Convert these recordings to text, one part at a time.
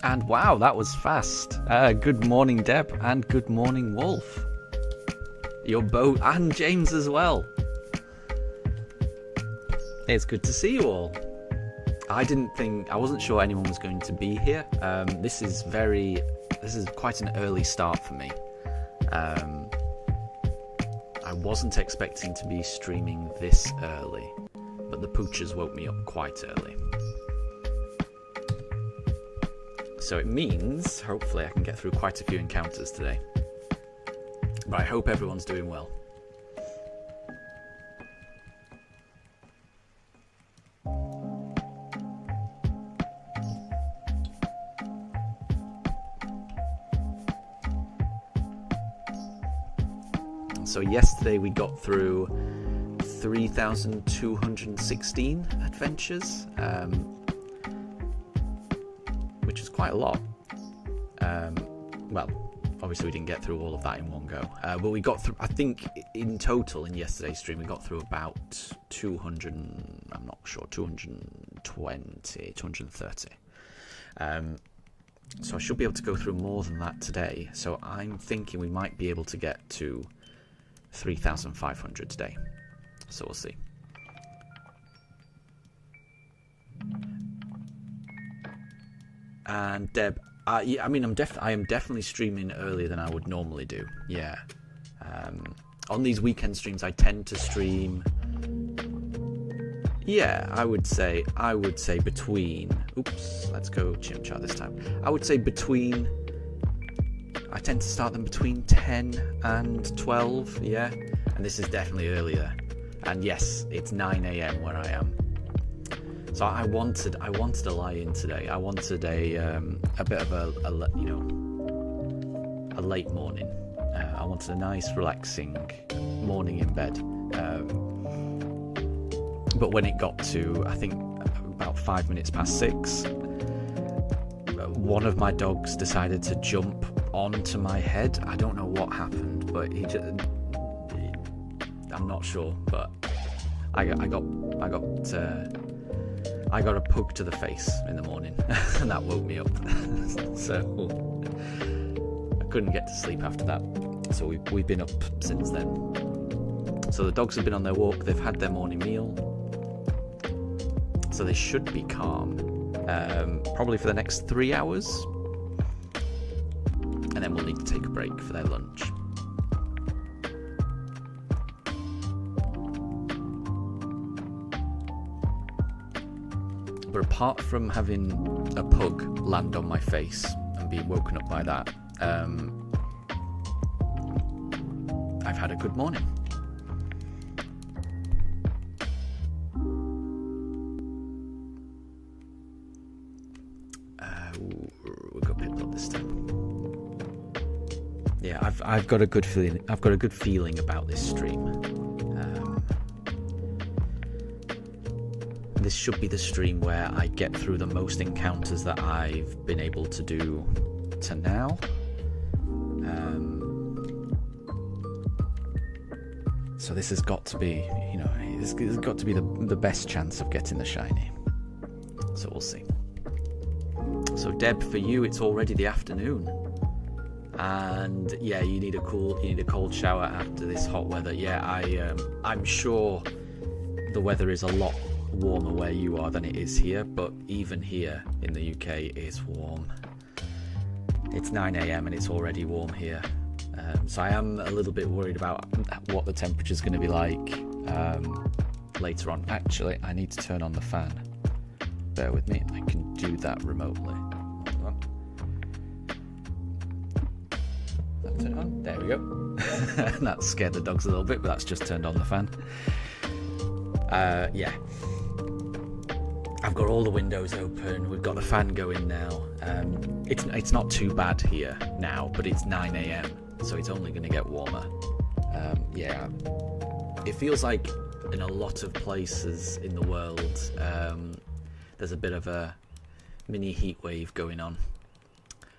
And wow, that was fast. Good morning, Deb, and good morning, Wolf. Your boat, and James as well. It's good to see you all. I wasn't sure anyone was going to be here. This is quite an early start for me. I wasn't expecting to be streaming this early, but the poochers woke me up quite early. So it means, hopefully, I can get through quite a few encounters today. But I hope everyone's doing well. So yesterday we got through 3,216 adventures, which is quite a lot. Well, obviously we didn't get through all of that in one go, but we got through, I think in total in yesterday's stream we got through about 200, I'm not sure, 220, 230. So I should be able to go through more than that today. So I'm thinking we might be able to get to 3,500 today. So we'll see. And Deb, yeah, I mean, I am definitely streaming earlier than I would normally do. Yeah. On these weekend streams, I tend to stream. Yeah, I would say between. Oops, let's go Chimchar this time. I would say between. I tend to start them between 10 and 12. Yeah, and this is definitely earlier. And yes, it's 9 a.m. where I am. So I wanted a lie-in today. I wanted a bit of a late morning. I wanted a nice, relaxing morning in bed. But when it got to, I think, about 5 minutes past 6, one of my dogs decided to jump onto my head. I don't know what happened, but I'm not sure. But I got a pug to the face in the morning, and that woke me up. So I couldn't get to sleep after that. So we've been up since then. So the dogs have been on their walk. They've had their morning meal. So they should be calm, probably for the next 3 hours. And then we'll need to take a break for their lunch. But apart from having a pug land on my face and being woken up by that, I've had a good morning. We'll go Pitbull this time. Yeah, I've got a good feeling. I've got a good feeling about this stream. This should be the stream where I get through the most encounters that I've been able to do to now. So this has got to be, this has got to be the best chance of getting the shiny. So we'll see. So Deb, for you, it's already the afternoon, and yeah, you need a cold shower after this hot weather. Yeah, I'm sure the weather is a lot warmer where you are than it is here, but even here in the UK it's warm. It's 9 a.m. and it's already warm here, so I am a little bit worried about what the temperature is going to be like later on. Actually, I need to turn on the fan. Bear with me, I can do that remotely. Hold on. Turn it on. There we go. That scared the dogs a little bit, but that's just turned on the fan. Yeah. I've got all the windows open. We've got the fan going now. It's not too bad here now, but it's 9 a.m, so it's only going to get warmer. Yeah. It feels like in a lot of places in the world, there's a bit of a mini heat wave going on.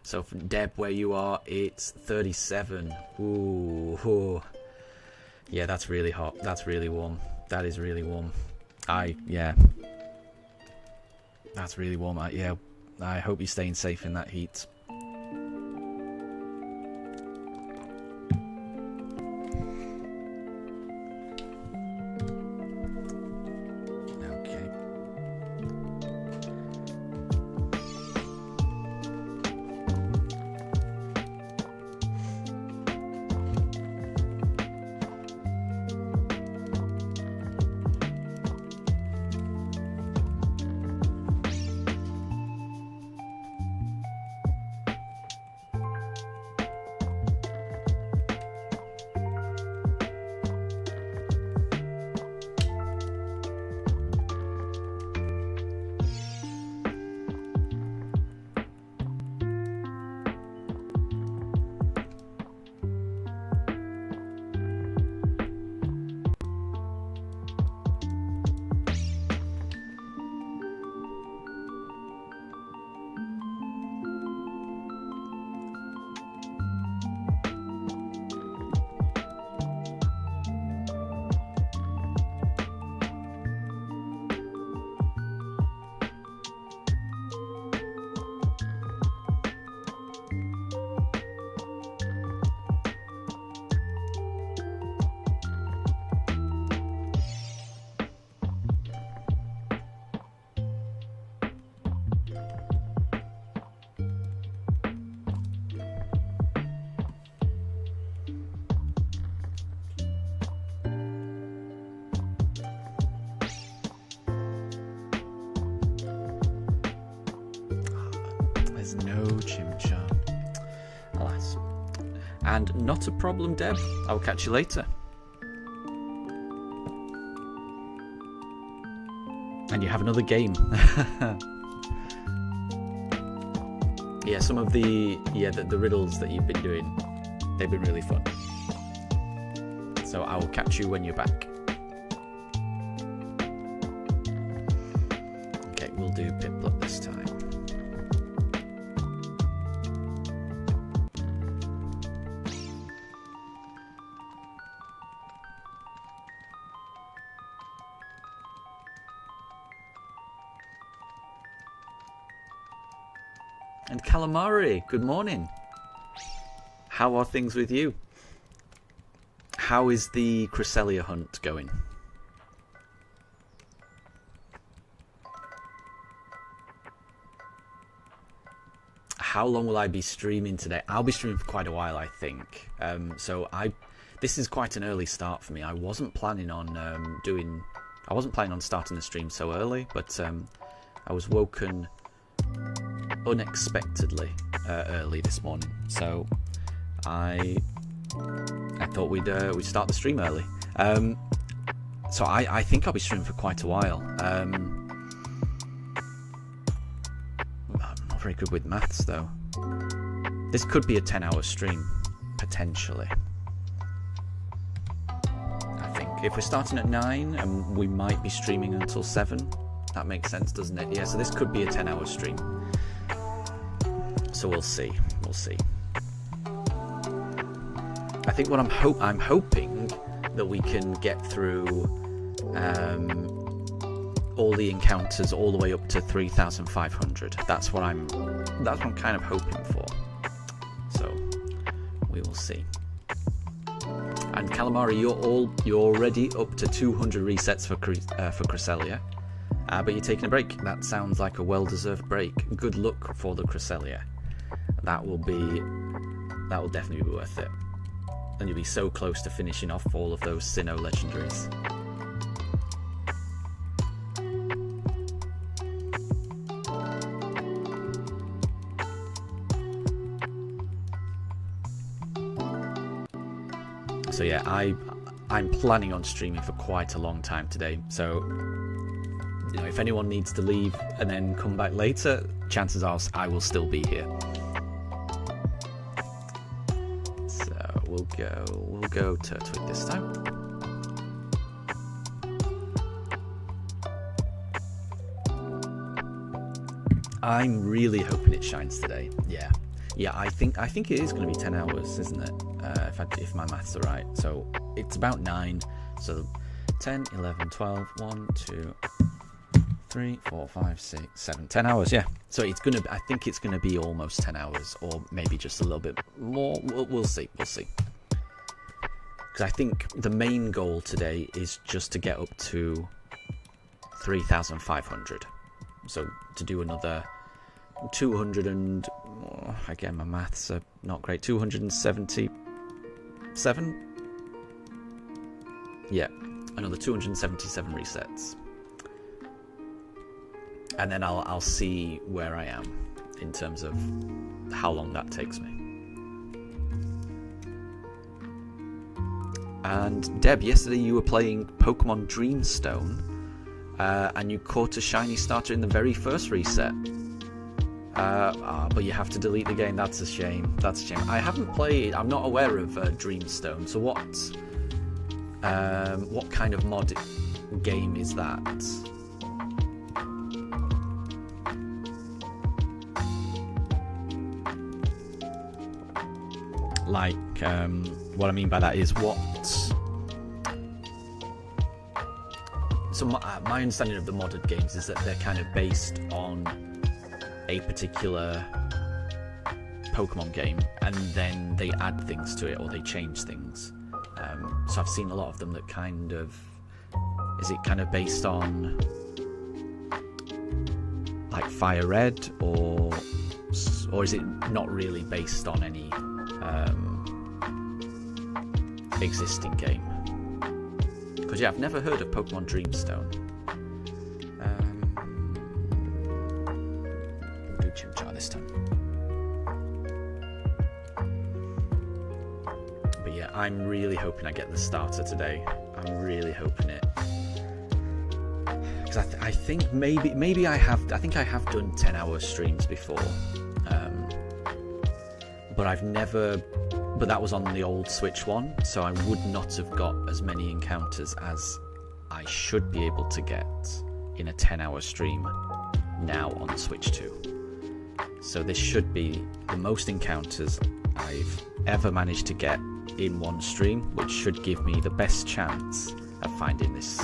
So for Deb, where you are, it's 37. Ooh. Yeah, that's really hot. That's really warm. That is really warm. Yeah. That's really warm. Yeah, I hope you're staying safe in that heat. No Chimchar, alas. And not a problem, Deb. I'll catch you later. And you have another game. Yeah, some of the riddles that you've been doing, they've been really fun. So I will catch you when you're back. Okay, we'll do Piplup this time. And Calamari, good morning. How are things with you? How is the Cresselia hunt going? How long will I be streaming today? I'll be streaming for quite a while, I think. This is quite an early start for me. I wasn't planning on starting the stream so early, but I was woken unexpectedly early this morning, so I thought we'd start the stream early. So I think I'll be streaming for quite a while. I'm not very good with maths though. This could be a 10-hour stream potentially. I think if we're starting at 9 and we might be streaming until 7, that makes sense, doesn't it? Yeah, so this could be a 10-hour stream. So we'll see. We'll see. I think what I'm hoping that we can get through all the encounters all the way up to 3,500. That's what I'm kind of hoping for. So we will see. And Calamari, you're already up to 200 resets for Cresselia, but you're taking a break. That sounds like a well-deserved break. Good luck for the Cresselia. That will definitely be worth it. And you'll be so close to finishing off all of those Sinnoh legendaries. So yeah, I'm planning on streaming for quite a long time today. So you know, if anyone needs to leave and then come back later, chances are I will still be here. We'll go Turtwig this time. I'm really hoping it shines today. Yeah, I think it is going to be 10 hours, isn't it? If my maths are right. So it's about 9. So 10, 11, 12, 1, 2, 3, 4, 5, 6, 7, 10 hours, yeah. So it's gonna. I think it's gonna be almost 10 hours, or maybe just a little bit more. We'll see. We'll see. Because I think the main goal today is just to get up to 3,500. So to do another 200 and again my maths are not great. 277. Yeah, another 277 resets. And then I'll see where I am in terms of how long that takes me. And Deb, yesterday you were playing Pokemon Dreamstone, and you caught a shiny starter in the very first reset. But you have to delete the game. That's a shame. That's a shame. I haven't played. I'm not aware of Dreamstone. So what kind of mod game is that? Like, what I mean by that is what... So my understanding of the modded games is that they're kind of based on a particular Pokemon game, and then they add things to it or they change things. So I've seen a lot of them that kind of... Is it kind of based on like Fire Red, or is it not really based on any existing game? Because yeah, I've never heard of Pokemon Dreamstone. We'll do Chimchar this time. But yeah, I'm really hoping I get the starter today. I'm really hoping it. Because I think maybe I have. I think I have done 10-hour streams before, but I've never. But that was on the old Switch one, so I would not have got as many encounters as I should be able to get in a 10-hour stream now on Switch 2. So this should be the most encounters I've ever managed to get in one stream, which should give me the best chance of finding this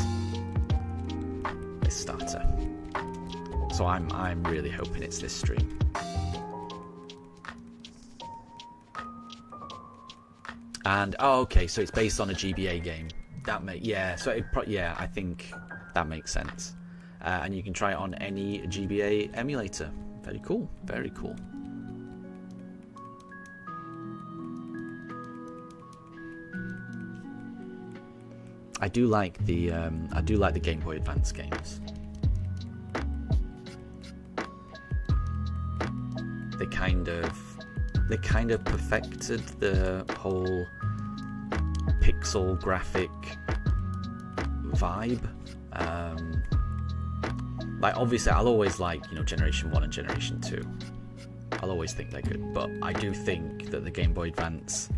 starter. So I'm really hoping it's this stream. And okay, so it's based on a GBA game. I think that makes sense. And you can try it on any GBA emulator. Very cool. Very cool. I do like the Game Boy Advance games. They kind of perfected the whole pixel graphic vibe. Like obviously I'll always like, Generation 1 and Generation 2. I'll always think they're good, but I do think that the Game Boy Advance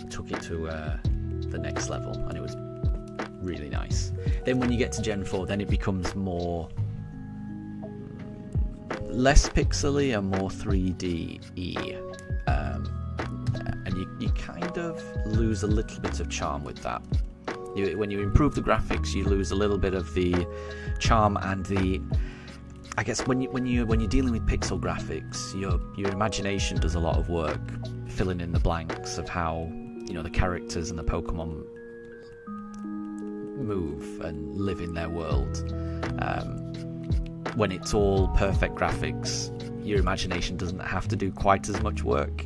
took it to the next level, and it was really nice. Then when you get to Gen 4, then it becomes less pixely and more 3D-y, and you kind of lose a little bit of charm with that. When you improve the graphics, you lose a little bit of the charm and the... I guess when you're dealing with pixel graphics, your imagination does a lot of work filling in the blanks of how the characters and the Pokemon move and live in their world. When it's all perfect graphics, your imagination doesn't have to do quite as much work.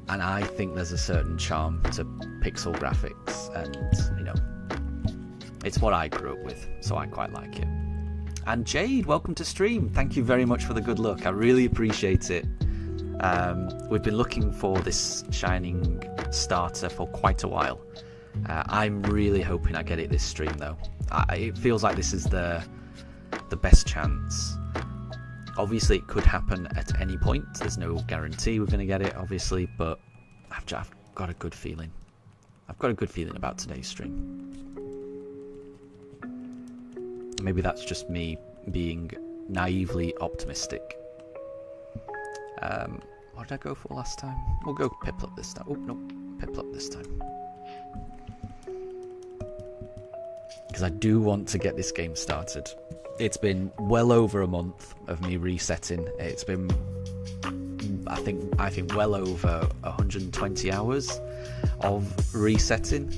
And I think there's a certain charm to pixel graphics, and it's what I grew up with, so I quite like it. And Jade, welcome to stream. Thank you very much for the good luck. I really appreciate it. We've been looking for this Shining starter for quite a while. I'm really hoping I get it this stream though. It feels like this is the best chance. Obviously it could happen at any point. There's no guarantee we're going to get it, obviously, but I've got a good feeling. I've got a good feeling about today's stream. Maybe that's just me being naively optimistic. What did I go for last time? We'll go Piplup this time. Oh, no, Piplup this time. because I do want to get this game started. It's been well over a month of me resetting. It's been, I think well over 120 hours of resetting.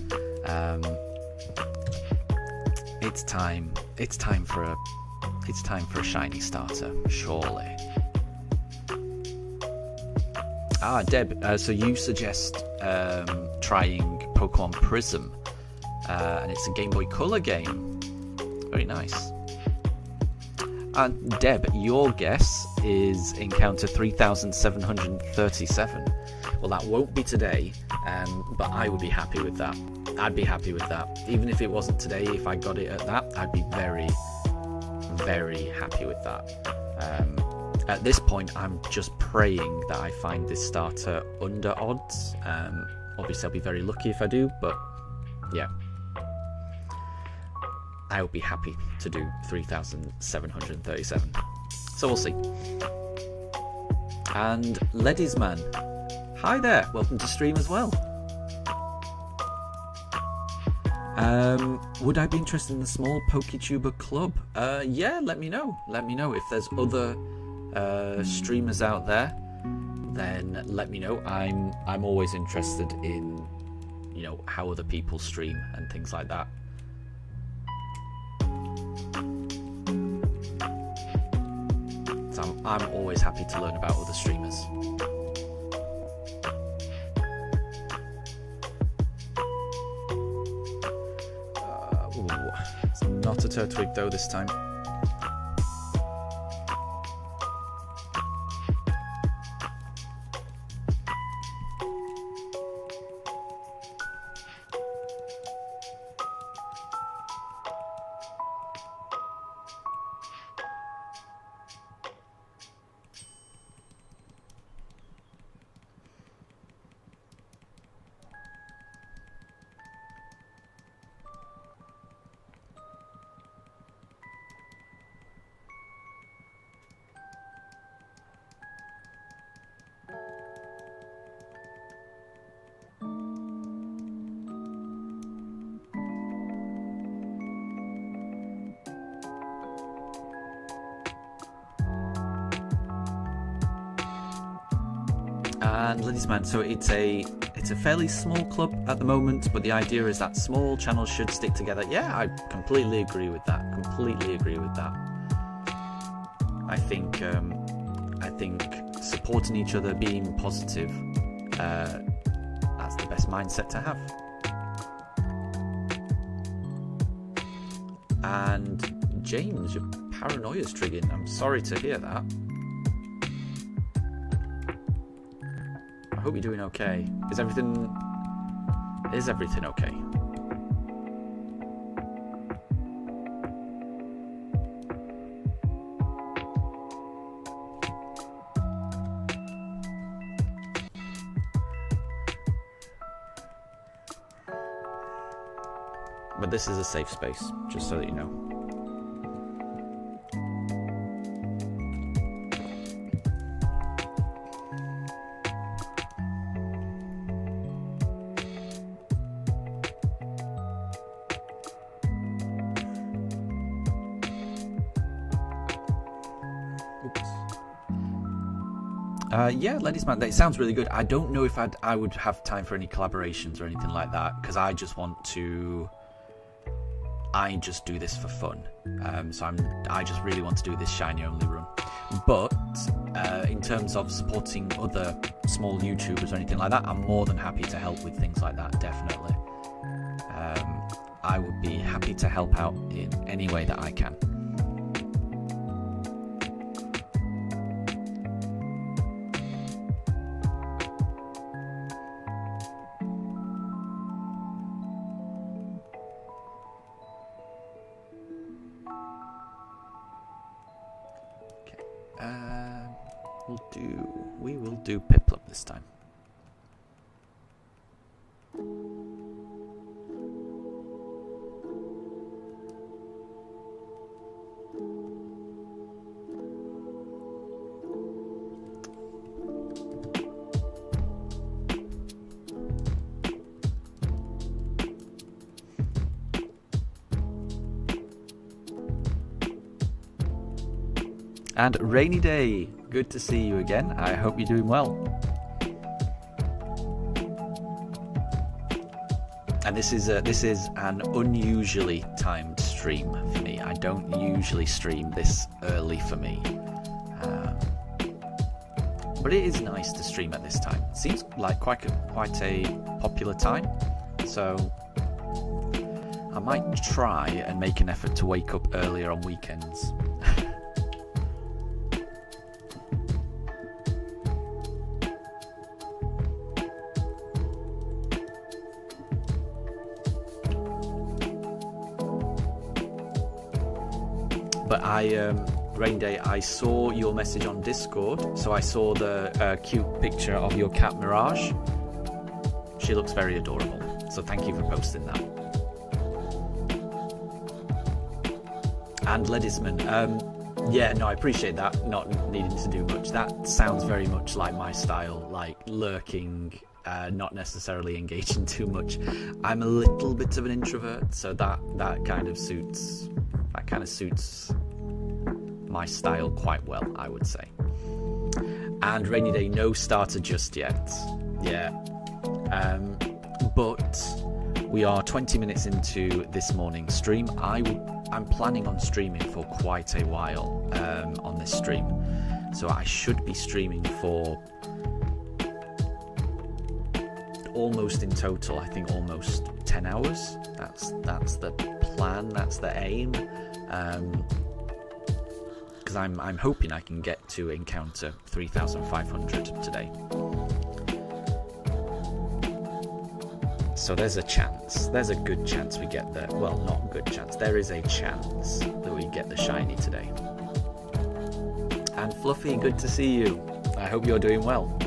It's time for a shiny starter, surely. Deb, so you suggest trying Pokemon Prism, and it's a Game Boy Color game. Very nice. And Deb, your guess is Encounter 3737. Well, that won't be today, but I would be happy with that. I'd be happy with that. Even if it wasn't today, if I got it at that, I'd be very, very happy with that. At this point, I'm just praying that I find this starter under odds. Obviously, I'll be very lucky if I do, but yeah. I would be happy to do 3737. So we'll see. And Ladies Man, hi there, welcome to stream as well. Would I be interested in the small PokeTuber club? Yeah, let me know. Let me know if there's other streamers out there. Then let me know. I'm always interested in, you know, how other people stream and things like that. So I'm always happy to learn about other streamers. It's not a Turtwig though this time. And Ladies Man, so it's a fairly small club at the moment, but the idea is that small channels should stick together. Yeah, I completely agree with that. I think supporting each other, being positive, that's the best mindset to have. And James, your paranoia's triggering. I'm sorry to hear that. I hope you're doing okay. Is everything okay? But this is a safe space, just so that you know. Yeah, Ladies Man, that sounds really good. I don't know if I would have time for any collaborations or anything like that, because I just do this for fun. So I just really want to do this shiny only run. But in terms of supporting other small YouTubers or anything like that, I'm more than happy to help with things like that, definitely. I would be happy to help out in any way that I can. We will do Piplup this time. And Rainy Day, good to see you again. I hope you're doing well. And this is an unusually timed stream for me. I don't usually stream this early for me. But it is nice to stream at this time. It seems like quite a popular time. So I might try and make an effort to wake up earlier on weekends. But Rain Day, I saw your message on Discord, so I saw the cute picture of your cat Mirage. She looks very adorable, so thank you for posting that. And Ledisman, yeah, no, I appreciate that, not needing to do much. That sounds very much like my style, like lurking, not necessarily engaging too much. I'm a little bit of an introvert, so that kind of suits my style quite well, I would say. And Rainy Day, no starter just yet. Yeah. But we are 20 minutes into this morning's stream. I'm planning on streaming for quite a while on this stream. So I should be streaming for almost in total, I think almost 10 hours. That's the plan, that's the aim. Because I'm hoping I can get to encounter 3,500 today. So there's a chance, there's a good chance we get there. Well, not a good chance, there is a chance that we get the shiny today. And Fluffy, good to see you. I hope you're doing well.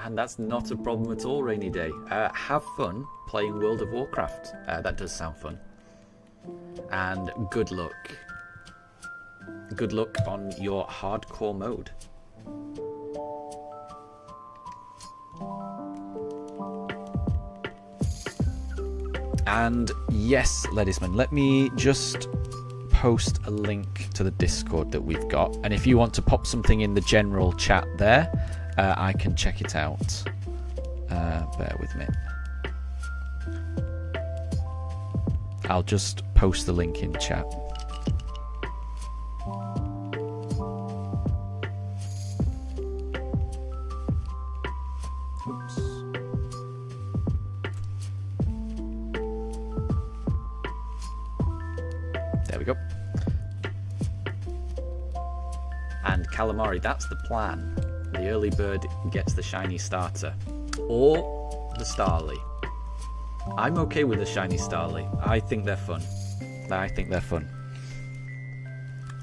And that's not a problem at all, Rainy Day. Have fun playing World of Warcraft. That does sound fun. And good luck. Good luck on your hardcore mode. And yes, Ledisman, let me just post a link to the Discord that we've got. And if you want to pop something in the general chat there, I can check it out. Bear with me. I'll just post the link in chat. Oops. There we go. And Calamari, that's the plan. The early bird gets the shiny starter. Or the Starly. I'm okay with the shiny Starly. I think they're fun.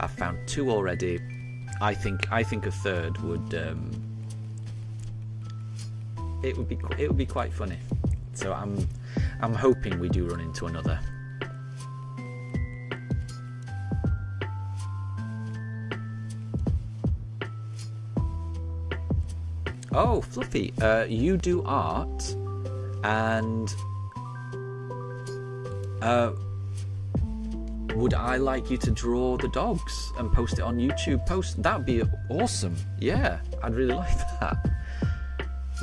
I've found 2 already. I think a third would it would be quite funny. So I'm hoping we do run into another. Oh, Fluffy, you do art, and would I like you to draw the dogs and post it on YouTube? That'd be awesome. Yeah, I'd really like that.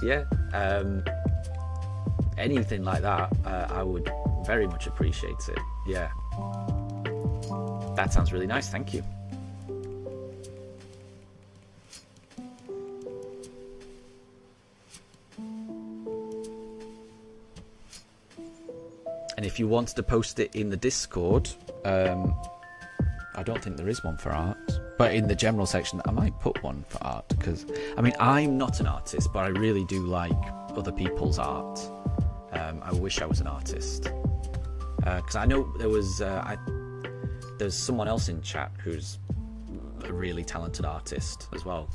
Yeah, anything like that, I would very much appreciate it. Yeah, that sounds really nice. Thank you. And if you wanted to post it in the Discord, I don't think there is one for art. But in the general section, I might put one for art. Because, I mean, I'm not an artist, but I really do like other people's art. I wish I was an artist. Because I know there's someone else in chat who's a really talented artist as well,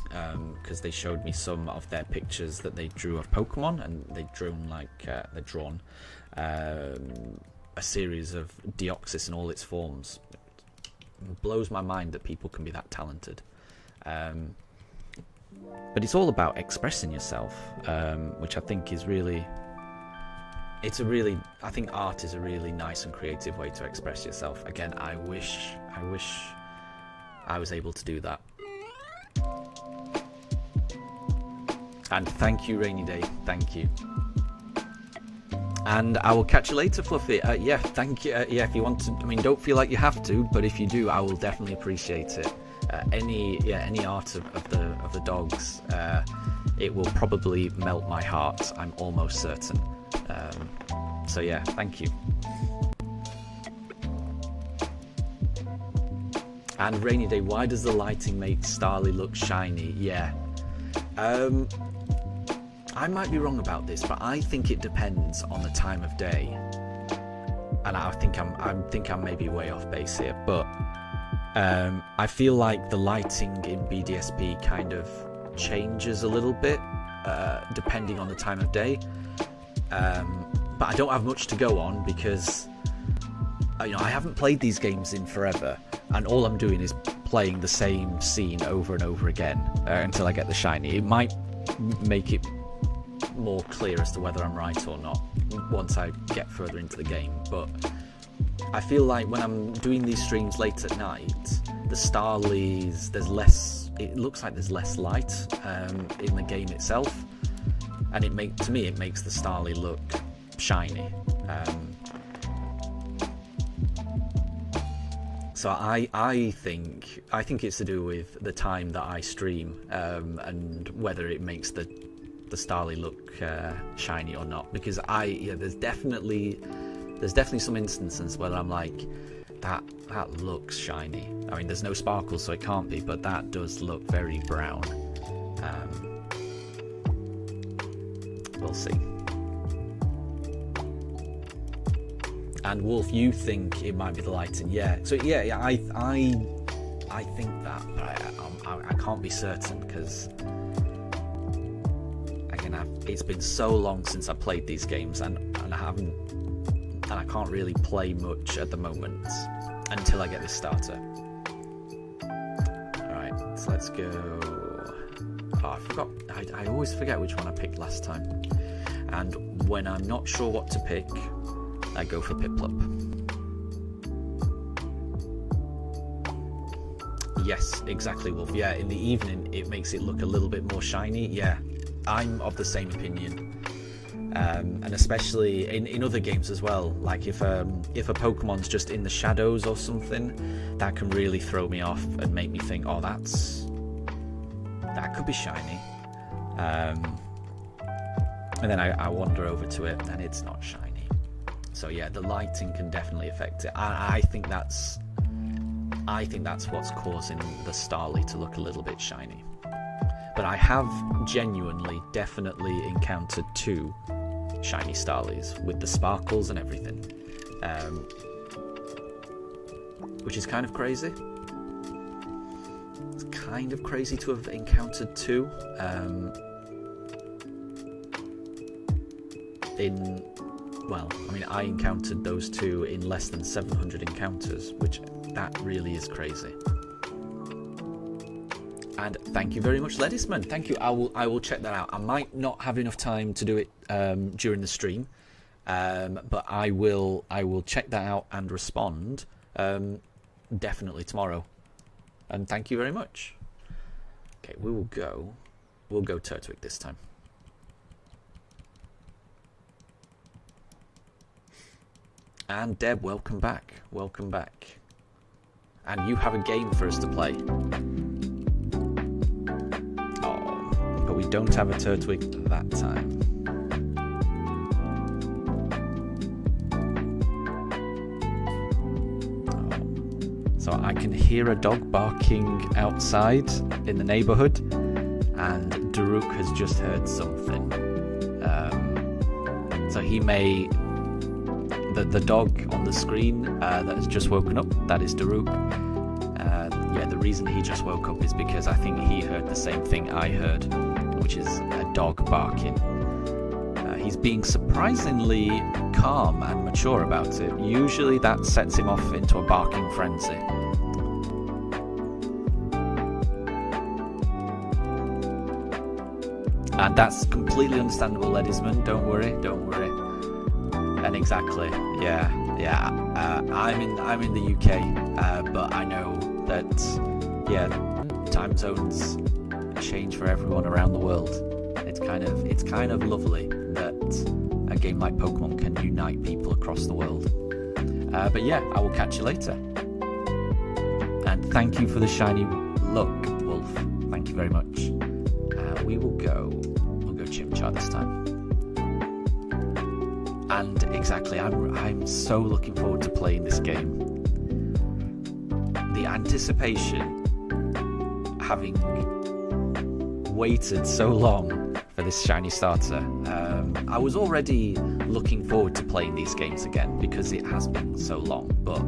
because they showed me some of their pictures that they drew of Pokemon, and they'd drawn a series of Deoxys in all its forms. It blows my mind that people can be that talented. But it's all about expressing yourself, which I think is really... I think art is a really nice and creative way to express yourself. Again, I wish I was able to do that. And thank you, Rainy Day. Thank you. And I will catch you later, Fluffy. Yeah, thank you. Yeah, if you want to, I mean, don't feel like you have to, but if you do, I will definitely appreciate it. Any art of the dogs, it will probably melt my heart. I'm almost certain. So yeah, thank you. And Rainy Day, why does the lighting make Starly look shiny? Yeah. I might be wrong about this, but I think it depends on the time of day. And I think I'm maybe way off base here, but I feel like the lighting in BDSP kind of changes a little bit depending on the time of day. But I don't have much to go on because I haven't played these games in forever, and all I'm doing is playing the same scene over and over again until I get the shiny. It might make it more clear as to whether I'm right or not once I get further into the game, but I feel like when I'm doing these streams late at night, the Starlies, it looks like there's less light in the game itself, and to me it makes the Starly look shiny. So I think it's to do with the time that I stream and whether it makes the Starly look shiny or not. Because there's definitely some instances where I'm like, that looks shiny. I mean, there's no sparkles, so it can't be, but that does look very brown. We'll see. And Wolf, you think it might be the lighting? Yeah. So yeah. I think that, but I can't be certain because again, it's been so long since I played these games, and I can't really play much at the moment until I get this starter. All right, so let's go. Oh, I forgot. I always forget which one I picked last time, and when I'm not sure what to pick, I go for Piplup. Yes, exactly, Wolf. Yeah, in the evening it makes it look a little bit more shiny. Yeah, I'm of the same opinion. And especially in other games as well. Like if a Pokemon's just in the shadows or something, that can really throw me off and make me think, oh, that could be shiny. And then I wander over to it and it's not shiny. So yeah, the lighting can definitely affect it. I think that's what's causing the Starly to look a little bit shiny. But I have definitely encountered 2 shiny Starlies with the sparkles and everything, which is kind of crazy. It's kind of crazy to have encountered 2 I encountered those 2 in less than 700 encounters, which that really is crazy. And thank you very much, Lettisman. Thank you. I will check that out. I might not have enough time to do it during the stream, but I will check that out and respond definitely tomorrow. And thank you very much. Okay, we'll go Turtwig this time. And Deb, welcome back. Welcome back. And you have a game for us to play. Oh, but we don't have a Turtwig that time. Oh. So I can hear a dog barking outside in the neighbourhood, and Daruk has just heard something. So he may... The dog on the screen that has just woken up, that is Daruk. Yeah, the reason he just woke up is because I think he heard the same thing I heard, which is a dog barking. He's being surprisingly calm and mature about it. Usually that sets him off into a barking frenzy. And that's completely understandable, Ledisman. Don't worry. And exactly, yeah. I'm in the UK, but I know that, yeah, time zones change for everyone around the world. It's kind of lovely that a game like Pokemon can unite people across the world. But yeah, I will catch you later. And thank you for the shiny look, Wolf. Thank you very much. We'll go Chimchar this time. And exactly, I'm so looking forward to playing this game. The anticipation, having waited so long for this shiny starter. I was already looking forward to playing these games again because it has been so long, but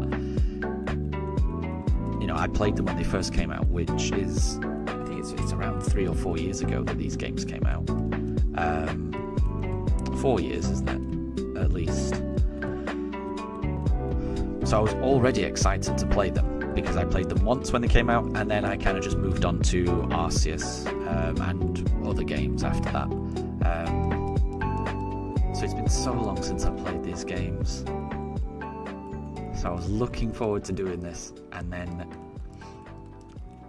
you know, I played them when they first came out, which is, I think it's around 3 or 4 years ago that these games came out. 4 years, isn't it? At least. So I was already excited to play them because I played them once when they came out, and then I kind of just moved on to Arceus and other games after that. So it's been so long since I played these games. So I was looking forward to doing this, and then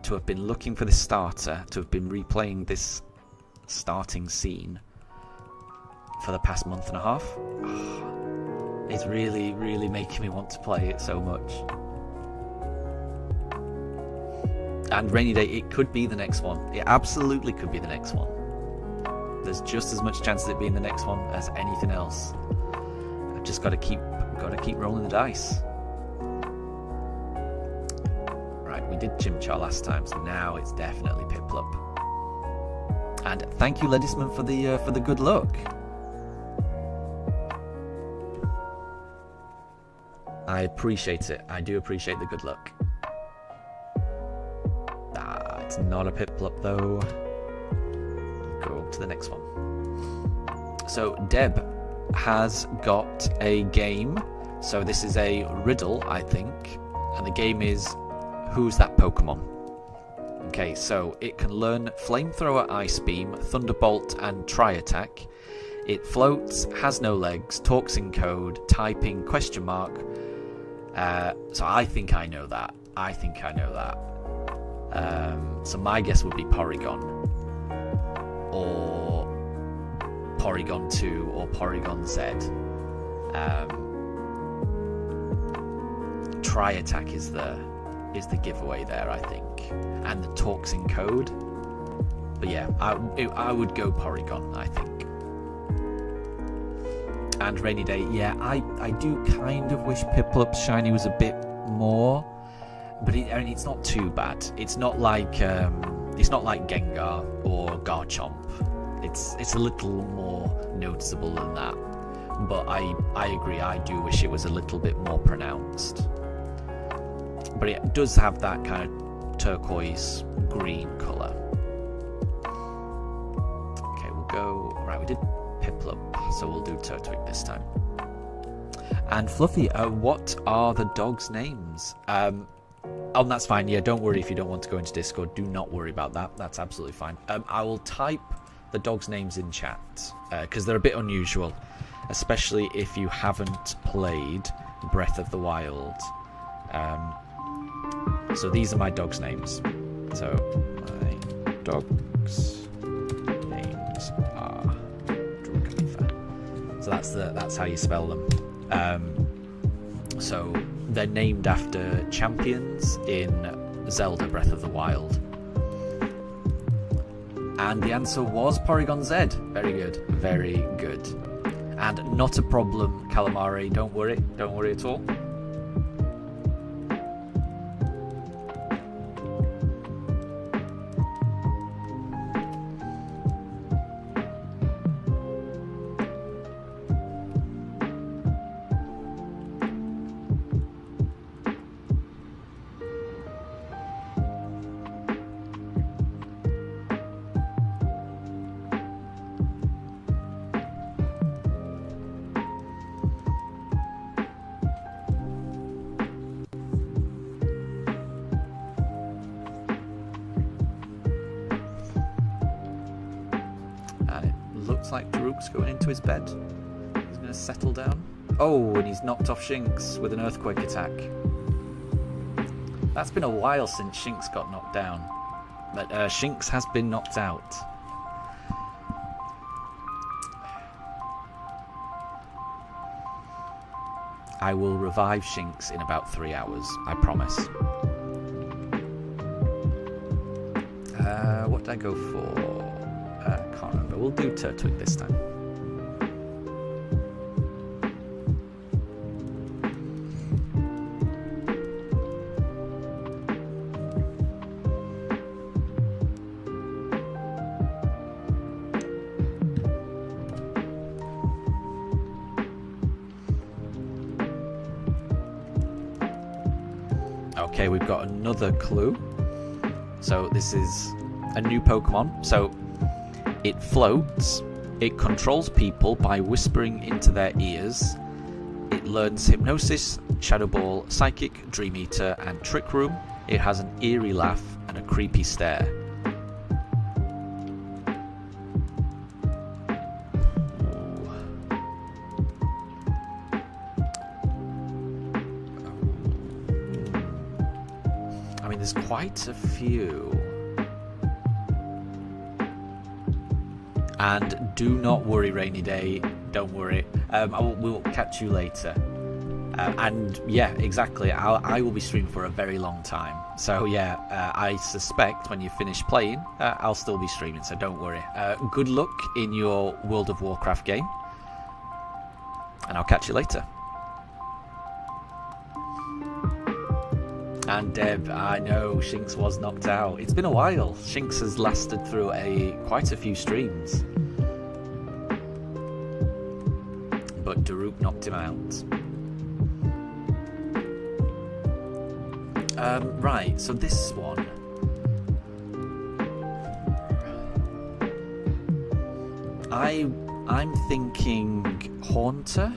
to have been looking for this starter, to have been replaying this starting scene for the past month and a half. It's really, really making me want to play it so much. And Rainy Day, it could be the next one. It absolutely could be the next one. There's just as much chance of it being the next one as anything else. I've just got to keep rolling the dice. Right, we did Chimchar last time, so now it's definitely Piplup. And thank you, Ledisman, for the good luck. I appreciate it. I do appreciate the good luck. It's not a Piplup though. Go to the next one. So Deb has got a game. So this is a riddle, I think. And the game is, who's that Pokemon? Okay, so it can learn Flamethrower, Ice Beam, Thunderbolt, and Tri-Attack. It floats, has no legs, talks in code, typing, question mark. So I think I know that. So my guess would be Porygon. Or Porygon 2 or Porygon Z. Tri-Attack is the giveaway there, I think. And the talks in code. But yeah, I would go Porygon, I think. And Rainy Day, yeah, I do kind of wish Piplup's shiny was a bit more, but it's not too bad. It's not like Gengar or Garchomp. It's a little more noticeable than that. But I agree, I do wish it was a little bit more pronounced. But it does have that kind of turquoise green colour. Okay, we'll go... Right, we did Piplup, so we'll do Turtwig this time. And Fluffy, what are the dogs' names? Oh, that's fine. Yeah, don't worry if you don't want to go into Discord. Do not worry about that. That's absolutely fine. I will type the dogs' names in chat, because they're a bit unusual, especially if you haven't played Breath of the Wild. So these are my dogs' names. So my dogs' names are Drukaifer. So that's how you spell them. So they're named after champions in Zelda Breath of the Wild. And the answer was Porygon Z. Very good. Very good. And not a problem, Calamari. Don't worry at all. Looks like Daruk's going into his bed. He's going to settle down. Oh, and he's knocked off Shinx with an earthquake attack. That's been a while since Shinx got knocked down. But Shinx has been knocked out. I will revive Shinx in about 3 hours, I promise. What did I go for? Can't remember. We'll do Turtwig this time. Okay, we've got another clue. So this is a new Pokemon. So it floats, it controls people by whispering into their ears, it learns Hypnosis, Shadow Ball, Psychic, Dream Eater, and Trick Room. It has an eerie laugh and a creepy stare. I mean, there's quite a few. And do not worry, Rainy Day. Don't worry. We'll catch you later. And yeah, exactly. I will be streaming for a very long time. So yeah, I suspect when you finish playing, I'll still be streaming. So don't worry. Good luck in your World of Warcraft game. And I'll catch you later. And Deb, I know Shinx was knocked out. It's been a while. Shinx has lasted through quite a few streams. But Daruk knocked him out. Right, so this one. I'm thinking Haunter.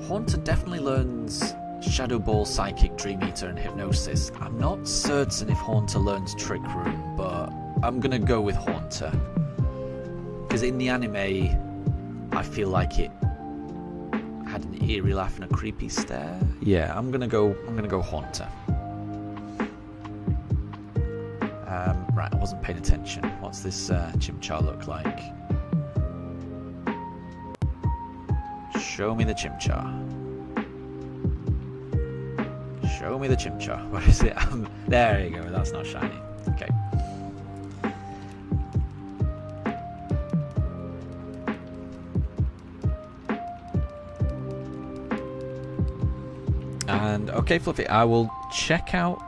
Haunter definitely learns Shadow Ball, Psychic, Dream Eater, and Hypnosis. I'm not certain if Haunter learns Trick Room, but I'm gonna go with Haunter. Because in the anime, I feel like it had an eerie laugh and a creepy stare. Yeah, I'm gonna go Haunter. Right, I wasn't paying attention. What's this Chimchar look like? Show me the Chimchar. Show me the Chimchar. Where is it? There you go. That's not shiny. Okay. And okay, Fluffy, I will check out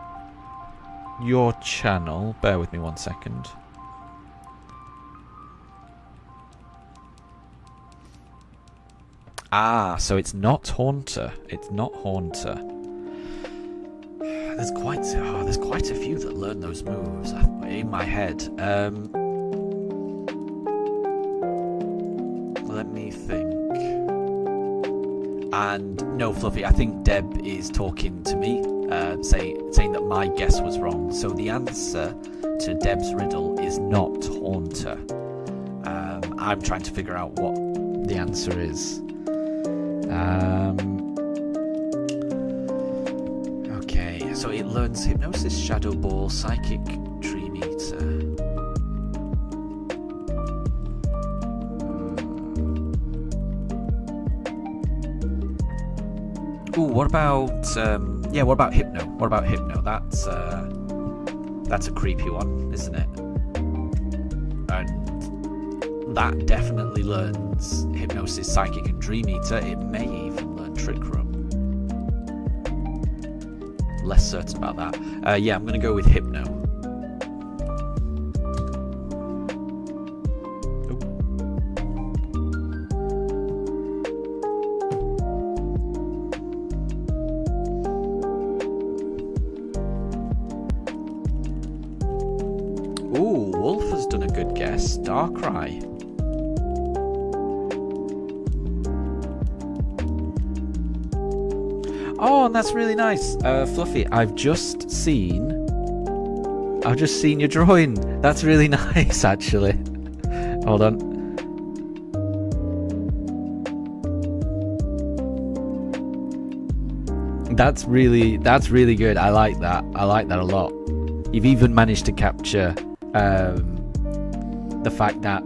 your channel. Bear with me 1 second. Ah, so it's not Haunter. It's not Haunter. There's quite a few that learn those moves in my head. Let me think. And no, Fluffy, I think Deb is talking to me, saying that my guess was wrong. So the answer to Deb's riddle is not Haunter. I'm trying to figure out what the answer is. Okay, so it learns Hypnosis, Shadow Ball, Psychic, Dream Eater. Ooh, what about what about Hypno? What about Hypno? That's a creepy one, isn't it? And that definitely learns Hypnosis, Psychic, and Dream Eater. It may even learn Trick Room. Less certain about that. Yeah, I'm going to go with Hypno. Ooh, Wolf has done a good guess. Darkrai. Oh, and that's really nice. Fluffy, I've just seen your drawing. That's really nice, actually. Hold on. That's really good. I like that. I like that a lot. You've even managed to capture the fact that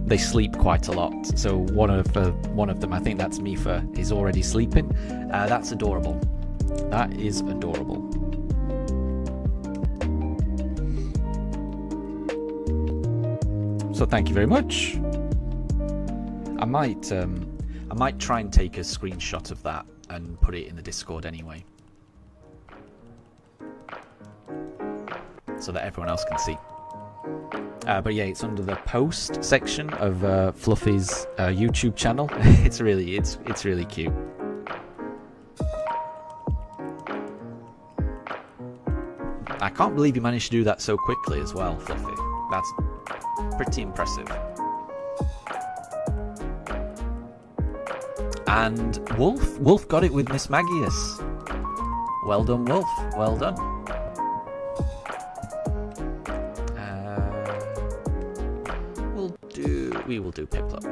they sleep quite a lot. So one of them, I think that's Mifa, is already sleeping. That's adorable. That is adorable. So thank you very much. I might try and take a screenshot of that and put it in the Discord anyway, so that everyone else can see. But yeah, it's under the post section of Fluffy's YouTube channel. it's really cute. I can't believe you managed to do that so quickly as well, Fluffy. That's pretty impressive. And Wolf got it with Miss Magius. Well done, Wolf. Well done. We will do Piplup.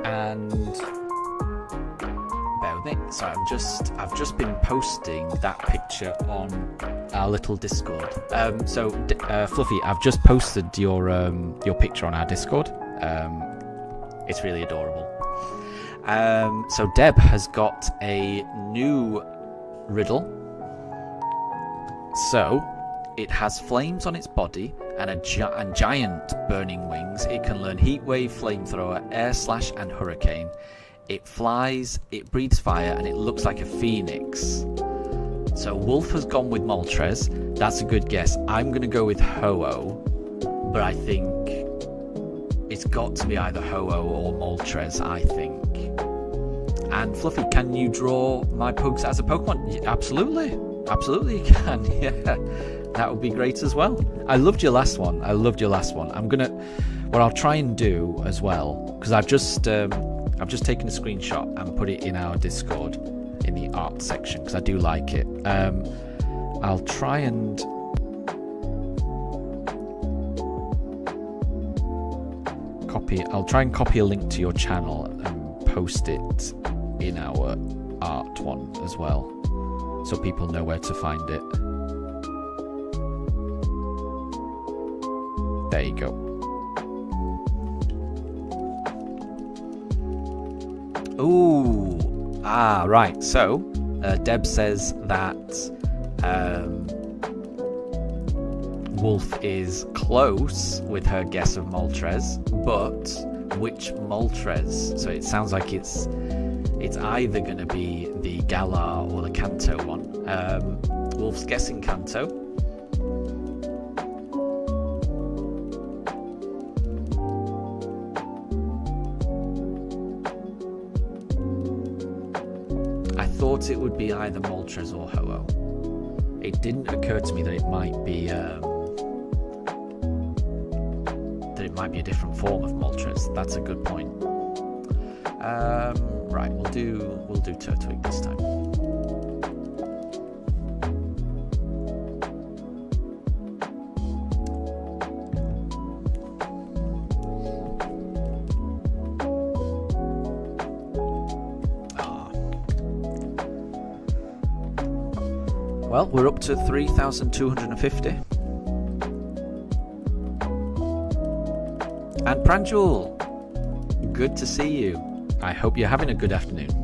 And bear with me. So I've just been posting that picture on our little Discord. Fluffy, I've just posted your picture on our Discord. It's really adorable. So Deb has got a new riddle. So it has flames on its body and giant burning wings. It can learn Heat Wave, Flamethrower, Air Slash, and Hurricane. It flies, it breathes fire, and it looks like a phoenix. So Wolf has gone with Moltres. That's a good guess. I'm going to go with Ho-Oh, but I think it's got to be either Ho-Oh or Moltres, I think. And Fluffy, can you draw my Pugs as a Pokemon? Yeah, absolutely. Absolutely you can, yeah. That would be great as well. I loved your last one. What I'll try and do as well, because I've just taken a screenshot and put it in our Discord in the art section, because I do like it. I'll try and copy a link to your channel and post it in our art one as well, so people know where to find it. There you go. Ooh, right. So Deb says that Wolf is close with her guess of Moltres, but which Moltres? So it sounds like it's either going to be the Galar or the Kanto one. Wolf's guessing Kanto. thought it would be either Moltres or Ho-Oh. It didn't occur to me that it might be a different form of Moltres. That's a good point. Right, we'll do Turtwig this time. Well, we're up to 3,250. And Pranjul, good to see you. I hope you're having a good afternoon.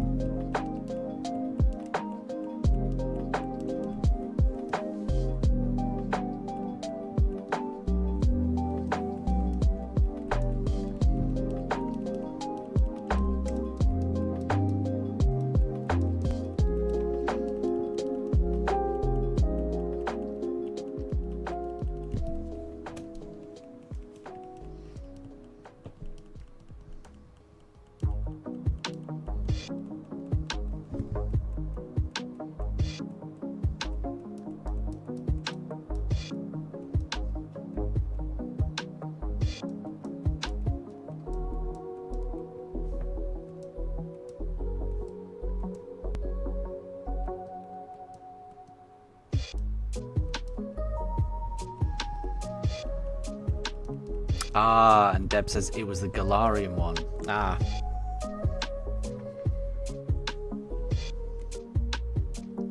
Ah, and Deb says it was the Galarian one. Ah.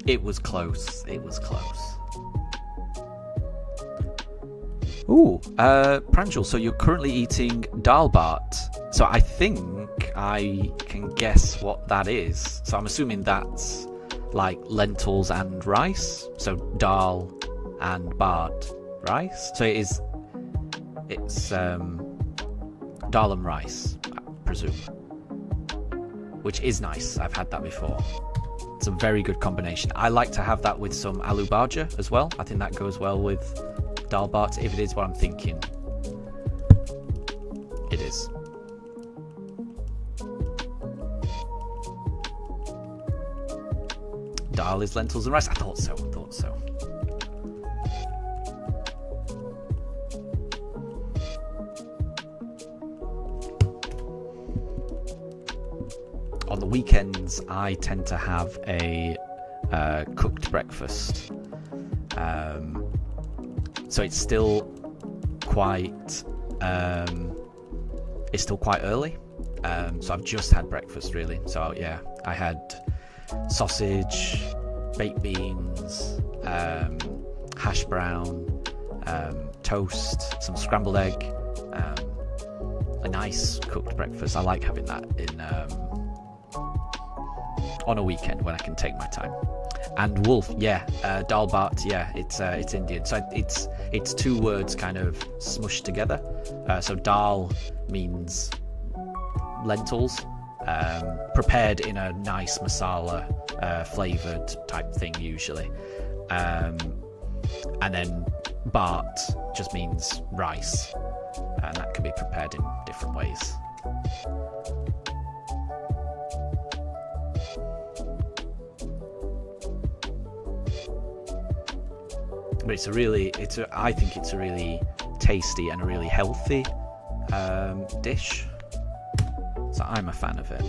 It was close. It was close. Ooh, Pranjul, so you're currently eating Dalbart. So I think I can guess what that is. So I'm assuming that's like lentils and rice. So dal and bart rice. So it's dal and rice, I presume, which is nice. I've had that before. It's a very good combination. I like to have that with some aloo bhaja as well. I think that goes well with dal bart, if it is what I'm thinking. It is. Dal is lentils and rice. I thought so. On the weekends, I tend to have a cooked breakfast. So it's still quite early. So I've just had breakfast, really. So yeah, I had sausage, baked beans, hash brown, toast, some scrambled egg, a nice cooked breakfast. I like having that in on a weekend when I can take my time. And wolf, yeah, dal bhat, yeah, it's Indian. So it's two words kind of smushed together. So dal means lentils, prepared in a nice masala flavored type thing usually, and then bhat just means rice, and that can be prepared in different ways. But I think it's a really tasty and a really healthy dish. So I'm a fan of it.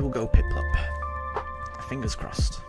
we will go Piplup. Fingers crossed.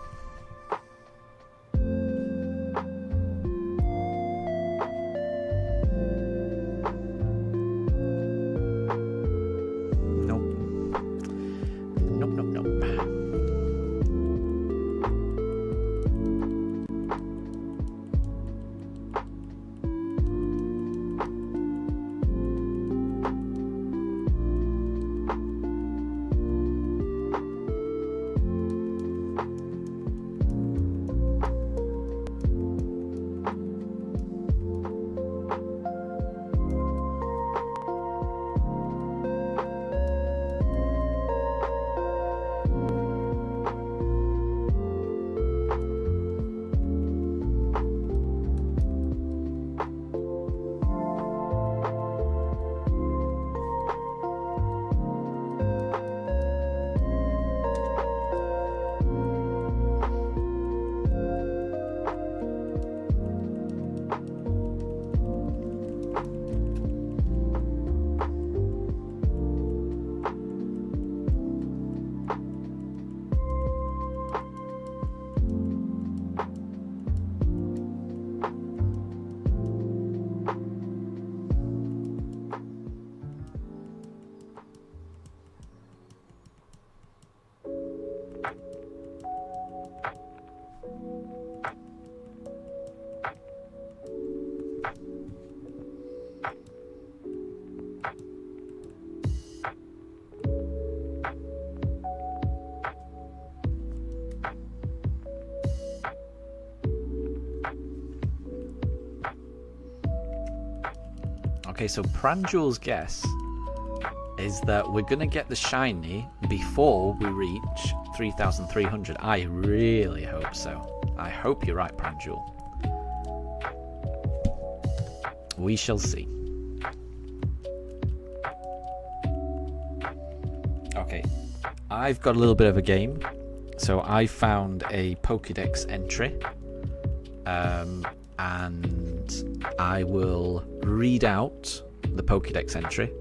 Okay, so Pranjul's guess is that we're going to get the shiny before we reach 3,300. I really hope so. I hope you're right, Pranjul. We shall see. Okay, I've got a little bit of a game. So I found a Pokedex entry. And I will read out the Pokedex entry,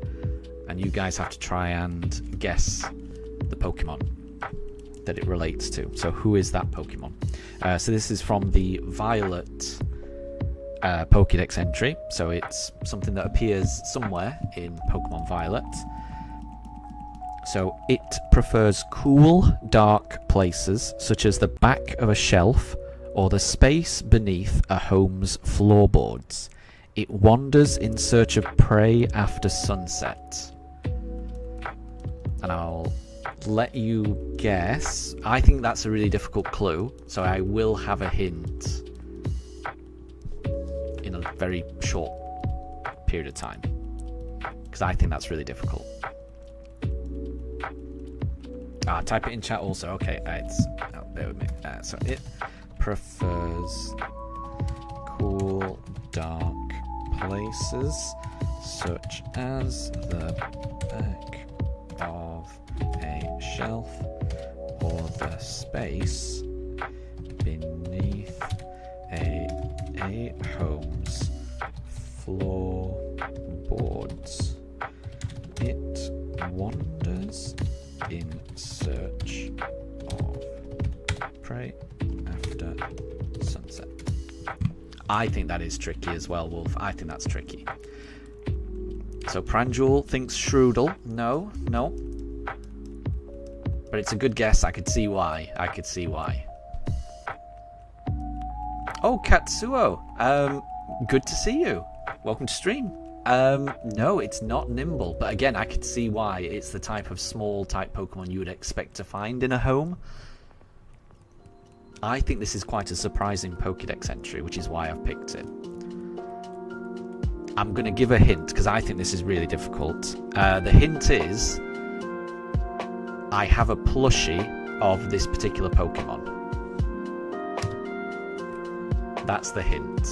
and you guys have to try and guess the Pokemon that it relates to. So who is that Pokemon? So this is from the Violet Pokedex entry. So it's something that appears somewhere in Pokemon Violet. So it prefers cool, dark places, such as the back of a shelf or the space beneath a home's floorboards. It wanders in search of prey after sunset. And I'll let you guess. I think that's a really difficult clue, so I will have a hint in a very short period of time, because I think that's really difficult. Type it in chat also. Okay, bear with me. So it prefers cool, dark places, such as the back of a shelf or the space beneath a home's floorboards. It wanders in search of prey after sunset. I think that is tricky as well, Wolf. I think that's tricky. So Pranjul thinks Shroodle. No. But it's a good guess. I could see why. Oh, Katsuo. Good to see you. Welcome to stream. No, it's not Nimble. But again, I could see why. It's the type of small type Pokemon you would expect to find in a home. I think this is quite a surprising Pokedex entry, which is why I've picked it. I'm going to give a hint, because I think this is really difficult. The hint is, I have a plushie of this particular Pokemon. That's the hint.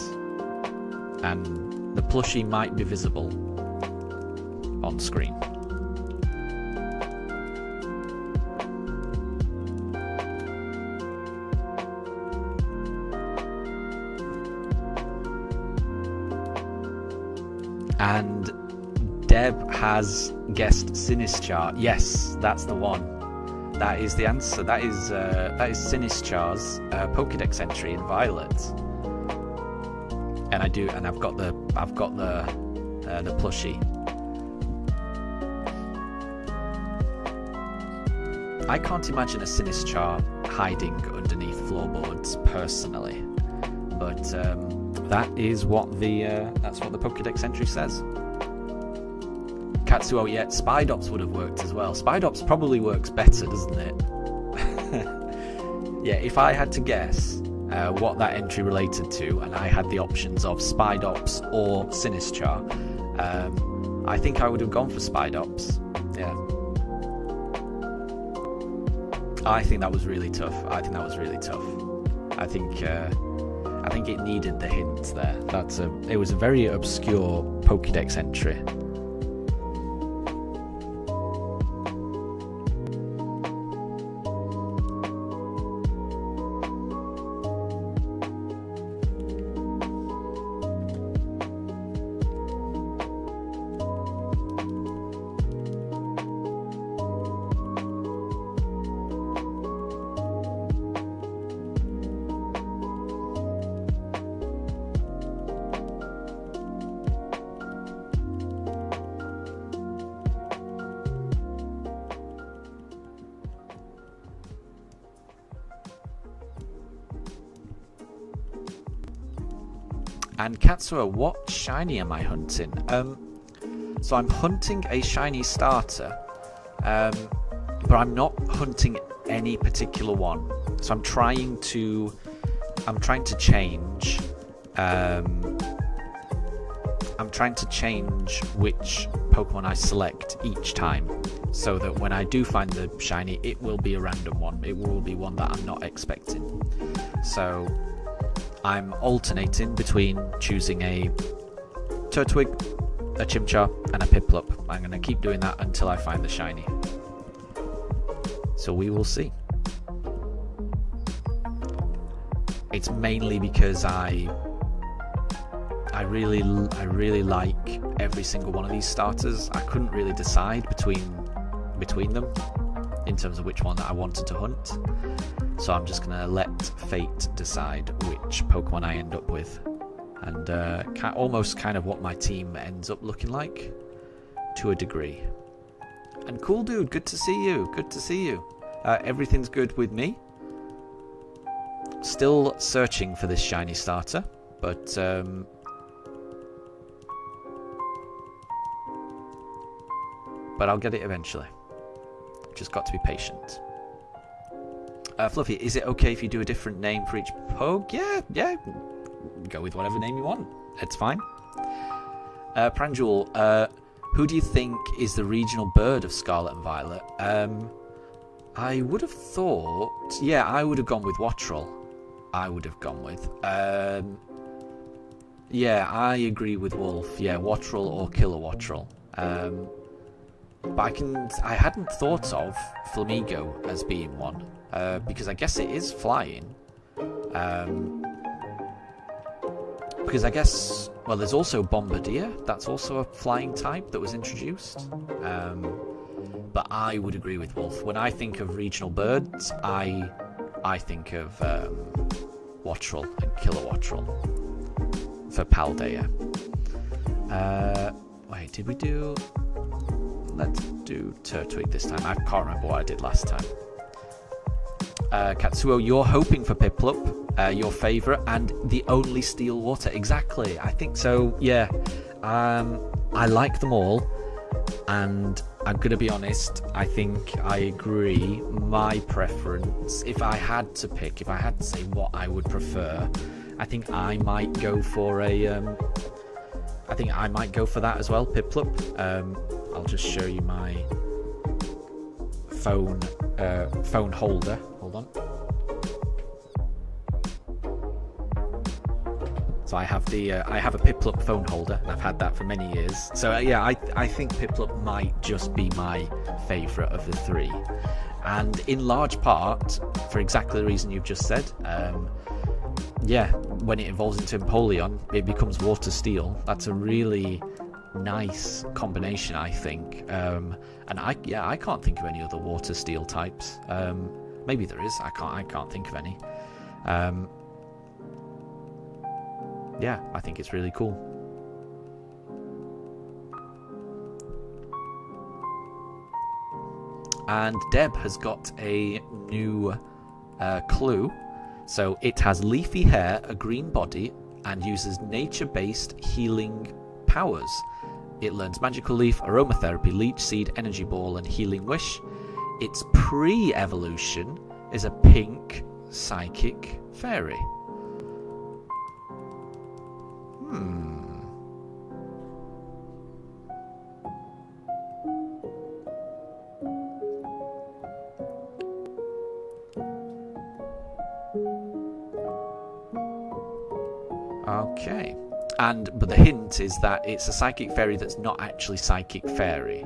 And the plushie might be visible on screen. And Deb has guessed Sinistchar. Yes, that's the one. That is the answer. That is Sinischar's Pokedex entry in Violet. And I've got the plushie. I can't imagine a Sinischar hiding underneath floorboards personally, but that's what the Pokedex entry says. Katsuo, yeah, Spidops would have worked as well. Spidops probably works better, doesn't it? Yeah, if I had to guess what that entry related to, and I had the options of Spidops or Sinischar, I think I would have gone for Spidops. Yeah. I think that was really tough. I think it needed the hint there. It was a very obscure Pokédex entry. And Katsuo, what shiny am I hunting? So I'm hunting a shiny starter, but I'm not hunting any particular one. So I'm trying to change. I'm trying to change which Pokemon I select each time, so that when I do find the shiny, it will be a random one. It will be one that I'm not expecting. So I'm alternating between choosing a Turtwig, a Chimchar, and a Piplup. I'm going to keep doing that until I find the shiny. So we will see. It's mainly because I really like every single one of these starters. I couldn't really decide between them in terms of which one that I wanted to hunt. So I'm just going to let fate decide which Pokemon I end up with. And almost kind of what my team ends up looking like, to a degree. And Cool Dude, good to see you. Good to see you. Everything's good with me. Still searching for this shiny starter, but I'll get it eventually. Just got to be patient. Fluffy, is it okay if you do a different name for each Pog? Yeah. Go with whatever name you want. It's fine. Pranjul, who do you think is the regional bird of Scarlet and Violet? I would have thought... Yeah, I would have gone with Wattrel. Yeah, I agree with Wolf. Yeah, Wattrel or Killer Wattrel. But I hadn't thought of Flamigo as being one. Because I guess it is flying. Because I guess... Well, there's also Bombardier. That's also a flying type that was introduced. But I would agree with Wolf. When I think of regional birds, I think of Wattrel and Killer Wattrel for Paldea. Wait, did we do... Let's do Turtwig this time. I can't remember what I did last time. Katsuo, you're hoping for Piplup, your favourite, and the only Steel Water. Exactly, I think so, yeah. I like them all, and I'm going to be honest, I think I agree. My preference, if I had to pick, if I had to say what I would prefer, I think I might go for that as well, Piplup. I'll just show you my phone holder. Hold on. So I have a Piplup phone holder, and I've had that for many years. So yeah, I think Piplup might just be my favourite of the three, and in large part for exactly the reason you've just said. Yeah, when it evolves into Empoleon, it becomes Water Steel. That's a really nice combination, I think. And I can't think of any other water steel types. Maybe there is. I can't think of any. Yeah, I think it's really cool. And Deb has got a new clue. So it has leafy hair, a green body, and uses nature-based healing powers. It learns Magical Leaf, Aromatherapy, Leech Seed, Energy Ball, and Healing Wish. Its pre-evolution is a pink psychic fairy. Okay. But the hint is that it's a psychic fairy that's not actually psychic fairy.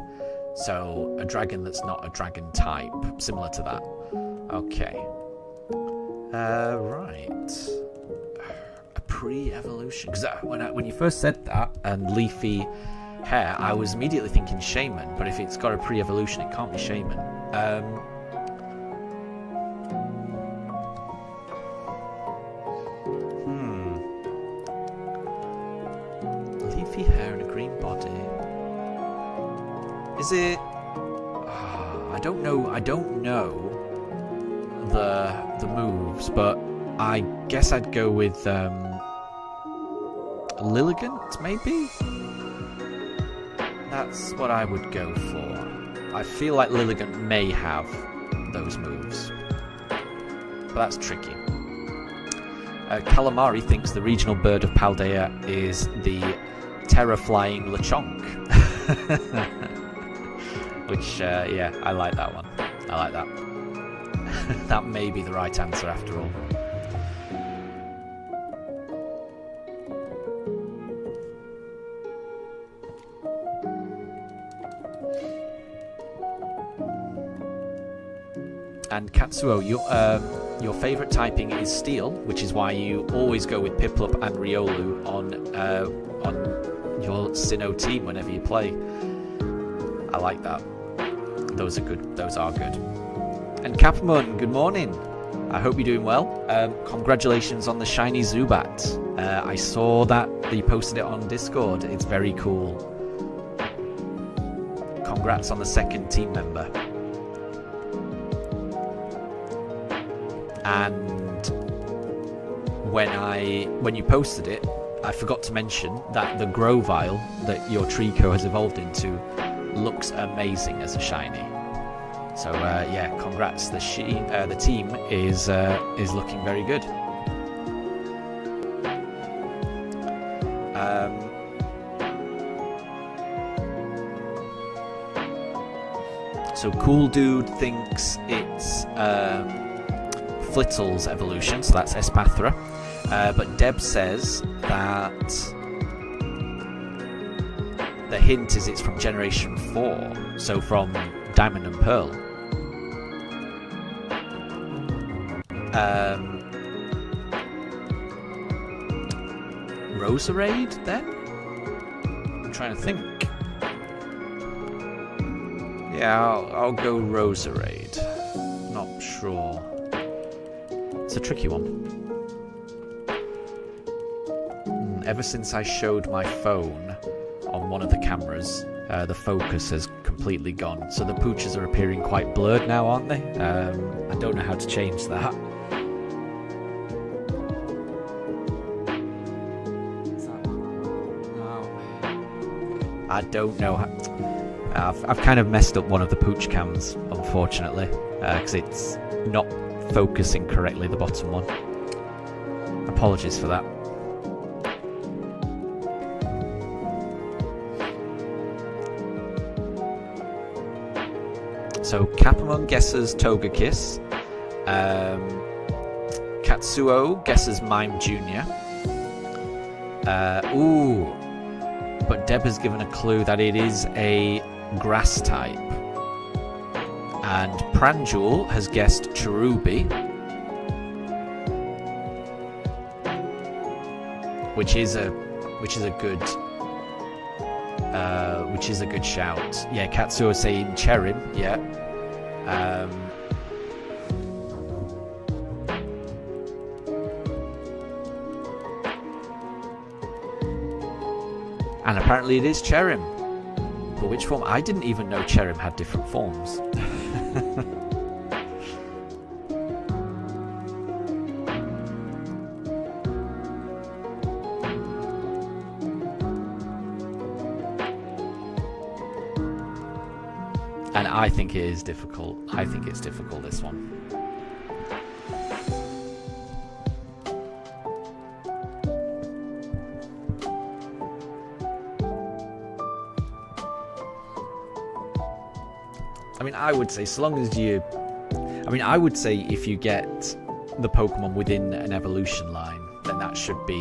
So a dragon that's not a dragon type, similar to that. Okay. Right. A pre-evolution. Because when you first said that, and leafy hair, I was immediately thinking shaman. But if it's got a pre-evolution, it can't be shaman. Leafy hair and a green body. Is it? I don't know. I don't know the moves, but I guess I'd go with Lilligant, maybe. That's what I would go for. I feel like Lilligant may have those moves, but that's tricky. Calamari thinks the regional bird of Paldea is the terror-flying Lechonk. Which, yeah, I like that one. I like that. That may be the right answer after all. And Katsuo, your favourite typing is Steel, which is why you always go with Piplup and Riolu on your Sinnoh team whenever you play. I like that. Those are good. Those are good. And Capmon, good morning. I hope you're doing well. Congratulations on the shiny Zubat. I saw that you posted it on Discord. It's very cool. Congrats on the second team member. And when you posted it, I forgot to mention that the Grovyle that your Trico has evolved into looks amazing as a shiny. So yeah, congrats. The team is looking very good. So Cool Dude thinks it's Flittle's evolution, so that's Espathra. But Deb says that the hint is it's from Generation 4, so from Diamond and Pearl. Roserade, then? I'm trying to think. Yeah, I'll go Roserade. Not sure. It's a tricky one. Ever since I showed my phone on one of the cameras, the focus has completely gone. So the pooches are appearing quite blurred now, aren't they? I don't know how to change that. I don't know how... I've kind of messed up one of the pooch cams, unfortunately, because it's not focusing correctly, the bottom one. Apologies for that. So Capamon guesses Togekiss. Katsuo guesses Mime Jr. But Deb has given a clue that it is a grass type. And Pranjul has guessed Cherubi, which is a good which is a good shout. Yeah, Katsuo saying Cherim, yeah. And apparently it is Cherim. But which form? I didn't even know Cherim had different forms. And I think it is difficult. I think it's difficult, this one. I mean, I would say, so long as you... I mean, I would say if you get the Pokemon within an evolution line, then that should be...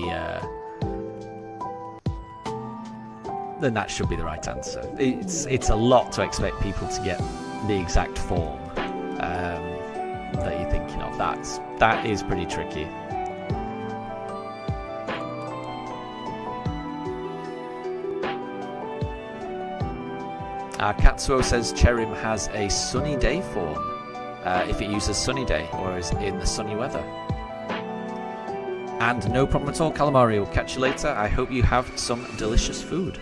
then that should be the right answer. It's a lot to expect people to get the exact form that you're thinking of. That is pretty tricky. Katsuo says Cherim has a sunny day form if it uses sunny day or is in the sunny weather. And no problem at all, Calamari. We'll catch you later. I hope you have some delicious food.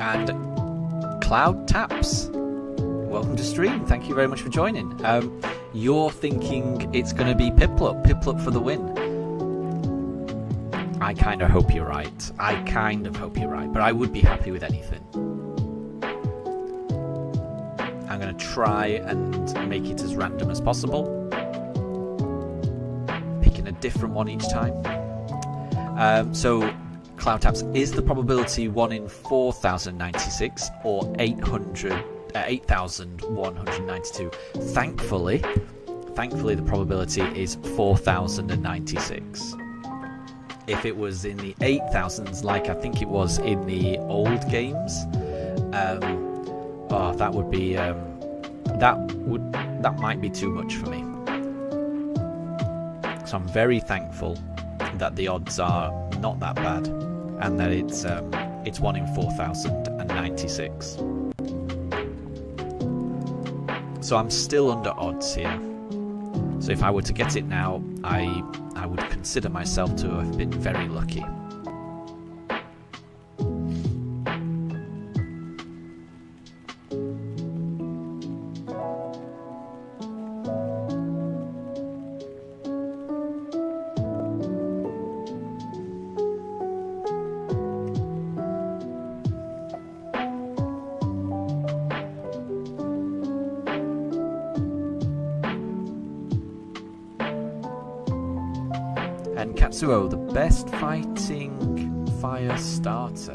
And Cloud Taps, welcome to stream. Thank you very much for joining. You're thinking it's going to be Piplup for the win. I kind of hope you're right. But I would be happy with anything. I'm going to try and make it as random as possible, picking a different one each time. So Cloud Taps, is the probability 1 in 4,096 or 8,192? Thankfully, the probability is 4,096. If it was in the 8,000s, like I think it was in the old games, that would be that might be too much for me. So I'm very thankful that the odds are not that bad, and that it's 1 in 4,096. So I'm still under odds here. So if I were to get it now, I would consider myself to have been very lucky. And Katsuo, the best fighting fire starter.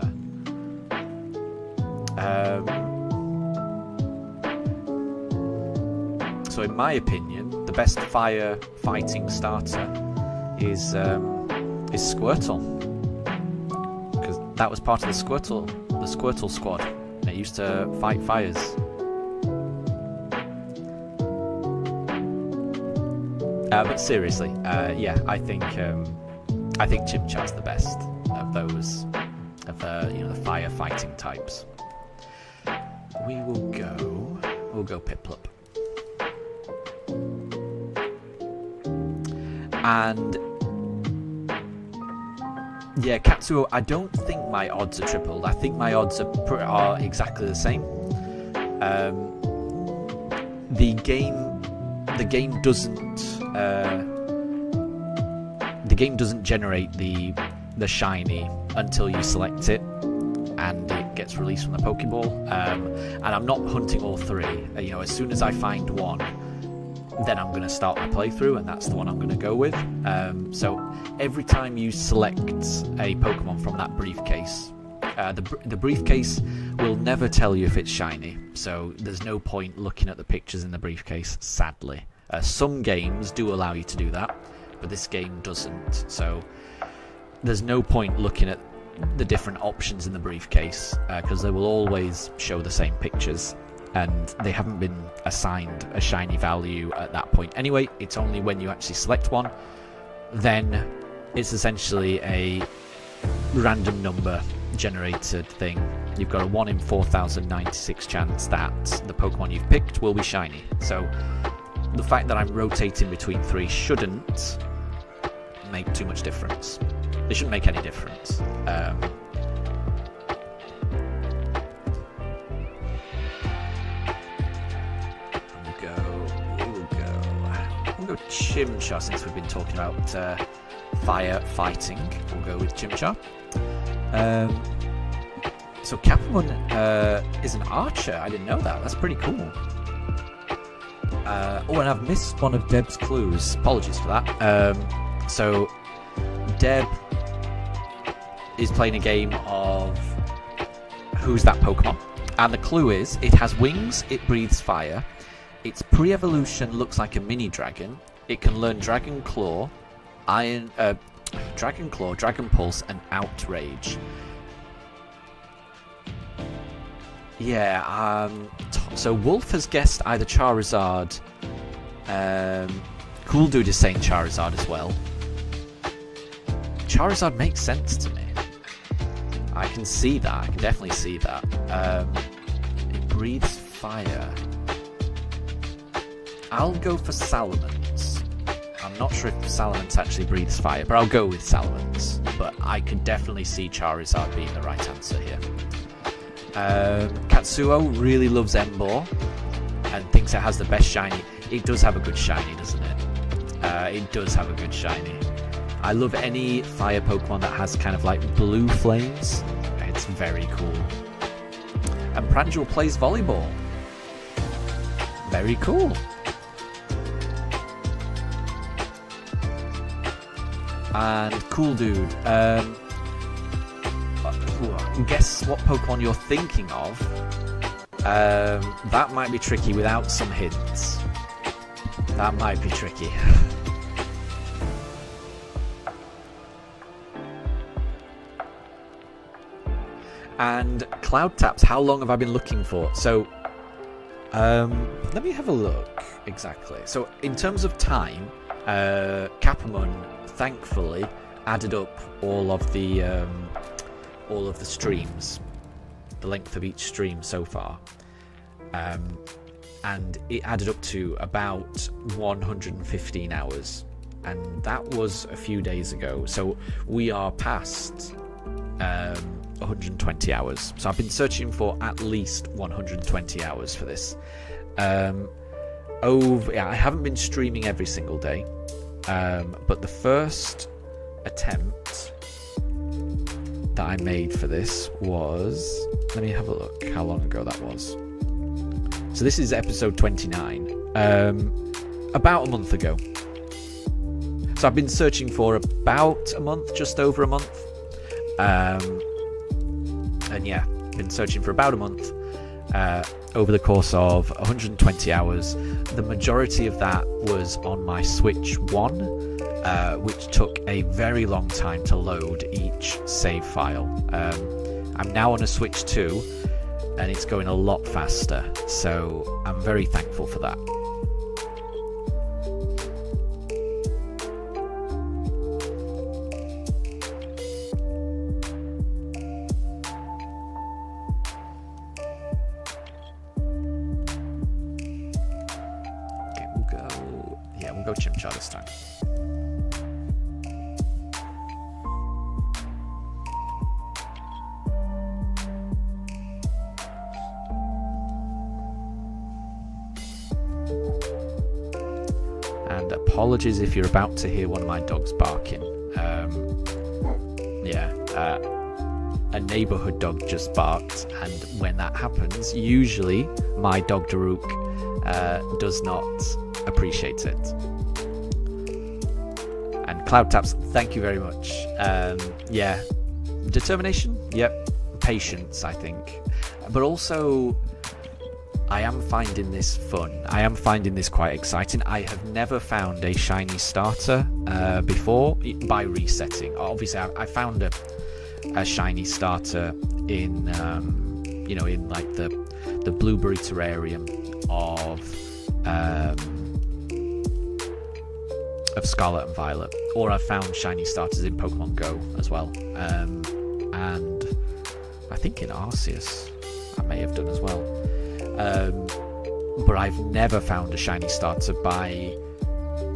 So in my opinion, the best fire fighting starter is Squirtle, because that was part of the Squirtle squad. And it used to fight fires. But seriously, yeah, I think Chimchar's the best of those, of the firefighting types. We'll go Piplup. And yeah, Katsuo, I don't think my odds are tripled. I think my odds are exactly the same. The game doesn't game doesn't generate the shiny until you select it, and it gets released from the Pokeball. And I'm not hunting all three. As soon as I find one, then I'm going to start my playthrough, and that's the one I'm going to go with. So every time you select a Pokemon from that briefcase, the briefcase will never tell you if it's shiny, so there's no point looking at the pictures in the briefcase, sadly. Some games do allow you to do that, but this game doesn't, so there's no point looking at the different options in the briefcase, because they will always show the same pictures, and they haven't been assigned a shiny value at that point anyway. It's only when you actually select one, then it's essentially a random number generated thing. You've got a 1 in 4,096 chance that the Pokemon you've picked will be shiny. So the fact that I'm rotating between three shouldn't make too much difference. It shouldn't make any difference. We'll go Chimchar, since we've been talking about fire fighting. We'll go with Chimchar. So Capamon is an archer. I didn't know that. That's pretty cool. And I've missed one of Deb's clues. Apologies for that. So Deb is playing a game of Who's That Pokemon? And the clue is, it has wings, it breathes fire, its pre-evolution looks like a mini dragon, it can learn Dragon Claw, Dragon Pulse, and Outrage. Yeah, so Wolf has guessed either Charizard. Cool Dude is saying Charizard as well. Charizard makes sense to me. I can see that. I can definitely see that. It breathes fire. I'll go for Salamence. I'm not sure if Salamence actually breathes fire, but I'll go with Salamence. But I could definitely see Charizard being the right answer here. Katsuo really loves Emboar and thinks it has the best shiny. It does have a good shiny, doesn't it? It does have a good shiny. I love any fire Pokemon that has kind of like blue flames. It's very cool. And Pranjul plays volleyball. Very cool. And Cool Dude. Guess what Pokemon you're thinking of. That might be tricky without some hints. That might be tricky. And Cloud Taps, how long have I been looking for? So, let me have a look exactly. So, in terms of time, Capamon, thankfully, added up all of the streams, the length of each stream so far, and it added up to about 115 hours, and that was a few days ago. So we are past 120 hours. So I've been searching for at least 120 hours for this. I haven't been streaming every single day, but the first attempt that I made for this was, let me have a look how long ago that was. So this is episode 29, about a month ago. So I've been searching for about a month, just over a month. And yeah, been searching for about a month, over the course of 120 hours. The majority of that was on my Switch 1, which took a very long time to load each save file. I'm now on a Switch 2, and it's going a lot faster, so I'm very thankful for that. We'll go Chimchar this time. And apologies if you're about to hear one of my dogs barking. Yeah, a neighborhood dog just barked, and when that happens, usually my dog Daruk does not appreciate it. And Cloud Taps, thank you very much. Yeah, determination, yep, patience, I think, but also I am finding this fun. I am finding this quite exciting. I have never found a shiny starter before by resetting. Obviously, I found a shiny starter in, you know, in like the blueberry terrarium of Scarlet and Violet, or I've found shiny starters in Pokemon Go as well, and I think in Arceus I may have done as well. But I've never found a shiny starter by,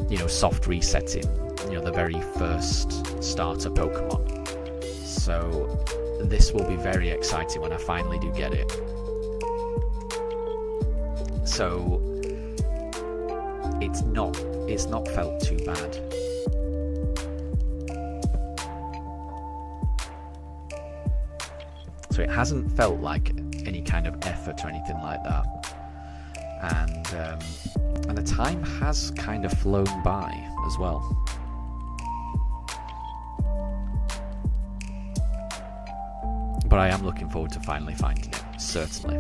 you know, soft resetting, you know, the very first starter Pokemon. So this will be very exciting when I finally do get it. So it's not felt too bad. So it hasn't felt like any kind of effort or anything like that, and the time has kind of flown by as well. But I am looking forward to finally finding it, certainly.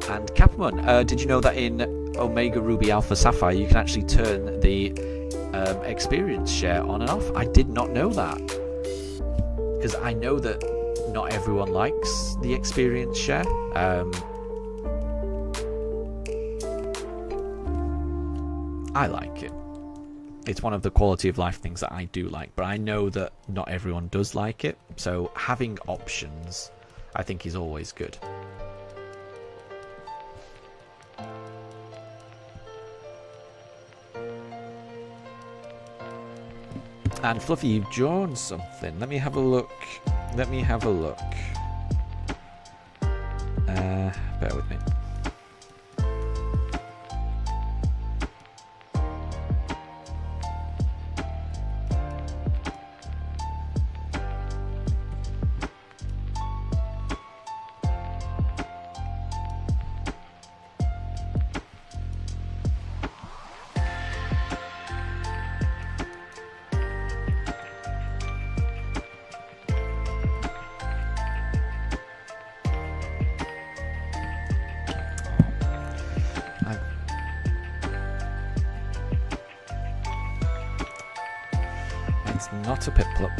And Capamon, did you know that in Omega Ruby Alpha Sapphire you can actually turn the experience share on and off? I did not know that, because I know that not everyone likes the experience share. I like it. It's one of the quality of life things that I do like, but I know that not everyone does like it. So having options, I think, is always good. And Fluffy, you've drawn something. Let me have a look. Bear with me. It's not a Piplup.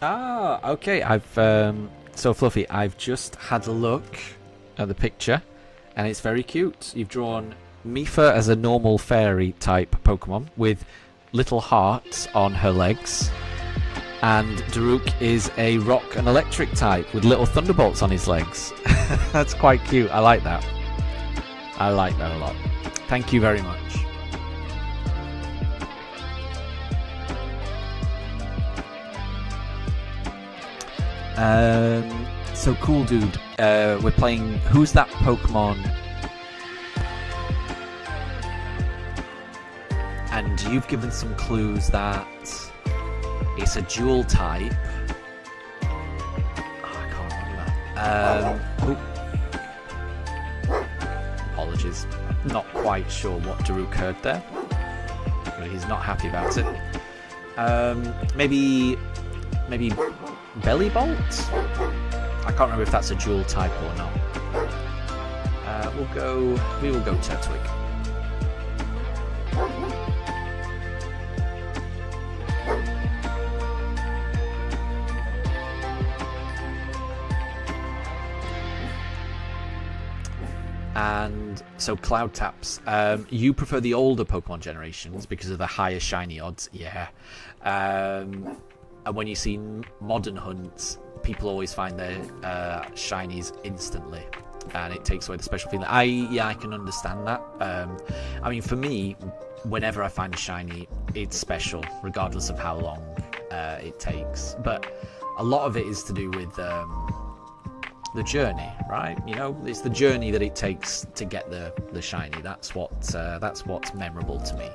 Ah, okay. So Fluffy, I've just had a look at the picture, and it's very cute. You've drawn Mifa as a normal fairy type Pokemon with little hearts on her legs, and Daruk is a rock and electric type with little thunderbolts on his legs. That's quite cute. I like that. I like that a lot. Thank you very much. So cool, dude. We're playing Who's That Pokemon? And you've given some clues that it's a dual type. Oh, I can't remember. Apologies. Not quite sure what Daruk heard there, but he's not happy about it. Maybe Belly Bolt? I can't remember if that's a dual type or not. We will go Turtwig. And So Cloud Taps, you prefer the older Pokemon generations because of the higher shiny odds, yeah. And when you see modern hunts, people always find their shinies instantly, and it takes away the special feeling. I can understand that. I mean, for me, whenever I find a shiny, it's special, regardless of how long it takes. But a lot of it is to do with the journey, right? You know, it's the journey that it takes to get the shiny. That's what's memorable to me.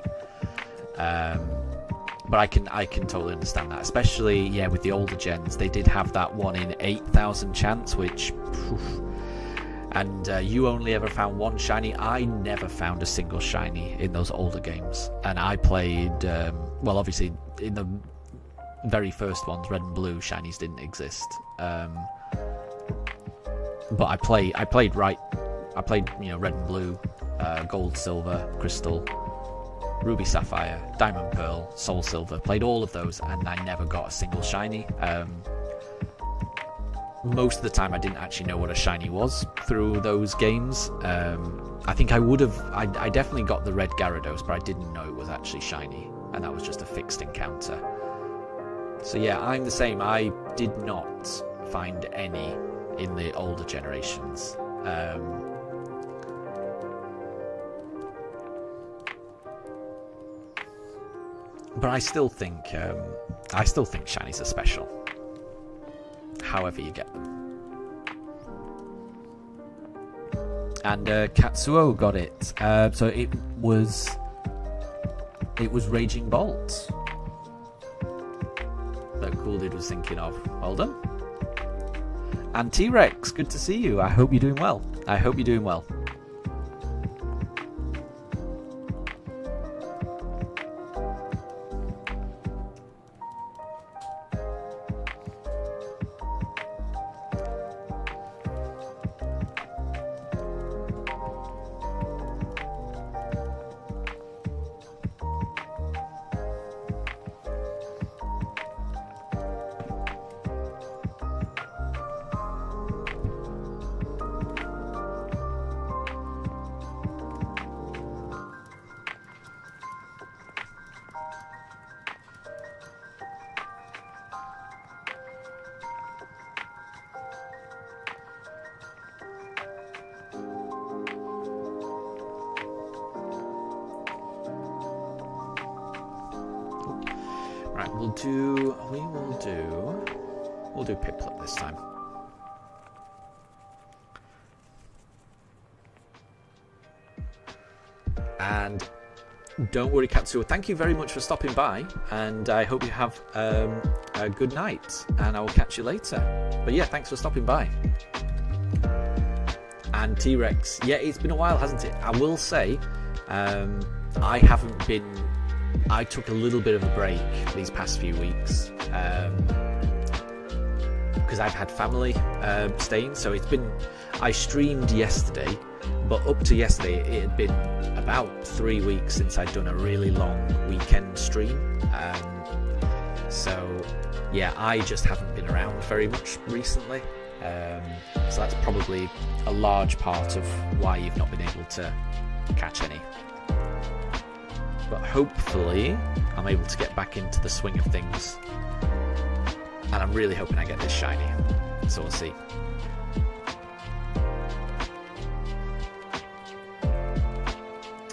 But I can totally understand that, especially with the older gens. They did have that 1 in 8,000 chance, which, and you only ever found one shiny. I never found a single shiny in those older games, and I played well, obviously in the very first ones, Red and Blue, shinies didn't exist. But I played Red and Blue, Gold, Silver, Crystal, Ruby, Sapphire, Diamond, Pearl, Soul Silver. Played all of those, and I never got a single shiny. Most of the time I didn't actually know what a shiny was through those games. I think I would have... I definitely got the red Gyarados, but I didn't know it was actually shiny, and that was just a fixed encounter. So yeah, I'm the same. I did not find any in the older generations. But I still think shinies are special, however you get them. And Katsuo got it. So it was Raging Bolt that Cool Dude was thinking of. Well done. And T-Rex, good to see you. I hope you're doing well. Right, we'll do Piplup this time. And don't worry, Katsuo, thank you very much for stopping by, and I hope you have a good night, and I will catch you later. But yeah, thanks for stopping by. And T-Rex, yeah, it's been a while, hasn't it? I will say, I took a little bit of a break these past few weeks because I've had family staying, so I streamed yesterday, but up to yesterday it had been about 3 weeks since I'd done a really long weekend stream. So yeah, I just haven't been around very much recently, so that's probably a large part of why you've not been able to catch any. But hopefully I'm able to get back into the swing of things, and I'm really hoping I get this shiny, so we'll see.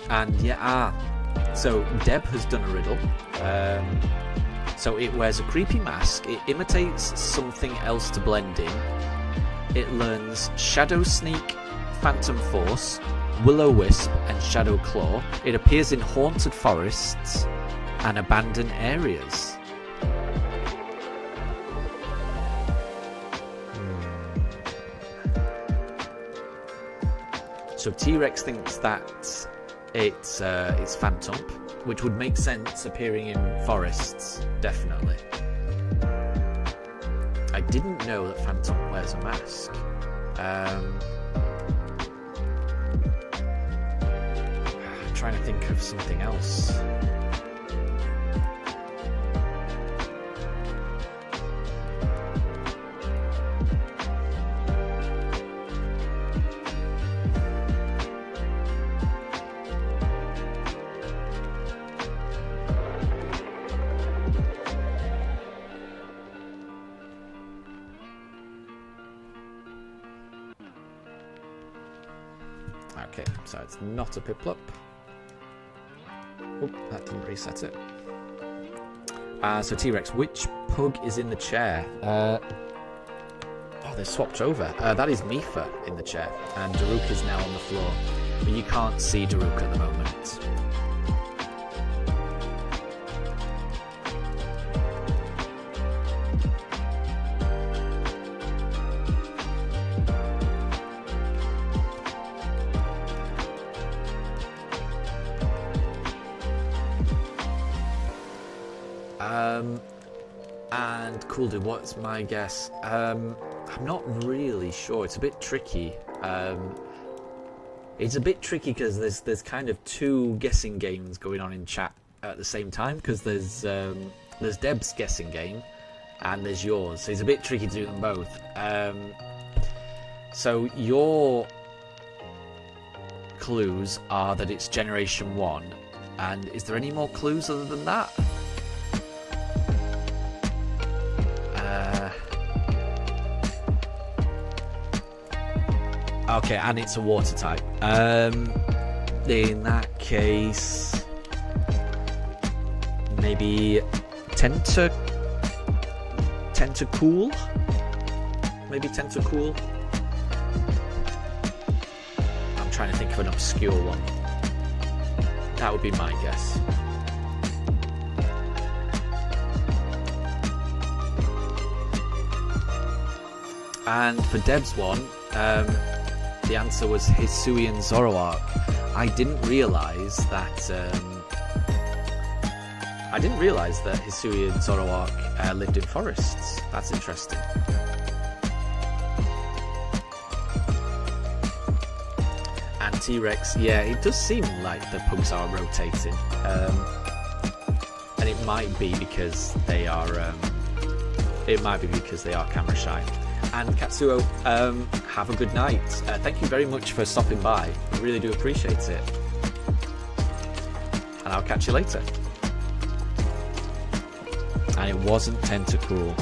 And yeah, so Deb has done a riddle. So it wears a creepy mask, it imitates something else to blend in, it learns Shadow Sneak, Phantom Force, Will-O-Wisp and Shadow Claw. It appears in haunted forests and abandoned areas. So T-Rex thinks that it's Phantump, which would make sense appearing in forests, definitely. I didn't know that Phantump wears a mask. Trying to think of something else. So it's not a Piplup. Oh, that didn't reset it. So T-Rex, which pug is in the chair? Oh, they've swapped over. That is Mifa in the chair, and Daruk is now on the floor. But you can't see Daruk at the moment. And cool, dude, what's my guess? I'm not really sure. It's a bit tricky. It's a bit tricky because there's kind of two guessing games going on in chat at the same time. Because there's Deb's guessing game and there's yours, so it's a bit tricky to do them both. So your clues are that it's Generation 1, and is there any more clues other than that? Okay, and it's a water type. In that case, maybe Tentacool? Maybe Tentacool? I'm trying to think of an obscure one. That would be my guess. And for Deb's one, the answer was Hisuian Zoroark. I didn't realise that Hisuian Zoroark lived in forests. That's interesting. And T-Rex, yeah, it does seem like the pugs are rotating, and it might be because they are. Camera shy. And Katsuo, have a good night. Thank you very much for stopping by. I really do appreciate it. And I'll catch you later. And it wasn't Tentacool.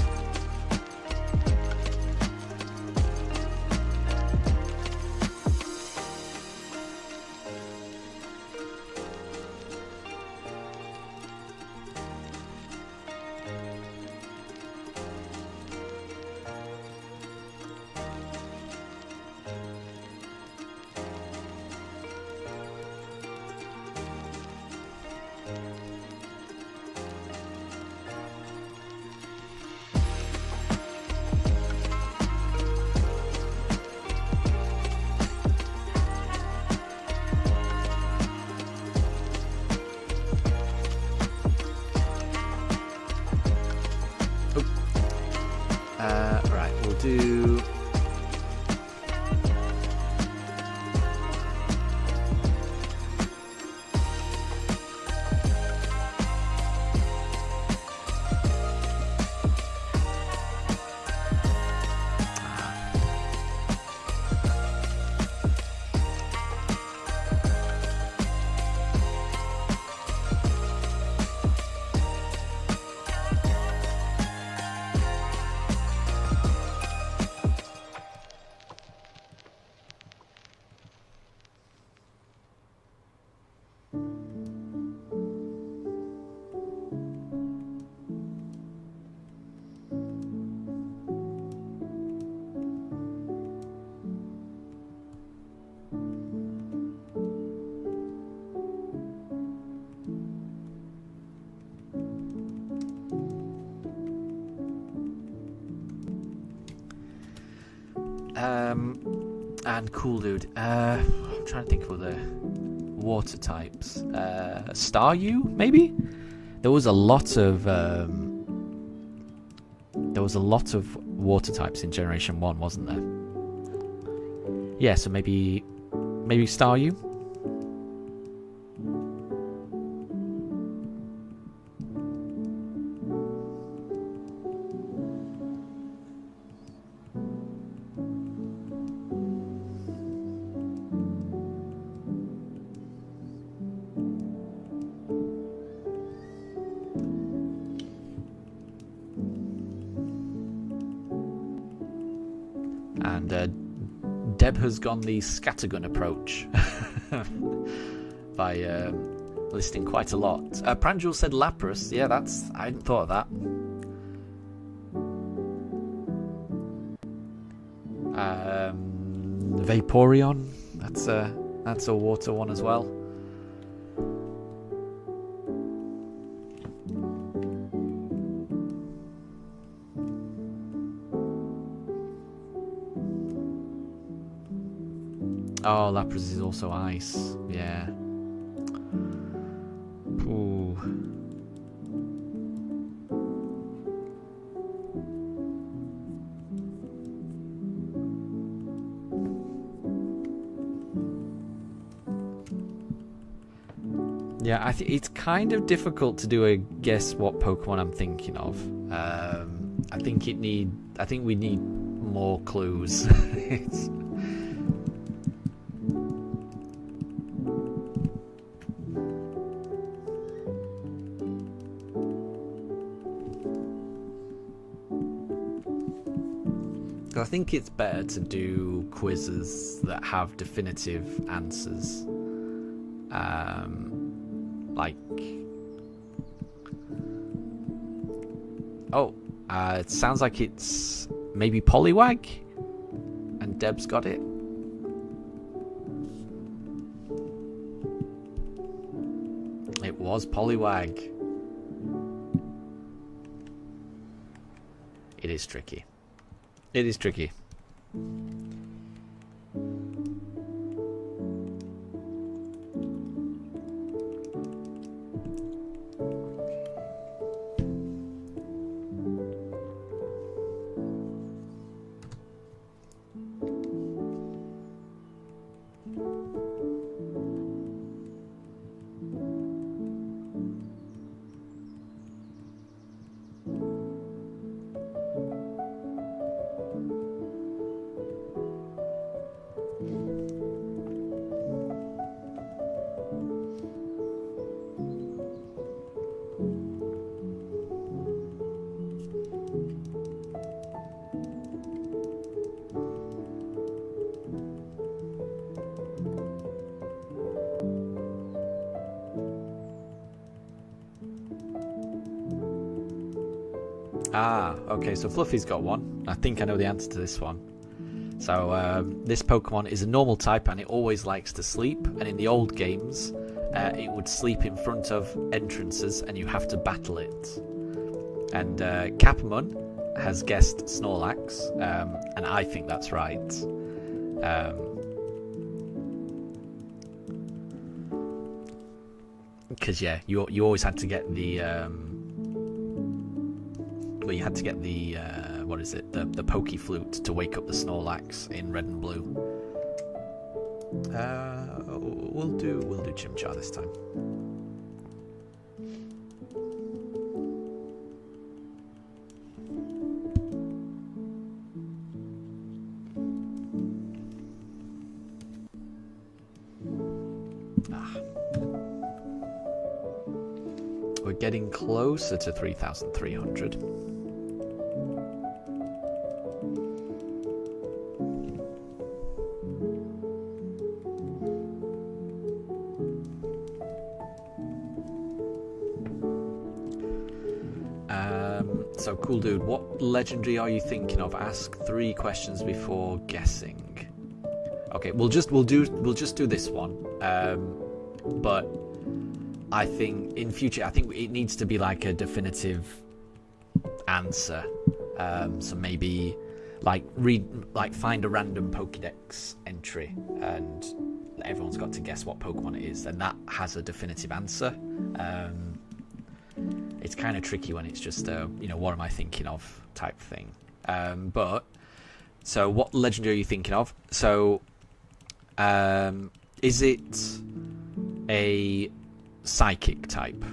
Right, we'll do... And cool, dude. I'm trying to think of other water types. Staryu, maybe? There was a lot of water types in Generation 1, wasn't there? Yeah, so maybe Staryu? Deb has gone the scattergun approach by listing quite a lot. Pranjul said Lapras. Yeah, I hadn't thought of that. Vaporeon. That's a water one as well. Oh, Lapras is also ice. Yeah. Ooh. Yeah, I think it's kind of difficult to do a guess what Pokemon I'm thinking of. I think we need more clues. I think it's better to do quizzes that have definitive answers. It sounds like it's maybe Poliwag, and Deb's got it. It was Poliwag. It is tricky. It is tricky. Okay, so Fluffy's got one. I think I know the answer to this one. So, this Pokemon is a normal type and it always likes to sleep. And in the old games, it would sleep in front of entrances and you have to battle it. And Capamon has guessed Snorlax, and I think that's right. Because, yeah, you always had to get the... Well, you had to get the what is it? The Poke Flute to wake up the Snorlax in Red and Blue. We'll do Chimchar this time. We're getting closer to 3,300. So cool dude, what legendary are you thinking of? Ask 3 questions before guessing. Okay, we'll just do this one. But I think in future, I think it needs to be like a definitive answer. So maybe find a random Pokedex entry and everyone's got to guess what Pokemon it is, and that has a definitive answer. It's kind of tricky when it's just what am I thinking of type thing. But so what legendary are you thinking of? So is it a psychic type?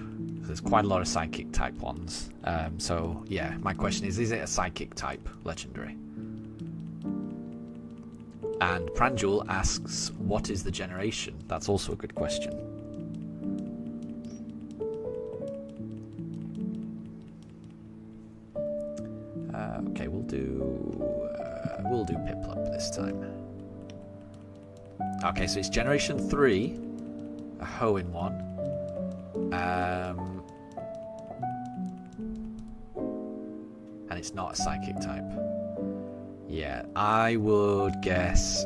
There's quite a lot of psychic type ones. So yeah, my question is it a psychic type legendary? And Pranjul asks, what is the generation? That's also a good question. Okay, we'll do Piplup this time. Okay, so it's Generation 3, a Hoenn one. And it's not a Psychic type. Yeah, I would guess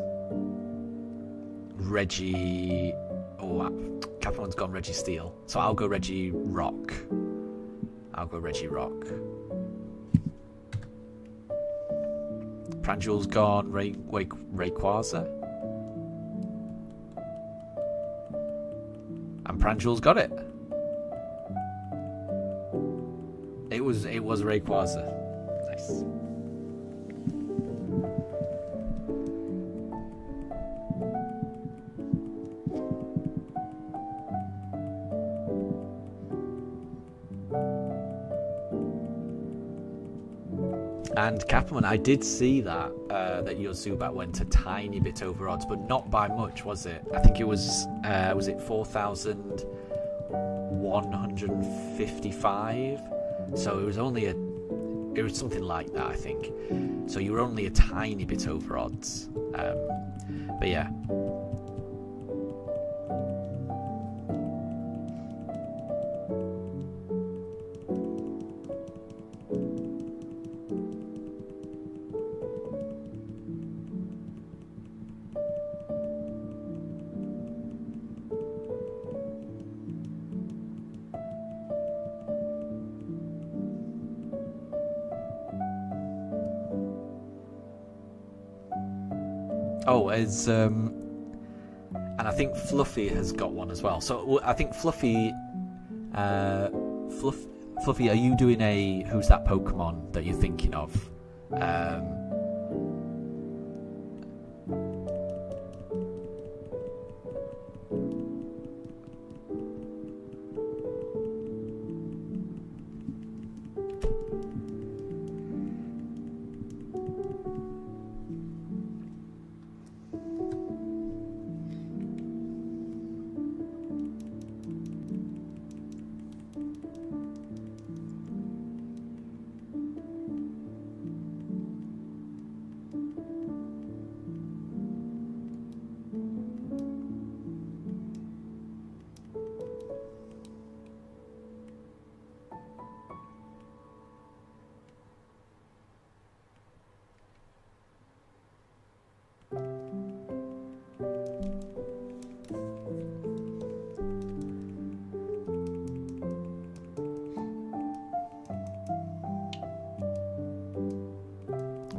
Reggie... Oh, Capricorn's gone Reggie Steel. So I'll go Reggie Rock. Pranjul's gone Rayquaza. And Pranjul's got it. It was Rayquaza. Nice. And Capman, I did see that your Zubat went a tiny bit over odds, but not by much, was it? I think it was it 4,155? So it was something like that, I think. So you were only a tiny bit over odds. But yeah. Oh, and I think Fluffy has got one as well. So I think Fluffy, Fluffy, are you doing a who's that Pokemon that you're thinking of?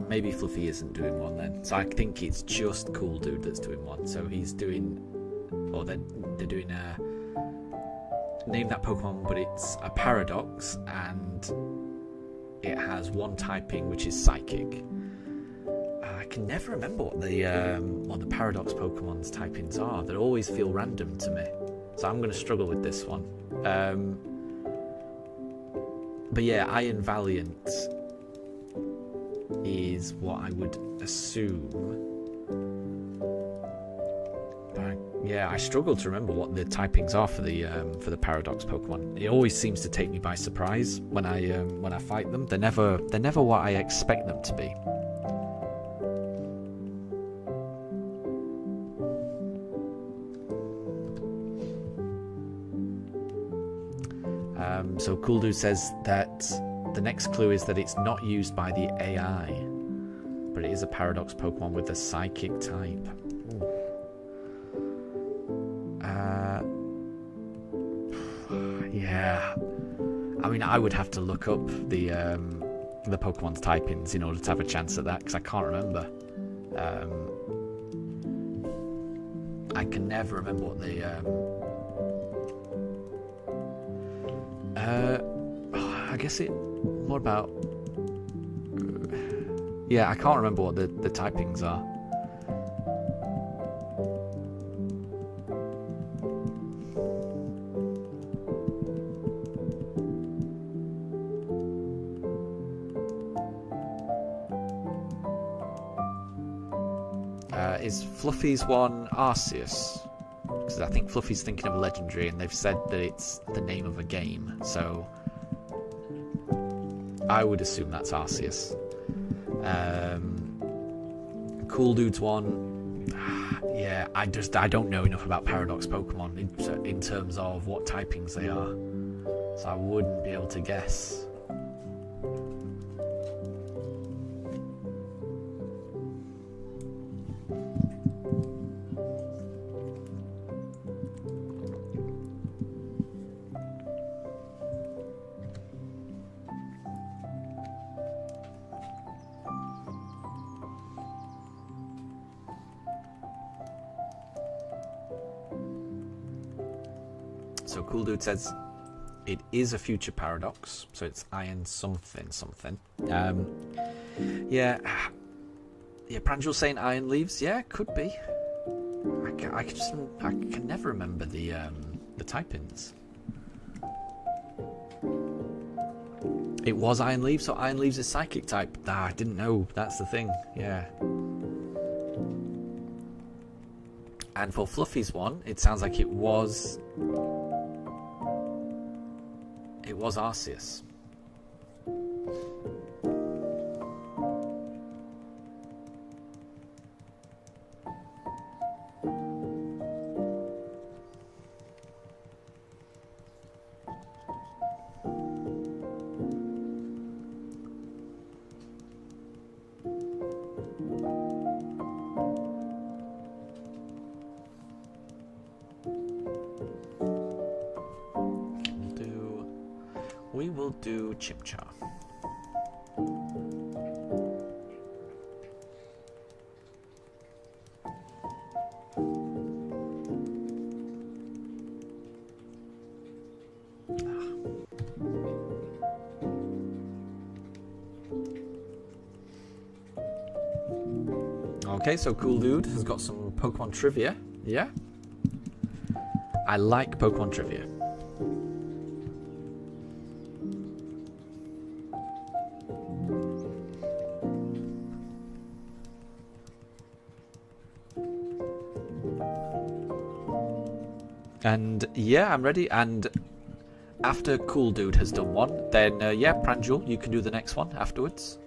Maybe Fluffy isn't doing one then. So I think it's just Cool Dude that's doing one. So he's doing, or they're doing a name that Pokemon, but it's a Paradox and it has one typing, which is Psychic. I can never remember what the Paradox Pokemon's typings are. They always feel random to me. So I'm going to struggle with this one. But yeah, Iron Valiant is what I would assume. But yeah, I struggle to remember what the typings are for the Paradox Pokemon. It always seems to take me by surprise when I fight them. They're never what I expect them to be. So Cool Dude says that the next clue is that it's not used by the AI, but it is a Paradox Pokemon with a Psychic type. Yeah. I mean, I would have to look up the Pokemon's typings in order to have a chance at that, because I can't remember. I can never remember what the... I guess it more about yeah, I can't remember what the typings are. Is Fluffy's one Arceus? Because I think Fluffy's thinking of a legendary, and they've said that it's the name of a game, so I would assume that's Arceus. Cool Dude's one, Yeah, I don't know enough about Paradox Pokemon in terms of what typings they are, so I wouldn't be able to guess. So Cool Dude says it is a future paradox, so it's iron something something. Yeah, Pranjul saying iron leaves. Yeah, could be. I can never remember the typings. It was iron leaves, so iron leaves is psychic type. Ah, I didn't know. That's the thing. Yeah. And for Fluffy's one, it sounds like it was Arceus. We will do Chimchar. Okay, so Cool Dude has got some Pokemon trivia. Yeah? I like Pokemon trivia. And yeah, I'm ready. And after Cool Dude has done one, then yeah, Pranjul, you can do the next one afterwards.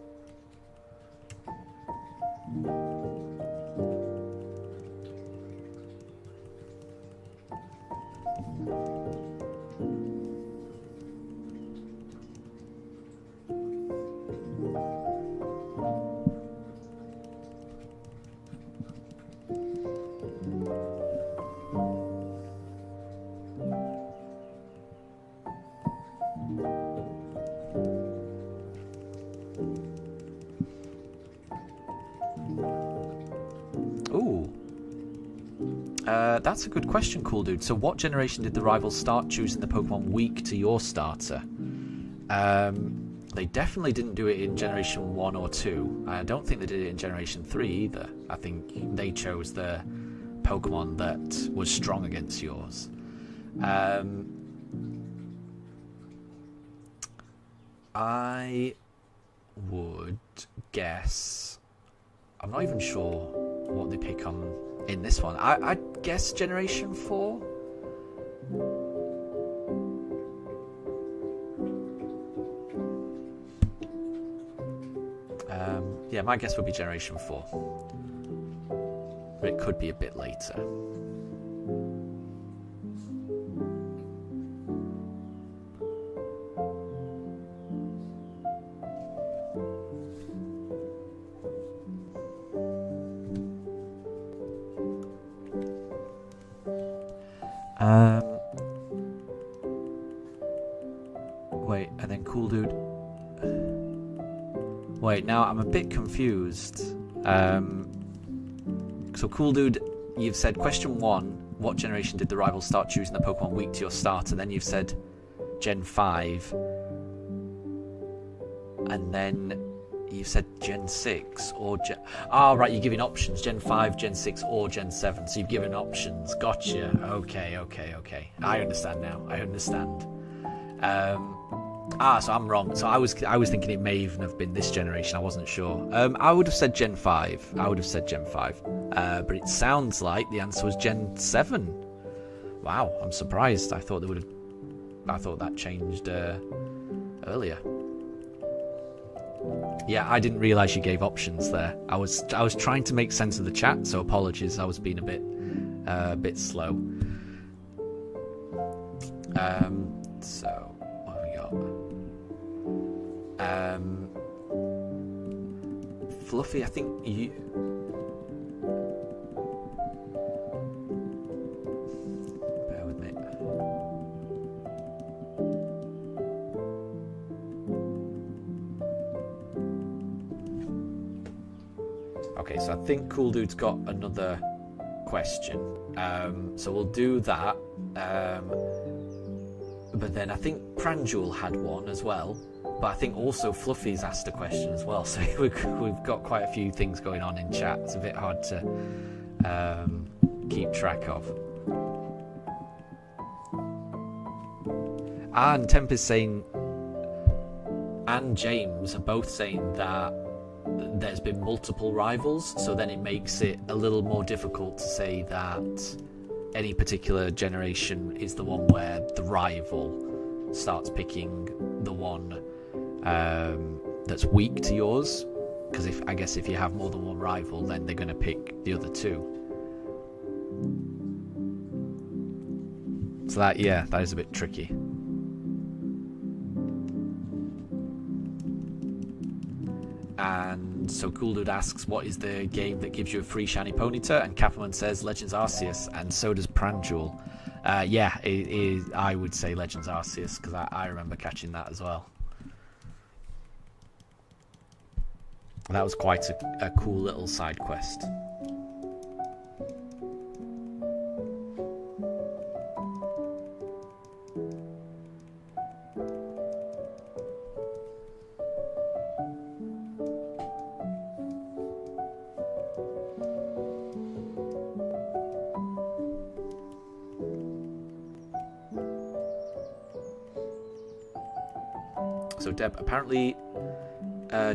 That's a good question, Cool Dude. So what generation did the rivals start choosing the Pokemon weak to your starter? They definitely didn't do it in Generation 1 or 2. I don't think they did it in Generation 3 either. I think they chose the Pokemon that was strong against yours. I would guess... I'm not even sure what they pick on in this one. I'd guess Generation 4. Yeah, my guess would be Generation 4. But it could be a bit later. Wait, and then Cool Dude. Wait, now I'm a bit confused. So Cool Dude, you've said question 1, what generation did the rivals start choosing the Pokemon weak to your starter? Then you've said Gen 5. And then you've said Gen 6 or Gen... Ah, right, you're giving options. Gen 5, Gen 6 or Gen 7. So you've given options. Gotcha. Okay. I understand now. I understand. So I'm wrong. So I was thinking it may even have been this generation. I wasn't sure. I would have said Gen 5. But it sounds like the answer was Gen 7. Wow, I'm surprised. I thought that changed earlier. Yeah, I didn't realise you gave options there. I was trying to make sense of the chat, so apologies. I was being a bit slow. So what have we got? Fluffy, I think you. Bear with me. Okay, so I think Cool Dude's got another question. So we'll do that. But then I think Pranjul had one as well. But I think also Fluffy's asked a question as well. So we've got quite a few things going on in chat. It's a bit hard to keep track of. And Tempest saying, and James are both saying that there's been multiple rivals, so then it makes it a little more difficult to say that any particular generation is the one where the rival starts picking the one that's weak to yours, because I guess if you have more than one rival, then they're going to pick the other two. So that is a bit tricky. And so Cool Dude asks, what is the game that gives you a free shiny Ponyta? And Kappaman says Legends Arceus, and so does Pranjul. I would say Legends Arceus, because I remember catching that as well. That was quite a cool little side quest. So Deb, apparently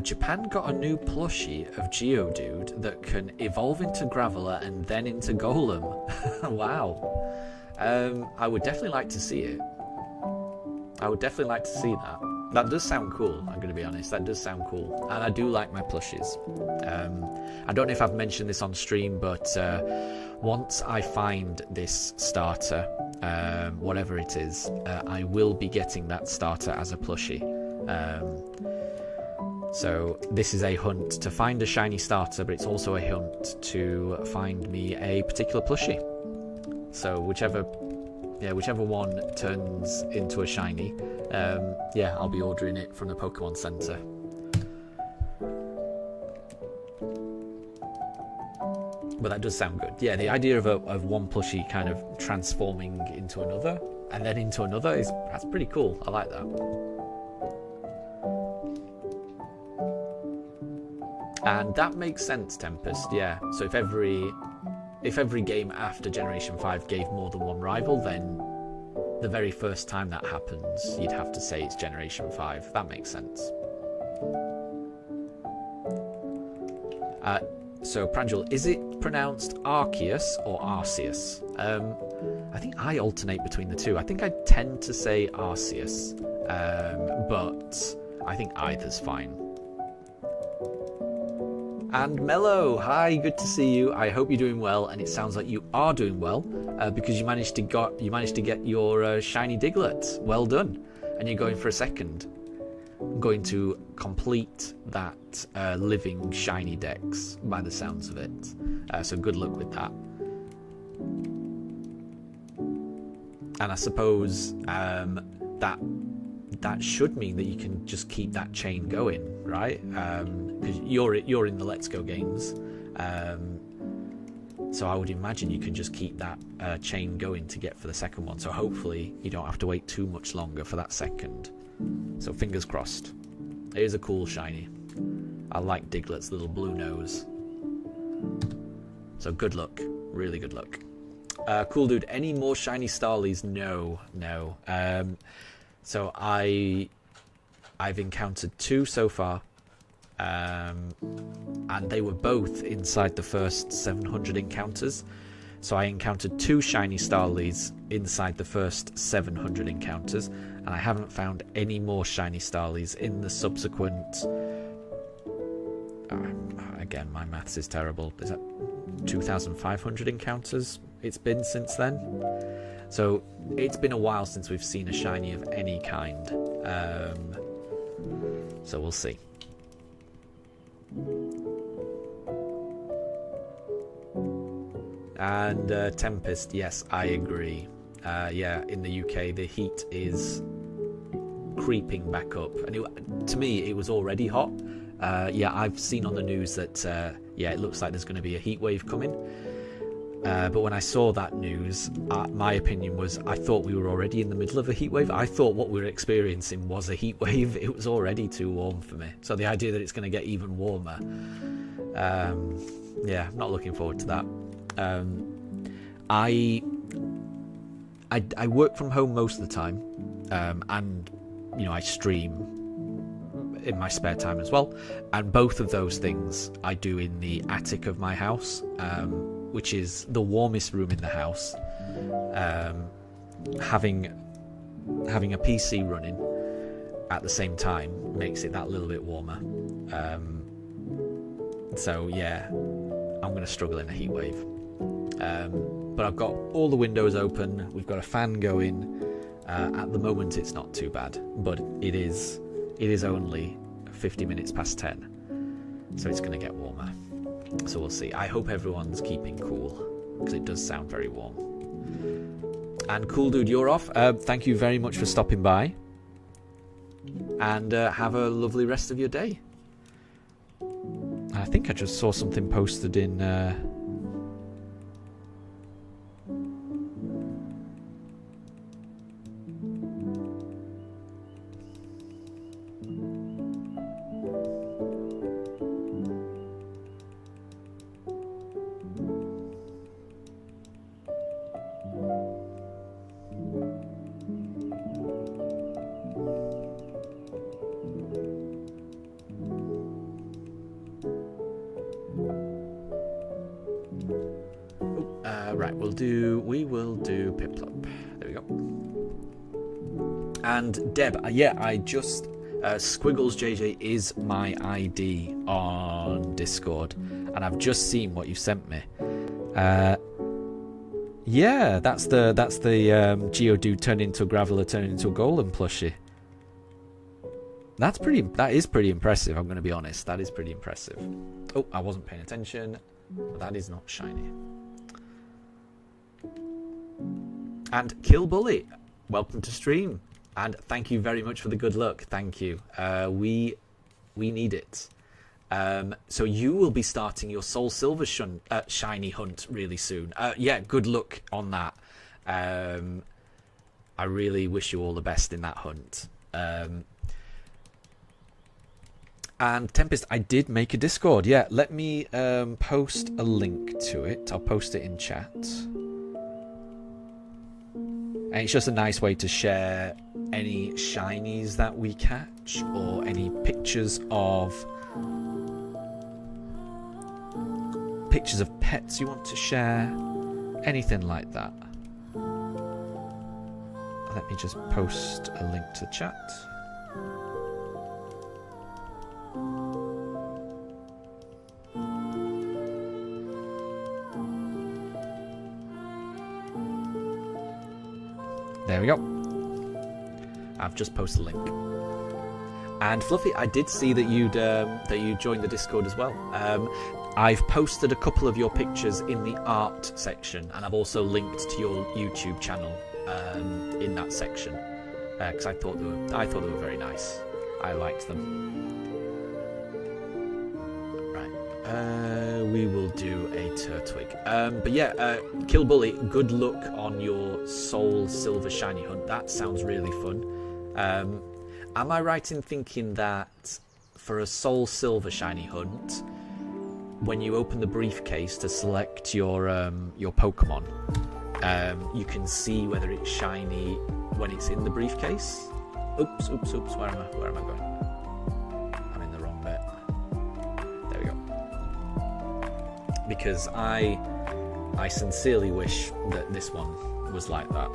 Japan got a new plushie of Geodude that can evolve into Graveler and then into Golem. Wow. I would definitely like to see it. I would definitely like to see that. That does sound cool, I'm going to be honest. That does sound cool. And I do like my plushies. I don't know if I've mentioned this on stream, but once I find this starter, whatever it is, I will be getting that starter as a plushie. So this is a hunt to find a shiny starter, but it's also a hunt to find me a particular plushie. So whichever one turns into a shiny, I'll be ordering it from the Pokemon Center. But that does sound good. Yeah, the idea of one plushie kind of transforming into another and then into another that's pretty cool. I like that. And that makes sense, Tempest. Yeah. So if every game after Generation 5 gave more than one rival, then the very first time that happens, you'd have to say it's Generation 5. That makes sense. So Pranjul, is it pronounced Arceus or Arceus? I think I alternate between the two. I think I tend to say Arceus, but I think either's fine. And Mello, hi, good to see you. I hope you're doing well, and it sounds like you are doing well because you managed to get your shiny Diglett. Well done, and you're going for a second. I'm going to complete that living shiny dex by the sounds of it. So good luck with that. And I suppose that should mean that you can just keep that chain going, right? Because you're in the Let's Go games, so I would imagine you can just keep that chain going to get for the second one. So hopefully you don't have to wait too much longer for that second. So fingers crossed. It is a cool shiny. I like Diglett's little blue nose. So good luck, really good luck. Cool Dude, any more shiny Starlies? No. So I've encountered 2 so far, and they were both inside the first 700 encounters. So I encountered 2 shiny Starlies inside the first 700 encounters, and I haven't found any more shiny Starlies in the subsequent Again, my maths is terrible. Is that 2,500 encounters it's been since then? So it's been a while since we've seen a shiny of any kind. So we'll see. And Tempest, yes, I agree. Yeah, in the UK, the heat is creeping back up. And to me, it was already hot. Yeah, I've seen on the news that, yeah, it looks like there's going to be a heat wave coming. But when I saw that news, my opinion was I thought we were already in the middle of a heat wave. I thought what we were experiencing was a heat wave. It was already too warm for me. So the idea that it's going to get even warmer, yeah, I'm not looking forward to that. I work from home most of the time, and you know, I stream in my spare time as well, and both of those things I do in the attic of my house, which is the warmest room in the house. Having a PC running at the same time makes it that little bit warmer. So yeah, I'm going to struggle in a heat wave. But I've got all the windows open. We've got a fan going. At the moment, it's not too bad, but it is only 50 minutes past 10, so it's going to get warmer. So we'll see. I hope everyone's keeping cool, because it does sound very warm. And Cool Dude, you're off. Thank you very much for stopping by, and have a lovely rest of your day. I think I just saw something posted in... right, we will do Piplup. There we go. And Deb, yeah, I just Squiggles JJ is my ID on Discord, and I've just seen what you sent me. Yeah, that's the Geodude turned into a Graveler, turned into a Golem plushie. That is pretty impressive, I'm going to be honest. That is pretty impressive. Oh, I wasn't paying attention. That is not shiny. And Kill Bully, welcome to stream, and thank you very much for the good luck. Thank you. We need it. So you will be starting your Soul Silver shiny hunt really soon. Yeah, good luck on that. I really wish you all the best in that hunt. And Tempest, I did make a Discord. Yeah, let me post a link to it. I'll post it in chat. And it's just a nice way to share any shinies that we catch, or any pictures of pets you want to share, anything like that. Let me just post a link to chat. There we go. I've just posted a link. And Fluffy, I did see that you joined the Discord as well. I've posted a couple of your pictures in the art section, and I've also linked to your YouTube channel in that section, because I thought they were very nice. I liked them. Right, we will do a Turtwig. But yeah, Kill Bully, good luck on your Soul Silver shiny hunt. That sounds really fun. Am I right in thinking that for a Soul Silver shiny hunt, when you open the briefcase to select your Pokemon, you can see whether it's shiny when it's in the briefcase? Oops, where am I going? I'm in the wrong bit. There we go. Because I sincerely wish that this one was like that.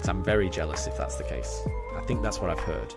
So I'm very jealous if that's the case. I think that's what I've heard.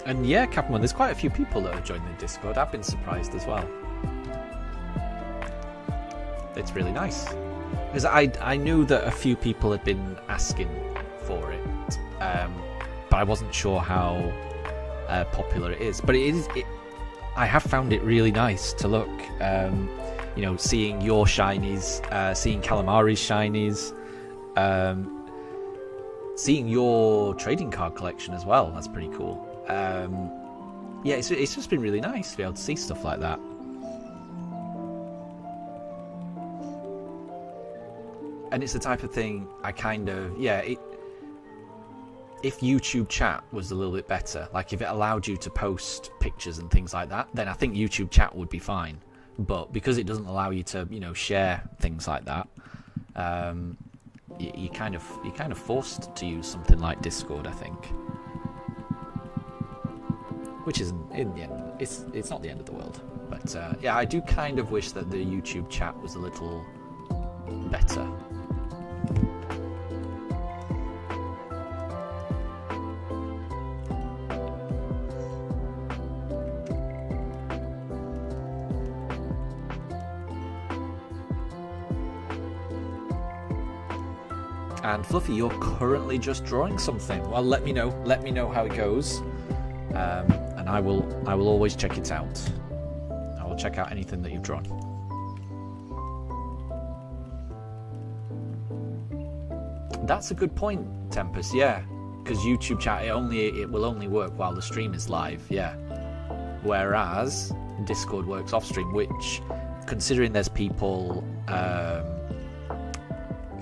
And yeah, Captain, there's quite a few people that have joined the Discord. I've been surprised as well. It's really nice. Because I knew that a few people had been asking for it, but I wasn't sure how popular it is. But I have found it really nice to look. You know, seeing your shinies, seeing Calamari's shinies, seeing your trading card collection as well. That's pretty cool. Yeah, it's just been really nice to be able to see stuff like that. And it's the type of thing I kind of, if YouTube chat was a little bit better, like if it allowed you to post pictures and things like that, then I think YouTube chat would be fine. But because it doesn't allow you to, you know, share things like that, you're kind of forced to use something like Discord, I think. Which isn't, in the end, it's not the end of the world. But yeah, I do kind of wish that the YouTube chat was a little better. And Fluffy, you're currently just drawing something. Well, let me know how it goes, and I will always check it out. I will check out anything that you've drawn. That's a good point, Tempest. Yeah, because YouTube chat it will only work while the stream is live. Yeah, whereas Discord works off stream, which, considering there's people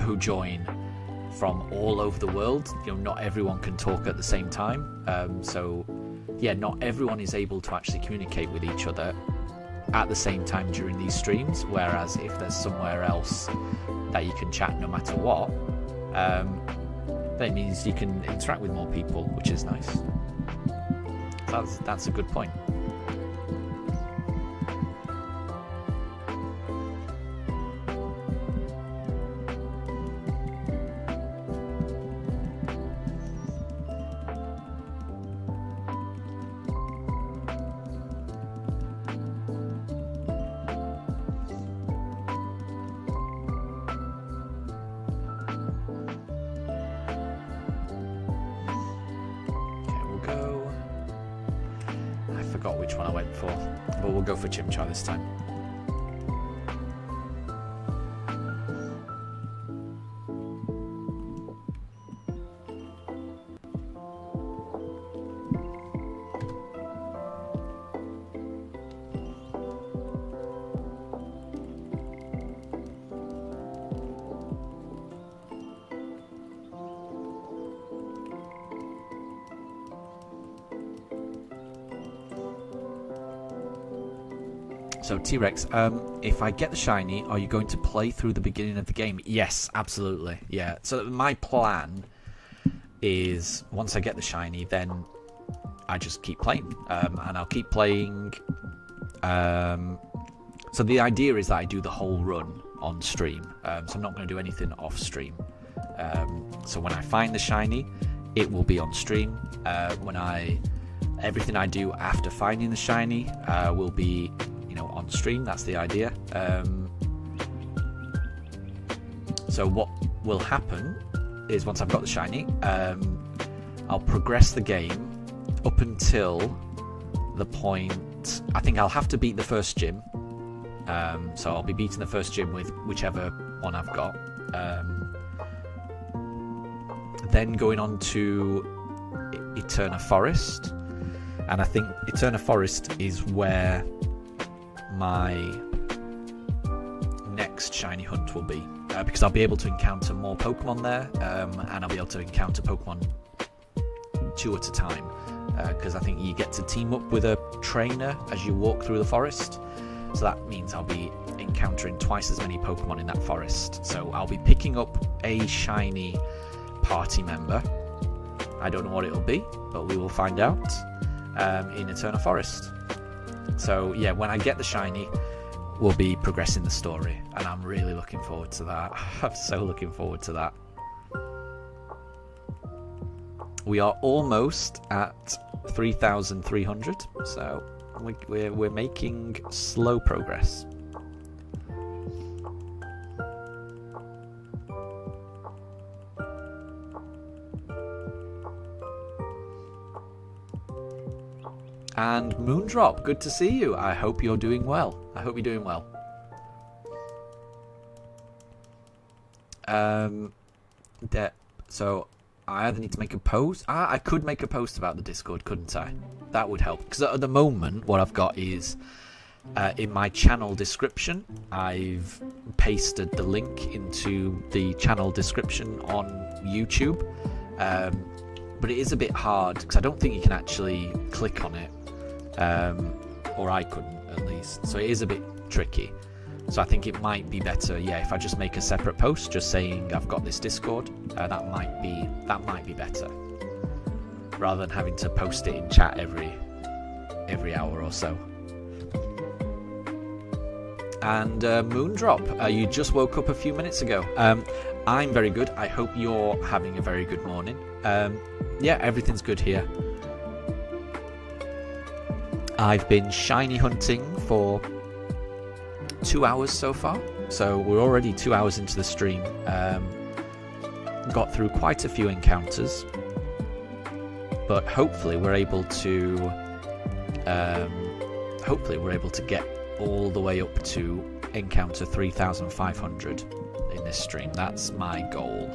who join from all over the world, you know, not everyone can talk at the same time. So yeah, not everyone is able to actually communicate with each other at the same time during these streams. Whereas if there's somewhere else that you can chat no matter what, that means you can interact with more people, which is nice. That's a good point. But we'll go for Chimchar this time. So T-Rex, if I get the shiny, are you going to play through the beginning of the game? Yes, absolutely. Yeah. So my plan is once I get the shiny, then I just keep playing, and I'll keep playing. So the idea is that I do the whole run on stream. So I'm not going to do anything off stream. So when I find the shiny, it will be on stream. Everything I do after finding the shiny will be, on stream. That's the idea. So what will happen is once I've got the shiny, I'll progress the game up until the point, I think I'll have to beat the first gym. So I'll be beating the first gym with whichever one I've got. Then going on to Eterna Forest, and I think Eterna Forest is where my next shiny hunt will be, because I'll be able to encounter more Pokemon there, and I'll be able to encounter Pokemon 2 at a time, because I think you get to team up with a trainer as you walk through the forest, so that means I'll be encountering twice as many Pokemon in that forest. So I'll be picking up a shiny party member. I don't know what it'll be, but we will find out in Eterna Forest. So yeah, when I get the shiny, we'll be progressing the story, and I'm really looking forward to that. I'm so looking forward to that. We are almost at 3,300. So we're making slow progress. And Moondrop, good to see you. I hope you're doing well. I hope you're doing well. So I either need to make a post. I could make a post about the Discord, couldn't I? That would help. Because at the moment, what I've got is in my channel description, I've pasted the link into the channel description on YouTube. But it is a bit hard because I don't think you can actually click on it. Or I couldn't, at least. So it is a bit tricky. So I think it might be better, yeah, if I just make a separate post just saying I've got this Discord. That might be better, rather than having to post it in chat every hour or so. And Moondrop, you just woke up a few minutes ago. I'm very good. I hope you're having a very good morning. Yeah, everything's good here. I've been shiny hunting for 2 hours so far, so we're already 2 hours into the stream. Got through quite a few encounters, but hopefully we're able to get all the way up to encounter 3,500 in this stream. That's my goal.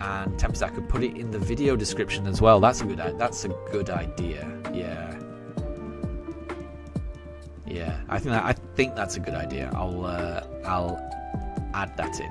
And Tempest, I could put it in the video description as well. That's a good idea. Yeah. I think that's a good idea. I'll add that in.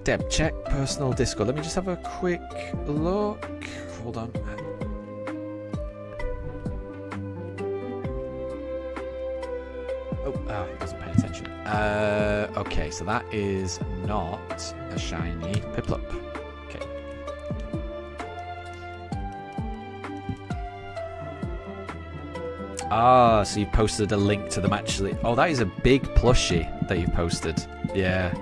Deb, check personal Discord. Let me just have a quick look. Hold on. He wasn't paying attention. Okay, so that is not a shiny Piplup. Okay. So you've posted a link to them actually. Oh, that is a big plushie that you've posted. Yeah.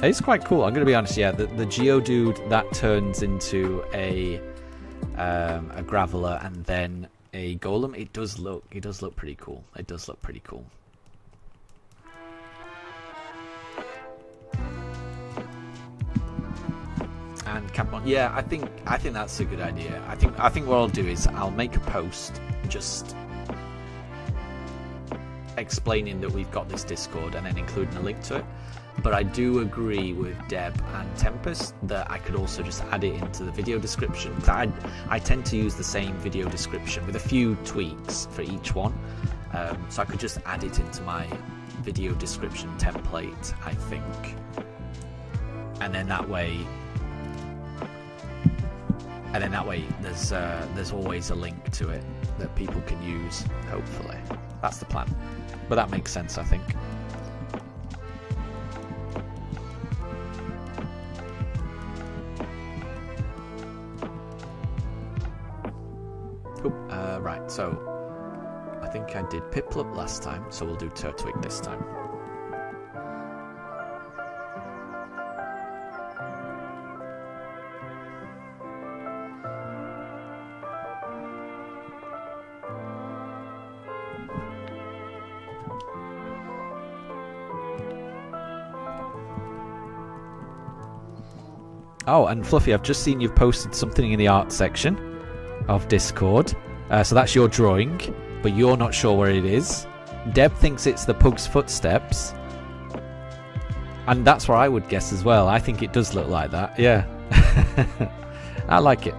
It's quite cool. I'm going to be honest. Yeah, the Geodude that turns into a Graveler and then a Golem. It does look pretty cool. It does look pretty cool. And Capmon. Yeah, I think that's a good idea. I think what I'll do is I'll make a post just explaining that we've got this Discord and then including a link to it. But I do agree with Deb and Tempest that I could also just add it into the video description. I tend to use the same video description with a few tweaks for each one. So I could just add it into my video description template, I think. And then that way there's always a link to it that people can use, hopefully. That's the plan. But that makes sense, I think. Right, so I think I did Piplup last time, so we'll do Turtwig this time. Oh, and Fluffy, I've just seen you've posted something in the art section of Discord. So that's your drawing, but you're not sure where it is. Deb thinks it's the Pug's footsteps. And that's where I would guess as well. I think it does look like that, yeah. I like it.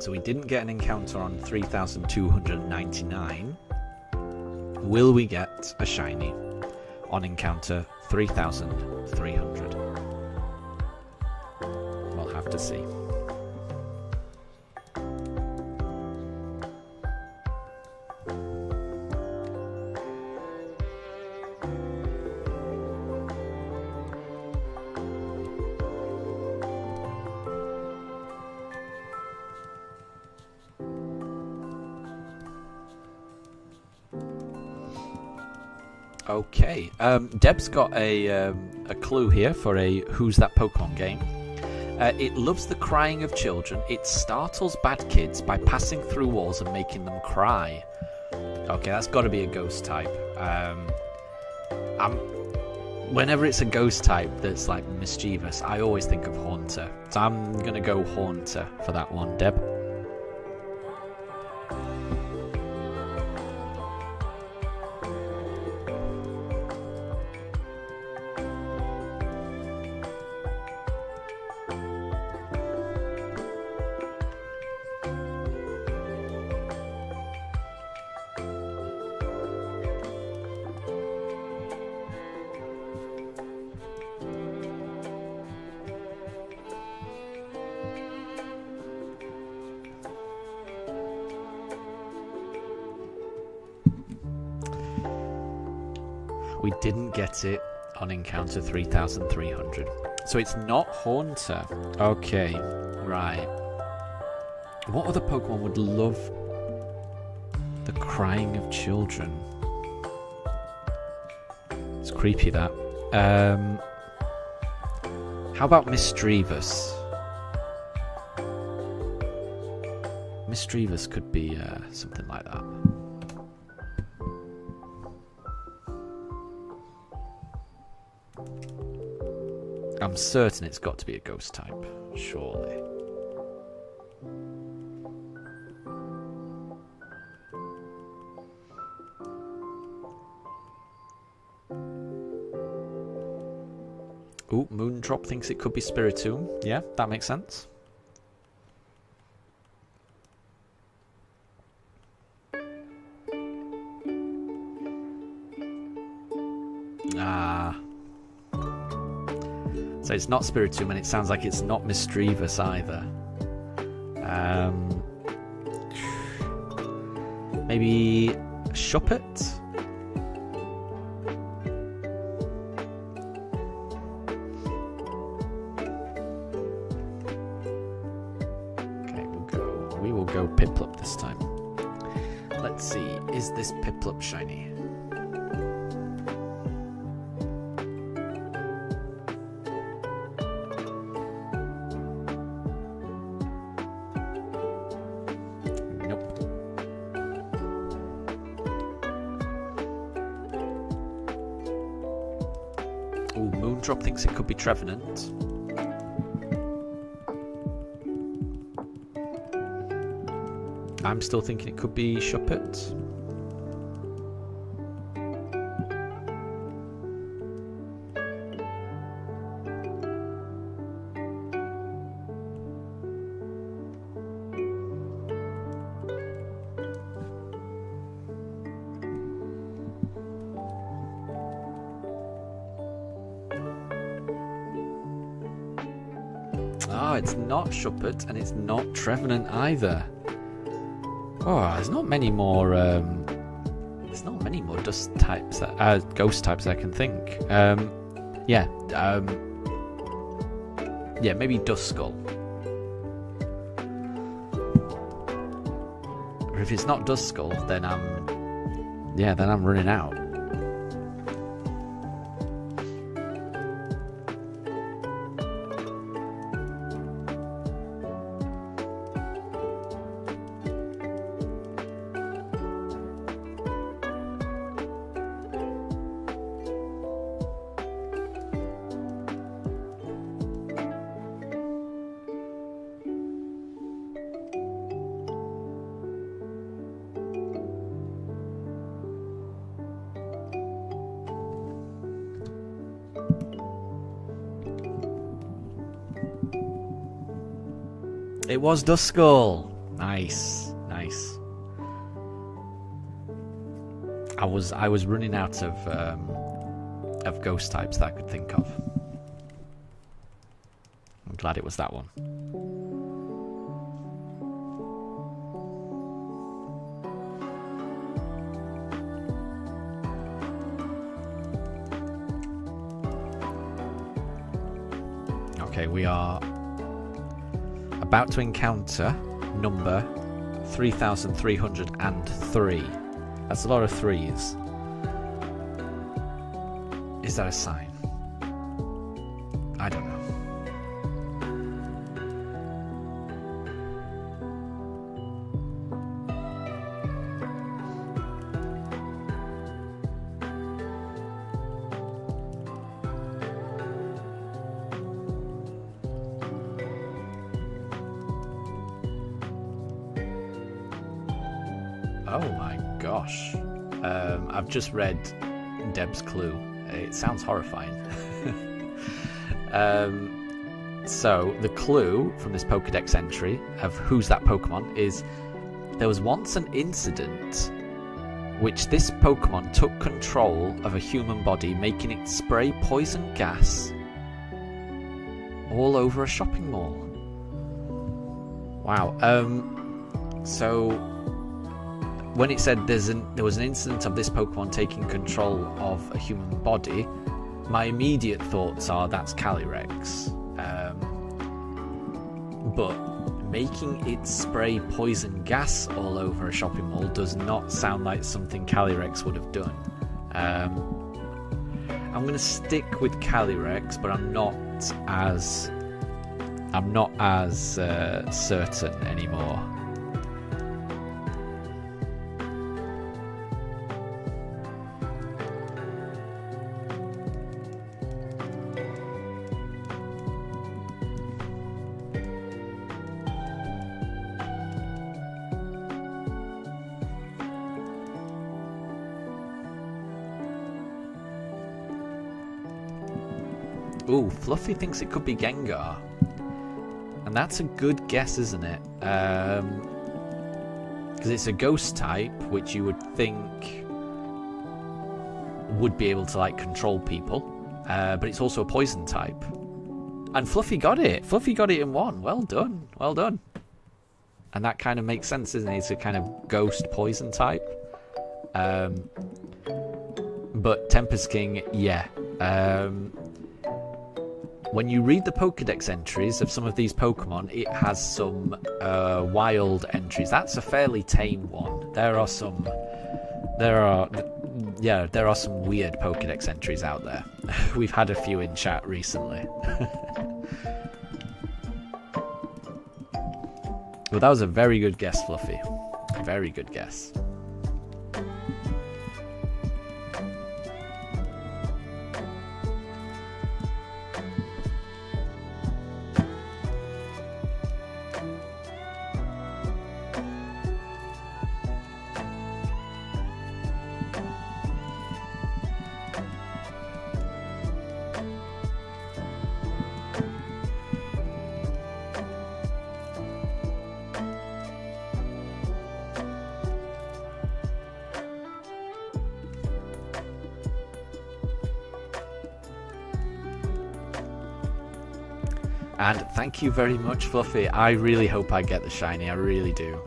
So we didn't get an encounter on 3299. Will we get a shiny on encounter 3300? We'll have to see. Okay, Deb's got a clue here for a Who's That Pokemon game. It loves the crying of children. It startles bad kids by passing through walls and making them cry. Okay, that's got to be a ghost type. Whenever it's a ghost type that's like mischievous, I always think of Haunter. So I'm going to go Haunter for that one, Deb. We didn't get it on encounter 3300. So it's not Haunter. Okay, right. What other Pokemon would love the crying of children? It's creepy, that. How about Misdreavus? Misdreavus could be something like that. I'm certain it's got to be a ghost type, surely. Ooh, Moondrop thinks it could be Spiritomb. Yeah, that makes sense. Ah. So it's not Spiritomb, and it sounds like it's not Misdreavus either. Maybe Shuppet? Okay, we will go Piplup this time. Let's see, is this Piplup shiny? Moondrop thinks it could be Trevenant. I'm still thinking it could be Shuppet. Oh, it's not Shuppet and it's not Trevenant either. Oh, there's not many more. There's not many more dust types, ghost types I can think. Yeah, maybe Duskull. Or if it's not Duskull, then I'm running out. It was Duskull. Nice. I was running out of ghost types that I could think of. I'm glad it was that one. Okay, we are about to encounter number 3,303. That's a lot of threes. Is that a sign? I don't know. Oh my gosh. I've just read Deb's clue. It sounds horrifying. So, the clue from this Pokedex entry of who's that Pokemon is there was once an incident which this Pokemon took control of a human body, making it spray poison gas all over a shopping mall. Wow. So when it said there was an incident of this Pokemon taking control of a human body, my immediate thoughts are that's Calyrex. But making it spray poison gas all over a shopping mall does not sound like something Calyrex would have done. I'm going to stick with Calyrex, but I'm not as certain anymore. Ooh, Fluffy thinks it could be Gengar. And that's a good guess, isn't it? Because it's a ghost type, which you would think would be able to, like, control people. But it's also a poison type. And Fluffy got it. Fluffy got it in one. Well done. Well done. And that kind of makes sense, doesn't it? It's a kind of ghost poison type. But Tempest King, yeah. When you read the Pokedex entries of some of these Pokemon, it has some wild entries. That's a fairly tame one. There are some weird Pokedex entries out there. We've had a few in chat recently. Well, that was a very good guess, Fluffy. Very good guess. And thank you very much, Fluffy. I really hope I get the shiny. I really do.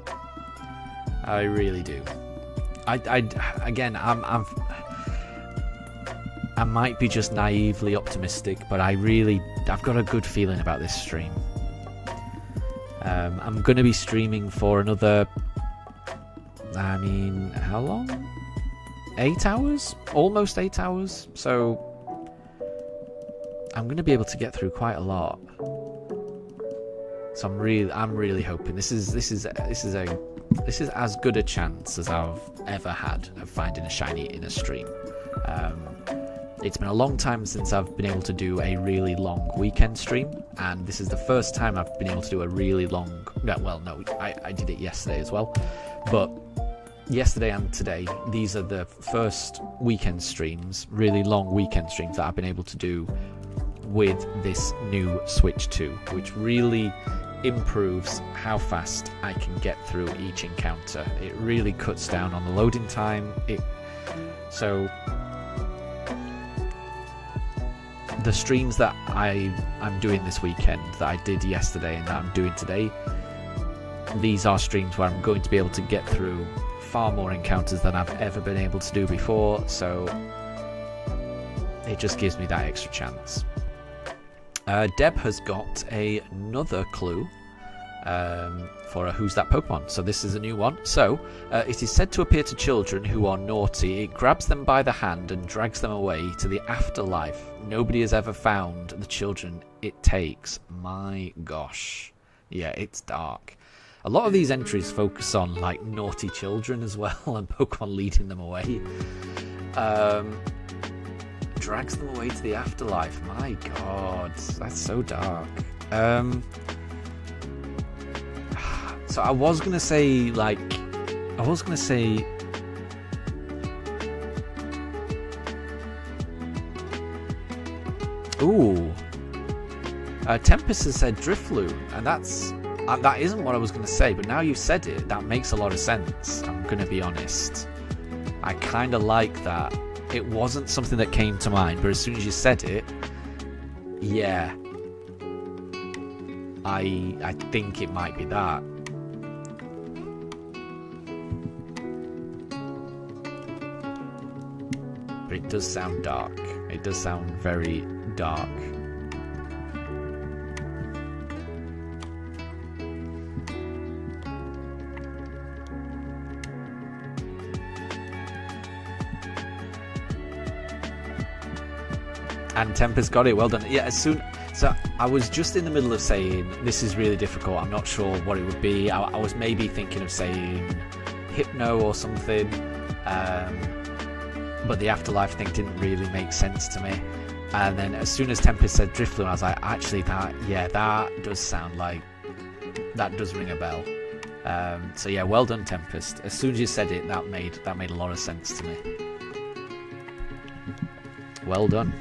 I really do. I might be just naively optimistic, but I've got a good feeling about this stream. I'm going to be streaming for another, how long? 8 hours? Almost 8 hours. So I'm going to be able to get through quite a lot. So I'm really hoping this is as good a chance as I've ever had of finding a shiny in a stream. It's been a long time since I've been able to do a really long weekend stream, and this is the first time I've been able to do a really long... I did it yesterday as well, but yesterday and today, these are the first weekend streams, really long weekend streams that I've been able to do with this new Switch 2, which really improves how fast I can get through each encounter. It really cuts down on the loading time. So the streams that I'm doing this weekend, that I did yesterday and that I'm doing today, these are streams where I'm going to be able to get through far more encounters than I've ever been able to do before, so it just gives me that extra chance. Deb has got another clue for a Who's That Pokemon. So this is a new one. So, it is said to appear to children who are naughty. It grabs them by the hand and drags them away to the afterlife. Nobody has ever found the children it takes. My gosh. Yeah, it's dark. A lot of these entries focus on, like, naughty children as well, and Pokemon leading them away. Drags them away to the afterlife. My god, that's so dark. So I was gonna say, ooh, Tempest has said Drifloon, and that isn't what I was gonna say, but now you've said it, that makes a lot of sense. I'm gonna be honest. I kind of like that. It wasn't something that came to mind, but as soon as you said it, yeah, I think it might be that. But it does sound dark. It does sound very dark. And Tempest got it, well done. Yeah, so I was just in the middle of saying, this is really difficult, I'm not sure what it would be. I was maybe thinking of saying Hypno or something, but the afterlife thing didn't really make sense to me. And then as soon as Tempest said Drifloon, I was like, actually that does sound like, that does ring a bell. So yeah, well done, Tempest. As soon as you said it, that made a lot of sense to me. Well done.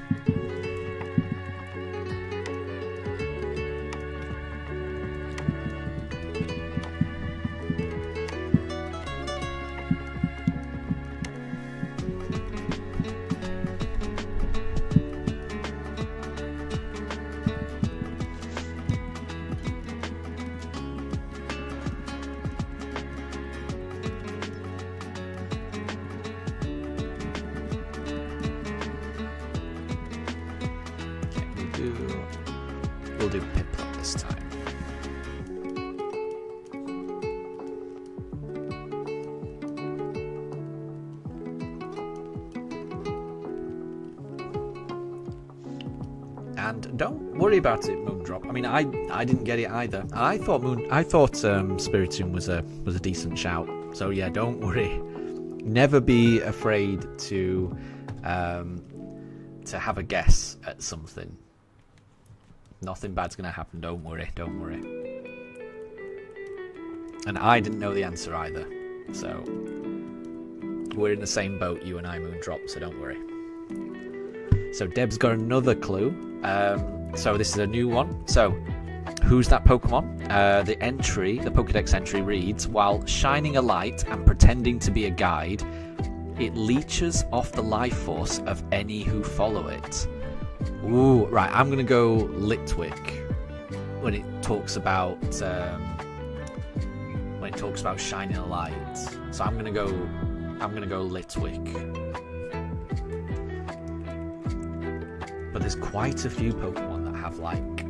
We'll do Piplup this time. And don't worry about it, Moondrop. I mean, I didn't get it either. I thought Spiritomb was a decent shout. So yeah, don't worry. Never be afraid to have a guess at something. Nothing bad's going to happen, don't worry, don't worry. And I didn't know the answer either, so we're in the same boat, you and I, Moondrop, so don't worry. So Deb's got another clue. So this is a new one. So, Who's That Pokemon? The Pokedex entry reads, while shining a light and pretending to be a guide, it leeches off the life force of any who follow it. Ooh, right, I'm gonna go Litwick when it talks about shining a light. So I'm gonna go Litwick. But there's quite a few Pokemon that have like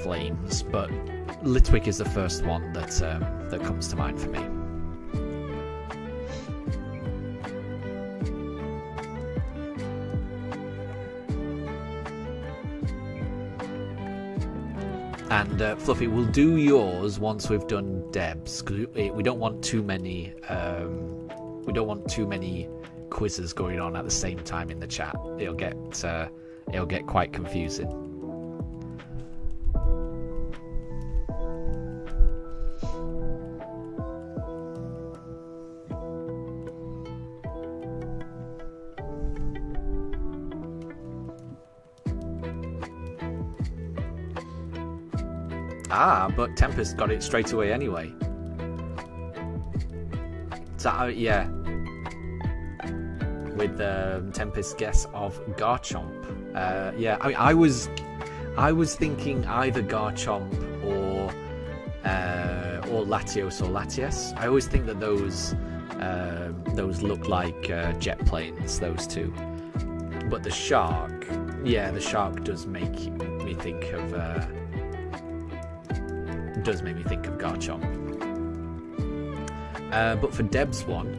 flames, but Litwick is the first one that comes to mind for me. And Fluffy, we'll do yours once we've done Deb's, because we don't want too many. We don't want too many quizzes going on at the same time in the chat. It'll get quite confusing. Ah, but Tempest got it straight away anyway. So, yeah. With Tempest's guess of Garchomp. Yeah, I mean, I was thinking either Garchomp or Latios or Latias. I always think that those look like jet planes, those two. But the shark, yeah, the shark does make me think of Garchomp. But for Deb's one,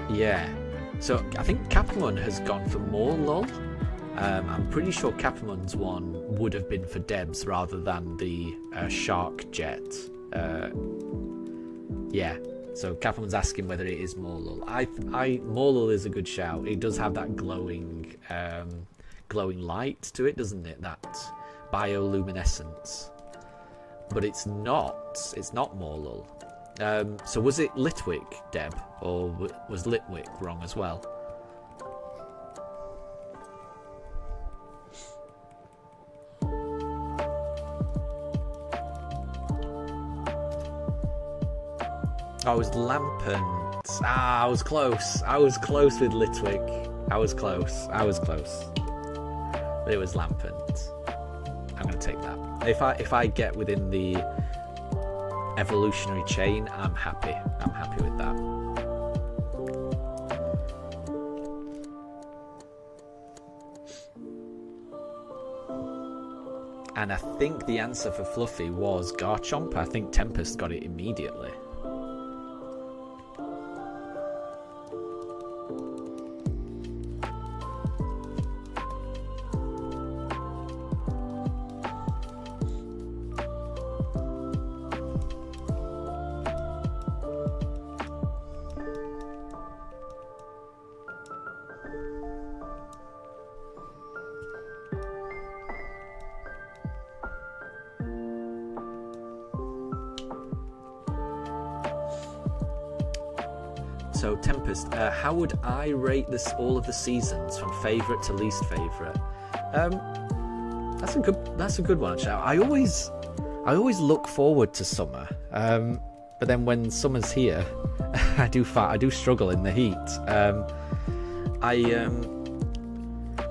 yeah. So I think Capamon has gone for more lol. I'm pretty sure Capamon's one would have been for Debs rather than the shark jet. Yeah. So Capamon's asking whether it is Morlul. Morlul is a good shout. It does have that glowing light to it, doesn't it? That bioluminescence. But it's not Morlul. So was it Litwick, Deb, or was Litwick wrong as well? Oh, it was Lampant. Ah, I was close. I was close with Litwick. I was close. But it was Lampant. I'm going to take that. If I get within the evolutionary chain, I'm happy. I'm happy with that. And I think the answer for Fluffy was Garchomp. I think Tempest got it immediately. So Tempest, how would I rate all of the seasons from favourite to least favourite? That's a good one. Actually. I always look forward to summer, but then when summer's here, I do struggle in the heat.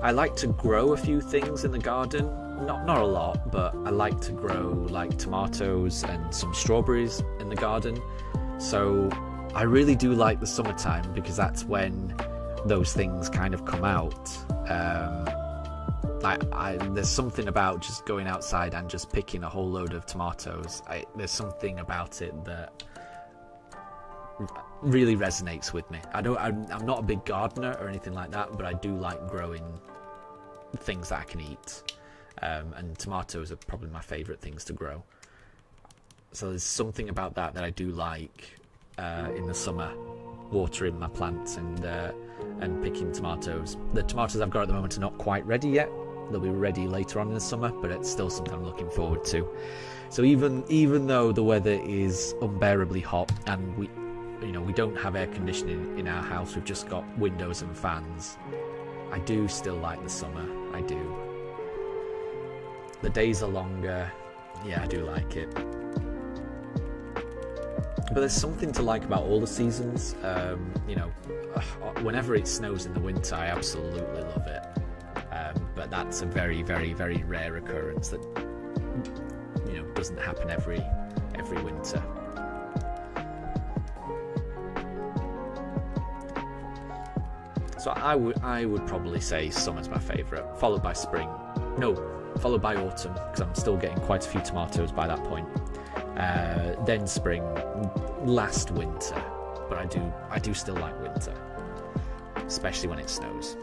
I like to grow a few things in the garden. Not a lot, but I like to grow like tomatoes and some strawberries in the garden. So I really do like the summertime because that's when those things kind of come out. There's something about just going outside and just picking a whole load of tomatoes. There's something about it that really resonates with me. I'm not a big gardener or anything like that, but I do like growing things that I can eat. And tomatoes are probably my favourite things to grow. So there's something about that I do like. In the summer, watering my plants and picking tomatoes. The tomatoes I've got at the moment are not quite ready yet. They'll be ready later on in the summer, but it's still something I'm looking forward to. So even though the weather is unbearably hot and we don't have air conditioning in our house, we've just got windows and fans, I do still like the summer. I do. The days are longer. Yeah, I do like it. But there's something to like about all the seasons. Whenever it snows in the winter, I absolutely love it. But that's a very, very, very rare occurrence that doesn't happen every winter. So I would probably say summer's my favourite, followed by spring. No, followed by autumn, because I'm still getting quite a few tomatoes by that point. Then spring, last winter, but I do still like winter, especially when it snows.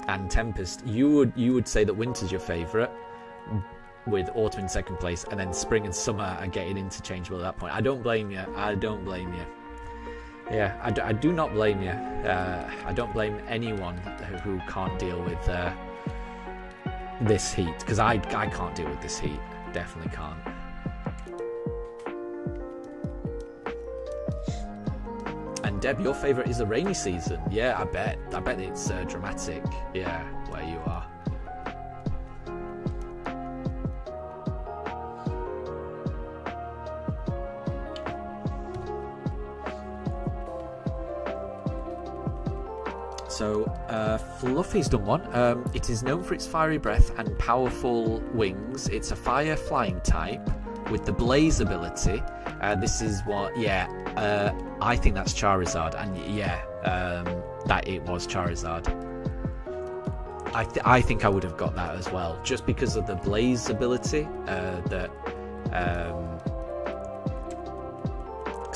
And Tempest, you would say that winter's your favourite, with autumn in second place, and then spring and summer are getting interchangeable at that point. I don't blame you. Yeah, I do not blame you. I don't blame anyone who can't deal with this heat, because I can't deal with this heat. Definitely can't. And Deb, your favourite is the rainy season. Yeah, I bet it's dramatic. Yeah, where you are. So, Fluffy's done one. It is known for its fiery breath and powerful wings. It's a fire flying type with the blaze ability. This is what, I think that's Charizard, and that it was Charizard. I think I would have got that as well, just because of the blaze ability. Because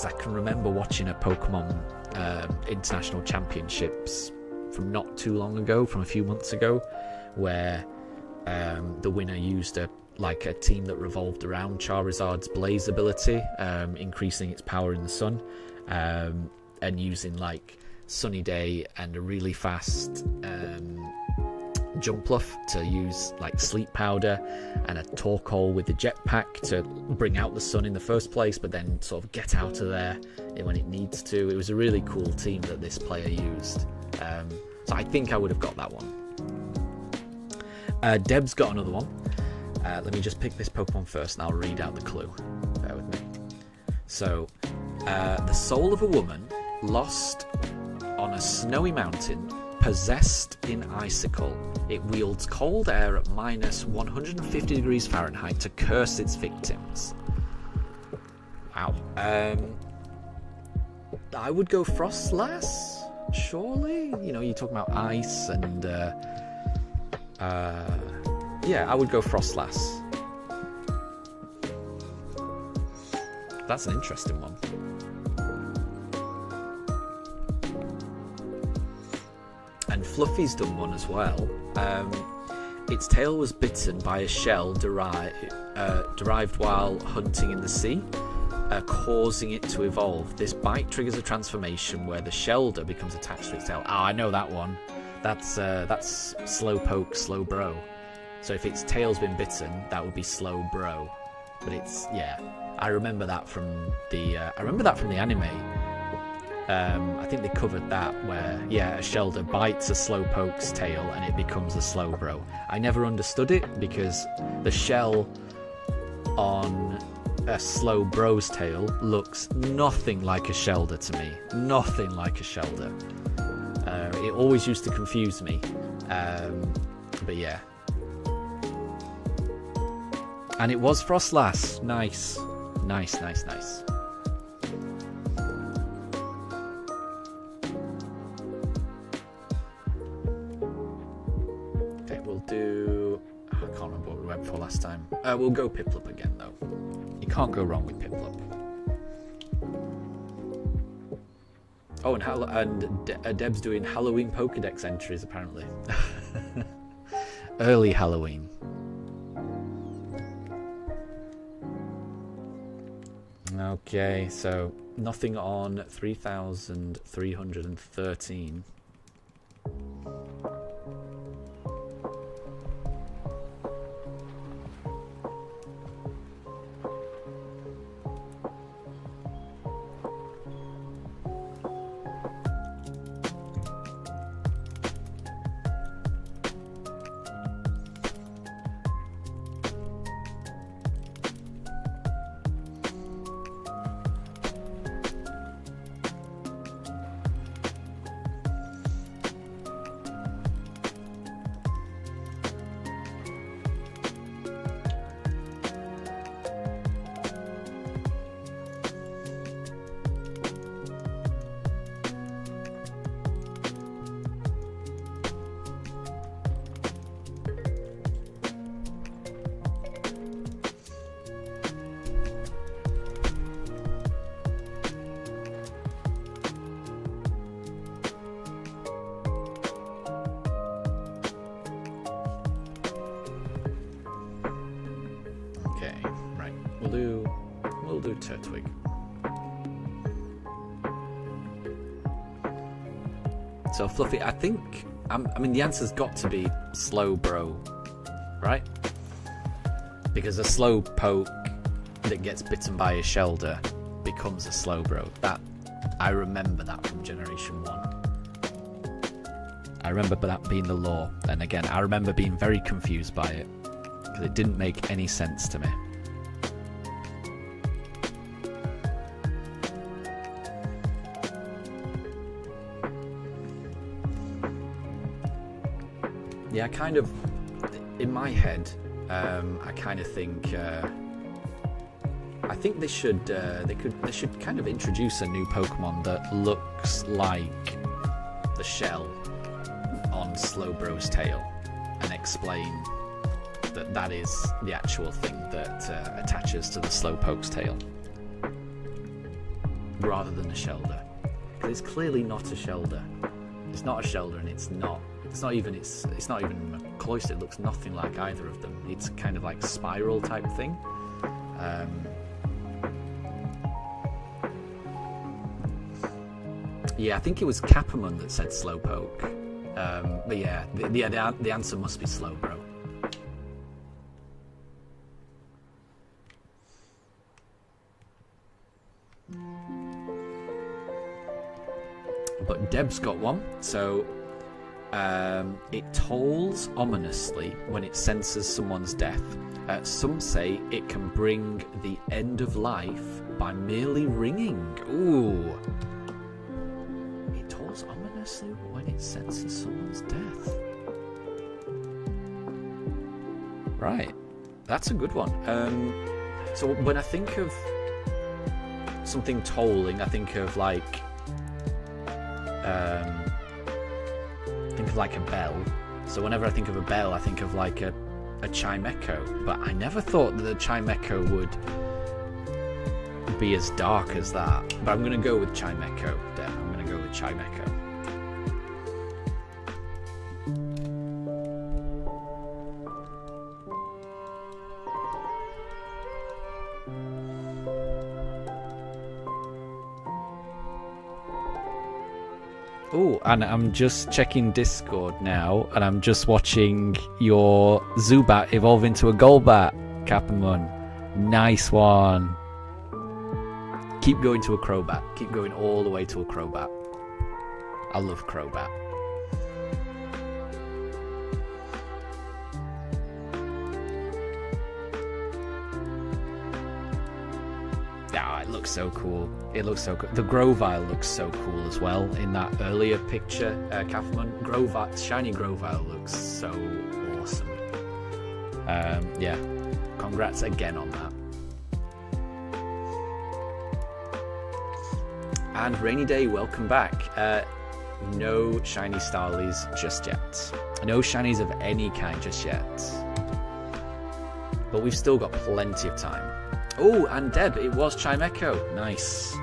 I can remember watching a Pokemon International Championships from not too long ago, from a few months ago, where the winner used a team that revolved around Charizard's blaze ability, increasing its power in the sun, and using Sunny Day and a really fast Jumpluff to use sleep powder, and a Torkoal with the jetpack to bring out the sun in the first place, but then sort of get out of there when it needs to. It was a really cool team that this player used. So I think I would have got that one. Deb's got another one. Let me just pick this Pokemon first and I'll read out the clue. Bear with me. So, the soul of a woman lost on a snowy mountain, possessed in icicle. It wields cold air at minus 150 degrees Fahrenheit to curse its victims. Wow. I would go Frostlass, surely? You're talking about ice and... I would go Frostlass. That's an interesting one. And Fluffy's done one as well. Its tail was bitten by a shell derived while hunting in the sea, causing it to evolve. This bite triggers a transformation where the Shelder becomes attached to its tail. Oh, I know that one. That's Slowpoke, Slowbro. So if its tail's been bitten, that would be Slowbro. But it's, I remember that from the anime. I think they covered that where, a Shelder bites a Slowpoke's tail and it becomes a Slowbro. I never understood it because the shell on a Slowbro's tail looks nothing like a Shelder to me. Nothing like a Shelder. It always used to confuse me. But yeah. And it was Frostlass. Nice. Nice. Okay, we'll do... I can't remember what we went for last time. We'll go Piplup again, though. You can't go wrong with Piplup. Oh, and Deb's doing Halloween Pokedex entries, apparently. Early Halloween. Okay, so nothing on 3,313. We'll do Turtwig. So Fluffy, I think, I mean the answer's got to be Slowbro, right? Because a Slowpoke that gets bitten by a Shelder becomes a Slowbro. I remember that from Generation 1. I remember that being the law. And again, I remember being very confused by it, because it didn't make any sense to me. Yeah, I kind of, in my head, I kind of think, I think they should kind of introduce a new Pokemon that looks like the shell on Slowbro's tail, and explain that that is the actual thing that attaches to the Slowpoke's tail, rather than a Shelder. Because it's clearly not a Shelder. It's not a Shelder, and it's not even cloistered. It looks nothing like either of them. It's kind of like spiral type thing. Yeah, I think it was Capamon that said Slowpoke. But yeah, the answer must be Slowbro. But Deb's got one, so it tolls ominously when it senses someone's death. Some say it can bring the end of life by merely ringing. Ooh. It tolls ominously when it senses someone's death. Right. That's a good one. So when I think of something tolling, I think of like a bell. So whenever I think of a bell, I think of like a chime echo. But I never thought that a chime echo would be as dark as that. But I'm going to go with chime echo, Deb. I'm going to go with chime echo. Oh, and I'm just checking Discord now, and I'm just watching your Zubat evolve into a Golbat, Capamon. Nice one. Keep going to a Crobat. Keep going all the way to a Crobat. I love Crobat. Ah, it looks so cool. It looks so cool. The Grovyle looks so cool as well in that earlier picture, Capamon. Shiny Grovyle looks so awesome. Yeah, congrats again on that. And Rainy Day, welcome back. No shiny Starlies just yet. No shinies of any kind just yet. But we've still got plenty of time. Oh, and Deb, it was Chime Echo. Nice.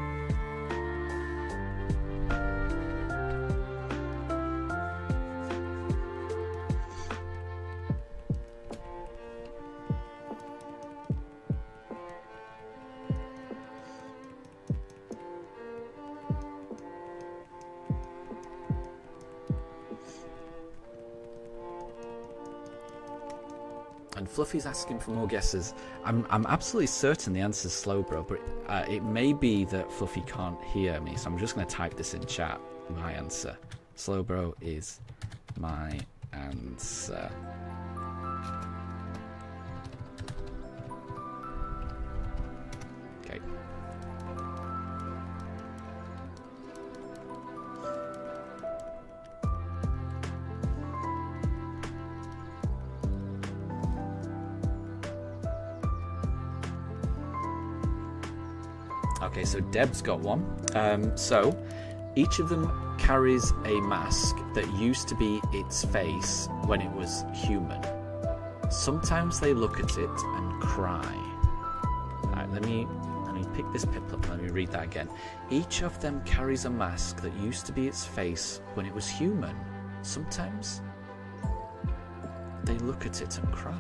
And Fluffy's asking for more guesses. I'm absolutely certain the answer is Slowbro, but it may be that Fluffy can't hear me, so I'm just going to type this in chat. My answer. Slowbro is my answer. Okay. Okay, so Deb's got one. So each of them carries a mask that used to be its face when it was human. Sometimes they look at it and cry. Alright, let me pick this pip up and let me read that again. Each of them carries a mask that used to be its face when it was human. Sometimes they look at it and cry.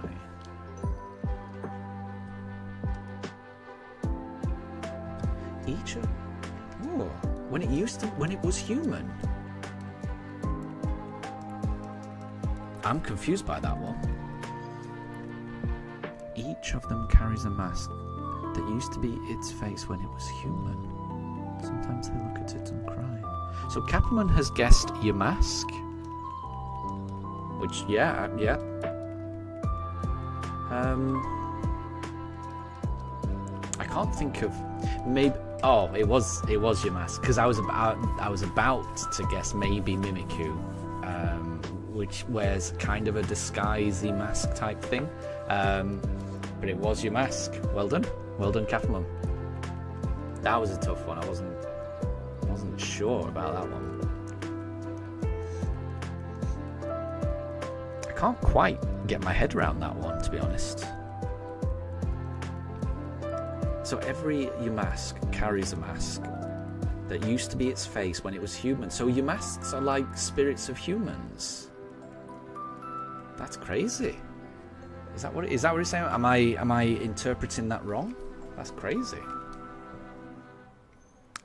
When it was human. I'm confused by that one. Each of them carries a mask that used to be its face when it was human. Sometimes they look at it and cry. So Capman has guessed Yamask. Which, yeah. I can't think of... Maybe... Oh, it was Yamask. Because I was about to guess maybe Mimikyu. Which wears kind of a disguisey mask type thing. But it was Yamask. Well done, Capman. That was a tough one. I wasn't sure about that one. I can't quite get my head around that one, to be honest. So every Yamask carries a mask that used to be its face when it was human. So Yamasks are like spirits of humans. That's crazy. Is that what it's saying? Am I interpreting that wrong? That's crazy.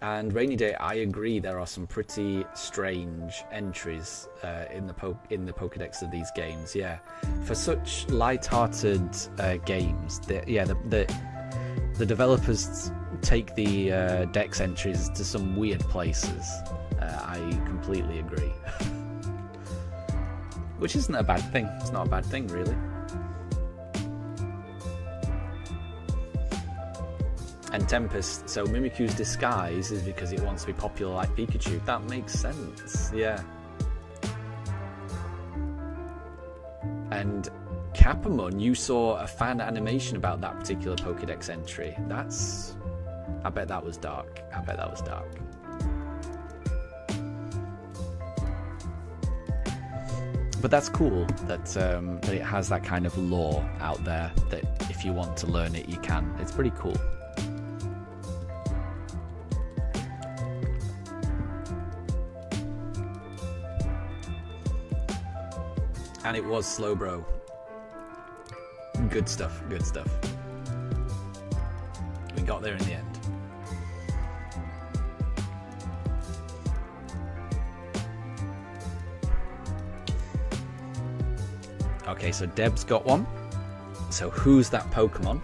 And Rainy Day, I agree. There are some pretty strange entries in the Pokedex of these games. Yeah, for such light-hearted games, the developers take the Dex entries to some weird places. I completely agree. Which isn't a bad thing. It's not a bad thing, really. And Tempest, so Mimikyu's disguise is because it wants to be popular like Pikachu. That makes sense, yeah. And Capamon, you saw a fan animation about that particular Pokedex entry. I bet that was dark. But that's cool that it has that kind of lore out there, that if you want to learn it, you can. It's pretty cool. And it was Slowbro. Good stuff. We got there in the end. Okay, so Deb's got one. So who's that Pokemon?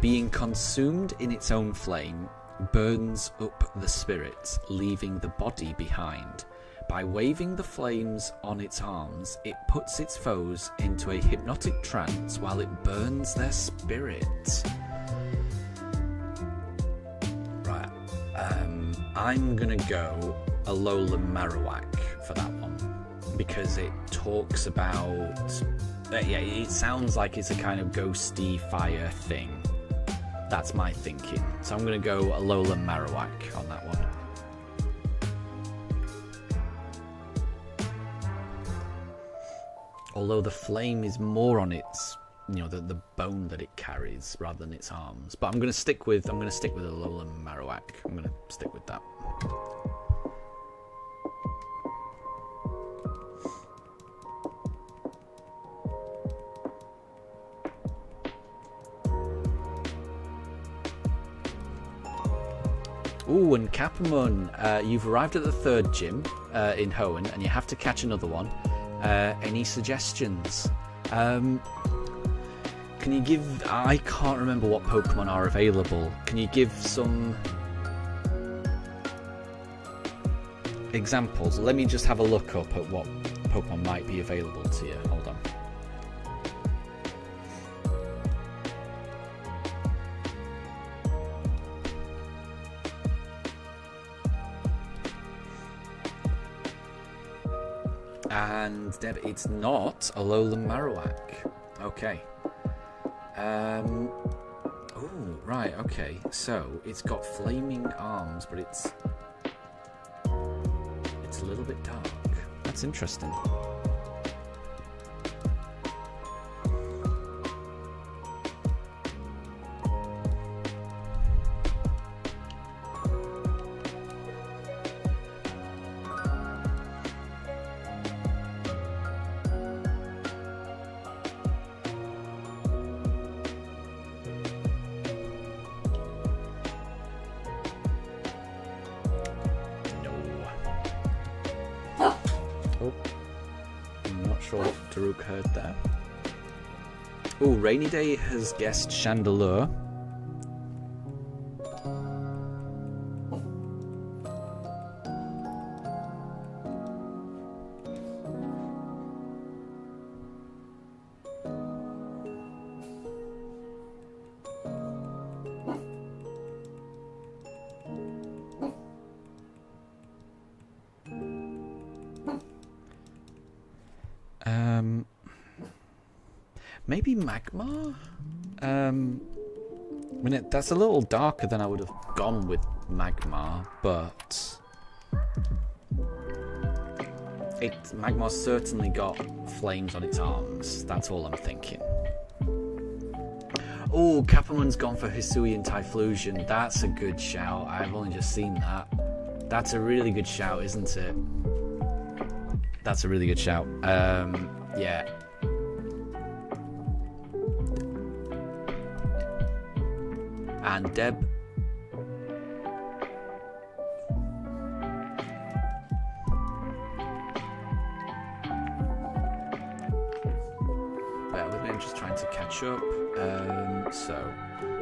Being consumed in its own flame, burns up the spirit, leaving the body behind. By waving the flames on its arms, it puts its foes into a hypnotic trance while it burns their spirit. Right, I'm gonna go Alolan Marowak for that one, because it talks about... it sounds like it's a kind of ghosty fire thing. That's my thinking. So I'm gonna go Alolan Marowak on that one. Although the flame is more on its, the bone that it carries rather than its arms. But I'm gonna stick with Alolan Marowak. I'm gonna stick with that. Ooh, and Capamon, you've arrived at the third gym in Hoenn, and you have to catch another one. Any suggestions? Can you give... I can't remember what Pokemon are available. Can you give some examples? Let me just have a look up at what Pokemon might be available to you. Hold on. And Deb, it's not Alolan Marowak. Okay. Oh, right, okay. So, it's got flaming arms, but it's a little bit dark. That's interesting. Heard that. Oh, Rainy Day has guessed Chandelure. Maybe Magmar? I mean, that's a little darker than I would have gone with Magmar, but... Magmar's certainly got flames on its arms. That's all I'm thinking. Oh, Capamon's gone for Hisuian Typhlosion. That's a good shout. I've only just seen that. That's a really good shout, isn't it? That's a really good shout. Yeah. And Deb. Bear with me, I'm just trying to catch up. So,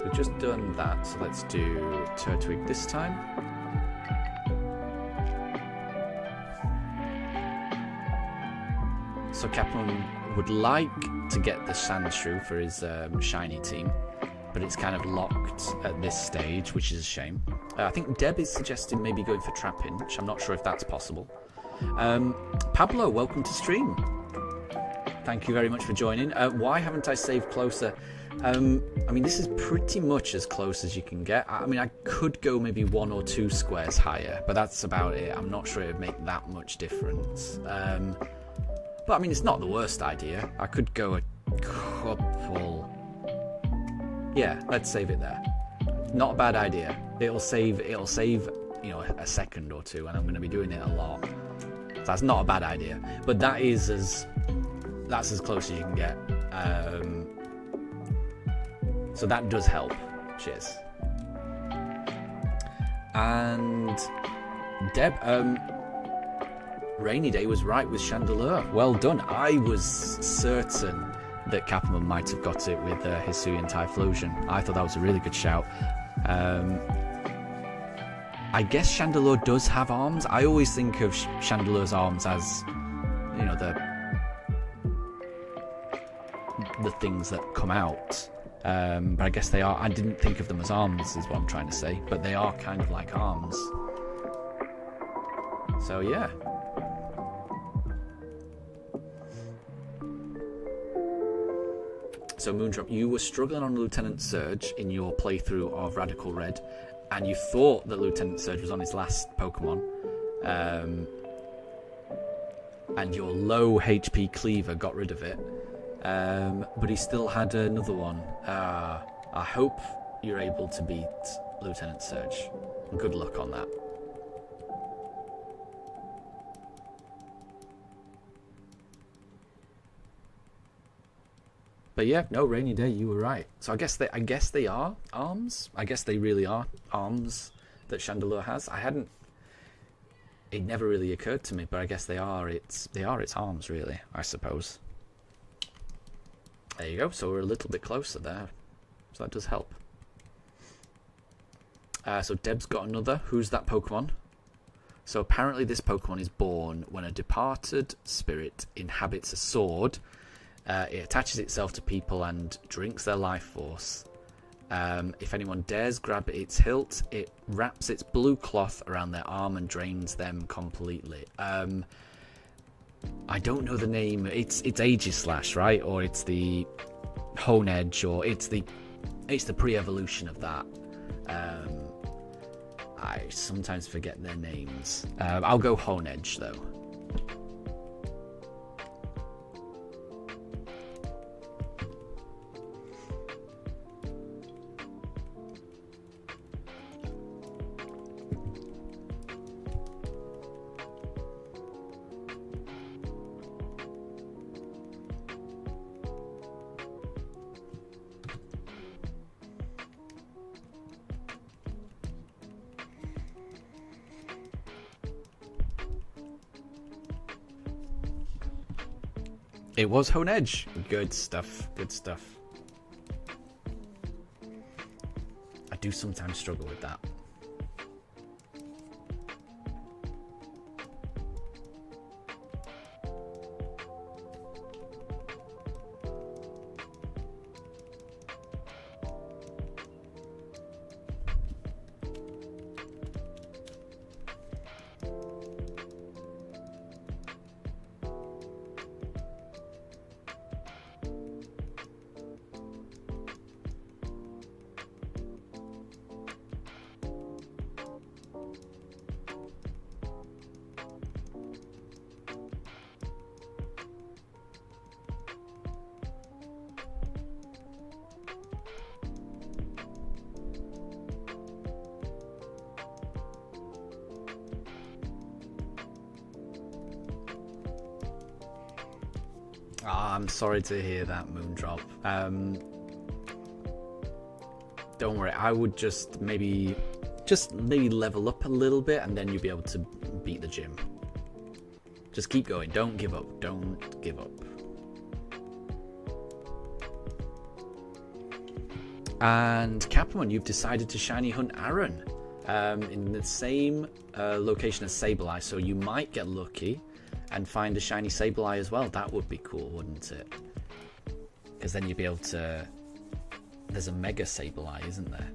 we've just done that, so let's do Turtwig this time. So Captain would like to get the Sandshrew for his shiny team, but it's kind of locked at this stage, which is a shame. I think Deb is suggesting maybe going for Trapinch. I'm not sure if that's possible. Pablo, welcome to stream. Thank you very much for joining. Why haven't I saved closer? I mean, this is pretty much as close as you can get. I mean, I could go maybe 1 or 2 squares higher, but that's about it. I'm not sure it would make that much difference. But I mean, it's not the worst idea. I could go a couple... Yeah, let's save it there. Not a bad idea. It'll save, you know, a second or two, and I'm going to be doing it a lot. So that's not a bad idea. But that is that's as close as you can get. So that does help. Cheers. And Deb, Rainy Day was right with Chandelure. Well done. I was certain that Capamon might have got it with Hisuian Typhlosion. I thought that was a really good shout. I guess Chandelure does have arms. I always think of Chandelure's arms as, you know, the things that come out. But I guess they are. I didn't think of them as arms, is what I'm trying to say. But they are kind of like arms. So yeah. So Moondrop, you were struggling on Lieutenant Surge in your playthrough of Radical Red, and you thought that Lieutenant Surge was on his last Pokemon, and your low HP Cleaver got rid of it, but he still had another one. I hope you're able to beat Lieutenant Surge. Good luck on that. But yeah, no, Rainy Day, you were right. So I guess they are arms. I guess they really are arms that Chandelure has. It never really occurred to me, but I guess they are its arms, really, I suppose. There you go. So we're a little bit closer there. So that does help. So Deb's got another. Who's that Pokemon? So apparently this Pokemon is born when a departed spirit inhabits a sword. It attaches itself to people and drinks their life force. If anyone dares grab its hilt, it wraps its blue cloth around their arm and drains them completely. I don't know the name. It's Aegislash, right? Or it's the Honedge, or it's the pre-evolution of that. I sometimes forget their names. I'll go Honedge though. It was Honedge. Good stuff. Good stuff. I do sometimes struggle with that. I'm sorry to hear that, Moondrop. Don't worry, I would just maybe level up a little bit, and then you'll be able to beat the gym. Just keep going. Don't give up. Don't give up. And Capamon, you've decided to shiny hunt Aaron in the same location as Sableye, so you might get lucky and find a shiny Sableye as well. That would be cool, wouldn't it? Because then you'd be able to... There's a Mega Sableye, isn't there?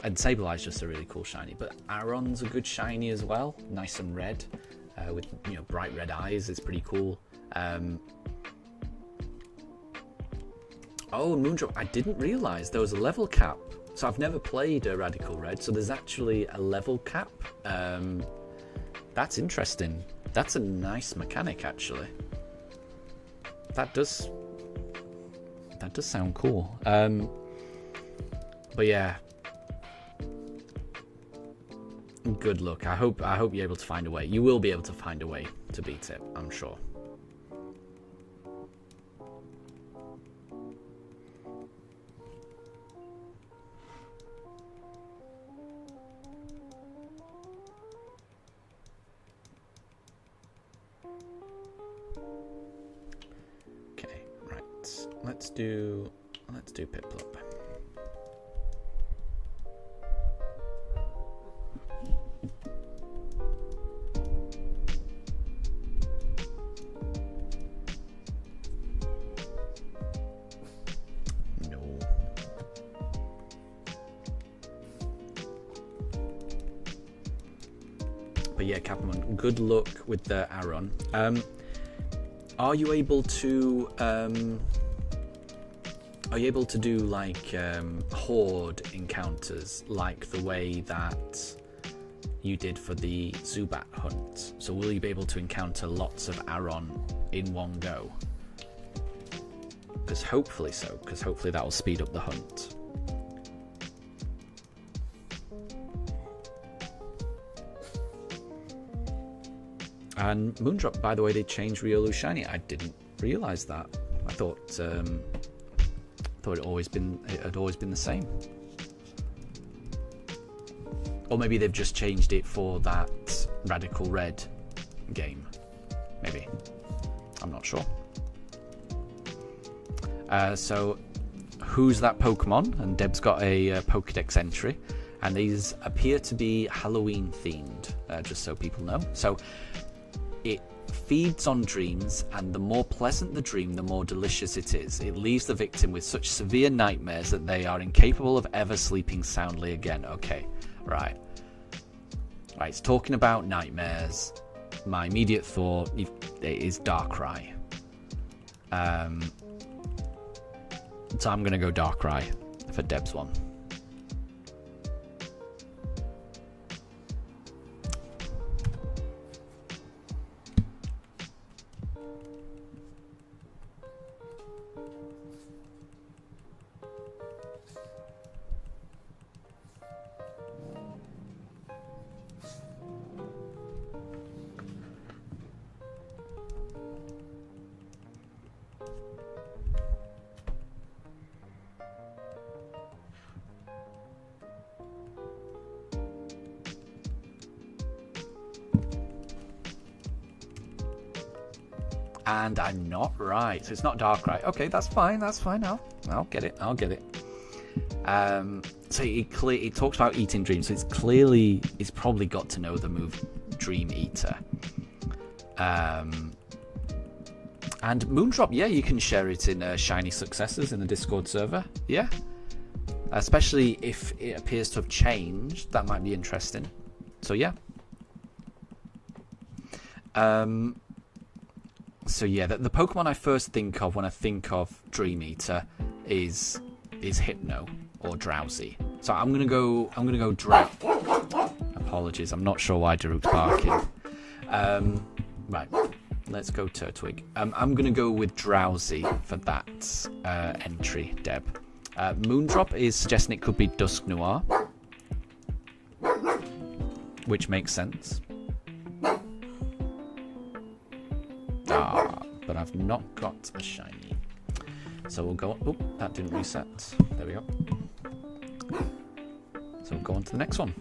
And Sableye's just a really cool shiny. But Aaron's a good shiny as well. Nice and red. With, you know, bright red eyes. It's pretty cool. Oh, Moondrop, I didn't realise there was a level cap. So I've never played a Radical Red, so there's actually a level cap. That's interesting. That's a nice mechanic, actually. That does sound cool. But yeah. Good luck. I hope you're able to find a way. You will be able to find a way to beat it, I'm sure. Okay, right. Let's do Piplup. But yeah, Capamon, good luck with the Aaron. Are you able to do like horde encounters like the way that you did for the Zubat hunt? So will you be able to encounter lots of Aaron in one go? Because hopefully so, because hopefully that will speed up the hunt. And Moondrop, by the way, they changed Riolu Shiny. I didn't realise that. I thought it had always been the same. Or maybe they've just changed it for that Radical Red game. Maybe. I'm not sure. So, who's that Pokemon? And Deb's got a Pokedex entry. And these appear to be Halloween themed, just so people know. So, it feeds on dreams, and the more pleasant the dream, the more delicious it is. It leaves the victim with such severe nightmares that they are incapable of ever sleeping soundly again. Okay, right. Right, it's talking about nightmares. My immediate thought is Darkrai. So I'm going to go Darkrai for Deb's one. And I'm not right. So it's not Darkrai. Okay, that's fine. I'll get it. So it talks about eating dreams. So it's probably got to know the move Dream Eater. And Moondrop, yeah, you can share it in Shiny Successors in the Discord server. Yeah. Especially if it appears to have changed. That might be interesting. So yeah. So yeah, the Pokemon I first think of when I think of Dream Eater is Hypno or Drowsy. So I'm gonna go Apologies, I'm not sure why Daruk's barking. Right, let's go Turtwig. I'm gonna go with Drowsy for that entry, Deb. Moondrop is suggesting it could be Dusk Noir, which makes sense. But I've not got a shiny. So we'll go... Oh, that didn't reset. There we go. So we'll go on to the next one.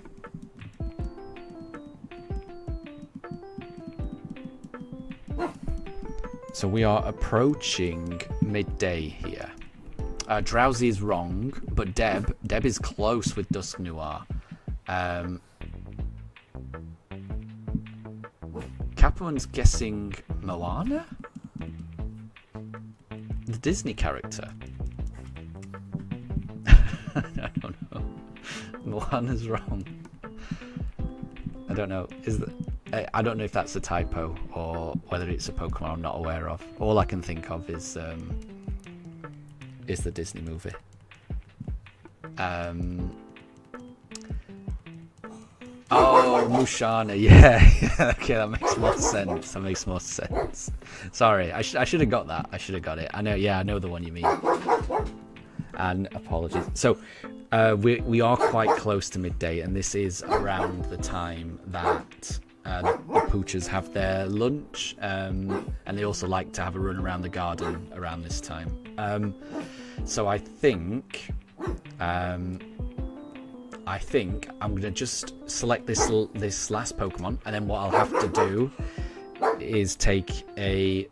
So we are approaching midday here. Drowsy is wrong, but Deb is close with Dusk Noir. Capuan's guessing Moana? The Disney character. I don't know. Moana's wrong. I don't know. I don't know if that's a typo or whether it's a Pokemon I'm not aware of. All I can think of is the Disney movie. Oh, Mushana, yeah. Okay, that makes more sense. Sorry, I should have got that. I should have got it. I know the one you mean. And apologies. So, we are quite close to midday, and this is around the time that the poochers have their lunch, and they also like to have a run around the garden around this time. So I think I'm going to just select this last Pokemon, and then what I'll have to do is take a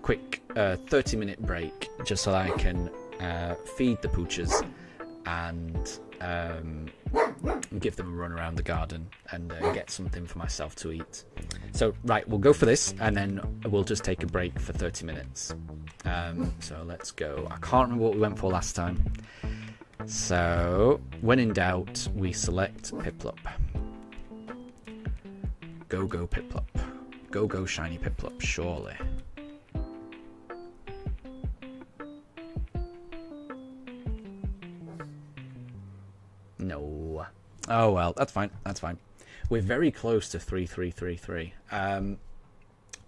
quick 30-minute break just so that I can feed the poochers and give them a run around the garden and get something for myself to eat. So, right, we'll go for this, and then we'll just take a break for 30 minutes. So let's go. I can't remember what we went for last time. So, when in doubt, we select Piplup. Go Piplup. Go shiny Piplup, surely. No. Oh well, that's fine. We're very close to 3333. And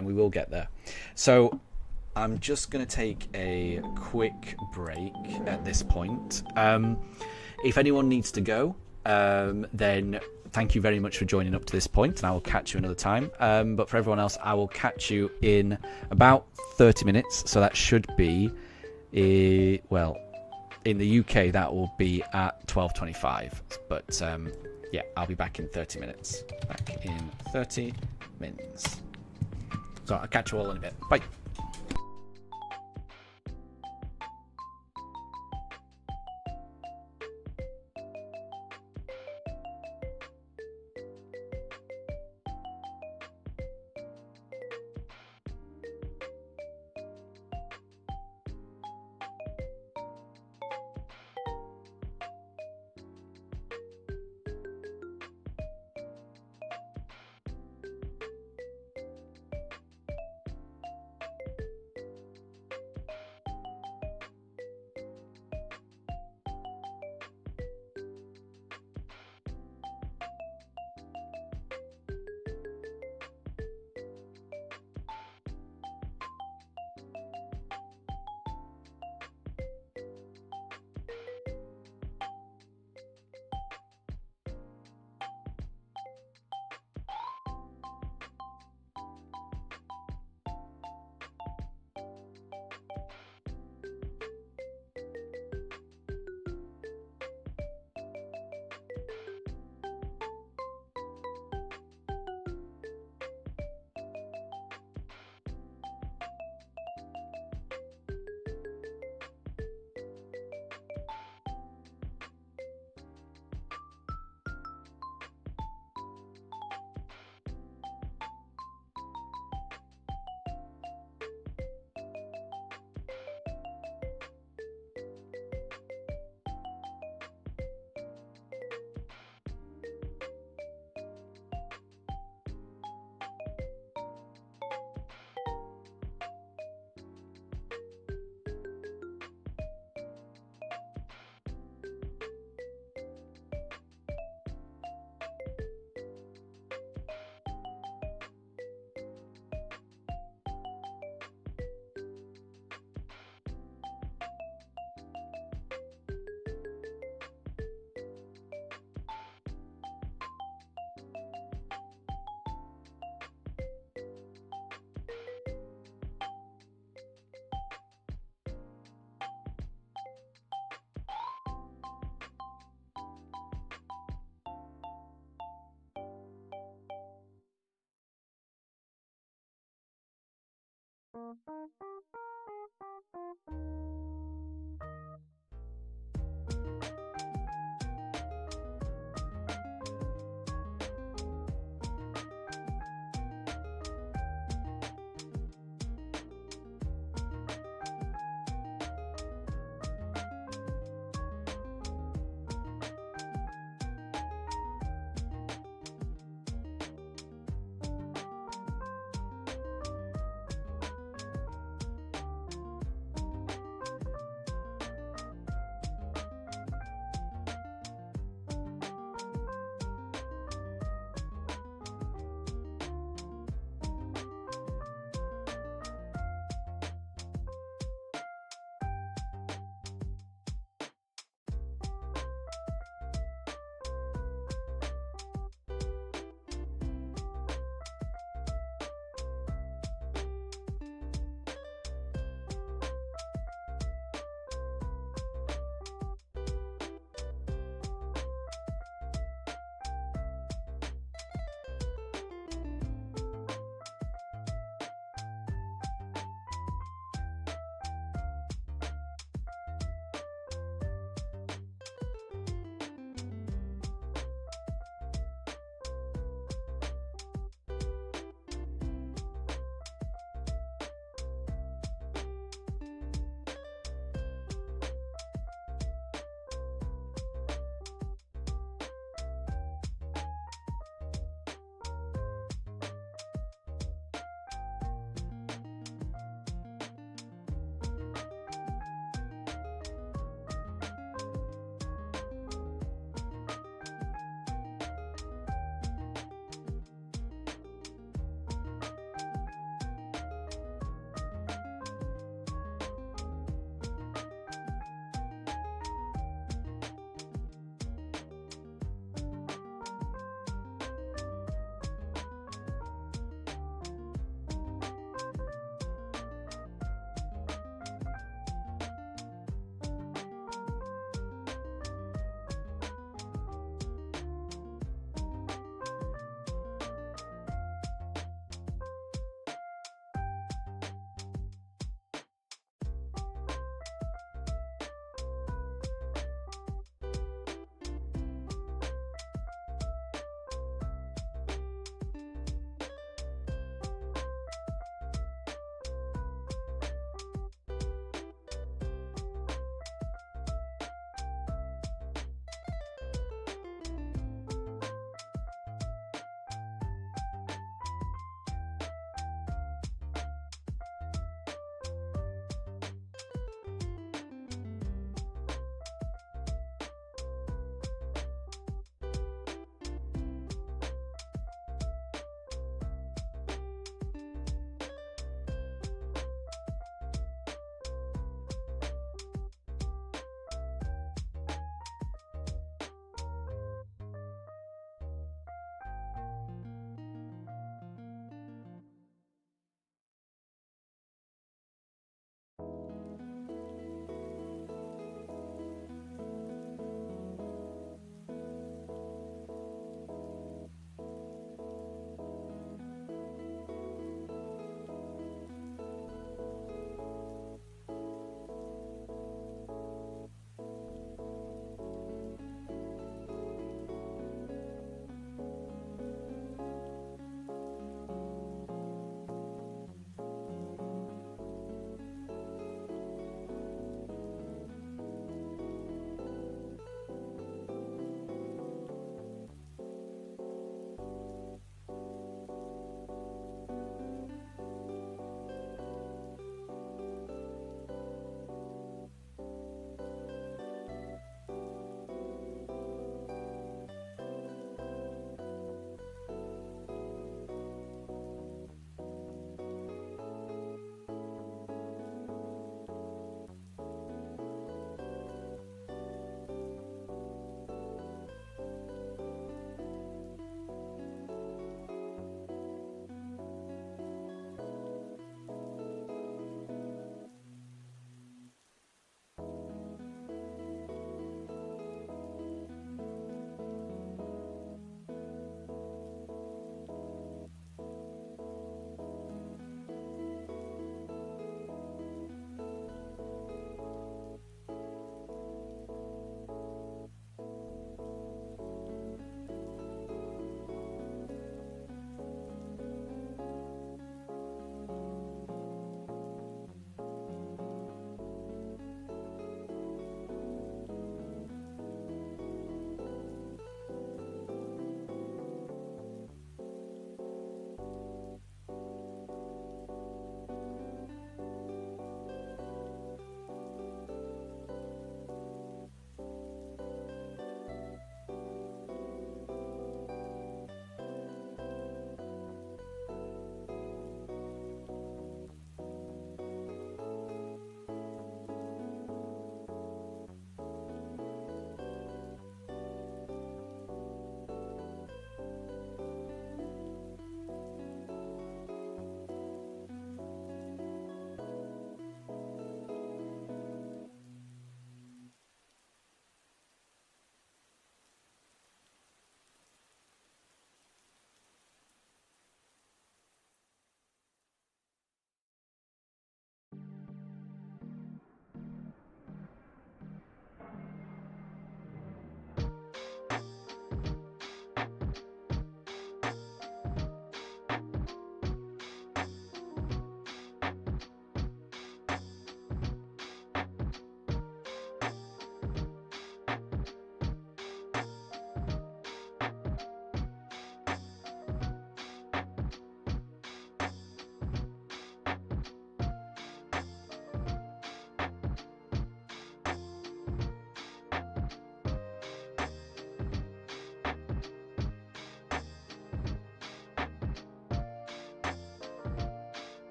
we will get there. So I'm just going to take a quick break at this point. If anyone needs to go, then thank you very much for joining up to this point, and I will catch you another time. But for everyone else, I will catch you in about 30 minutes. So that should be, well, in the UK, that will be at 12:25. But yeah, I'll be back in 30 minutes. Back in 30 minutes. So I'll catch you all in a bit. Bye.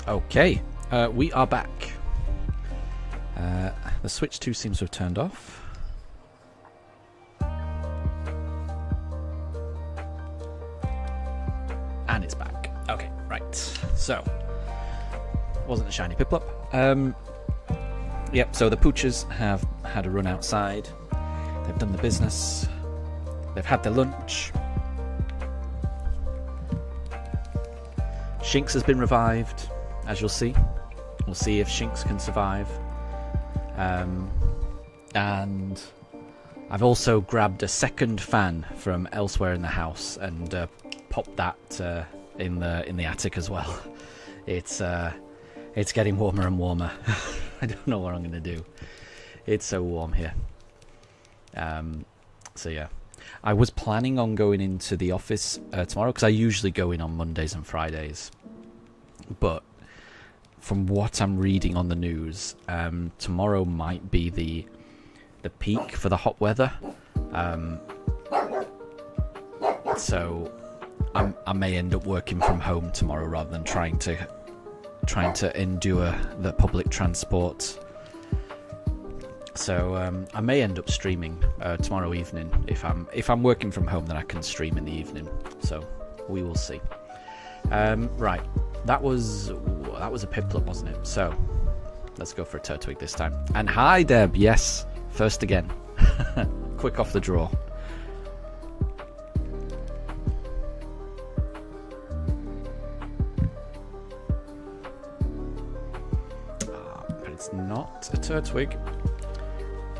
Okay, we are back. The Switch 2 seems to have turned off. And it's back. Okay, right. So, wasn't a shiny Piplup. Yep, so the Poochers have had a run outside. They've done the business. They've had their lunch. Shinx has been revived, as you'll see. We'll see if Shinx can survive. And I've also grabbed a second fan from elsewhere in the house and popped that in the attic as well. It's getting warmer and warmer. I don't know what I'm going to do. It's so warm here. So yeah. I was planning on going into the office tomorrow, because I usually go in on Mondays and Fridays. But from what I'm reading on the news, tomorrow might be the peak for the hot weather. So I may end up working from home tomorrow rather than trying to endure the public transport. So I may end up streaming tomorrow evening. If I'm working from home, then I can stream in the evening. So we will see. Right, that was a Piplup, wasn't it? So let's go for a Turtwig this time. And hi, Deb. Yes, first again. Quick off the draw. But it's not a Turtwig.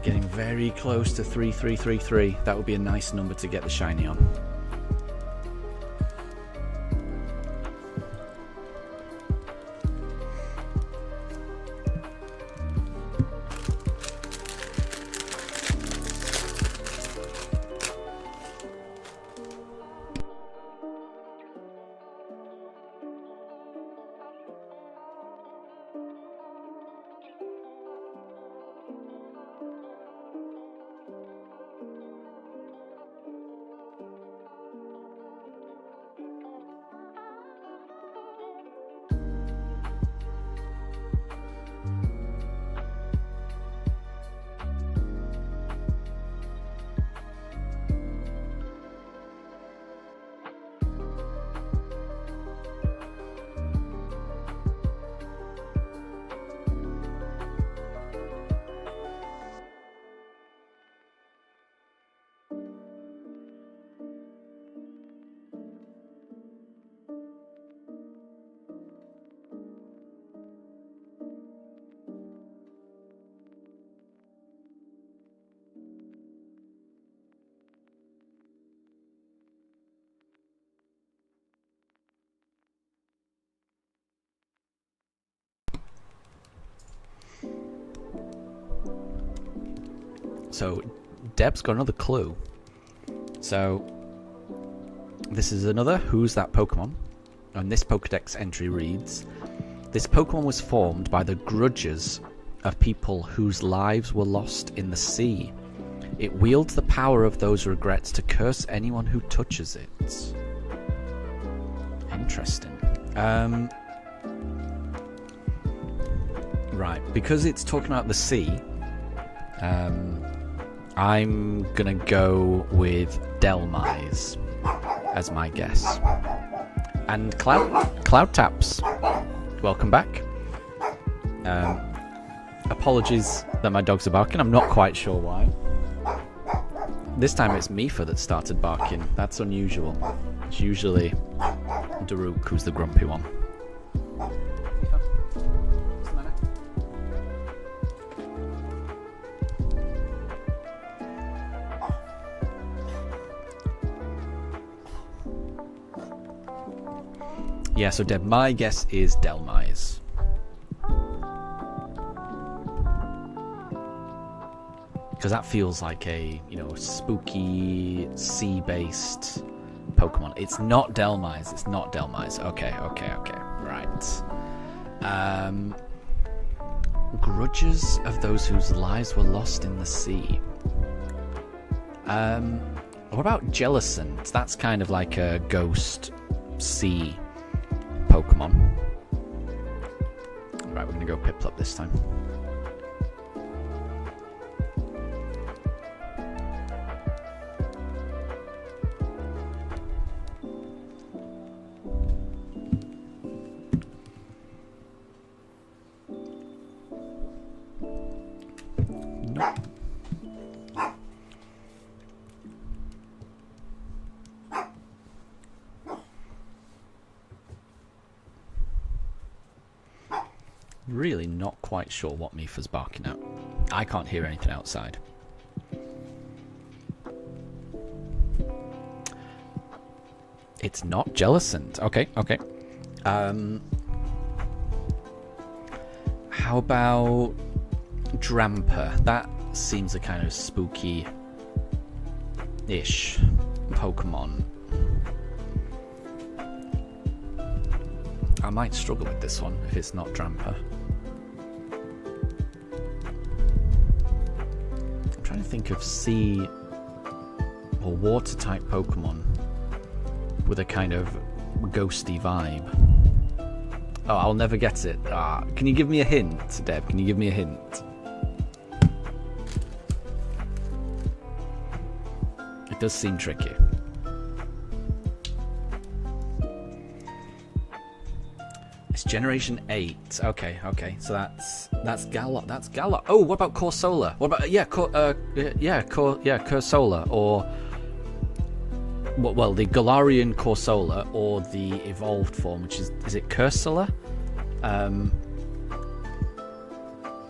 Getting very close to 3333. That would be a nice number to get the shiny on. So Deb's got another clue. So this is another Who's That Pokemon? And this Pokedex entry reads, this Pokemon was formed by the grudges of people whose lives were lost in the sea. It wields the power of those regrets to curse anyone who touches it. Interesting. Right, because it's talking about the sea, I'm gonna go with Delmise as my guess. And Cloud Taps, welcome back. Apologies that my dogs are barking, I'm not quite sure why. This time it's Mifa that started barking, that's unusual. It's usually Daruk who's the grumpy one. Yeah, so Deb, my guess is Delmise. Because that feels like a, spooky, sea-based Pokemon. It's not Delmise, it's not Delmise. Okay, right. Grudges of those whose lives were lost in the sea. What about Jellicent? That's kind of like a ghost sea Pokemon. Right, we're going to go Piplup this time. Really not quite sure what Mifa's barking at. I can't hear anything outside. It's not Jellicent. Okay, okay. How about Dramper? That seems a kind of spooky-ish Pokemon. I might struggle with this one if it's not Dramper. I'm trying to think of sea or water type Pokemon with a kind of ghosty vibe. Oh, I'll never get it. Can you give me a hint, Deb? Can you give me a hint? It does seem tricky. It's Generation 8. Okay, okay. So that's Galop. That's Galop. Oh, what about Corsola? What about Corsola or well, the Galarian Corsola or the evolved form, which is it Cursula?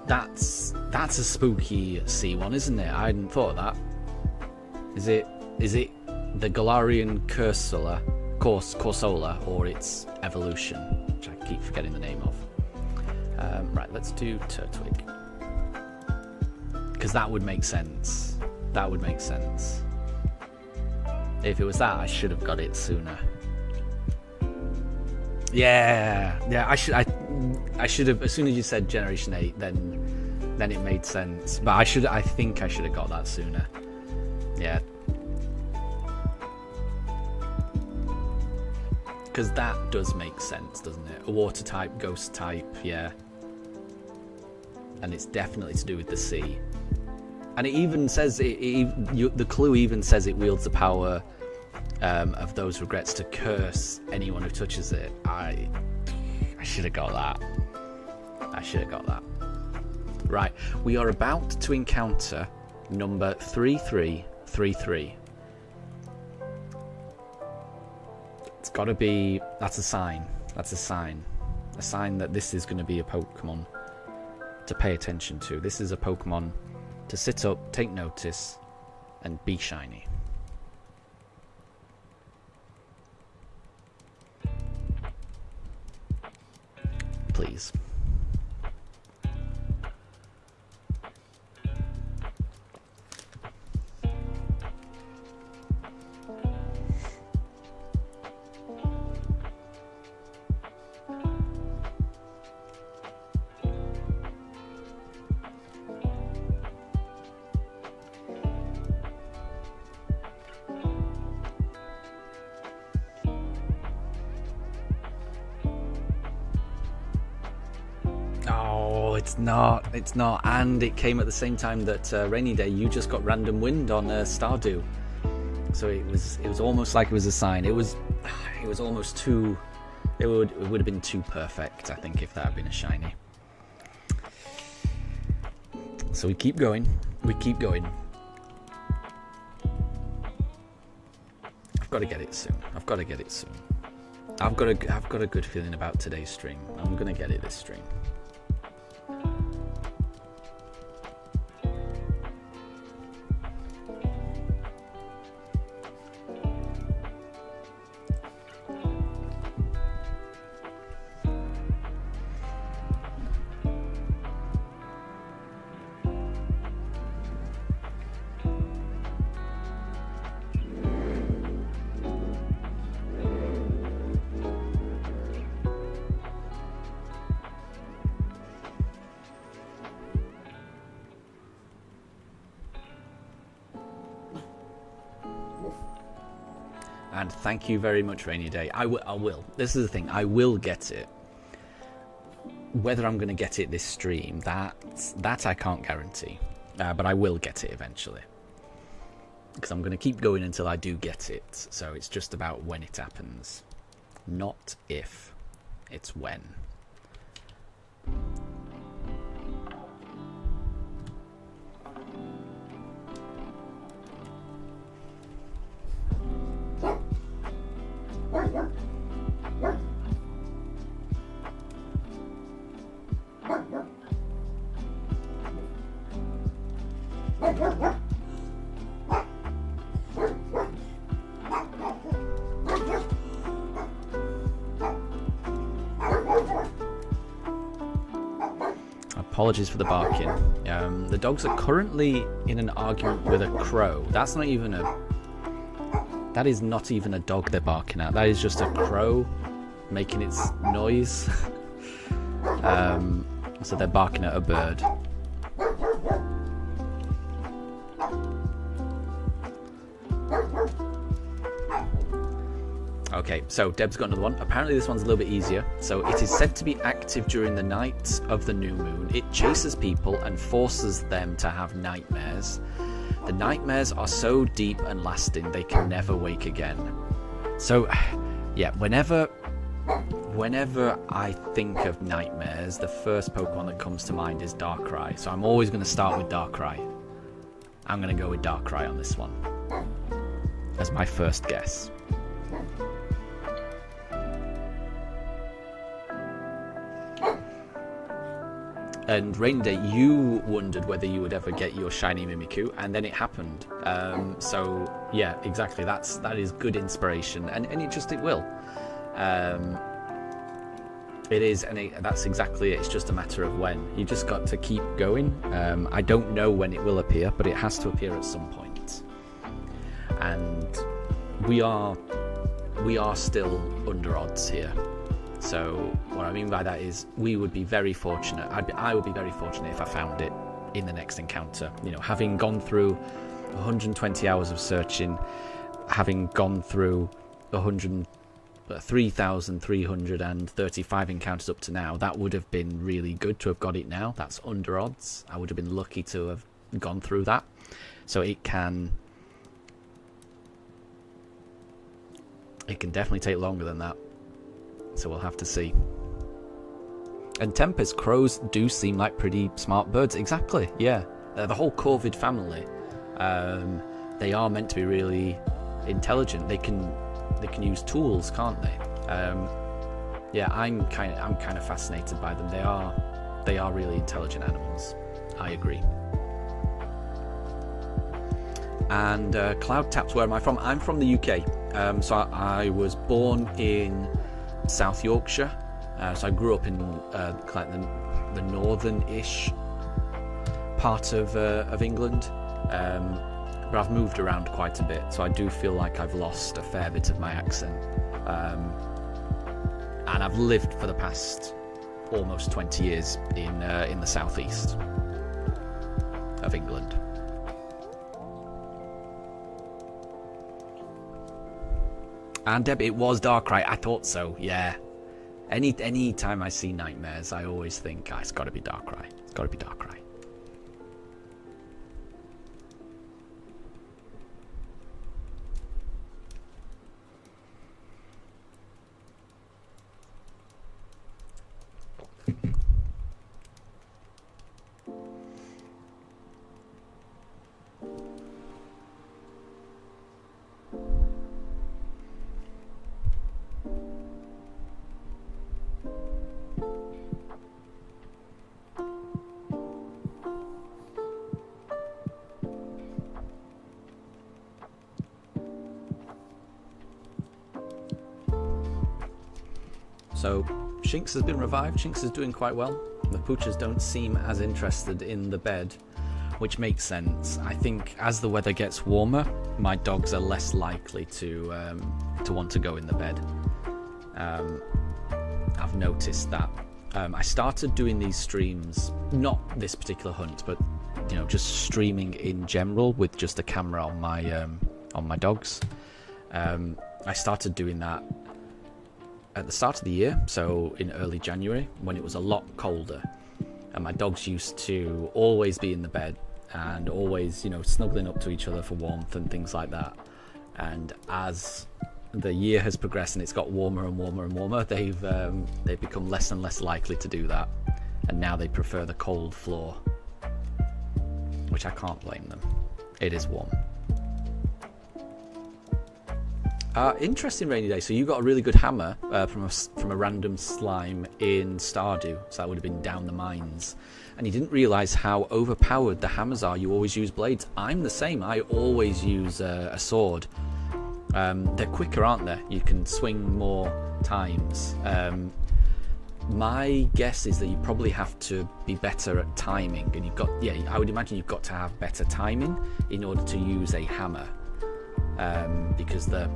That's a spooky sea one, isn't it? I hadn't thought of that. Is it the Galarian Corsola or its evolution, which I keep forgetting the name of. Right, let's do Turtwig, because that would make sense. That would make sense. If it was that, I should have got it sooner. Yeah, I should have. As soon as you said Generation 8, then it made sense. But I think I should have got that sooner. Yeah. Because that does make sense, doesn't it? A water type, ghost type, yeah. And it's definitely to do with the sea. And it even says, the clue even says it wields the power of those regrets to curse anyone who touches it. I should have got that. I should have got that. Right, we are about to encounter number 3333. It's got to be... That's a sign. That's a sign. A sign that this is going to be a Pokemon to pay attention to. This is a Pokemon to sit up, take notice, and be shiny. Please. It's not, and it came at the same time that Rainy Day, you just got random wind on Stardew, so it was almost like it was a sign. It was almost too. It would have been too perfect, I think, if that had been a shiny. So we keep going. We keep going. I've got to get it soon. I've got to get it soon. I've got a good feeling about today's stream. I'm gonna get it this stream. And thank you very much, Rainy Day. I will. This is the thing. I will get it. whether I'm going to get it this stream, that I can't guarantee. But I will get it eventually. Because I'm going to keep going until I do get it. So it's just about when it happens. Not if, it's when. Apologies for the barking. The dogs are currently in an argument with a crow. That is not even a dog they're barking at. That is just a crow making its noise. So they're barking at a bird. Okay, so Deb's got another one. Apparently this one's a little bit easier. So it is said to be active during the night of the new moon. It chases people and forces them to have nightmares. The nightmares are so deep and lasting they can never wake again. So, yeah, whenever I think of nightmares, the first Pokemon that comes to mind is Darkrai. So I'm always going to start with Darkrai. I'm going to go with Darkrai on this one as my first guess. And Rainy Day, you wondered whether you would ever get your shiny Mimikyu, and then it happened. So yeah, exactly. That is good inspiration, and it will. It is, and that's exactly it. It's just a matter of when. You just got to keep going. I don't know when it will appear, but it has to appear at some point. And we are still under odds here. So what I mean by that is we would be very fortunate. I would be very fortunate if I found it in the next encounter. You know, having gone through 120 hours of searching, having gone through 3,335 encounters up to now, that would have been really good to have got it now. That's under odds. I would have been lucky to have gone through that. So it can definitely take longer than that. So we'll have to see. And Tempest, crows do seem like pretty smart birds. Exactly, yeah. The whole Corvid family, they are meant to be really intelligent. They can use tools, can't they? Yeah, I'm kind of fascinated by them. They are really intelligent animals. I agree. And Cloud Taps, where am I from? I'm from the UK. So I was born in South Yorkshire, so I grew up in like the northern-ish part of England, but I've moved around quite a bit, so I do feel like I've lost a fair bit of my accent, and I've lived for the past almost 20 years in the southeast of England. And Deb, it was Darkrai. I thought so. Yeah. Any time I see nightmares, I always think, it's got to be Darkrai. It's got to be Darkrai. So Shinx has been revived. Shinx is doing quite well. The Poochers don't seem as interested in the bed, which makes sense. I think as the weather gets warmer, my dogs are less likely to want to go in the bed. I've noticed that. I started doing these streams, not this particular hunt, but just streaming in general with just a camera on my dogs. I started doing that at the start of the year, so in early January, when it was a lot colder, and my dogs used to always be in the bed and always, you know, snuggling up to each other for warmth and things like that. And as the year has progressed and it's got warmer and warmer and warmer, they've become less and less likely to do that, and now they prefer the cold floor, which I can't blame them. It is warm. Interesting, Rainy Day. So you got a really good hammer from a random slime in Stardew. So that would have been down the mines. And you didn't realise how overpowered the hammers are. You always use blades. I'm the same. I always use a sword. They're quicker, aren't they? You can swing more times. My guess is that you probably have to be better at timing. And you've got, yeah, I would imagine you've got to have better timing in order to use a hammer. Because the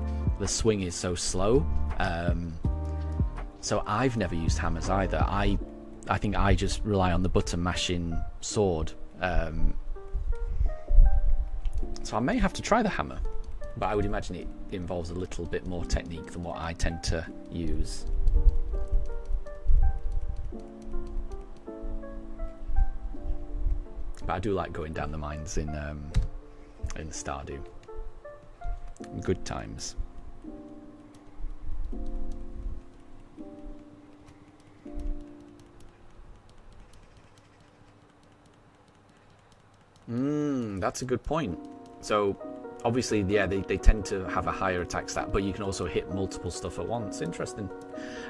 swing is so slow. So I've never used hammers either. I think I just rely on the button mashing sword. So I may have to try the hammer, but I would imagine it involves a little bit more technique than what I tend to use. But I do like going down the mines in Stardew. Good times. That's a good point. So obviously, yeah, they tend to have a higher attack stat, but you can also hit multiple stuff at once. Interesting.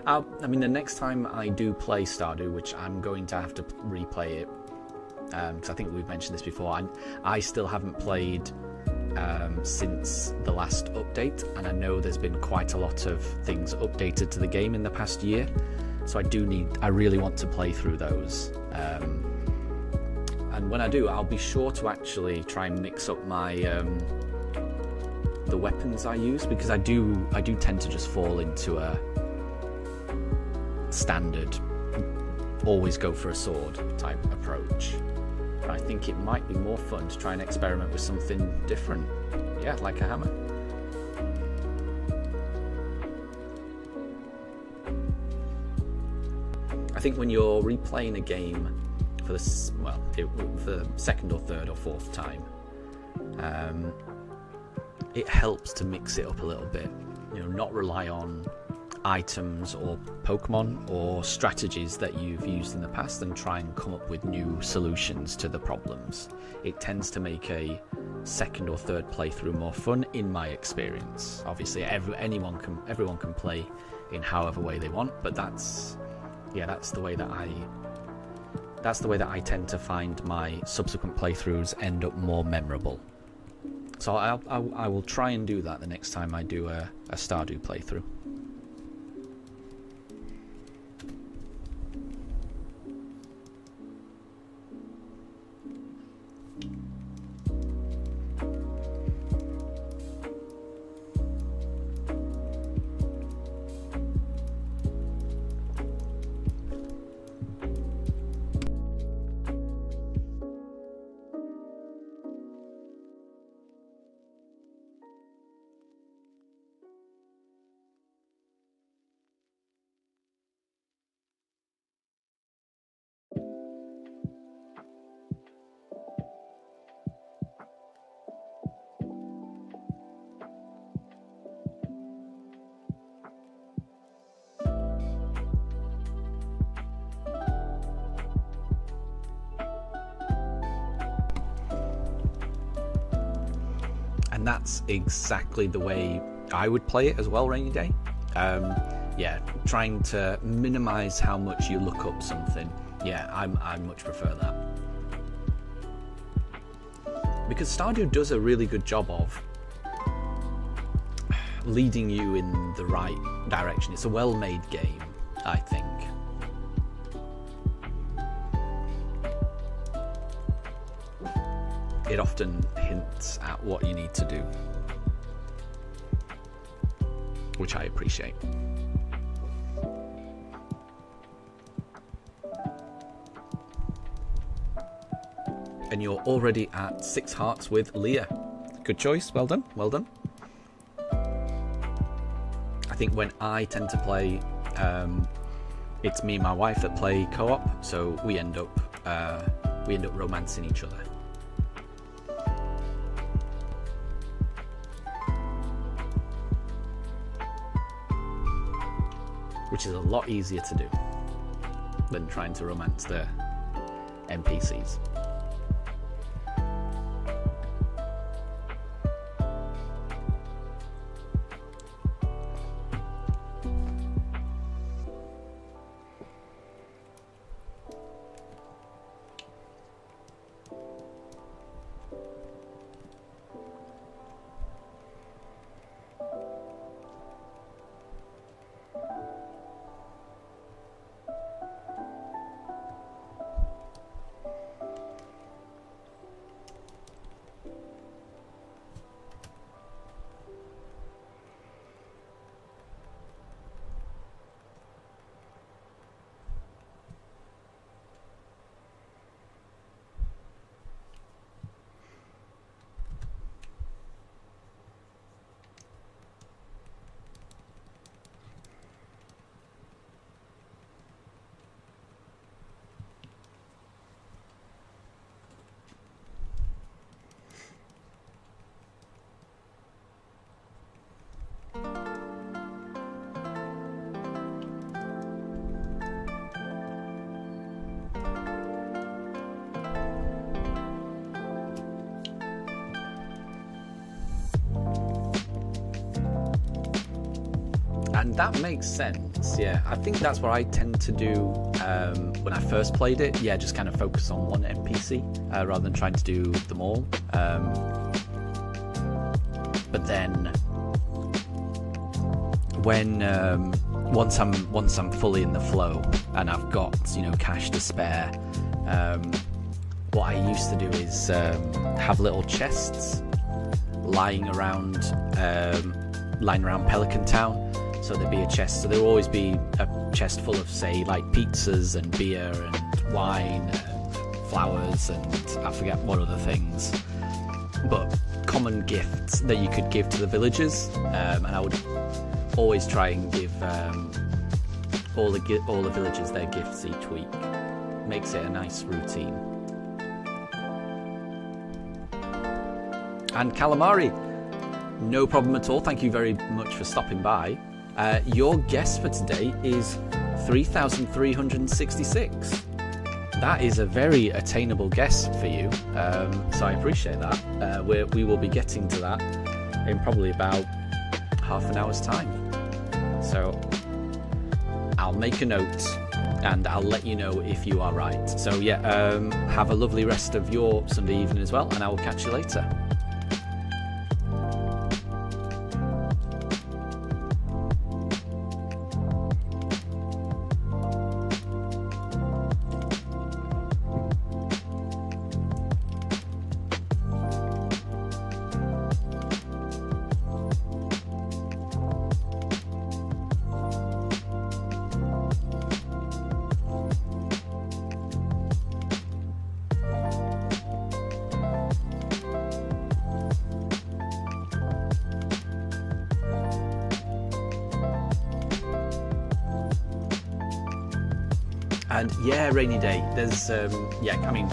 I mean, the next time I do play Stardew, which I'm going to have to replay it, because I think we've mentioned this before, I still haven't played since the last update, and I know there's been quite a lot of things updated to the game in the past year, so I really want to play through those, and when I do, I'll be sure to actually try and mix up my the weapons I use, because I do tend to just fall into a standard always go for a sword type approach. I think it might be more fun to try and experiment with something different. Yeah, like a hammer. I think when you're replaying a game for the second or third or fourth time, it helps to mix it up a little bit. You know, not rely on items or Pokemon or strategies that you've used in the past, and try and come up with new solutions to the problems. It tends to make a second or third playthrough more fun, in my experience. Obviously, everyone can play in however way they want, but that's the way that I tend to find my subsequent playthroughs end up more memorable. So I will try and do that the next time I do a Stardew playthrough. And that's exactly the way I would play it as well, Rainy Day. Yeah, trying to minimize how much you look up something. Yeah, I much prefer that. Because Stardew does a really good job of leading you in the right direction. It's a well-made game, I think. It often hints at what you need to do, which I appreciate. And you're already at 6 hearts with Leah. Good choice, well done, well done. I think when I tend to play it's me and my wife that play co-op, so we end up romancing each other. Which is a lot easier to do than trying to romance the NPCs. And that makes sense, yeah. I think that's what I tend to do when I first played it. Yeah, just kind of focus on one NPC rather than trying to do them all. But then, when once I'm fully in the flow and I've got cash to spare, what I used to do is have little chests lying around Pelican Town. So there'd be a chest. So there'll always be a chest full of, say, like pizzas and beer and wine and flowers and I forget what other things, but common gifts that you could give to the villagers. And I would always try and give all the villagers their gifts each week. Makes it a nice routine. And Calamari, no problem at all. Thank you very much for stopping by. Your guess for today is 3,366. That is a very attainable guess for you, so I appreciate that. We will be getting to that in probably about half an hour's time. So I'll make a note and I'll let you know if you are right. So yeah, have a lovely rest of your Sunday evening as well, and I will catch you later. And yeah, rainy day. There's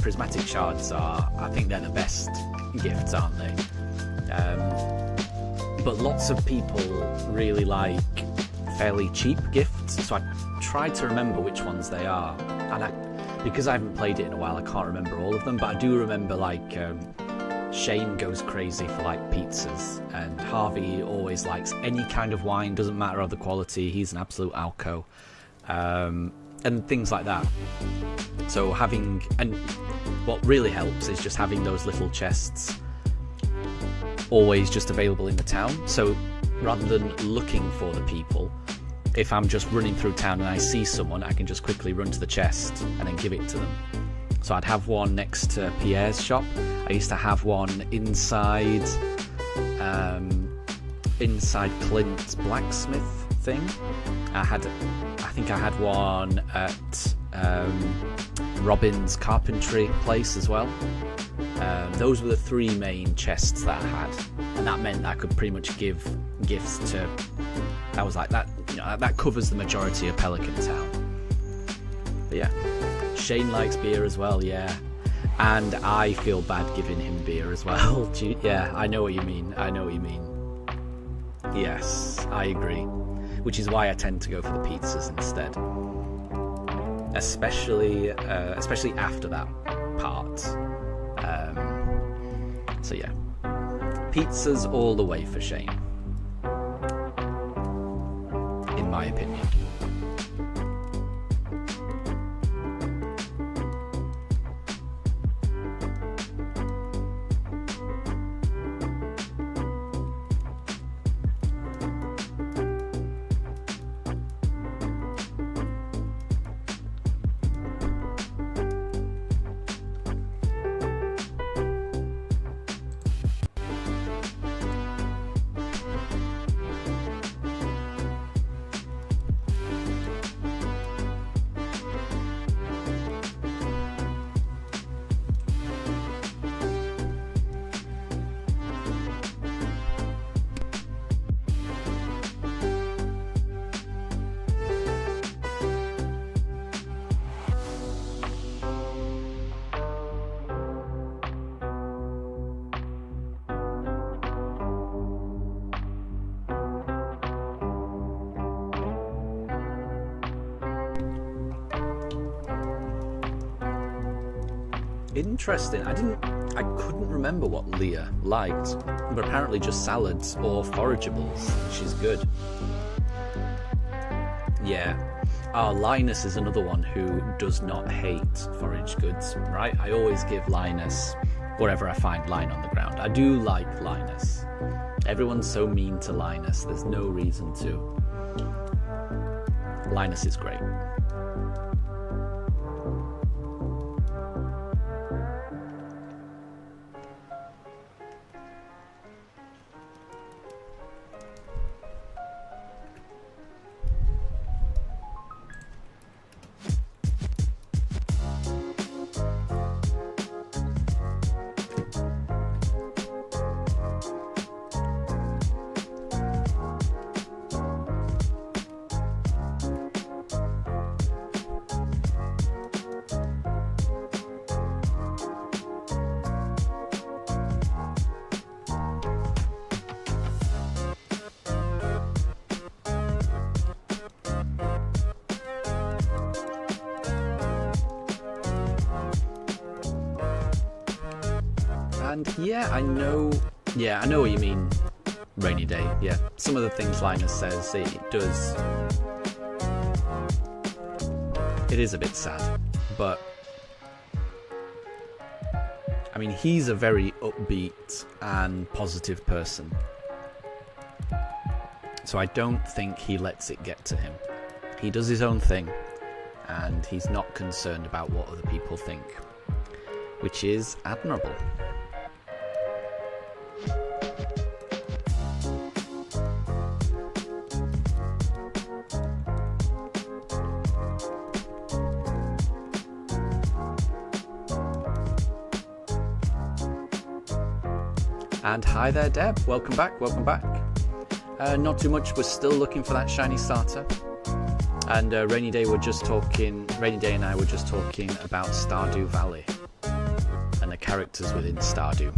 prismatic shards I think they're the best gifts, aren't they? But lots of people really like fairly cheap gifts, so I tried to remember which ones they are. And because I haven't played it in a while, I can't remember all of them, but I do remember Shane goes crazy for pizzas, and Harvey always likes any kind of wine, doesn't matter of the quality, he's an absolute alco. And things like that. So what really helps is just having those little chests always just available in the town. So rather than looking for the people, if I'm just running through town and I see someone, I can just quickly run to the chest and then give it to them. So I'd have one next to Pierre's shop. I used to have one inside Clint's blacksmith thing. I think I had one at Robin's carpentry place as well. Those were the three main chests that I had, and that meant I could pretty much give gifts to I was like, that, you know, that covers the majority of Pelican Town. But yeah, Shane likes beer as well, yeah. And I feel bad giving him beer as well. Yeah, I know what you mean. I know what you mean. Yes, I agree. Which is why I tend to go for the pizzas instead. Especially after that part. So yeah, pizzas all the way for Shane, in my opinion. Interesting. I couldn't remember what Leah liked, but apparently just salads or forageables, which is good. Yeah. Linus is another one who does not hate forage goods, right? I always give Linus whatever I find lying on the ground. I do like Linus. Everyone's so mean to Linus. There's no reason to. Linus is great. And yeah, I know what you mean, Rainy Day. Yeah, some of the things Linus says, it is a bit sad, but I mean, he's a very upbeat and positive person, so I don't think he lets it get to him. He does his own thing, and he's not concerned about what other people think, which is admirable. And hi there, Deb. Welcome back. Welcome back. Not too much. We're still looking for that shiny starter. And Rainy Day and I were just talking about Stardew Valley and the characters within Stardew.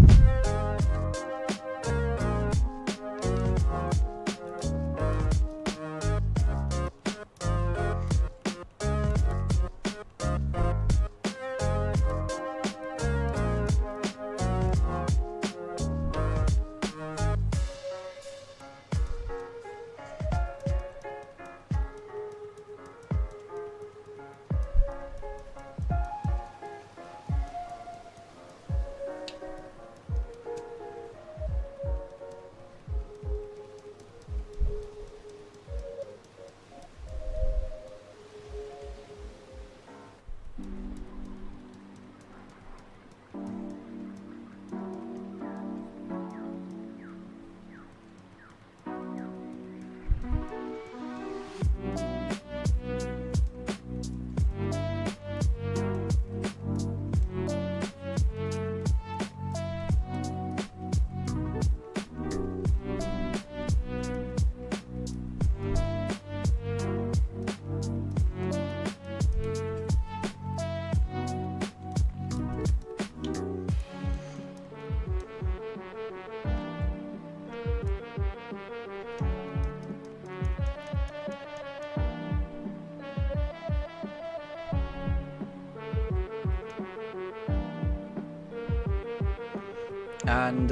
And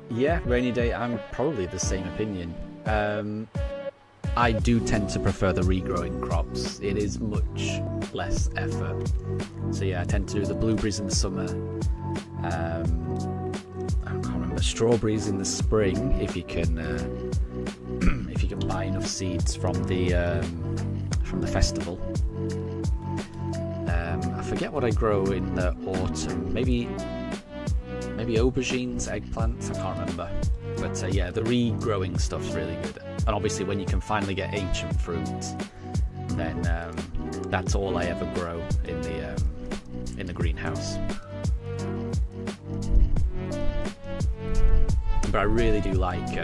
yeah, rainy day, I'm probably the same opinion. I do tend to prefer the regrowing crops. It is much less effort. So yeah, I tend to do the blueberries in the summer. I can't remember, strawberries in the spring if you can if you can buy enough seeds from the festival. I forget what I grow in the autumn. Maybe aubergines, eggplants. I can't remember. But yeah, the regrowing stuff's really good. And obviously, when you can finally get ancient fruit, then that's all I ever grow in the greenhouse. But I really do like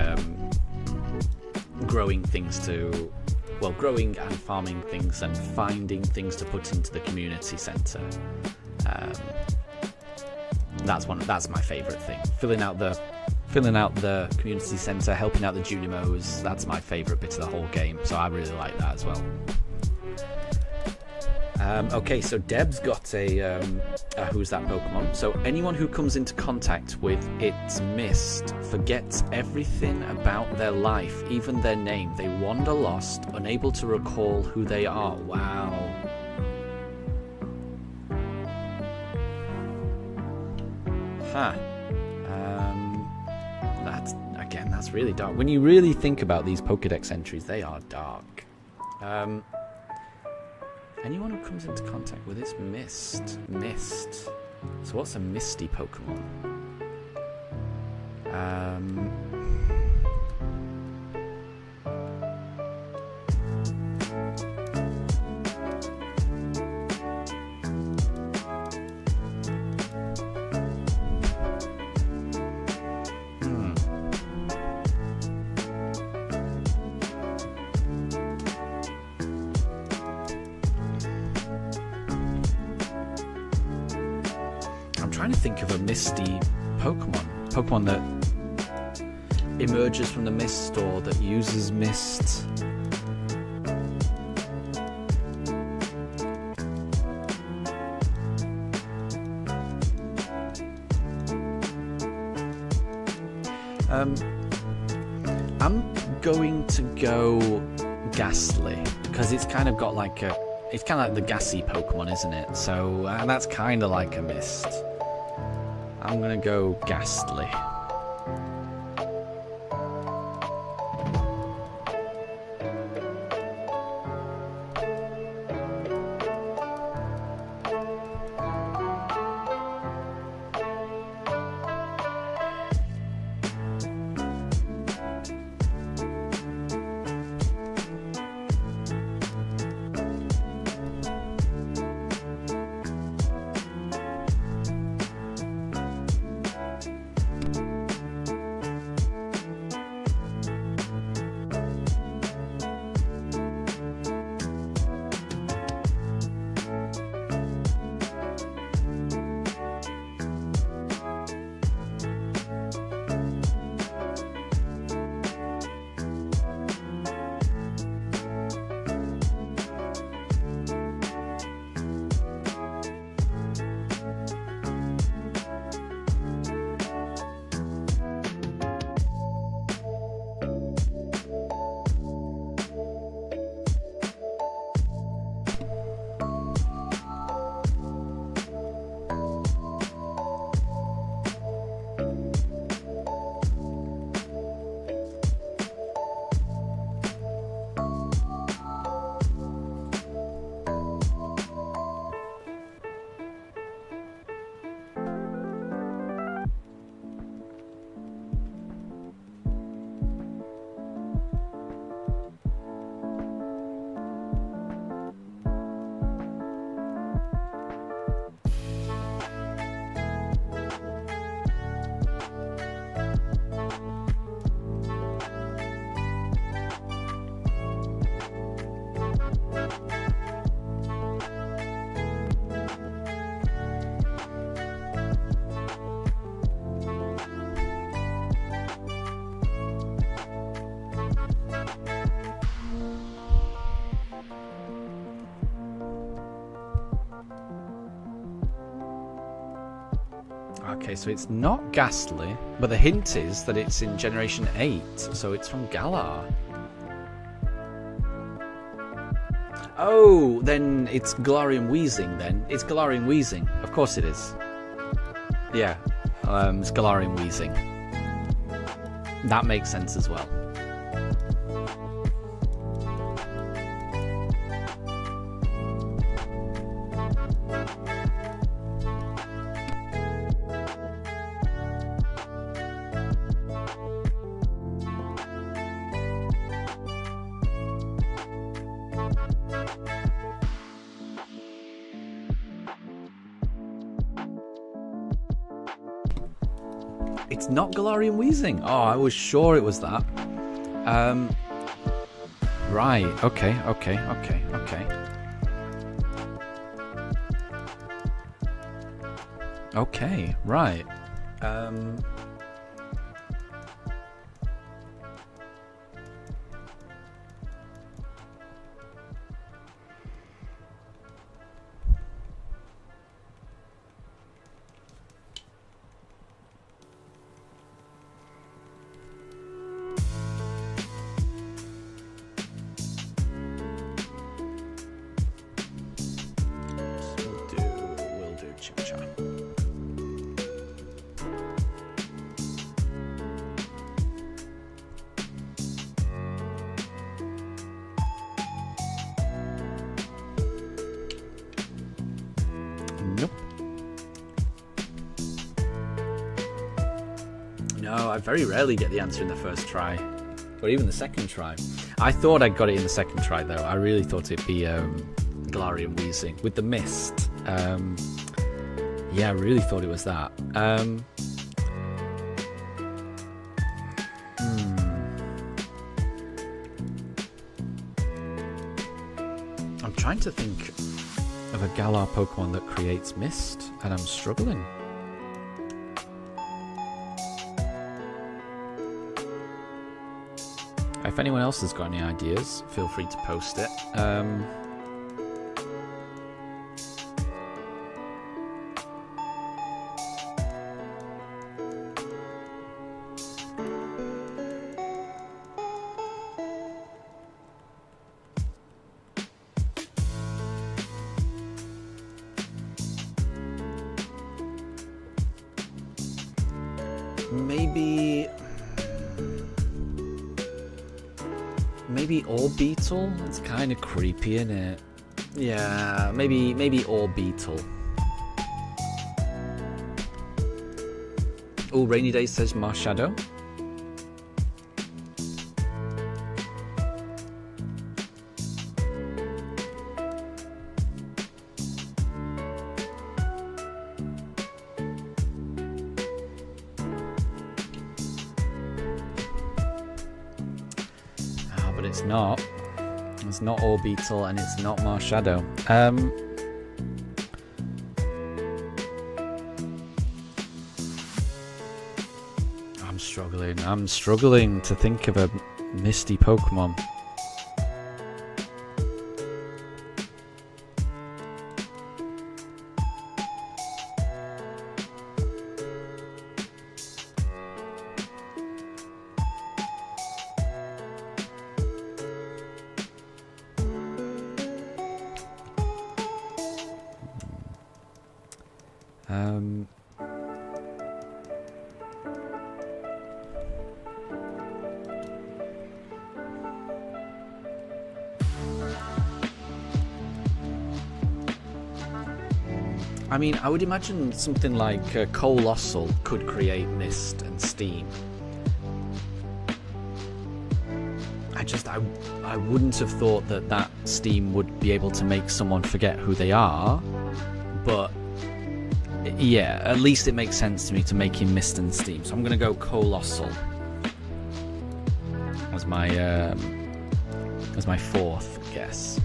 growing and farming things and finding things to put into the community centre. That's my favourite thing. Filling out the community centre, helping out the Junimos. That's my favourite bit of the whole game. So I really like that as well. Okay, so Deb's got a who's that Pokemon? So anyone who comes into contact with its mist forgets everything about their life, even their name. They wander lost, unable to recall who they are. Wow. Huh. That's really dark. When you really think about these Pokedex entries, they are dark. Anyone who comes into contact with its mist. So what's a misty Pokemon? Trying to think of a misty Pokemon that emerges from the mist or that uses mist. I'm going to go Ghastly because it's kind of got like it's kind of like the gassy Pokemon, isn't it? So that's kind of like a mist. I'm gonna go Ghastly. Okay, so it's not Ghastly, but the hint is that it's in Generation 8, so it's from Galar. Oh, then it's Galarian Wheezing then. It's Galarian Wheezing. Of course it is. Yeah, it's Galarian Wheezing. That makes sense as well. It's not Galarian Wheezing. Oh, I was sure it was that. Right. Okay. Okay. Right. We'll do Chimchar. Nope. No, I very rarely get the answer in the first try, or even the second try. I thought I got it in the second try, though. I really thought it'd be Galarian Wheezing with the mist. Yeah, I really thought it was that. I'm trying to think of a Galar Pokemon that creates mist, and I'm struggling. If anyone else has got any ideas, feel free to post it. Maybe Orbeetle? It's kind of creepy, isn't it? Yeah, maybe Orbeetle. Oh, Rainy Day says Marshadow. It's not Orbeetle and it's not Marshadow. I'm struggling to think of a misty Pokemon. I mean, I would imagine something like Colossal could create mist and steam. I wouldn't have thought that steam would be able to make someone forget who they are, but yeah, at least it makes sense to me to make him mist and steam. So I'm gonna go Colossal as my fourth guess.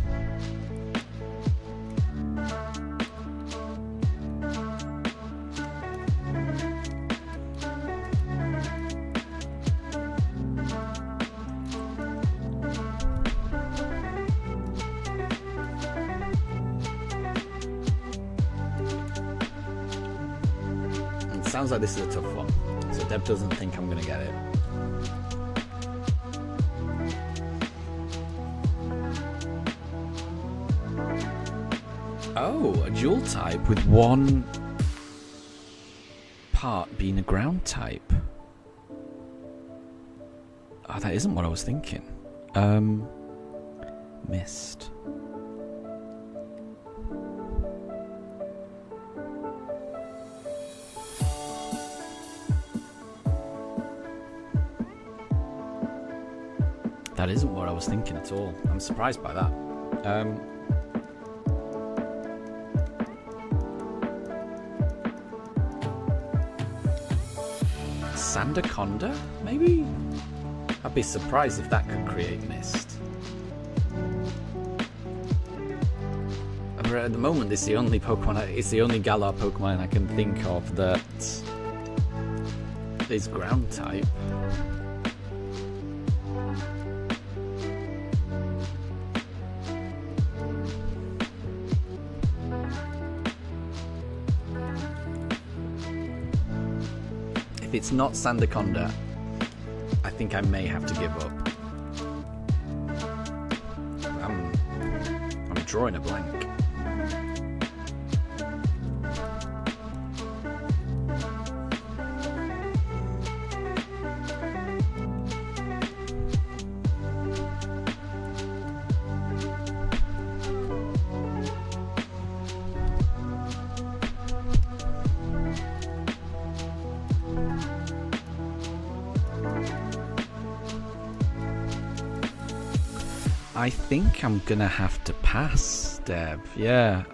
sounds like this is a tough one. So Deb doesn't think I'm going to get it. Oh, a dual type with one part being a ground type. Oh, that isn't what I was thinking. Mist. That isn't what I was thinking at all. I'm surprised by that. Sandaconda, maybe? I'd be surprised if that could create mist. At the moment, it's the only Pokemon. It's the only Galar Pokemon I can think of that is ground type. If it's not Sandaconda, I think I may have to give up. I'm drawing a blank. I think I'm gonna have to pass, Deb. Yeah.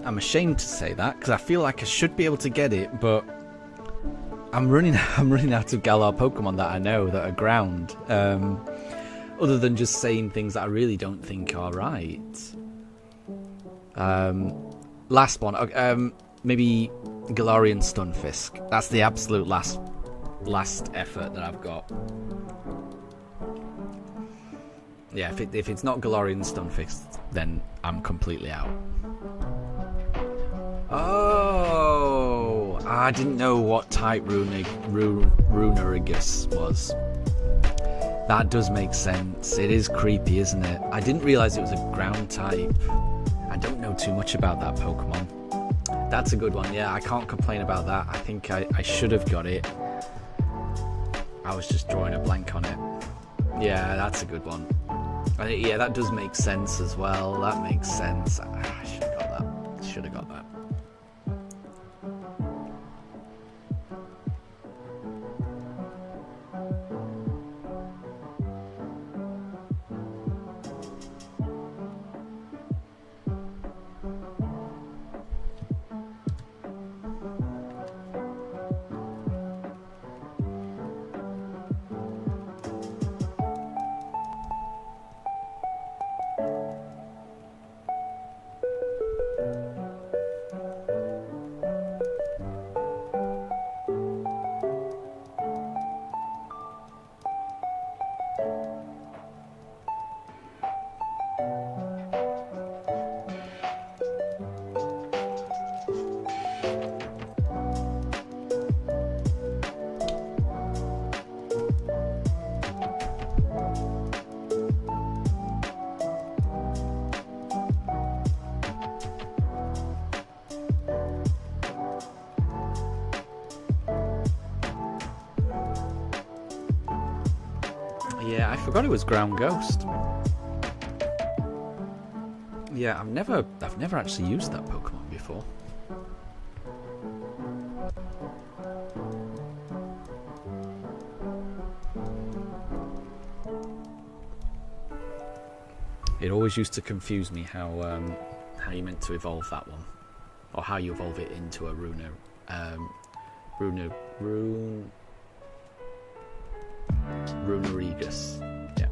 I'm ashamed to say that because I feel like I should be able to get it, but I'm running out of Galar Pokemon that I know that are ground. Other than just saying things that I really don't think are right. Last one. Maybe Galarian Stunfisk. That's the absolute last effort that I've got. Yeah, if it's not Galarian Stunfisk, then I'm completely out. Oh, I didn't know what type Runerigus was. That does make sense. It is creepy, isn't it? I didn't realise it was a ground type. I don't know too much about that Pokemon. That's a good one. Yeah, I can't complain about that. I think I should have got it. I was just drawing a blank on it. Yeah, that's a good one. Yeah, that does make sense as well. That makes sense. I should have got that. Should have got that. Yeah, I forgot it was Ground Ghost. Yeah, I've never actually used that Pokemon before. It always used to confuse me how you meant to evolve that one, or how you evolve it into a Runerigus. Yeah.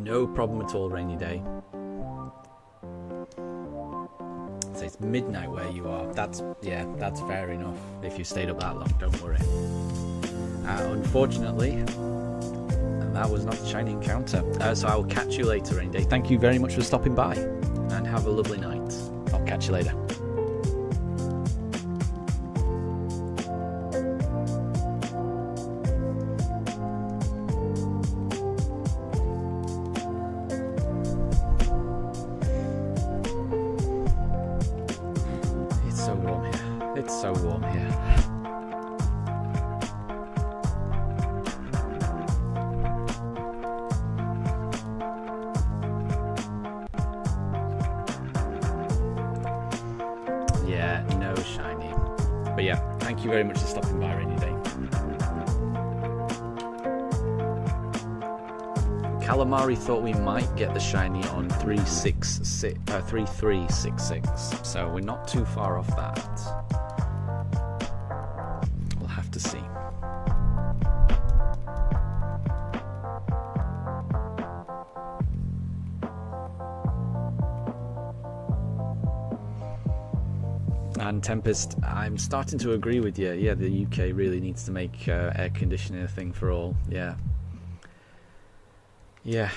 No problem at all, Rainy Day. So it's midnight where you are. That's fair enough. If you stayed up that long, don't worry. Unfortunately, that was not a shiny encounter. So I will catch you later, Rainy Day. Thank you very much for stopping by, and have a lovely night. I'll catch you later. It's so warm here. It's so warm here. Yeah, no shiny. But yeah, thank you very much for stopping by, Rainy Day. Calamari thought we might get the shiny on 3366, so we're not too far off that. We'll have to see. And Tempest, I'm starting to agree with you. Yeah, the UK really needs to make air conditioning a thing for all. Yeah. Yeah.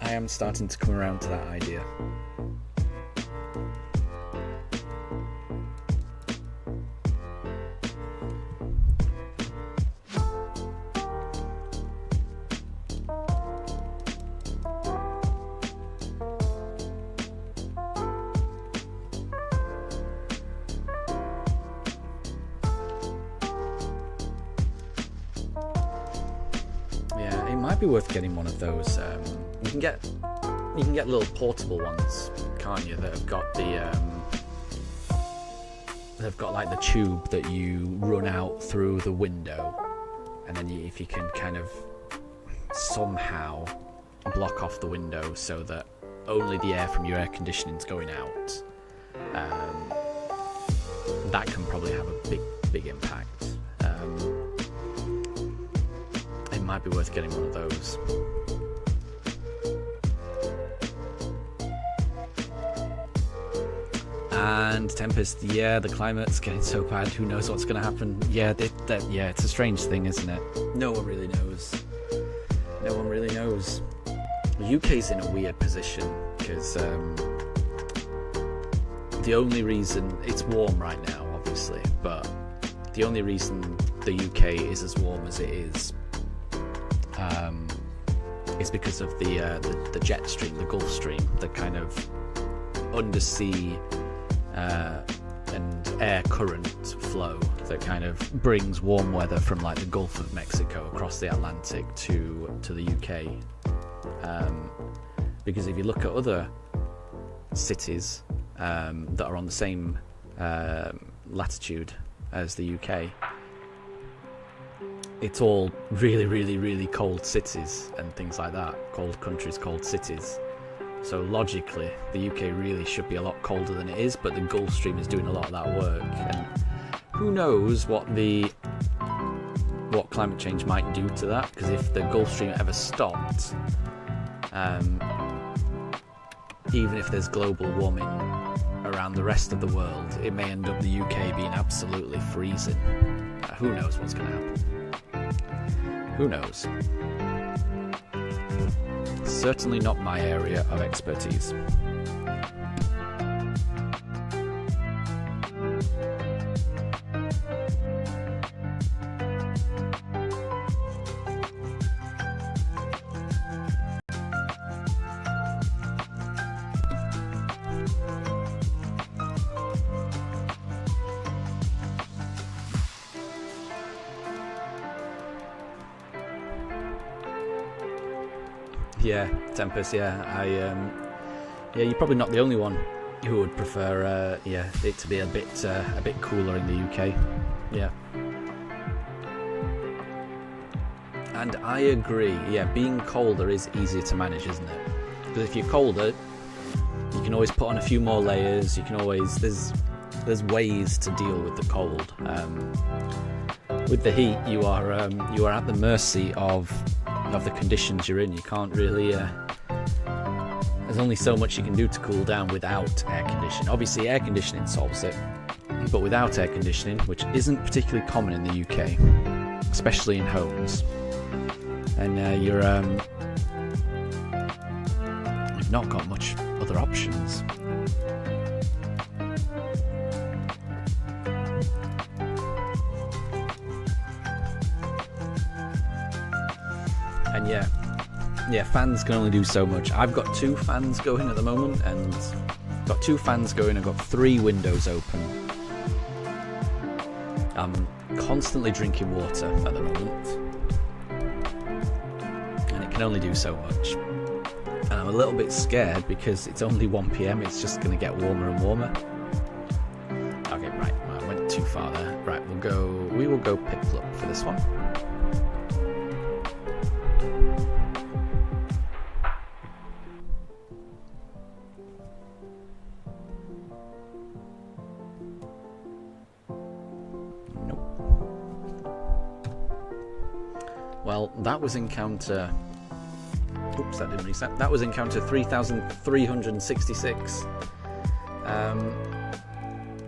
I am starting to come around to that idea. Might be worth getting one of those. You can get little portable ones, can't you? That have got they've got like the tube that you run out through the window, and then if you can kind of somehow block off the window so that only the air from your air conditioning is going out, that can probably have a big impact. Might be worth getting one of those. And Tempest, yeah, the climate's getting so bad. Who knows what's going to happen? Yeah, it's a strange thing, isn't it? No one really knows. No one really knows. The UK's in a weird position because the only reason it's warm right now, obviously, but the only reason the UK is as warm as it is because of the jet stream, the Gulf Stream, the kind of undersea and air current flow that kind of brings warm weather from like the Gulf of Mexico across the Atlantic to the UK. Because if you look at other cities that are on the same latitude as the UK, it's all really, really, really cold cities and things like that. Cold countries, cold cities. So logically, the UK really should be a lot colder than it is, but the Gulf Stream is doing a lot of that work. And who knows what climate change might do to that? Because if the Gulf Stream ever stopped, even if there's global warming around the rest of the world, it may end up the UK being absolutely freezing. Who knows what's going to happen? Who knows? Certainly not my area of expertise. Yeah, Tempest. Yeah, you're probably not the only one who would prefer, it to be a bit cooler in the UK. Yeah, and I agree. Yeah, being colder is easier to manage, isn't it? Because if you're colder, you can always put on a few more layers. You can always there's ways to deal with the cold. with the heat, you are at the mercy of the conditions you're in. You can't really. There's only so much you can do to cool down without air conditioning. Obviously, air conditioning solves it, but without air conditioning, which isn't particularly common in the UK, especially in homes, and you've not got much other options. And yeah, fans can only do so much. I've got 2 fans going at the moment, and got 2 fans going. I've got 3 windows open. I'm constantly drinking water at the moment, and it can only do so much. And I'm a little bit scared because it's only 1 PM. It's just going to get warmer and warmer. Okay, right, I went too far there. Right, we will go Piplup for this one. Well, that was encounter... Oops, that didn't reset. That was encounter 3,366.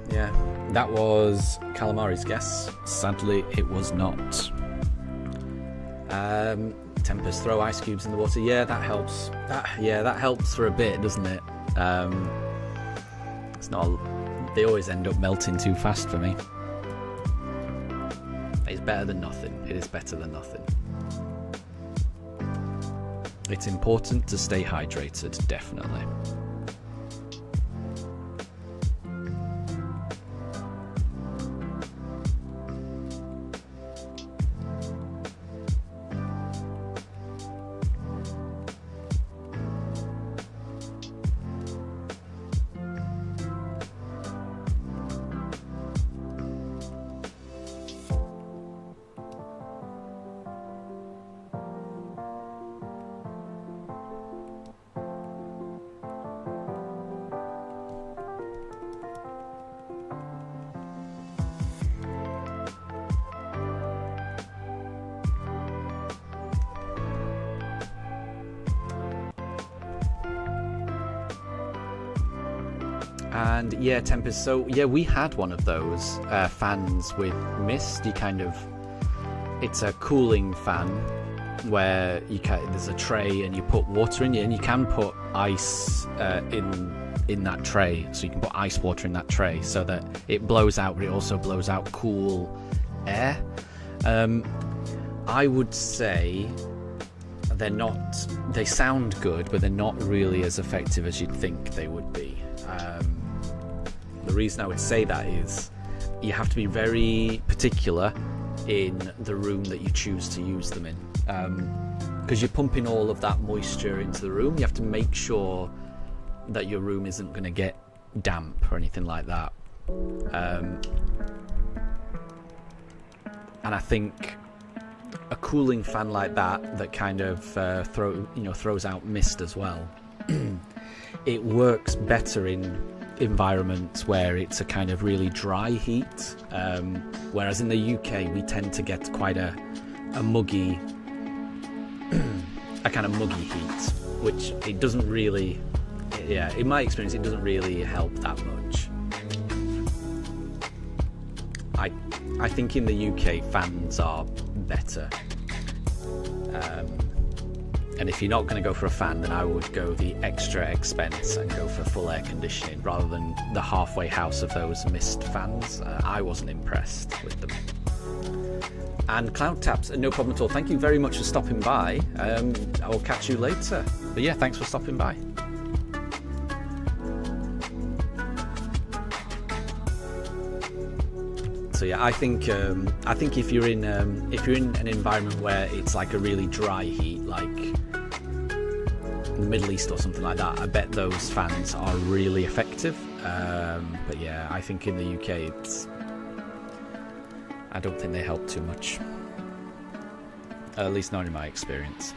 Yeah, that was Calamari's guess. Sadly, it was not. Tempest, throw ice cubes in the water. Yeah, that helps. That helps for a bit, doesn't it? It's not... They always end up melting too fast for me. It's better than nothing. It is better than nothing. It's important to stay hydrated, definitely. And yeah, Tempest, so yeah, we had one of those fans with mist. You kind of, it's a cooling fan where you can, there's a tray and you put water in, and you can put ice in that tray, so you can put ice water in that tray so that it blows out, but it also blows out cool air. I would say they're not, they sound good, but they're not really as effective as you'd think they would be. The reason I would say that is you have to be very particular in the room that you choose to use them in, because you're pumping all of that moisture into the room. You have to make sure that your room isn't going to get damp or anything like that. And I think a cooling fan like that kind of throws out mist as well. It works better in environments where it's a kind of really dry heat, whereas in the UK we tend to get quite a muggy a kind of muggy heat, which it doesn't really, yeah, in my experience it doesn't really help that much. I think in the UK fans are better, and if you're not going to go for a fan, then I would go the extra expense and go for full air conditioning rather than the halfway house of those mist fans. I wasn't impressed with them. And Cloud Taps, no problem at all. Thank you very much for stopping by. I will catch you later. But yeah, thanks for stopping by. So yeah, I think if you're in an environment where it's like a really dry heat, like the Middle East or something like that, I bet those fans are really effective. But yeah, I think in the UK, I don't think they help too much. At least not in my experience.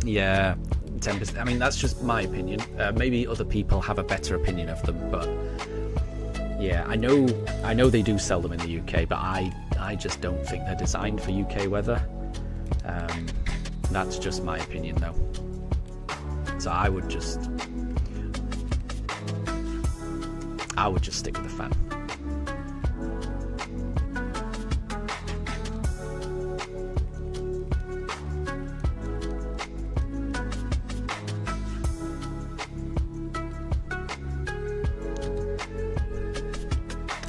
Yeah, Tempest. I mean, that's just my opinion. Maybe other people have a better opinion of them, but yeah, I know they do sell them in the UK, but I just don't think they're designed for UK weather. That's just my opinion, though. So I would just stick with the fan.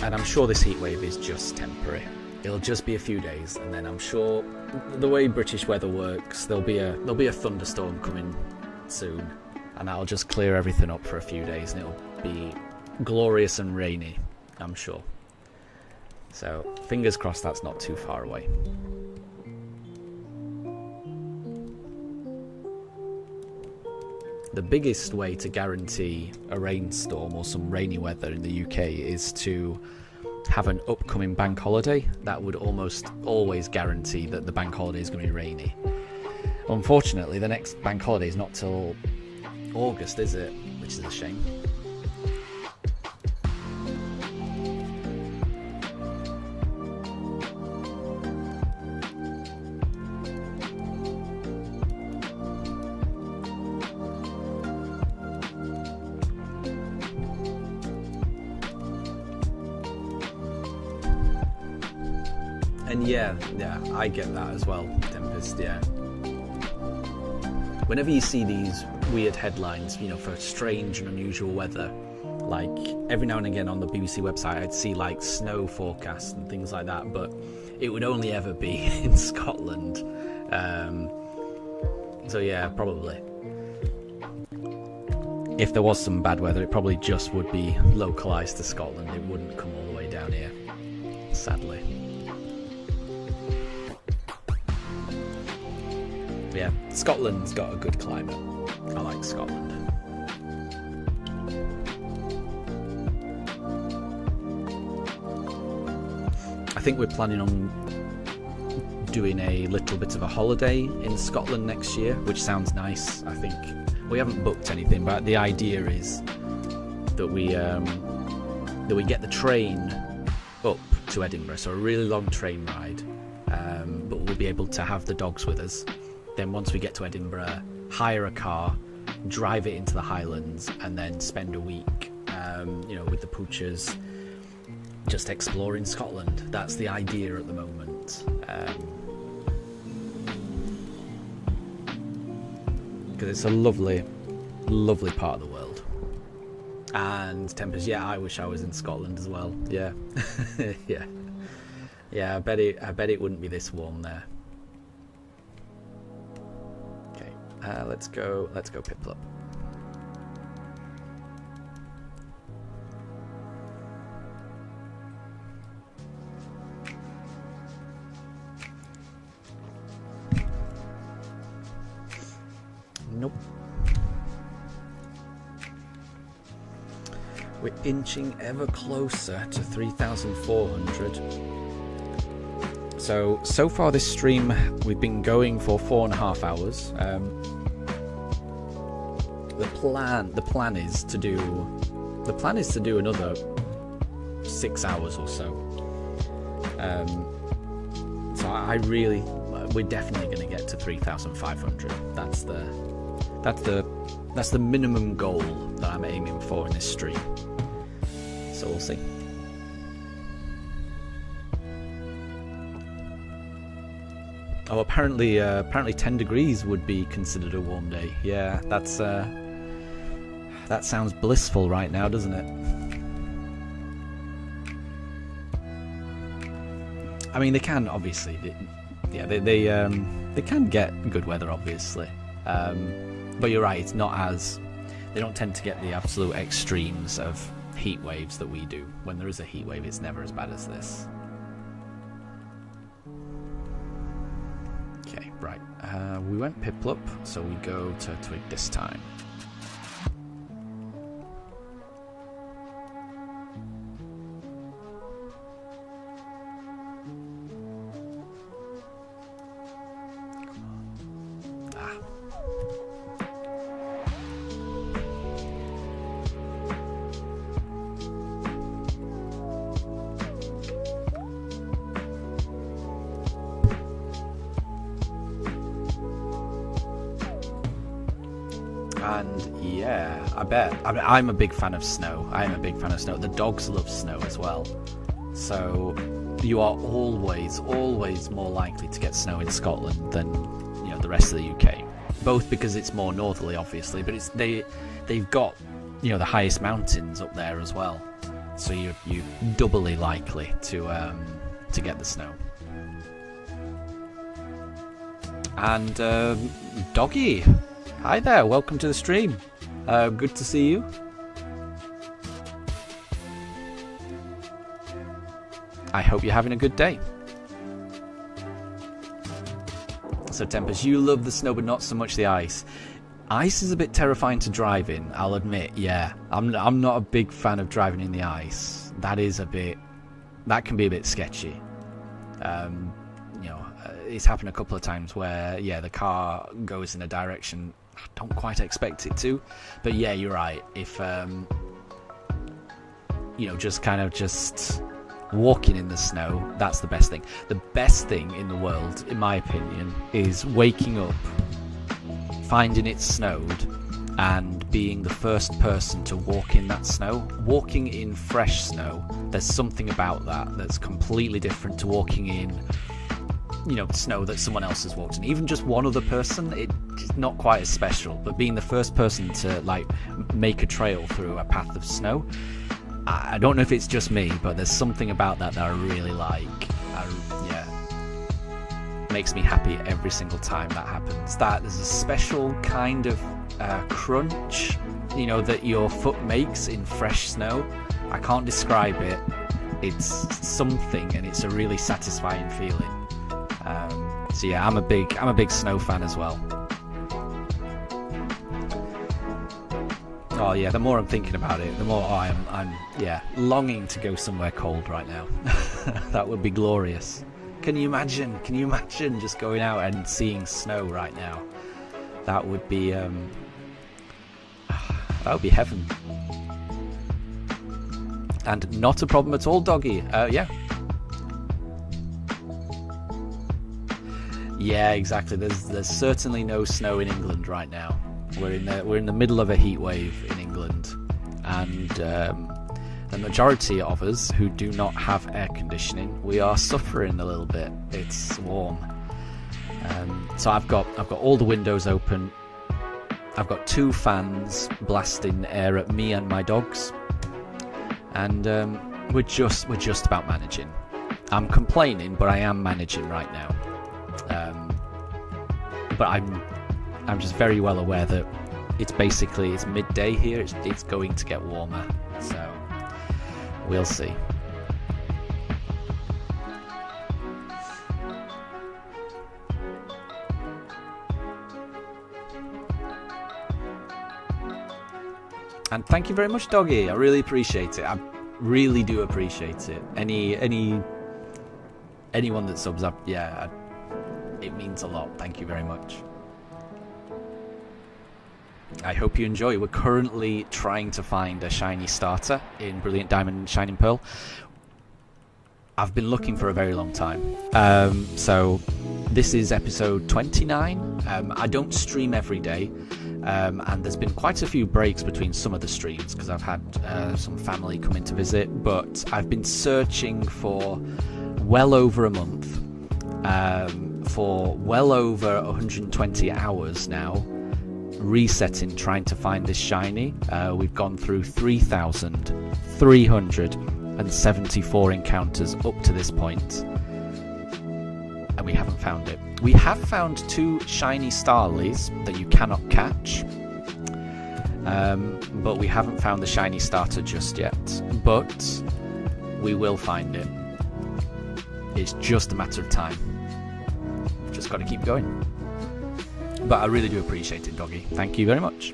And I'm sure this heat wave is just temporary. It'll just be a few days, and then I'm sure the way British weather works, there'll be a thunderstorm coming soon, and that'll just clear everything up for a few days, and it'll be glorious and rainy, I'm sure. So fingers crossed that's not too far away. The biggest way to guarantee a rainstorm or some rainy weather in the UK is to have an upcoming bank holiday. That would almost always guarantee that the bank holiday is going to be rainy. Unfortunately, the next bank holiday is not till August, is it? Which is a shame. And yeah, I get that as well, Tempest, yeah. Whenever you see these weird headlines, you know, for strange and unusual weather, like every now and again on the BBC website I'd see like snow forecasts and things like that, but it would only ever be in Scotland. So yeah, probably. If there was some bad weather, it probably just would be localised to Scotland. It wouldn't come all the way down here, sadly. Yeah, Scotland's got a good climate. I like Scotland. I think we're planning on doing a little bit of a holiday in Scotland next year, which sounds nice. I think we haven't booked anything, but the idea is that we get the train up to Edinburgh, so a really long train ride, but we'll be able to have the dogs with us. Then once we get to Edinburgh, hire a car, drive it into the Highlands, and then spend a week, with the poochers, just exploring Scotland. That's the idea at the moment. Because it's a lovely, lovely part of the world. And Tempest, yeah, I wish I was in Scotland as well. Yeah, yeah. I bet it wouldn't be this warm there. Let's go Piplup. Nope. We're inching ever closer to 3,400. So far this stream we've been going for 4.5 hours. The plan is to do another 6 hours or so. So we're definitely going to get to 3,500. That's the minimum goal that I'm aiming for in this stream. So we'll see. Oh, apparently 10 degrees would be considered a warm day. Yeah, that sounds blissful right now, doesn't it? I mean, they can obviously, they can get good weather, obviously. But you're right, it's not as they don't tend to get the absolute extremes of heat waves that we do. When there is a heat wave, it's never as bad as this. Okay, right. We went Piplup, so we go to Twig this time. And yeah, I bet. I'm a big fan of snow. The dogs love snow as well. So you are always more likely to get snow in Scotland than the rest of the UK. Both because it's more northerly, obviously, but they've got the highest mountains up there as well. So you're doubly likely to get the snow. And Doggy, hi there, welcome to the stream. Good to see you. I hope you're having a good day. So Tempest, you love the snow but not so much the ice. Ice is a bit terrifying to drive in, I'll admit. Yeah, I'm not a big fan of driving in the ice. That can be a bit sketchy. It's happened a couple of times where the car goes in a direction I don't quite expect it to. But yeah, you're right. If just walking in the snow, that's the best thing. The best thing in the world, in my opinion, is waking up, finding it snowed, and being the first person to walk in that snow. Walking in fresh snow, there's something about that that's completely different to walking in snow that someone else has walked in. Even just one other person, it's not quite as special, but being the first person to make a trail through a path of snow, I don't know if it's just me, but there's something about that I really like. Makes me happy every single time that happens. There's a special kind of crunch, that your foot makes in fresh snow. I can't describe it. It's something, and it's a really satisfying feeling. So yeah, I'm a big snow fan as well. Oh yeah, the more I'm thinking about it, the more I'm longing to go somewhere cold right now. That would be glorious. Can you imagine just going out and seeing snow right now? That would be heaven. And not a problem at all, Doggy. Yeah, exactly. There's certainly no snow in England right now. We're in the middle of a heat wave in England, and the majority of us who do not have air conditioning, we are suffering a little bit. It's warm. So I've got all the windows open. I've got 2 fans blasting air at me and my dogs, and we're just about managing. I'm complaining, but I am managing right now. But I'm just very well aware that it's midday here. It's going to get warmer, so we'll see. And thank you very much, Doggy. I really appreciate it. I really do appreciate it. Anyone that subs up, it means a lot. Thank you very much. I hope you enjoy. We're currently trying to find a shiny starter in Brilliant Diamond Shining Pearl. I've been looking for a very long time. So this is episode 29. I don't stream every day. And there's been quite a few breaks between some of the streams because I've had some family come in to visit. But I've been searching for well over a month. For well over 120 hours now, resetting, trying to find this shiny. We've gone through 3,374 encounters up to this point, and we haven't found it. We have found 2 shiny starlies that you cannot catch, but we haven't found the shiny starter just yet. But we will find it. It's just a matter of time. Just got to keep going. But I really do appreciate it, Doggy. Thank you very much.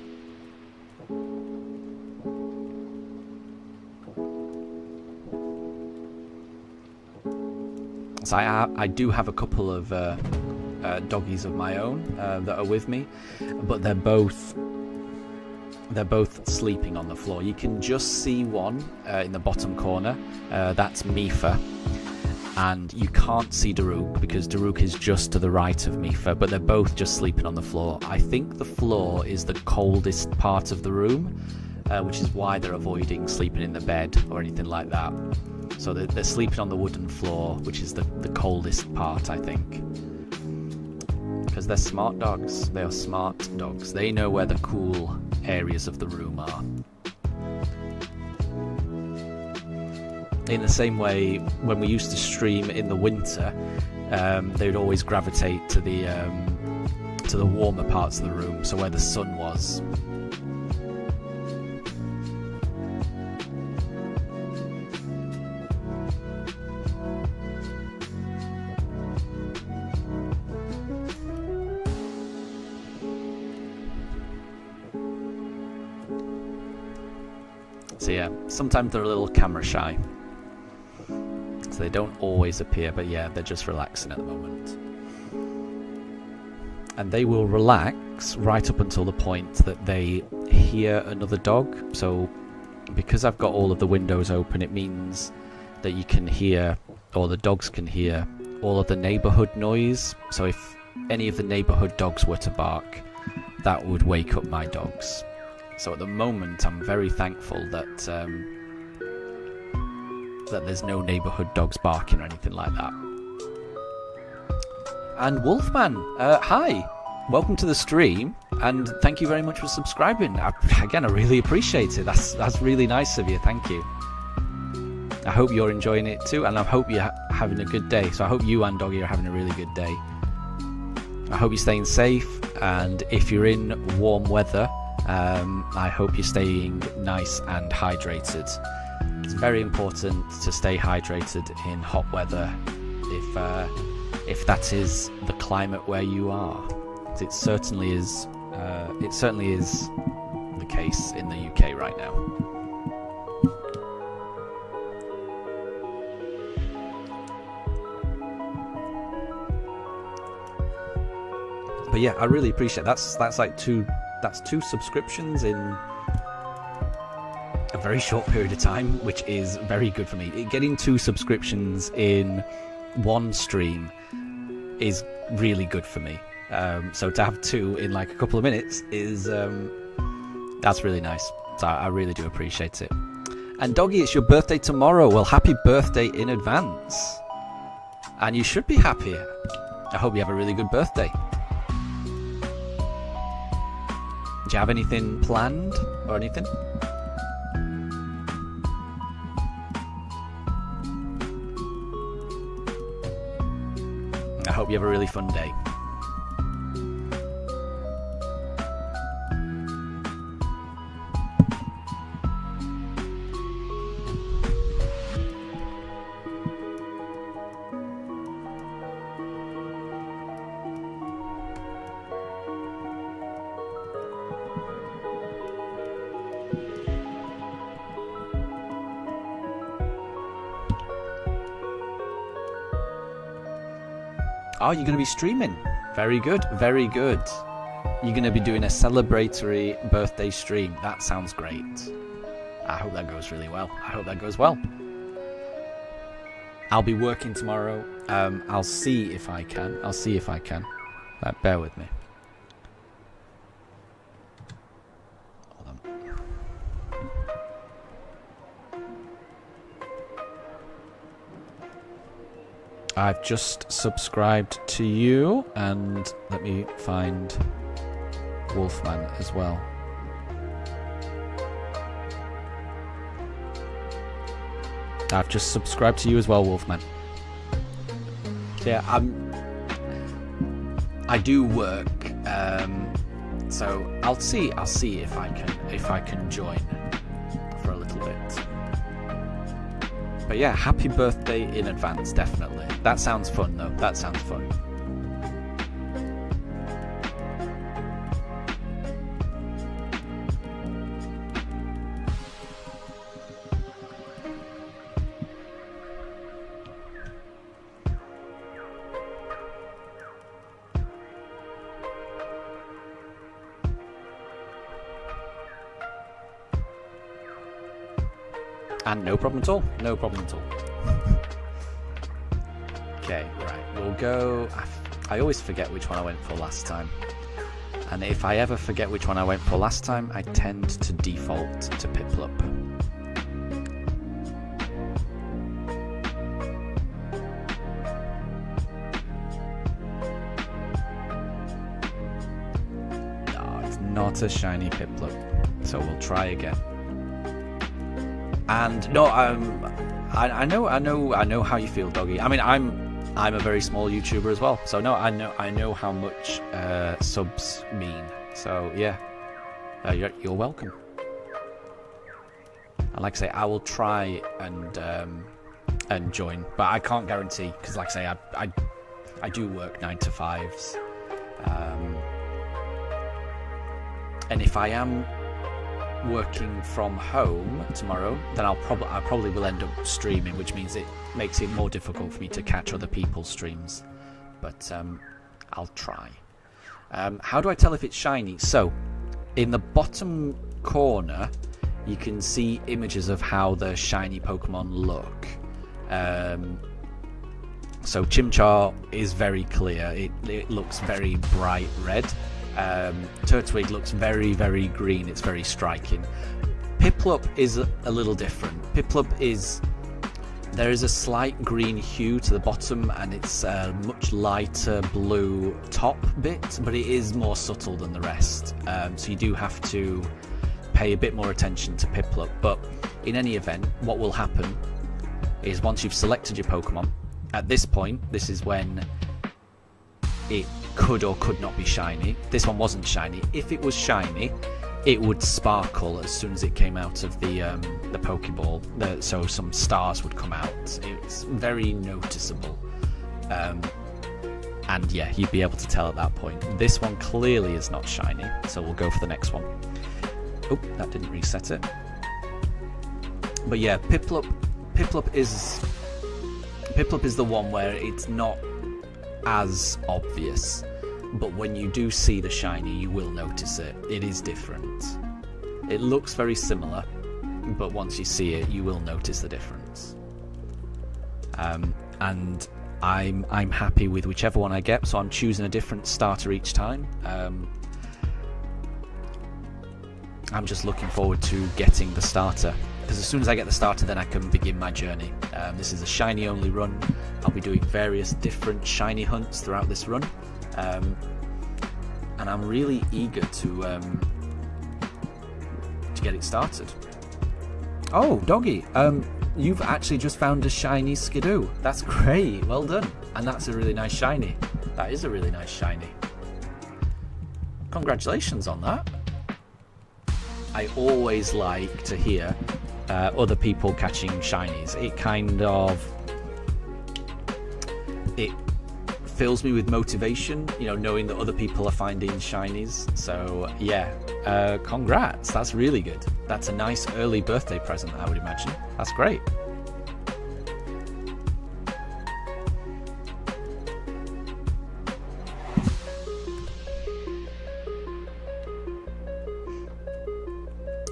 So I do have a couple of doggies of my own that are with me, but they're both sleeping on the floor. You can just see one in the bottom corner. That's Mifa. and you can't see Daruk because Daruk is just to the right of Mifa, but they're both just sleeping on the floor. I think the floor is the coldest part of the room, which is why they're avoiding sleeping in the bed or anything like that. So they're sleeping on the wooden floor, which is the coldest part, I think. Because they're smart dogs. They are smart dogs. They know where the cool areas of the room are. In the same way, when we used to stream in the winter, they would always gravitate to the warmer parts of the room, so where the sun was. So yeah, sometimes they're a little camera shy. So they don't always appear, but yeah, they're just relaxing at the moment. And they will relax right up until the point that they hear another dog. So because I've got all of the windows open, it means that you can hear, or the dogs can hear, all of the neighborhood noise. So if any of the neighborhood dogs were to bark, that would wake up my dogs. So at the moment, I'm very thankful that that there's no neighborhood dogs barking or anything like that. And Wolfman, hi, welcome to the stream, and thank you very much for subscribing. Again, I really appreciate it. That's really nice of you. Thank you. I hope you're enjoying it too, and I hope you're having a good day. So I hope you and Doggy are having a really good day. I hope you're staying safe, and if you're in warm weather, I hope you're staying nice and hydrated. It's very important to stay hydrated in hot weather if that is the climate where you are. It certainly is. It certainly is the case in the UK right now. But yeah, I really appreciate that's like two subscriptions in a very short period of time, which is very good for me. Getting 2 subscriptions in one stream is really good for me. So to have 2 in like a couple of minutes is that's really nice. So I really do appreciate it. And Doggy, it's your birthday tomorrow. Well, happy birthday in advance. And you should be happy. I hope you have a really good birthday. Do you have anything planned or anything? I hope you have a really fun day. Oh, you're going to be streaming. Very good, very good. You're going to be doing a celebratory birthday stream. That sounds great. I hope that goes really well. I hope that goes well. I'll be working tomorrow. I'll see if I can. Bear with me. Hold on. I've just subscribed to you, and let me find Wolfman as well. I've just subscribed to you as well, Wolfman. So yeah, I do work, so I'll see if I can join for a little bit. But yeah, happy birthday in advance, definitely. That sounds fun, though. That sounds fun. And no problem at all. No problem at all. Okay, right. We'll go... I always forget which one I went for last time. And if I ever forget which one I went for last time, I tend to default to Piplup. No, it's not a shiny Piplup. So we'll try again. And no, I know how you feel, Doggy. I mean, I'm a very small YouTuber as well, so no, I know how much subs mean. So yeah, you're welcome. And like I say, I will try and join, but I can't guarantee because, like I say, I do work 9 to 5s, and if I am working from home tomorrow, then I probably will end up streaming, which means it makes it more difficult for me to catch other people's streams. But I'll try. How do I tell if it's shiny? So, in the bottom corner, you can see images of how the shiny Pokemon look. So Chimchar is very clear. It looks very bright red. Turtwig looks very, very green. It's very striking. Piplup is a little different. Piplup there is a slight green hue to the bottom, and it's a much lighter blue top bit, but it is more subtle than the rest. So you do have to pay a bit more attention to Piplup. But in any event, what will happen is once you've selected your Pokemon, at this point, this is when it could or could not be shiny. This one wasn't shiny. If it was shiny, it would sparkle as soon as it came out of the Pokeball. So some stars would come out. It's very noticeable. And yeah, you'd be able to tell at that point. This one clearly is not shiny, so we'll go for the next one. Oh, that didn't reset it. But yeah, Piplup is the one where it's not as obvious, but when you do see the shiny, you will notice it. It is different. It looks very similar, but once you see it, you will notice the difference. And I'm happy with whichever one I get, so I'm choosing a different starter each time. I'm just looking forward to getting the starter, because as soon as I get the starter, then I can begin my journey. This is a shiny only run. I'll be doing various different shiny hunts throughout this run, and I'm really eager to get it started. Oh, Doggy, you've actually just found a shiny Skidoo. That's great, well done. And that's a really nice shiny. That is a really nice shiny. Congratulations on that. I always like to hear other people catching shinies. It fills me with motivation, knowing that other people are finding shinies. So yeah, congrats, that's really good. That's a nice early birthday present, I would imagine. That's great.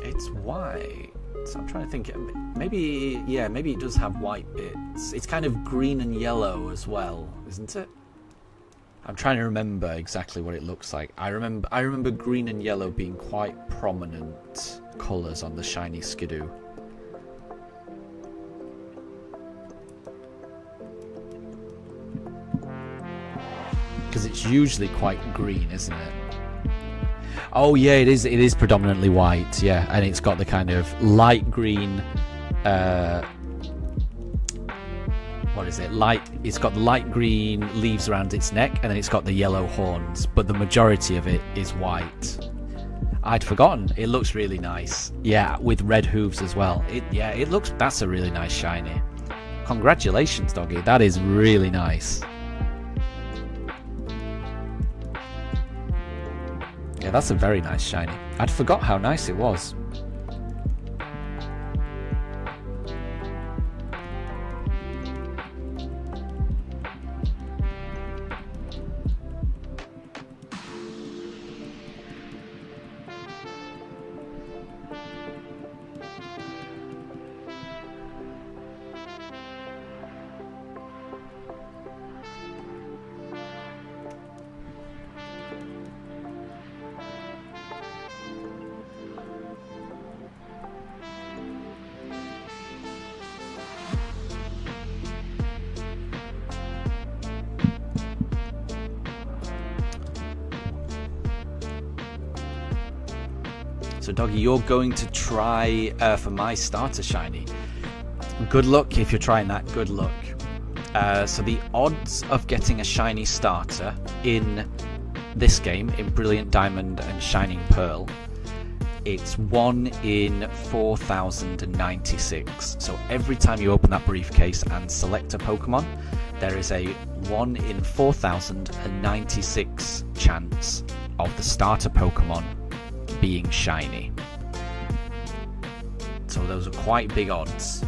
It's white. So I'm trying to think. Maybe it does have white bits. It's kind of green and yellow as well, isn't it? I'm trying to remember exactly what it looks like. I remember green and yellow being quite prominent colours on the shiny Skidoo. Because it's usually quite green, isn't it? Oh yeah, it is predominantly white, yeah, and it's got the kind of light green, it's got the light green leaves around its neck, and then it's got the yellow horns, but the majority of it is white. I'd forgotten. It looks really nice. Yeah, with red hooves as well. That's a really nice shiny. Congratulations, Doggy. That is really nice. Yeah, that's a very nice shiny. I'd forgot how nice it was. So Doggy, you're going to try for my starter shiny. Good luck if you're trying that, good luck. So the odds of getting a shiny starter in this game, in Brilliant Diamond and Shining Pearl, it's 1 in 4,096. So every time you open that briefcase and select a Pokemon, there is a 1 in 4,096 chance of the starter Pokemon being shiny. So those are quite big odds.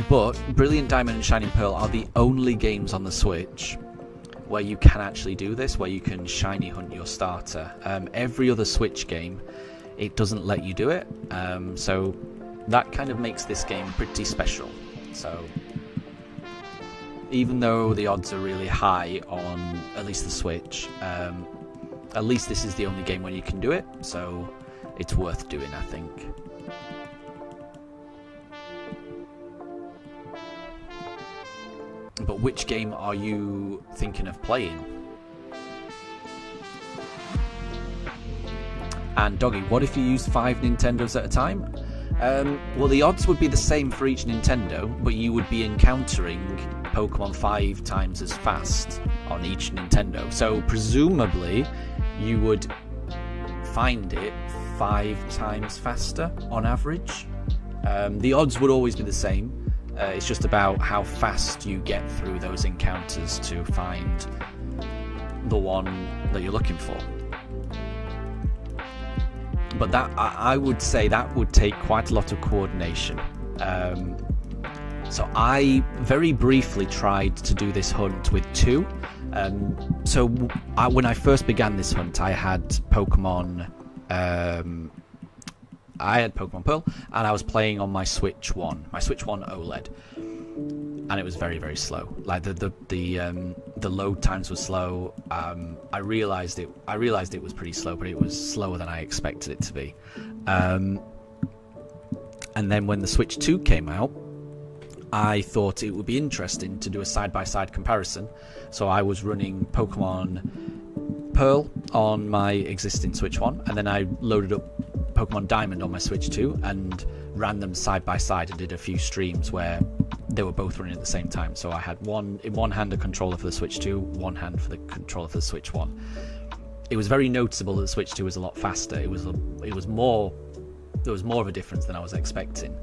But Brilliant Diamond and Shining Pearl are the only games on the Switch where you can actually do this, where you can shiny hunt your starter. Every other Switch game, it doesn't let you do it. So that kind of makes this game pretty special. So even though the odds are really high on at least the Switch, at least this is the only game where you can do it. So it's worth doing, I think. But which game are you thinking of playing? And Doggy, what if you used 5 Nintendos at a time? Well, the odds would be the same for each Nintendo, but you would be encountering Pokemon 5 times as fast on each Nintendo. So presumably, you would find it 5 times faster on average. The odds would always be the same. It's just about how fast you get through those encounters to find the one that you're looking for. But that, I would say that would take quite a lot of coordination. So I very briefly tried to do this hunt with 2. When I first began this hunt, I had Pokemon Pearl, and I was playing on my Switch 1 OLED, and it was very, very slow. Like the load times were slow. I realized it was pretty slow, but it was slower than I expected it to be. And then when the Switch 2 came out, I thought it would be interesting to do a side-by-side comparison. So I was running Pokemon Pearl on my existing Switch 1, and then I loaded up Pokemon Diamond on my Switch 2 and ran them side by side and did a few streams where they were both running at the same time. So I had in one hand a controller for the Switch 2, one hand for the controller for the Switch 1. It was very noticeable that the Switch 2 was a lot faster. There was more of a difference than I was expecting.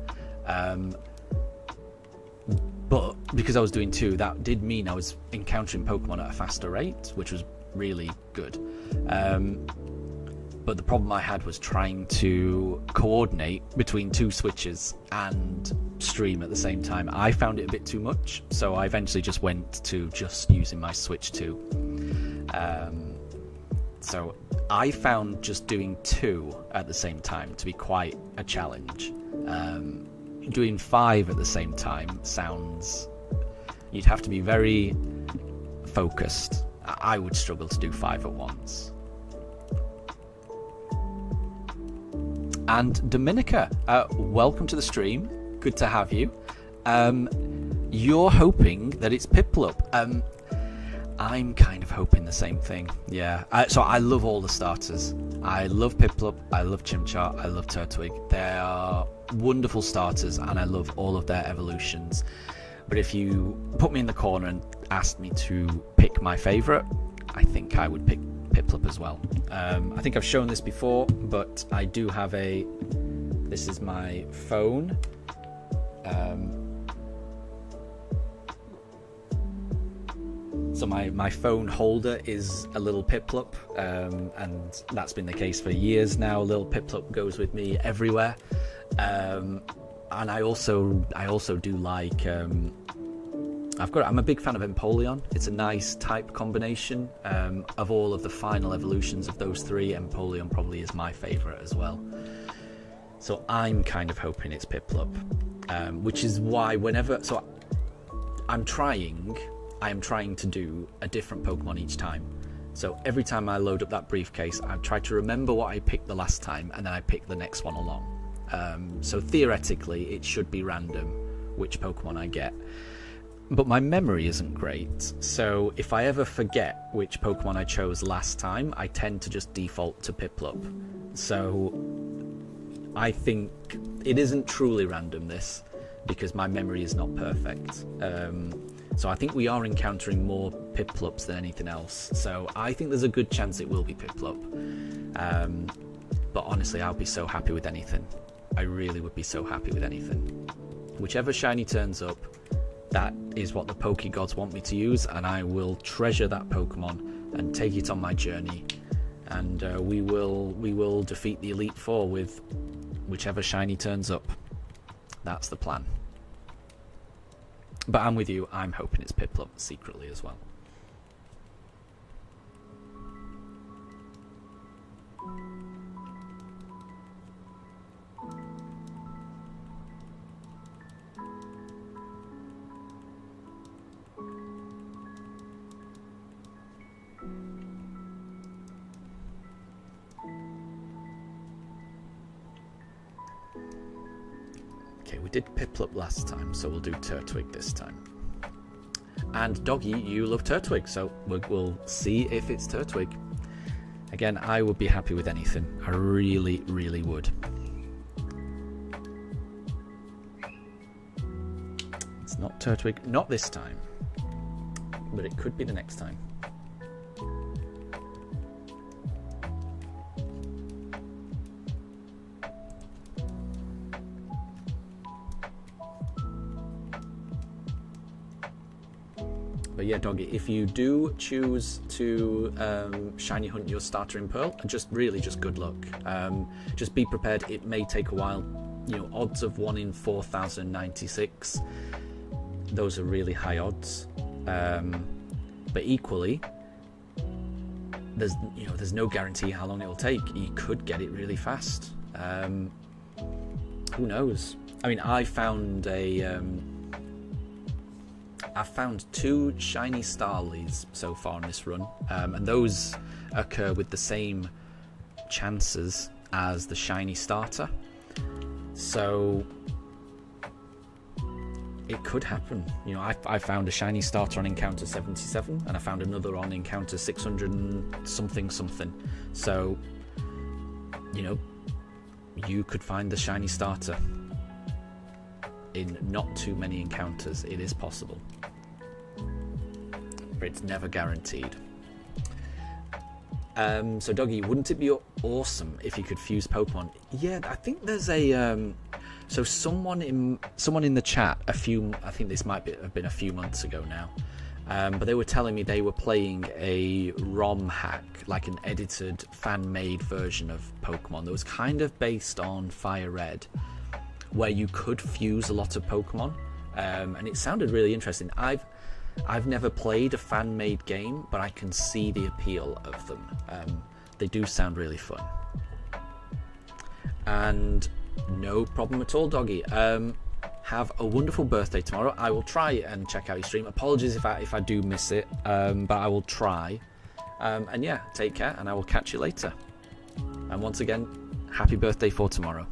But because I was doing 2, that did mean I was encountering Pokemon at a faster rate, which was really good. But the problem I had was trying to coordinate between 2 Switches and stream at the same time. I found it a bit too much, so I eventually just went to just using my Switch 2. So I found just doing 2 at the same time to be quite a challenge. Doing 5 at the same time you'd have to be very focused. I would struggle to do 5 at once. And Dominica, welcome to the stream. Good to have you. You're hoping that it's Piplup. I'm kind of hoping the same thing. Yeah. So I love all the starters. I love Piplup. I love Chimchar. I love Turtwig. They are wonderful starters, and I love all of their evolutions. But if you put me in the corner and asked me to pick my favourite, I think I would pick Piplup as well. I think I've shown this before, but I do have this is my phone. So my phone holder is a little Piplup, and that's been the case for years now. Little Piplup goes with me everywhere. And I also do like I'm a big fan of Empoleon. It's a nice type combination. Of all of the final evolutions of those 3, Empoleon probably is my favourite as well. So I'm kind of hoping it's Piplup, which is why I am trying to do a different Pokemon each time. So every time I load up that briefcase, I try to remember what I picked the last time, and then I pick the next one along. So theoretically, it should be random which Pokemon I get. But my memory isn't great, so if I ever forget which Pokemon I chose last time, I tend to just default to Piplup. So I think it isn't truly random, this, because my memory is not perfect. So I think we are encountering more Piplups than anything else. So I think there's a good chance it will be Piplup. But honestly, I'll be so happy with anything. I really would be so happy with anything. Whichever shiny turns up, that is what the Poke Gods want me to use, and I will treasure that Pokemon and take it on my journey. And we will defeat the Elite Four with whichever shiny turns up. That's the plan. But I'm with you, I'm hoping it's Piplup secretly as well. Okay, we did Piplup last time, so we'll do Turtwig this time. And Doggy, you love Turtwig, so we'll see if it's Turtwig. Again, I would be happy with anything. I really, really would. It's not Turtwig, not this time. But it could be the next time. But yeah, Doggy, if you do choose to shiny hunt your starter in Pearl, just good luck. Just be prepared, it may take a while. You know, odds of 1 in 4,096. Those are really high odds. But equally, there's no guarantee how long it will take. You could get it really fast. Who knows? I mean, I found two shiny Starlies so far on this run, and those occur with the same chances as the shiny starter. So it could happen. You know, I found a shiny starter on encounter 77, and I found another on encounter 600 and something. So, you know, you could find the shiny starter in not too many encounters. It is possible, but it's never guaranteed. So Doggy, wouldn't it be awesome if you could fuse Pokemon? Yeah, I think there's a so someone in the chat I think this might have been a few months ago now, but they were telling me they were playing a ROM hack, like an edited fan-made version of Pokemon that was kind of based on Fire Red, where you could fuse a lot of Pokemon, and it sounded really interesting. I've never played a fan-made game, but I can see the appeal of them. They do sound really fun. And no problem at all, Doggy. Have a wonderful birthday tomorrow. I will try and check out your stream. Apologies if I do miss it, but I will try. And yeah, take care, and I will catch you later. And once again, happy birthday for tomorrow.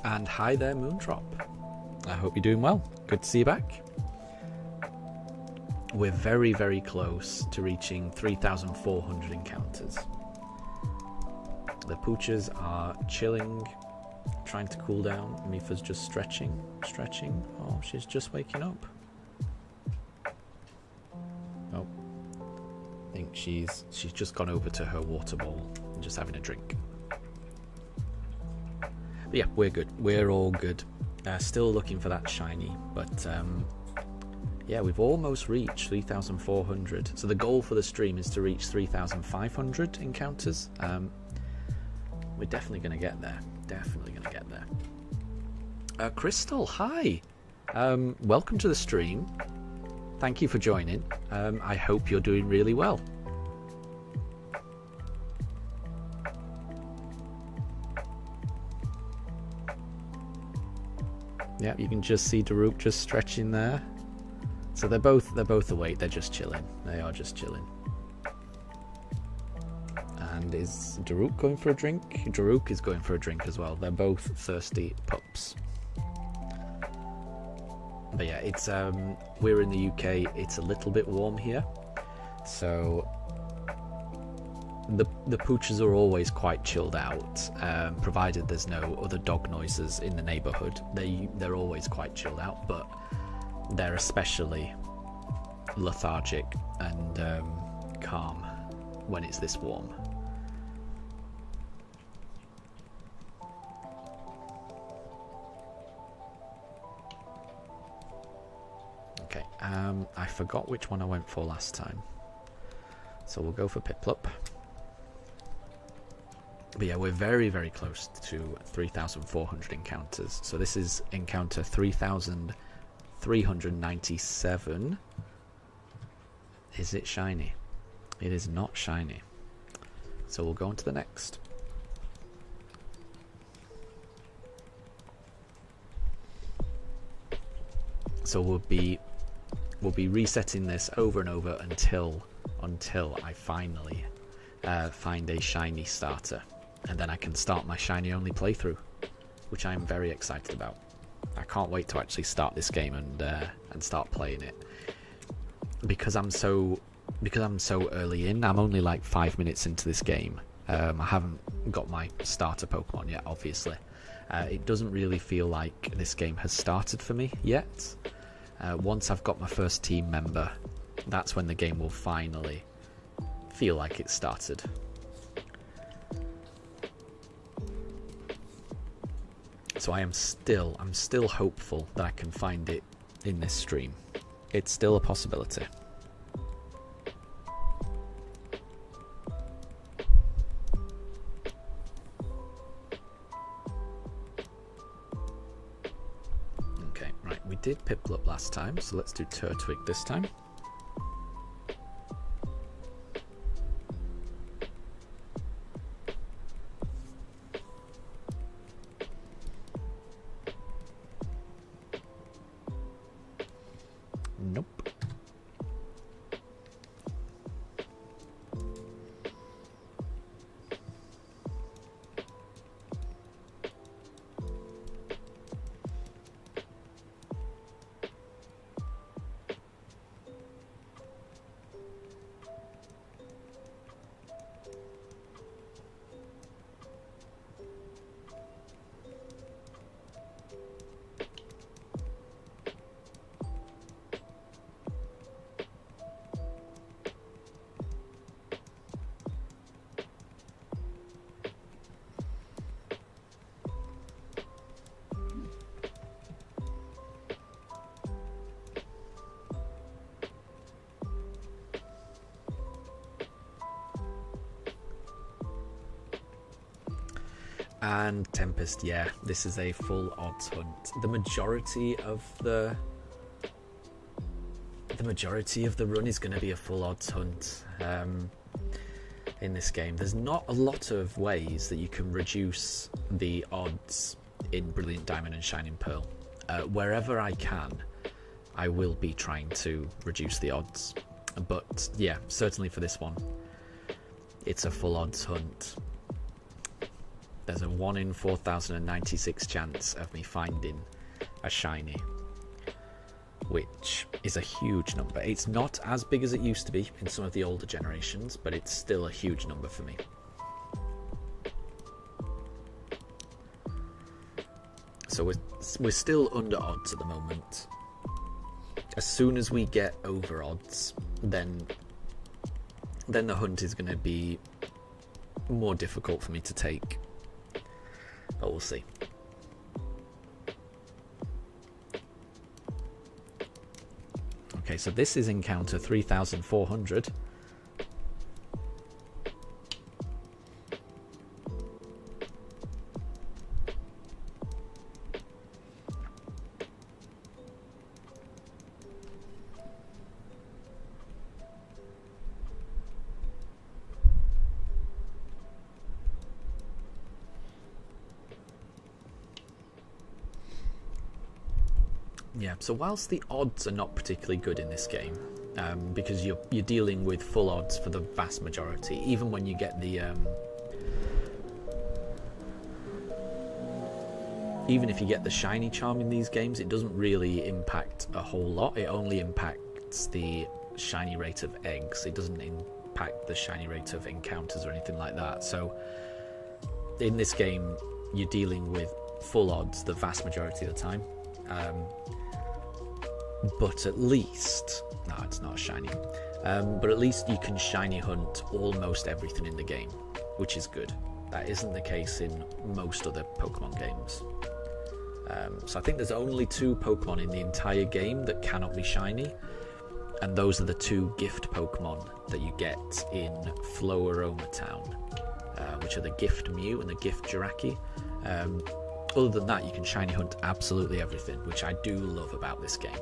And hi there, Moondrop. I hope you're doing well. Good to see you back. We're very, very close to reaching 3,400 encounters. The poochers are chilling, trying to cool down. Mifa's just stretching. Oh, she's just waking up. Oh, I think she's just gone over to her water bowl and just having a drink. But yeah, we're good. We're all good. Still looking for that shiny, but yeah, we've almost reached 3,400. So the goal for the stream is to reach 3,500 encounters. We're definitely going to get there. Crystal, hi. Welcome to the stream. Thank you for joining. I hope you're doing really well. Yeah, you can just see Daruk just stretching there. So they're both awake. They're just chilling. They are just chilling. And is Daruk going for a drink? Daruk is going for a drink as well. They're both thirsty pups. But yeah, it's we're in the UK. It's a little bit warm here, so the pooches are always quite chilled out, provided there's no other dog noises in the neighbourhood. They're always quite chilled out, but they're especially lethargic and calm when it's this warm. Okay, I forgot which one I went for last time, so we'll go for Piplup. But yeah, we're very, very close to 3,400 encounters. So this is encounter 3,397. Is it shiny? It is not shiny. So we'll go on to the next. So we'll be resetting this over and over until I finally find a shiny starter, and then I can start my shiny only playthrough, which I'm very excited about. I can't wait to actually start this game and start playing it, because I'm so early in. I'm only like 5 minutes into this game. I haven't got my starter Pokemon yet, obviously. It doesn't really feel like this game has started for me yet. Once I've got my first team member, that's when the game will finally feel like it started. So I'm still hopeful that I can find it in this stream. It's still a possibility. Okay, right, we did Piplup last time, so let's do Turtwig this time. Nope. And Tempest, yeah, this is a full odds hunt. The majority of the run is going to be a full odds hunt in this game. There's not a lot of ways that you can reduce the odds in Brilliant Diamond and Shining Pearl. Wherever I can, I will be trying to reduce the odds. But yeah, certainly for this one, it's a full odds hunt. There's a 1 in 4,096 chance of me finding a shiny, which is a huge number. It's not as big as it used to be in some of the older generations, but it's still a huge number for me. So we're still under odds at the moment. As soon as we get over odds, then the hunt is going to be more difficult for me to take. But we'll see. Okay, so this is encounter 3,400. Yeah, so whilst the odds are not particularly good in this game, because you're dealing with full odds for the vast majority, even when you get the even if you get the shiny charm in these games, it doesn't really impact a whole lot. It only impacts the shiny rate of eggs. It doesn't impact the shiny rate of encounters or anything like that. So in this game, you're dealing with full odds the vast majority of the time. But at least, no, it's not a shiny, but at least you can shiny hunt almost everything in the game, which is good. That isn't the case in most other Pokemon games. So I think there's only 2 Pokemon in the entire game that cannot be shiny, and those are the 2 gift Pokemon that you get in Floaroma Town, which are the Gift Mew and the Gift Jirachi. Other than that, you can shiny hunt absolutely everything, which I do love about this game.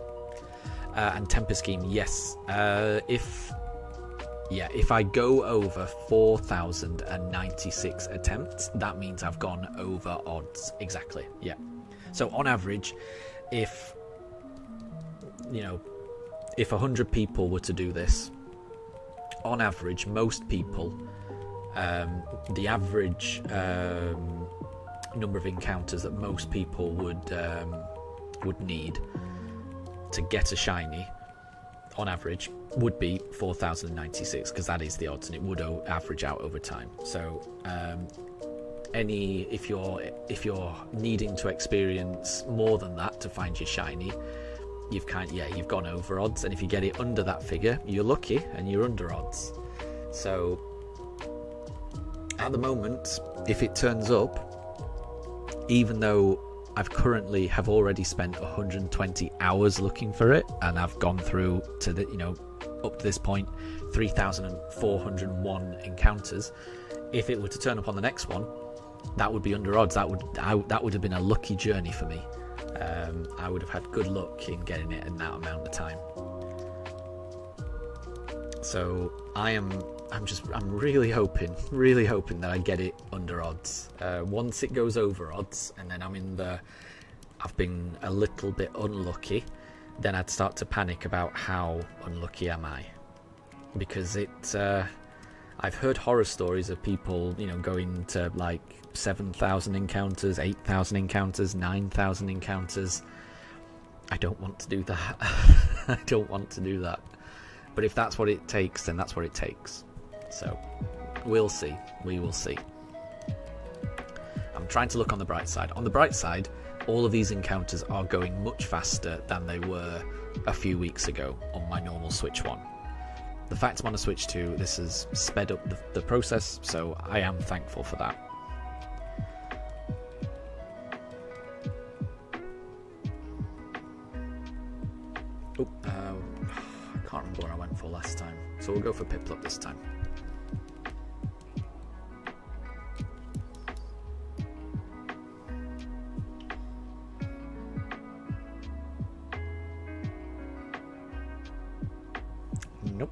And Temper Scheme, yes. If I go over 4,096 attempts, that means I've gone over odds. Exactly, yeah. So on average, if 100 people were to do this, on average, most people, the average number of encounters that most people would need to get a shiny, on average, would be 4,096, because that is the odds, and it would average out over time. So if you're needing to experience more than that to find your shiny, you've gone over odds, and if you get it under that figure, you're lucky and you're under odds. So at the moment, if it turns up, even though I've currently already spent 120 hours looking for it, and I've gone through to the up to this point 3,401 encounters, if it were to turn up on the next one, that would be under odds. That would have been a lucky journey for me. I would have had good luck in getting it in that amount of time. So I'm really hoping that I get it under odds. Once it goes over odds, and then I've been a little bit unlucky, then I'd start to panic about how unlucky am I, because I've heard horror stories of people, going to like 7,000 encounters, 8,000 encounters, 9,000 encounters. I don't want to do that. I don't want to do that. But if that's what it takes, then that's what it takes. So we'll see. We will see. I'm trying to look on the bright side. On the bright side, all of these encounters are going much faster than they were a few weeks ago on my normal Switch 1. The fact I'm on a Switch 2, this has sped up the process, so I am thankful for that. I can't remember what I went for last time, so we'll go for Piplup this time. Nope.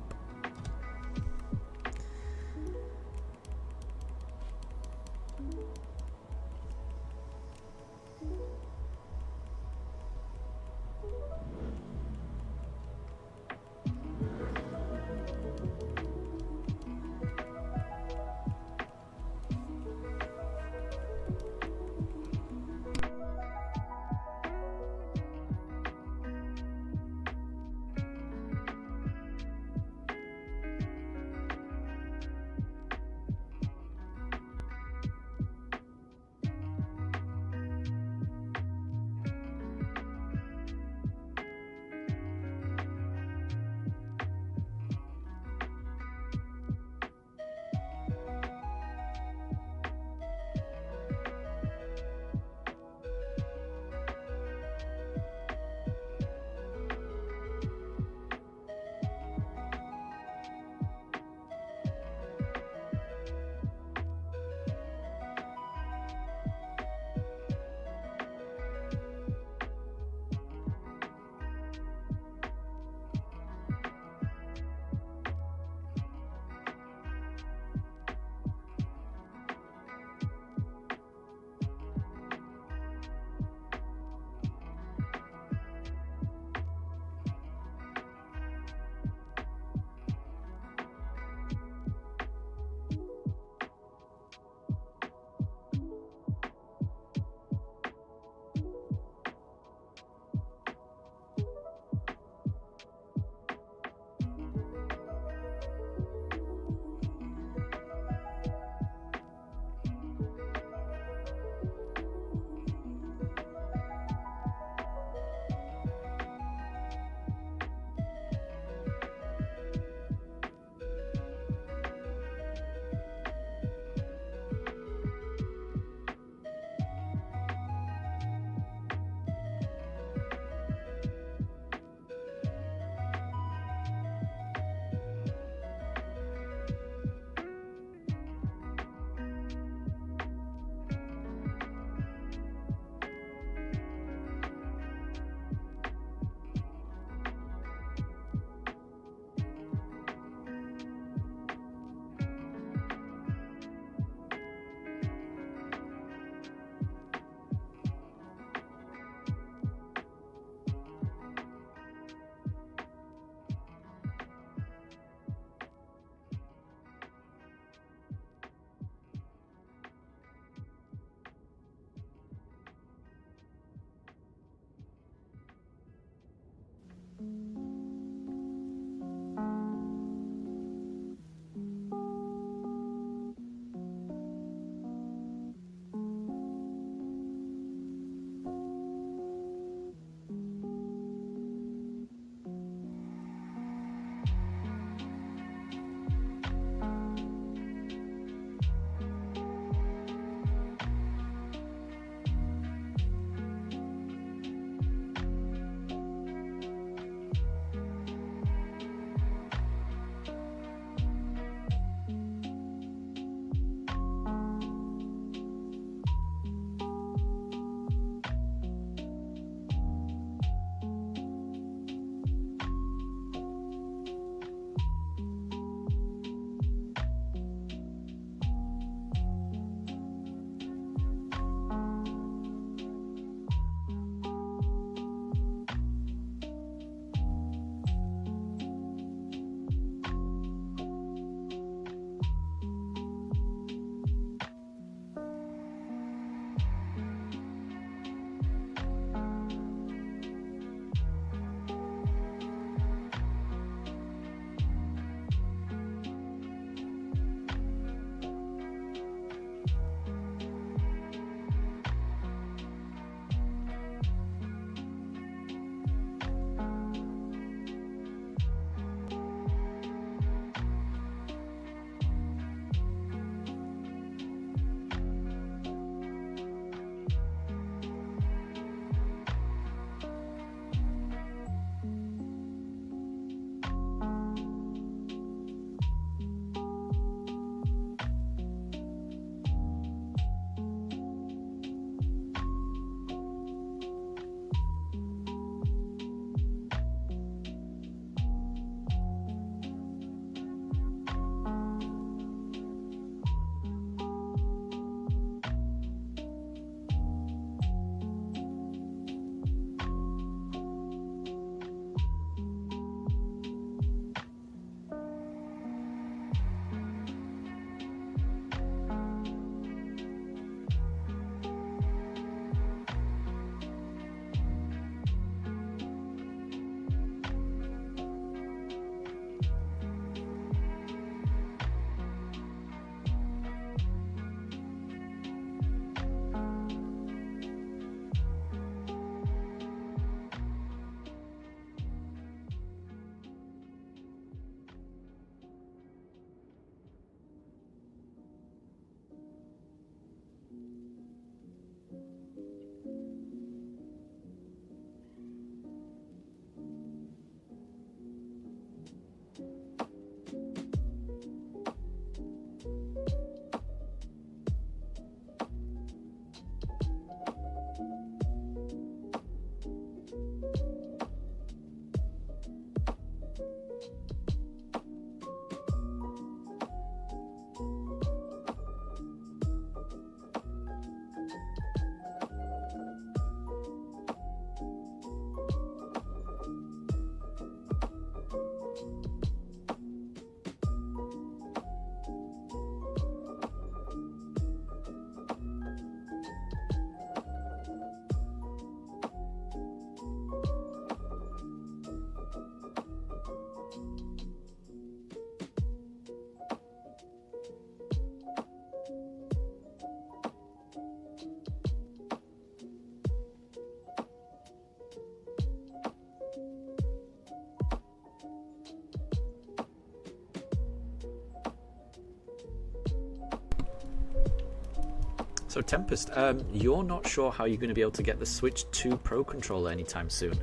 So Tempest, you're not sure how you're going to be able to get the Switch 2 Pro controller anytime soon.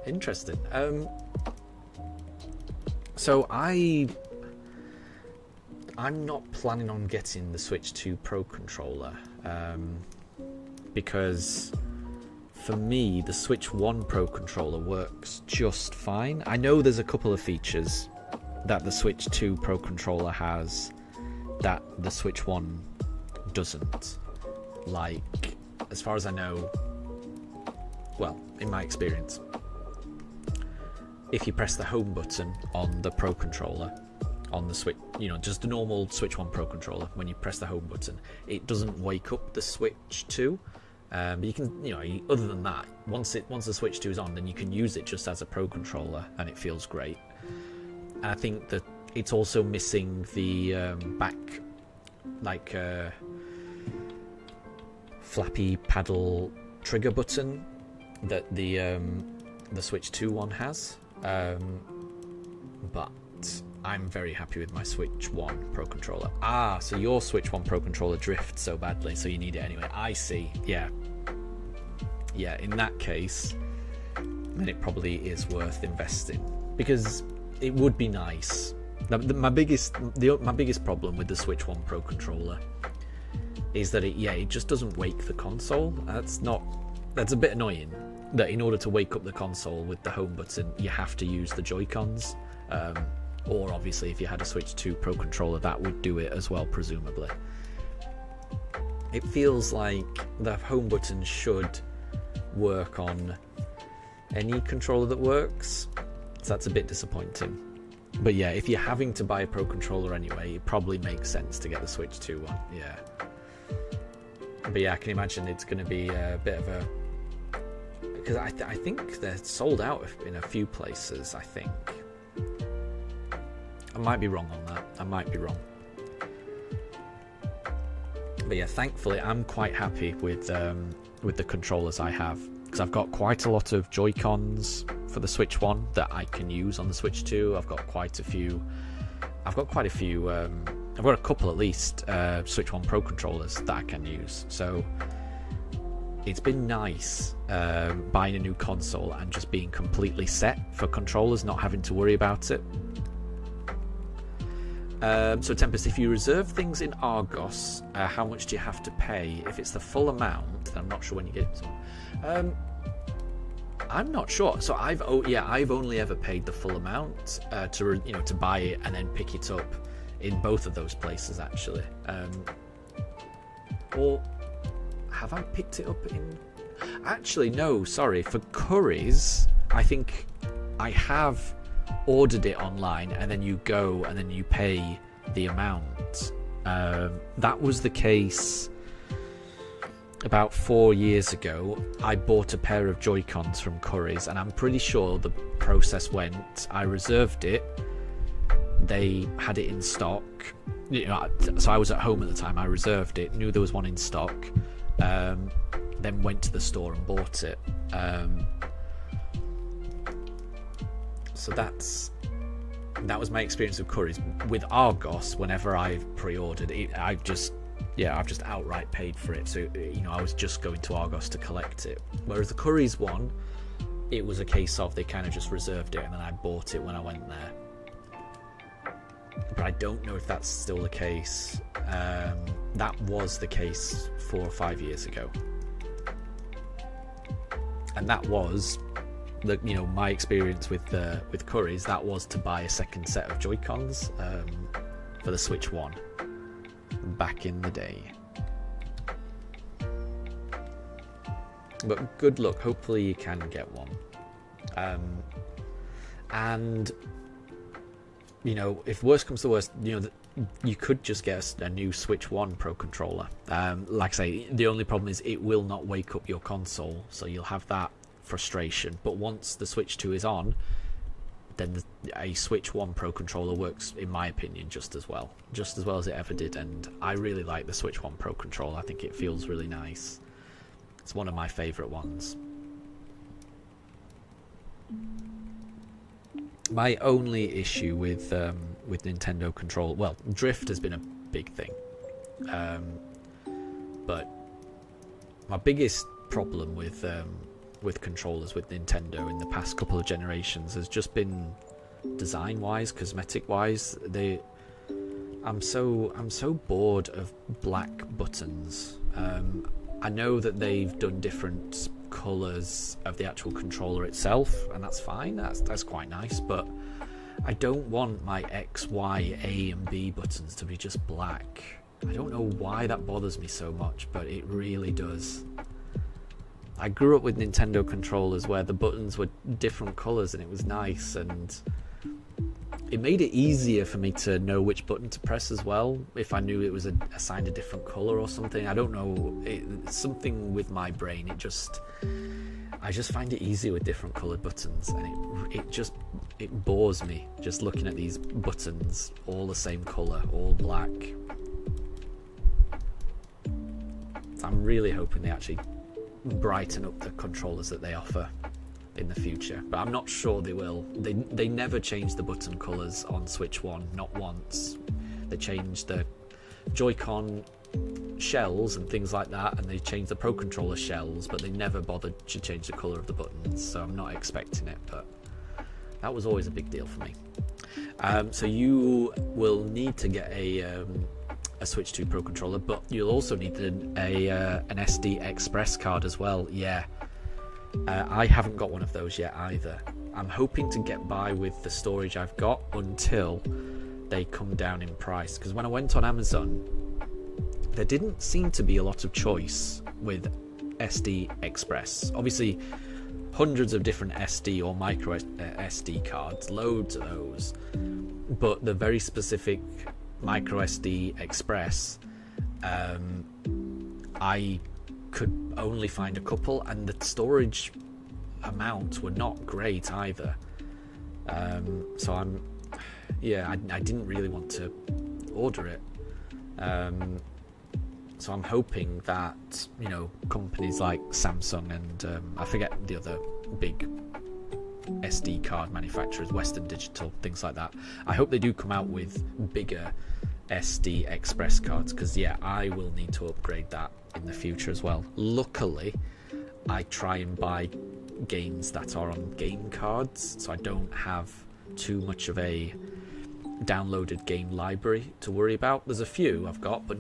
Interesting. So I'm not planning on getting the Switch 2 Pro controller because for me the Switch 1 Pro controller works just fine. I know there's a couple of features that the Switch 2 Pro controller has that the Switch 1 doesn't. Like, as far as I know, well, in my experience, if you press the home button on the Pro controller on the Switch, you know, just a normal Switch 1 Pro controller, when you press the home button, it doesn't wake up the Switch 2. But you can, you know, other than that, once the Switch 2 is on, then you can use it just as a Pro controller, and it feels great. And I think that it's also missing the back, like, flappy paddle trigger button that the Switch 2 one has. But I'm very happy with my Switch 1 Pro controller. Ah, so your Switch 1 Pro controller drifts so badly, so you need it anyway. I see. Yeah. Yeah, in that case, then it probably is worth investing, because it would be nice. My biggest problem with the Switch 1 Pro controller is that it just doesn't wake the console. That's a bit annoying, that in order to wake up the console with the home button, you have to use the Joy-Cons. Or obviously if you had a Switch 2 Pro controller, that would do it as well, presumably. It feels like the home button should work on any controller that works, so that's a bit disappointing. But yeah, if you're having to buy a Pro controller anyway, it probably makes sense to get the Switch 2 one, yeah. But yeah, I can imagine it's going to be a bit of a... because I think they're sold out in a few places, I think. I might be wrong on that. I might be wrong. But yeah, thankfully, I'm quite happy with the controllers I have, because I've got quite a lot of Joy-Cons for the Switch 1 that I can use on the Switch 2. I've got quite a few. I've got a couple at least Switch 1 Pro controllers that I can use. So it's been nice buying a new console and just being completely set for controllers, not having to worry about it. So Tempest, if you reserve things in Argos, how much do you have to pay? If it's the full amount, then I'm not sure when you get it. I'm not sure. So I've only ever paid the full amount to buy it and then pick it up in both of those places, actually. Or have I picked it up in? Actually, no. Sorry, for Curry's, I think I have ordered it online, and then you go and then you pay the amount. That was the case about 4 years ago. I bought a pair of Joy-Cons from Curry's, and I'm pretty sure the process went, I reserved it, they had it in stock, so I was at home at the time, I reserved it, knew there was one in stock, then went to the store and bought it. So that was my experience with Curry's. With Argos, whenever I pre-ordered it, I've just outright paid for it. So I was just going to Argos to collect it. Whereas the Curry's one, it was a case of they kind of just reserved it and then I bought it when I went there. But I don't know if that's still the case. That was the case 4 or 5 years ago, and that was my experience with Curry's. That was to buy a second set of Joy-Cons for the Switch 1 back in the day. But good luck. Hopefully you can get one. And if worst comes to worst, you could just get a new Switch 1 Pro controller. Like I say, the only problem is it will not wake up your console, so you'll have that frustration. But once the Switch 2 is on, then a Switch 1 Pro controller works, in my opinion, just as well as it ever did. And I really like the Switch 1 Pro controller. I think it feels really nice. It's one of my favourite ones. My only issue with Nintendo control, well, drift has been a big thing. But my biggest problem with controllers with Nintendo in the past couple of generations has just been design-wise, cosmetic-wise. I'm so bored of black buttons. I know that they've done different colours of the actual controller itself, and that's fine. That's quite nice, but I don't want my X, Y, A, and B buttons to be just black. I don't know why that bothers me so much, but it really does. I grew up with Nintendo controllers where the buttons were different colours and it was nice, and it made it easier for me to know which button to press as well if I knew it was assigned a different colour or something. I don't know, it's something with my brain. I just find it easier with different coloured buttons, and it bores me just looking at these buttons all the same colour, all black. So I'm really hoping they actually brighten up the controllers that they offer in the future, but I'm not sure they will. They never change the button colours on Switch 1, not once. They changed the Joy-Con shells and things like that, and they changed the Pro Controller shells, but they never bothered to change the colour of the buttons, so I'm not expecting it, but that was always a big deal for me. So you will need to get a Switch 2 Pro Controller, but you'll also need an SD Express card as well. Yeah, I haven't got one of those yet either. I'm hoping to get by with the storage I've got until they come down in price, because when I went on Amazon, there didn't seem to be a lot of choice with SD Express. Obviously, hundreds of different SD or micro SD cards, loads of those, but the very specific micro SD Express, I could only find a couple, and the storage amounts were not great either. So I didn't really want to order it. So I'm hoping that, companies like Samsung and I forget the other big SD card manufacturers, Western Digital, things like that. I hope they do come out with bigger SD Express cards, because I will need to upgrade that in the future as well. Luckily, I try and buy games that are on game cards, so I don't have too much of a downloaded game library to worry about. There's a few I've got, but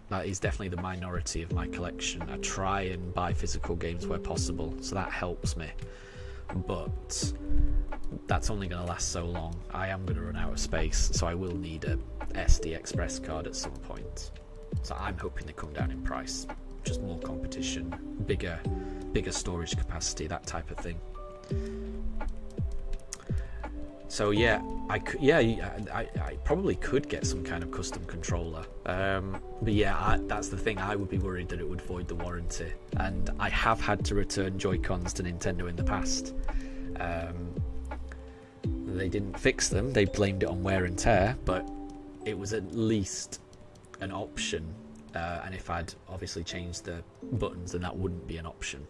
that is definitely the minority of my collection. I try and buy physical games where possible, so that helps me, but that's only going to last so long. I am going to run out of space, so I will need a SD Express card at some point. So I'm hoping they come down in price. Just more competition, bigger storage capacity, that type of thing. So I probably could get some kind of custom controller. But that's the thing. I would be worried that it would void the warranty, and I have had to return Joy-Cons to Nintendo in the past. They didn't fix them. They blamed it on wear and tear, but it was at least an option. And if I'd obviously changed the buttons, then that wouldn't be an option.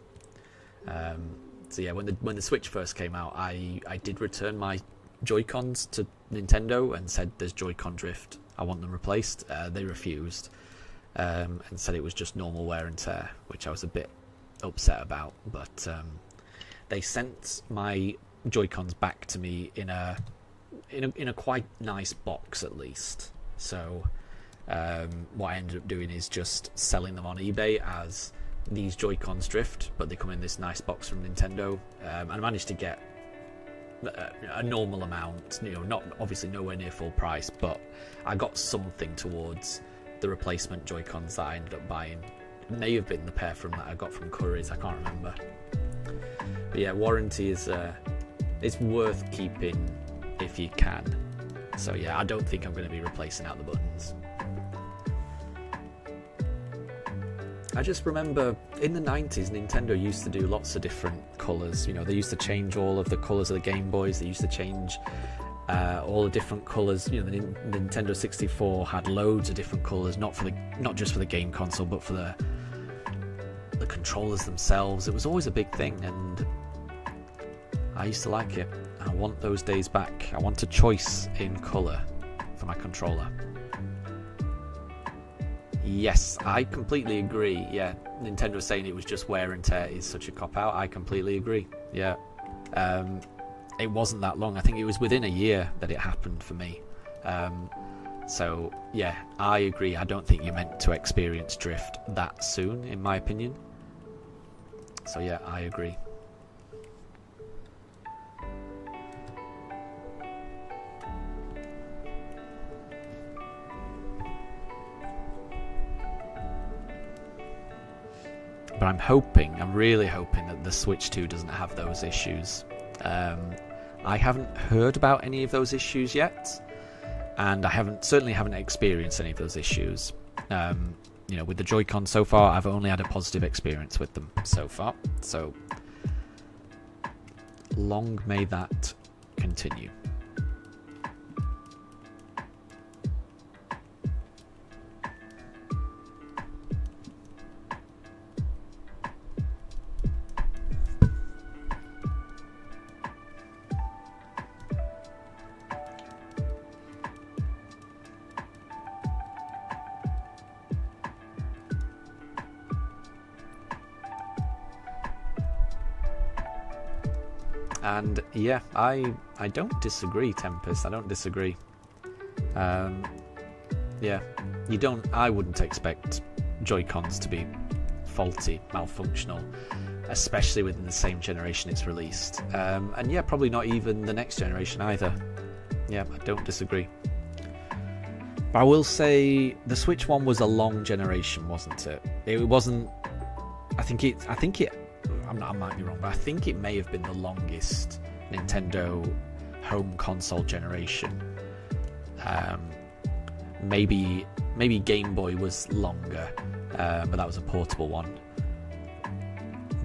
When the Switch first came out, I did return my Joy-Cons to Nintendo and said there's Joy-Con drift, I want them replaced. They refused, and said it was just normal wear and tear, which I was a bit upset about. But they sent my Joy-Cons back to me in a quite nice box, at least. So what I ended up doing is just selling them on eBay as these Joy-Cons drift, but they come in this nice box from Nintendo, and I managed to get a normal amount, not obviously nowhere near full price, but I got something towards the replacement Joy-Cons that I ended up buying. It may have been the pair that I got from Curry's, I can't remember. But warranty is it's worth keeping if you can. So I don't think I'm going to be replacing out the buttons. I just remember in the 90s, Nintendo used to do lots of different colours. They used to change all of the colours of the Game Boys. They used to change all the different colours. The Nintendo 64 had loads of different colours, not just for the game console, but for the controllers themselves. It was always a big thing, and I used to like it. I want those days back. I want a choice in colour for my controller. Yes, I completely agree. Yeah, Nintendo saying it was just wear and tear is such a cop-out. I completely agree. Yeah. It wasn't that long. I think it was within a year that it happened for me. So, yeah, I agree. I don't think you're meant to experience drift that soon, in my opinion. So, yeah, I agree. But I'm really hoping that the Switch 2 doesn't have those issues. I haven't heard about any of those issues yet, and I certainly haven't experienced any of those issues. With the Joy-Con so far, I've only had a positive experience with them so far. So, long may that continue. And yeah, I don't disagree, Tempest. I don't disagree. Yeah, I wouldn't expect Joy-Cons to be faulty, malfunctional, especially within the same generation it's released. And yeah, probably not even the next generation either. Yeah, I don't disagree. But I will say the Switch one was a long generation, wasn't it? It wasn't. I think it. I might be wrong, but I think it may have been the longest Nintendo home console generation. Maybe Game Boy was longer, but that was a portable one.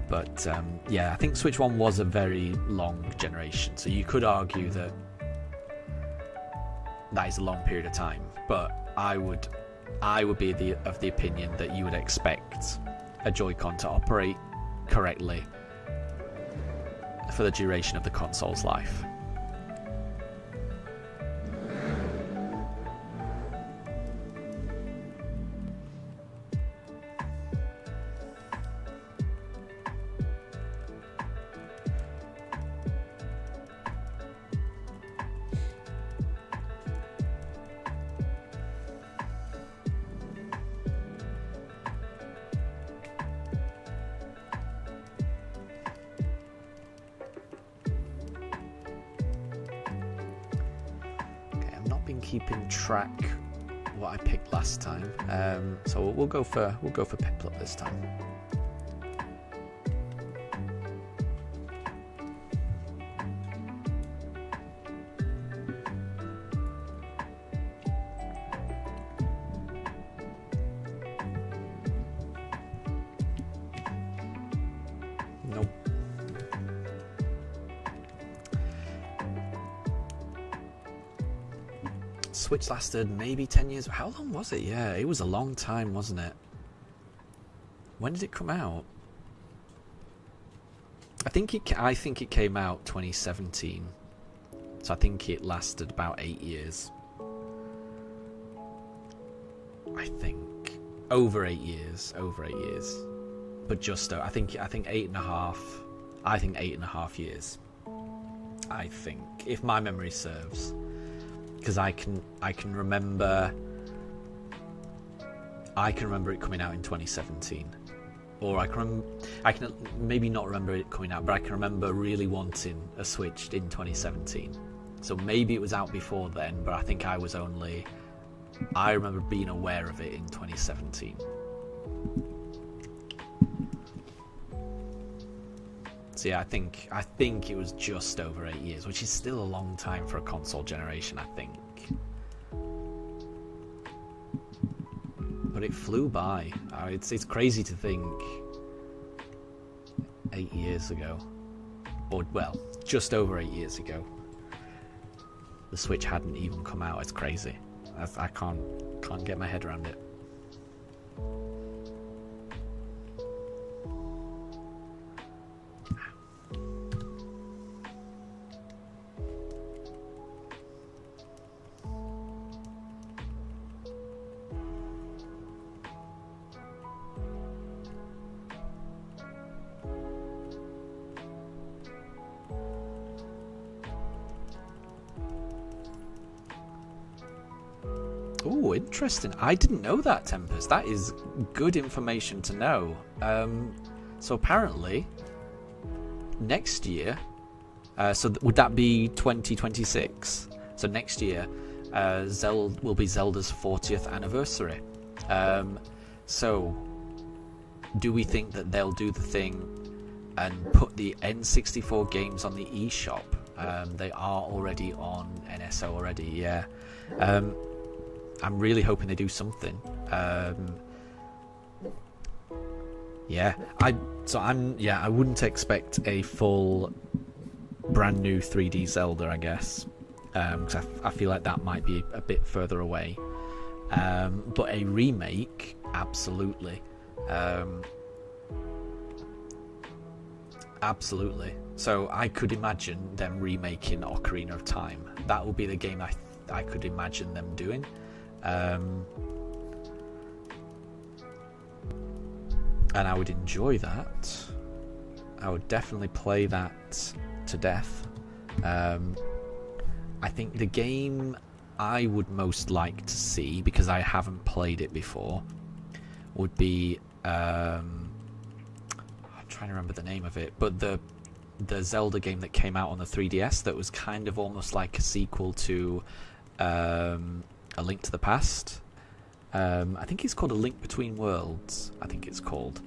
But yeah, I think Switch 1 was a very long generation, so you could argue that is a long period of time. But I would be of the opinion that you would expect a Joy-Con to operate correctly for the duration of the console's life. Keeping track what I picked last time, so we'll go for Piplup this time. Nope. Switch lasted maybe 10 years. How long was it? Yeah, it was a long time, wasn't it? When did it come out? I think it came out 2017. So I think it lasted about 8 years. I think over 8 years. But just I think 8.5. I think 8.5 years. I think, if my memory serves. Because I can remember it coming out in 2017, or I can maybe not remember it coming out, but I can remember really wanting a Switch in 2017. So maybe it was out before then, but I think I remember being aware of it in 2017. So yeah, I think it was just over 8 years, which is still a long time for a console generation, I think. But it flew by. It's crazy to think 8 years ago, or well, just over 8 years ago, the Switch hadn't even come out. It's crazy. I can't get my head around it. Oh, interesting. I didn't know that, Tempest. That is good information to know. So apparently, next year, would that be 2026? So next year, Zelda will be Zelda's 40th anniversary. So, do we think that they'll do the thing and put the N64 games on the eShop? They are already on NSO already, yeah. I'm really hoping they do something. I wouldn't expect a full brand new 3D Zelda, I guess, because I feel like that might be a bit further away. But a remake, absolutely. Absolutely. So I could imagine them remaking Ocarina of Time. That would be the game I could imagine them doing. And I would enjoy that. I would definitely play that to death. I think the game I would most like to see, because I haven't played it before, would be I'm trying to remember the name of it, but the Zelda game that came out on the 3DS that was kind of almost like a sequel to A Link to the Past. I think it's called A Link Between Worlds, I think it's called.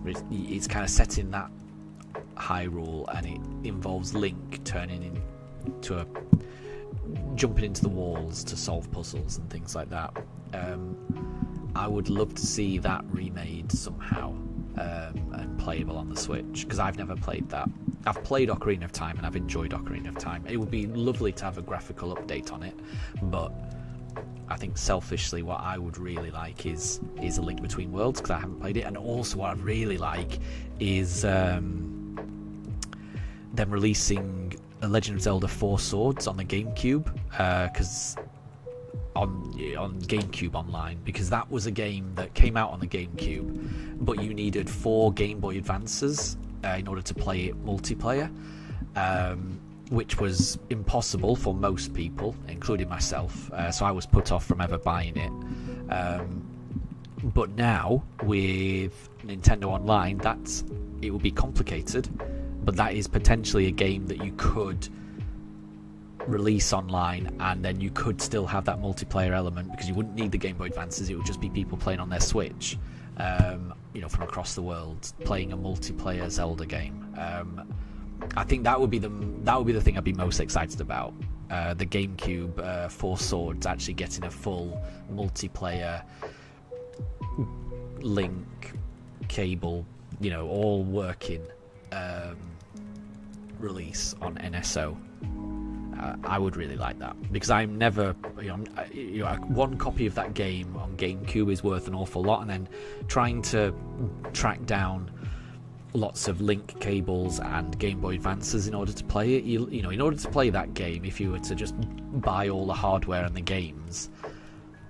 It's kind of set in that Hyrule, and it involves Link turning into jumping into the walls to solve puzzles and things like that. I would love to see that remade somehow, and playable on the Switch, because I've never played that. I've played Ocarina of Time and I've enjoyed Ocarina of Time. It would be lovely to have a graphical update on it, but I think selfishly what I would really like is A Link Between Worlds, because I haven't played it, and also what I'd really like is them releasing A Legend of Zelda 4 Swords on the GameCube, because on GameCube Online, because that was a game that came out on the GameCube, but you needed 4 Game Boy Advances in order to play it multiplayer, which was impossible for most people, including myself. So I was put off from ever buying it. But now with Nintendo Online, it will be complicated, but that is potentially a game that you could release online, and then you could still have that multiplayer element, because you wouldn't need the Game Boy Advances. It would just be people playing on their Switch, from across the world, playing a multiplayer Zelda game. I think that would be the thing I'd be most excited about. The GameCube 4 Swords actually getting a full multiplayer Link, Cable, all working release on NSO. I would really like that, because I'm never, one copy of that game on GameCube is worth an awful lot, and then trying to track down lots of Link cables and Game Boy Advances in order to play it. In order to play that game, if you were to just buy all the hardware and the games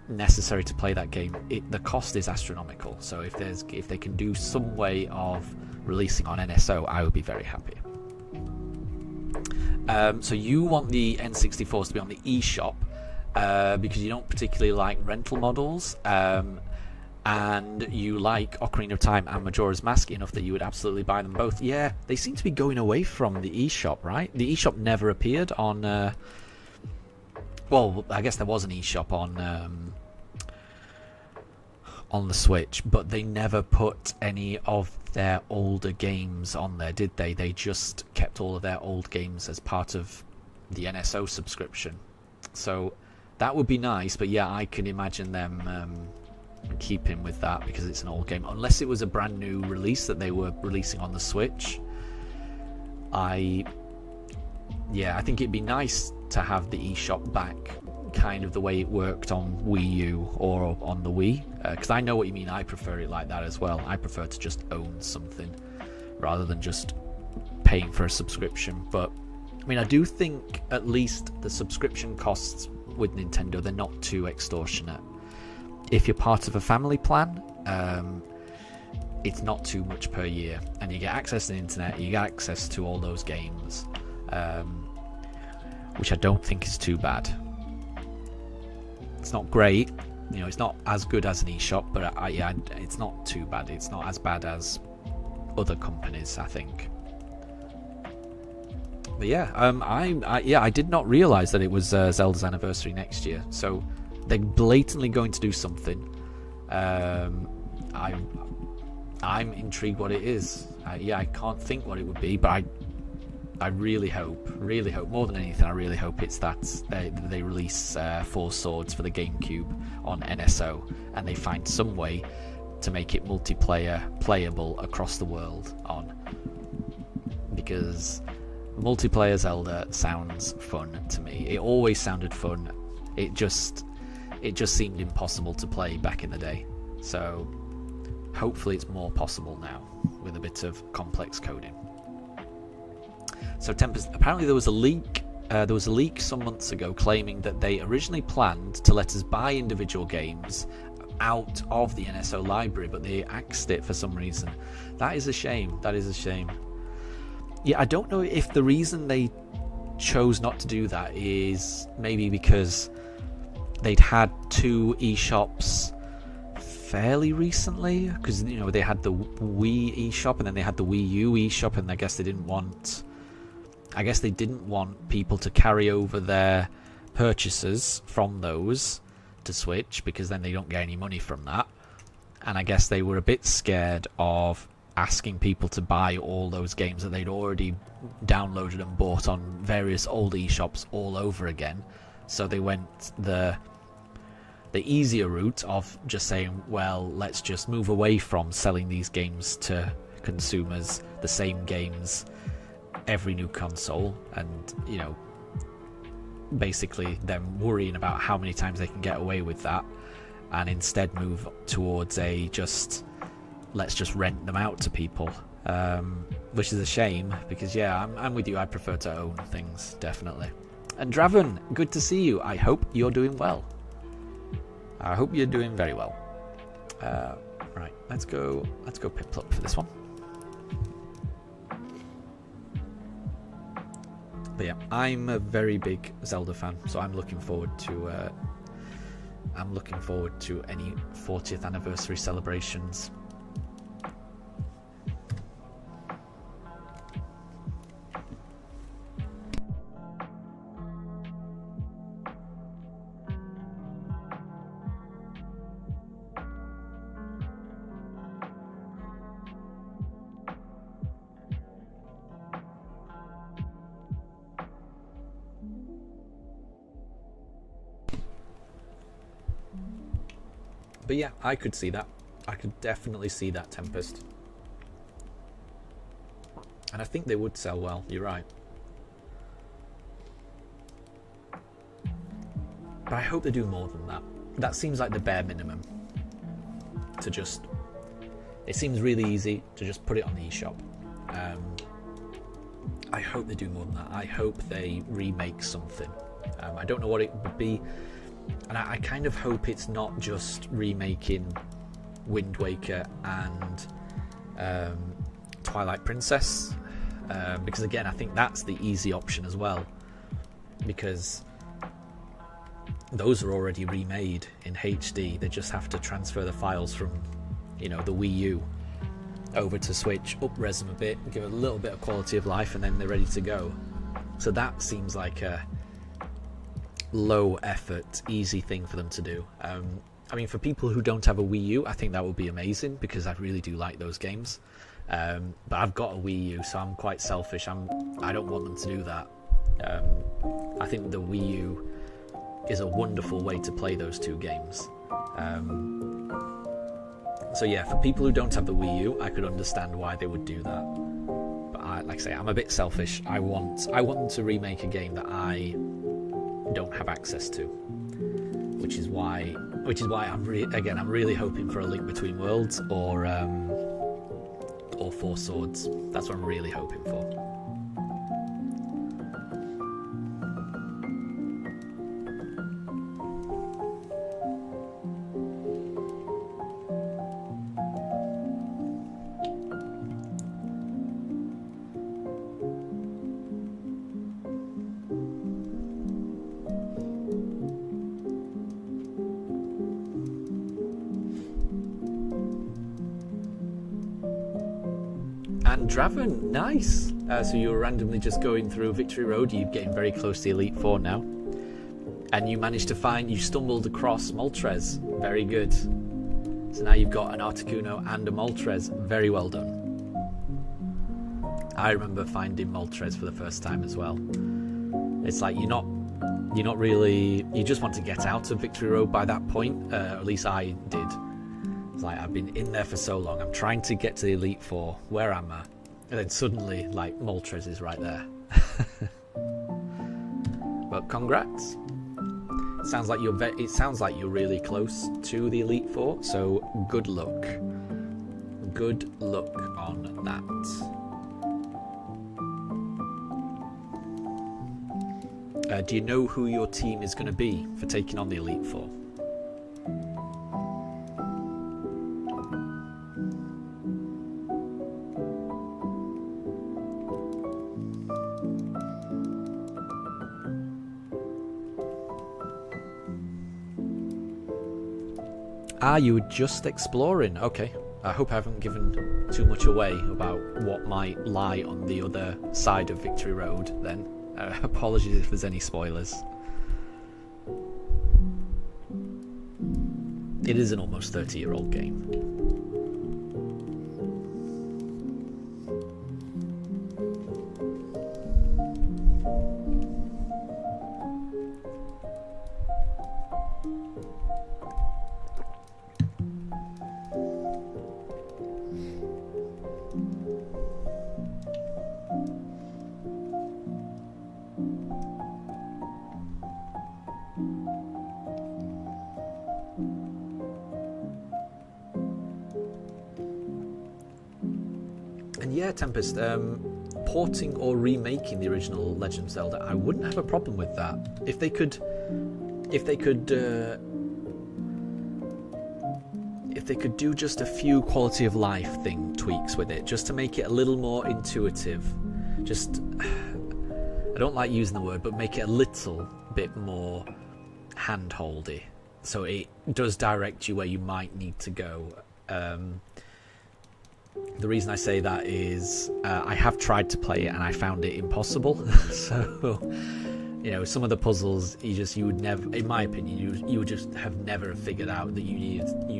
necessary to play that game, the cost is astronomical. So if they can do some way of releasing on NSO, I would be very happy. So you want the N64s to be on the eShop, because you don't particularly like rental models, and you like Ocarina of Time and Majora's Mask enough that you would absolutely buy them both. Yeah, they seem to be going away from the eShop, right? The eShop never appeared on... well, I guess there was an eShop on the Switch, but they never put any of their older games on there, did they? They just kept all of their old games as part of the NSO subscription. So that would be nice, but yeah, I can imagine them keeping with that, because it's an old game, unless it was a brand new release that they were releasing on the Switch. I think it'd be nice to have the eShop back, kind of the way it worked on Wii U or on the Wii, because I know what you mean. I prefer it like that as well. I prefer to just own something rather than just paying for a subscription. But I do think at least the subscription costs with Nintendo, they're not too extortionate. If you're part of a family plan, it's not too much per year, and you get access to the internet, you get access to all those games, which I don't think is too bad. It's not great. You know, it's not as good as an eShop, but yeah, it's not too bad. It's not as bad as other companies, I think. But yeah, I did not realise that it was Zelda's anniversary next year. So they're blatantly going to do something. I'm intrigued what it is. Yeah, I can't think what it would be, but I really hope, more than anything, I really hope it's that they release Four Swords for the GameCube on NSO, and they find some way to make it multiplayer playable across the world on, because multiplayer Zelda sounds fun to me. It always sounded fun. It just seemed impossible to play back in the day. So hopefully it's more possible now with a bit of complex coding. So Tempest, apparently there was a leak. There was a leak some months ago claiming that they originally planned to let us buy individual games out of the NSO library, but they axed it for some reason. That is a shame. That is a shame. Yeah, I don't know if the reason they chose not to do that is maybe because they'd had two eShops fairly recently, because you know they had the Wii eShop and then they had the Wii U eShop, and I guess they didn't want people to carry over their purchases from those to Switch, because then they don't get any money from that. And I guess they were a bit scared of asking people to buy all those games that they'd already downloaded and bought on various old eShops all over again. So they went the easier route of just saying, well, let's just move away from selling these games to consumers, the same games every new console, and you know, basically them worrying about how many times they can get away with that, and instead move towards let's just rent them out to people, which is a shame, because yeah, I'm with you. I prefer to own things, definitely. And Draven, good to see you. I hope you're doing well. I hope you're doing very well. Right, let's go Piplup for this one. But yeah, I'm a very big Zelda fan, so I'm looking forward to any 40th anniversary celebrations. But yeah, I could see that. I could definitely see that, Tempest. And I think they would sell well, you're right. But I hope they do more than that. That seems like the bare minimum. It seems really easy to just put it on the eShop. I hope they do more than that. I hope they remake something. I don't know what it would be. And I kind of hope it's not just remaking Wind Waker and Twilight Princess, because again, I think that's the easy option as well, because those are already remade in HD. They just have to transfer the files from, you know, the Wii U over to Switch, up-res them a bit, give it a little bit of quality of life, and then they're ready to go. So that seems like a low effort, easy thing for them to do. I mean, for people who don't have a Wii U, I think that would be amazing, because I really do like those games. But I've got a Wii U, so I'm quite selfish. I don't want them to do that. I think the Wii U is a wonderful way to play those two games. So yeah, for people who don't have the Wii U, I could understand why they would do that. But like I say, I'm a bit selfish. I want them to remake a game that I don't have access to, which is why I'm really hoping for a Link Between Worlds or Four Swords. That's what I'm really hoping for. And Draven, nice. So you were randomly just going through Victory Road. You're getting very close to the Elite Four now. And you managed to you stumbled across Moltres. Very good. So now you've got an Articuno and a Moltres. Very well done. I remember finding Moltres for the first time as well. It's like you're not really, you just want to get out of Victory Road by that point. At least I did. It's like I've been in there for so long. I'm trying to get to the Elite Four. Where am I? And then suddenly, like, Moltres is right there. But congrats. It sounds like you're really close to the Elite Four. So good luck. Good luck on that. Do you know who your team is going to be for taking on the Elite Four? You were just exploring. Okay. I hope I haven't given too much away about what might lie on the other side of Victory Road then. Apologies if there's any spoilers. It is an almost 30-year-old game. Yeah, Tempest, porting or remaking the original Legend of Zelda, I wouldn't have a problem with that. If they could do just a few quality of life tweaks with it, just to make it a little more intuitive. Just, I don't like using the word, but make it a little bit more hand-holdy, so it does direct you where you might need to go. The reason I say that is I have tried to play it and I found it impossible. So, you know, some of the puzzles you would never, in my opinion, you would just have never figured out that you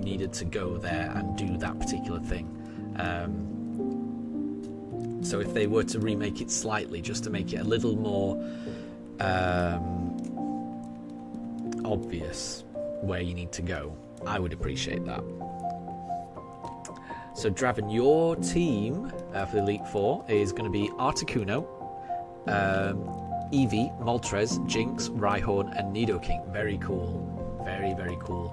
needed to go there and do that particular thing. So if they were to remake it slightly, just to make it a little more obvious where you need to go, I would appreciate that. So Draven, your team for the Elite Four is going to be Articuno, Eevee, Moltres, Jinx, Rhyhorn, and Nidoking. Very cool. Very, very cool.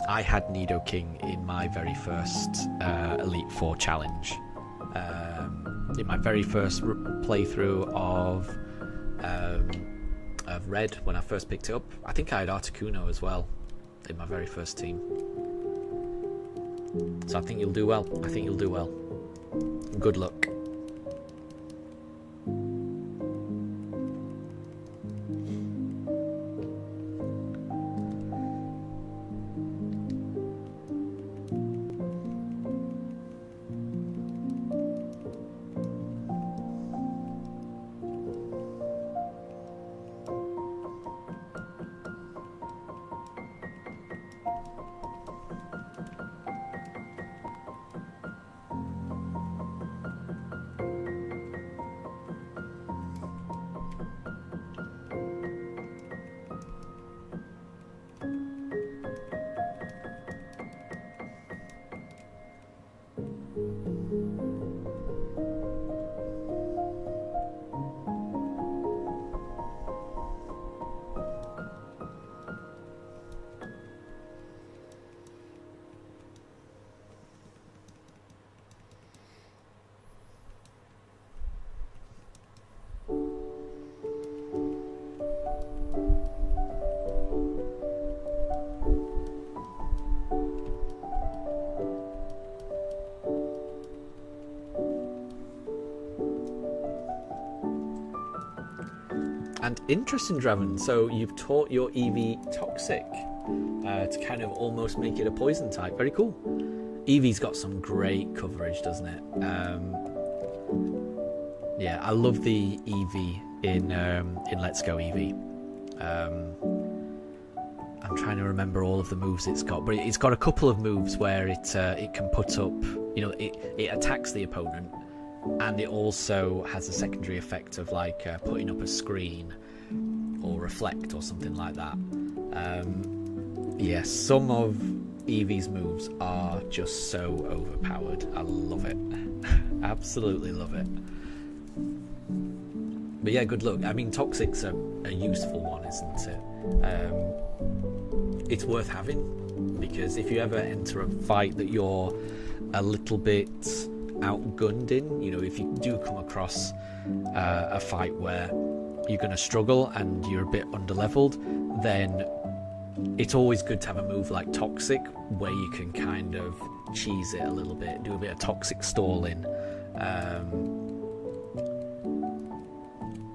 I had Nidoking in my very first Elite Four challenge. In my very first playthrough of Red, when I first picked it up, I think I had Articuno as well in my very first team. So I think you'll do well. I think you'll do well. Good luck. And interesting, Draven, so you've taught your Eevee Toxic to kind of almost make it a poison type. Very cool. Eevee's got some great coverage, doesn't it? Yeah, I love the Eevee in Let's Go Eevee. I'm trying to remember all of the moves it's got, but it's got a couple of moves where it can put up, you know, it attacks the opponent, and it also has a secondary effect of like putting up a screen or reflect or something like that. Yeah, some of Eevee's moves are just so overpowered. I love it. Absolutely love it. But yeah, good luck. I mean, Toxic's a useful one, isn't it? It's worth having, because if you ever enter a fight that you're a little bit outgunned in, you know, if you do come across a fight where you're going to struggle and you're a bit underleveled, then it's always good to have a move like Toxic, where you can kind of cheese it a little bit, do a bit of Toxic stalling.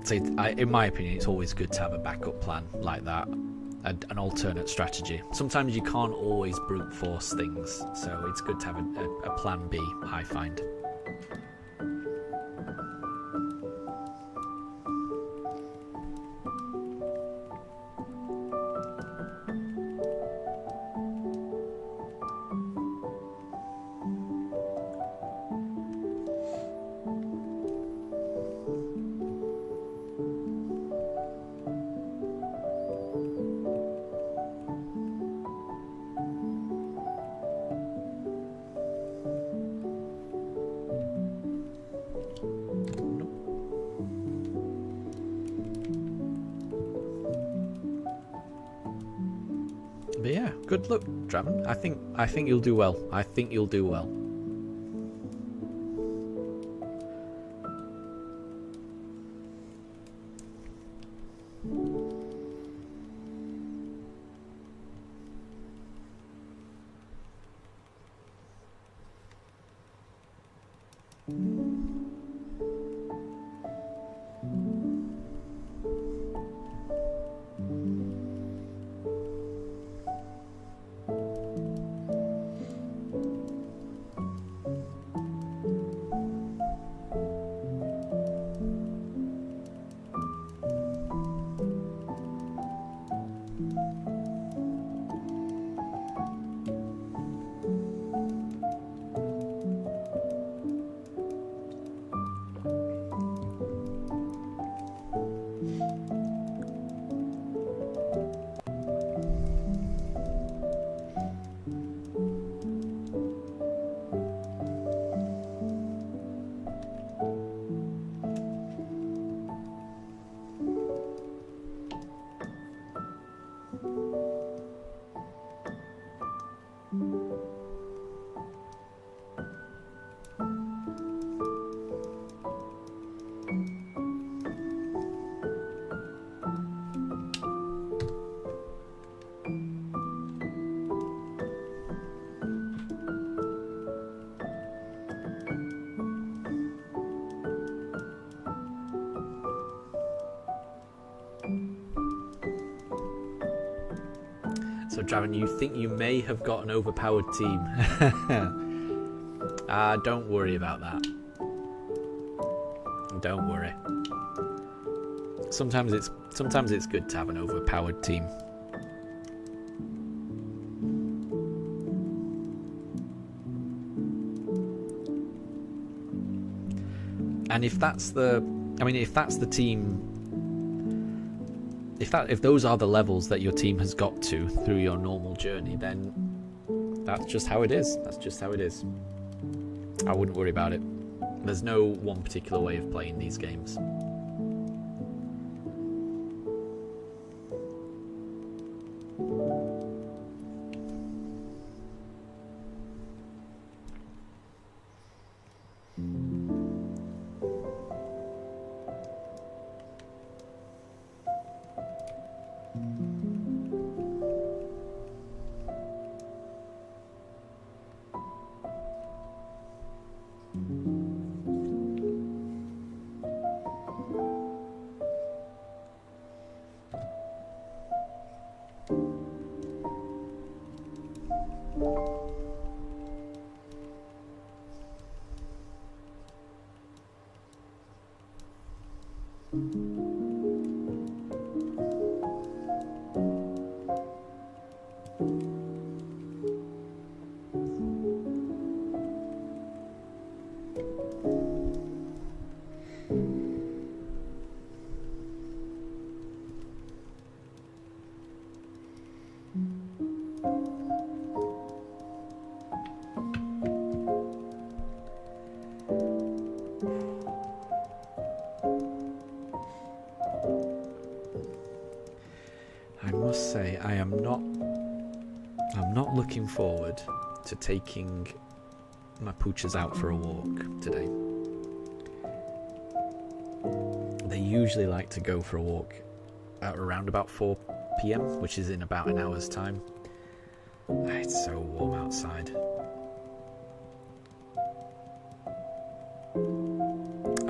So in my opinion, it's always good to have a backup plan like that, an alternate strategy. Sometimes you can't always brute force things, so it's good to have a plan B, I find. But yeah, good luck, Draven. I think you'll do well. I think you'll do well. So, Draven, you think you may have got an overpowered team? Don't worry about that. Don't worry. Sometimes it's good to have an overpowered team. And if that's the team, if those are the levels that your team has got to through your normal journey, then that's just how it is. That's just how it is. I wouldn't worry about it. There's no one particular way of playing these games. I must say, I'm not looking forward to taking my pooches out for a walk today. They usually like to go for a walk at around about 4 p.m, which is in about an hour's time. It's so warm outside.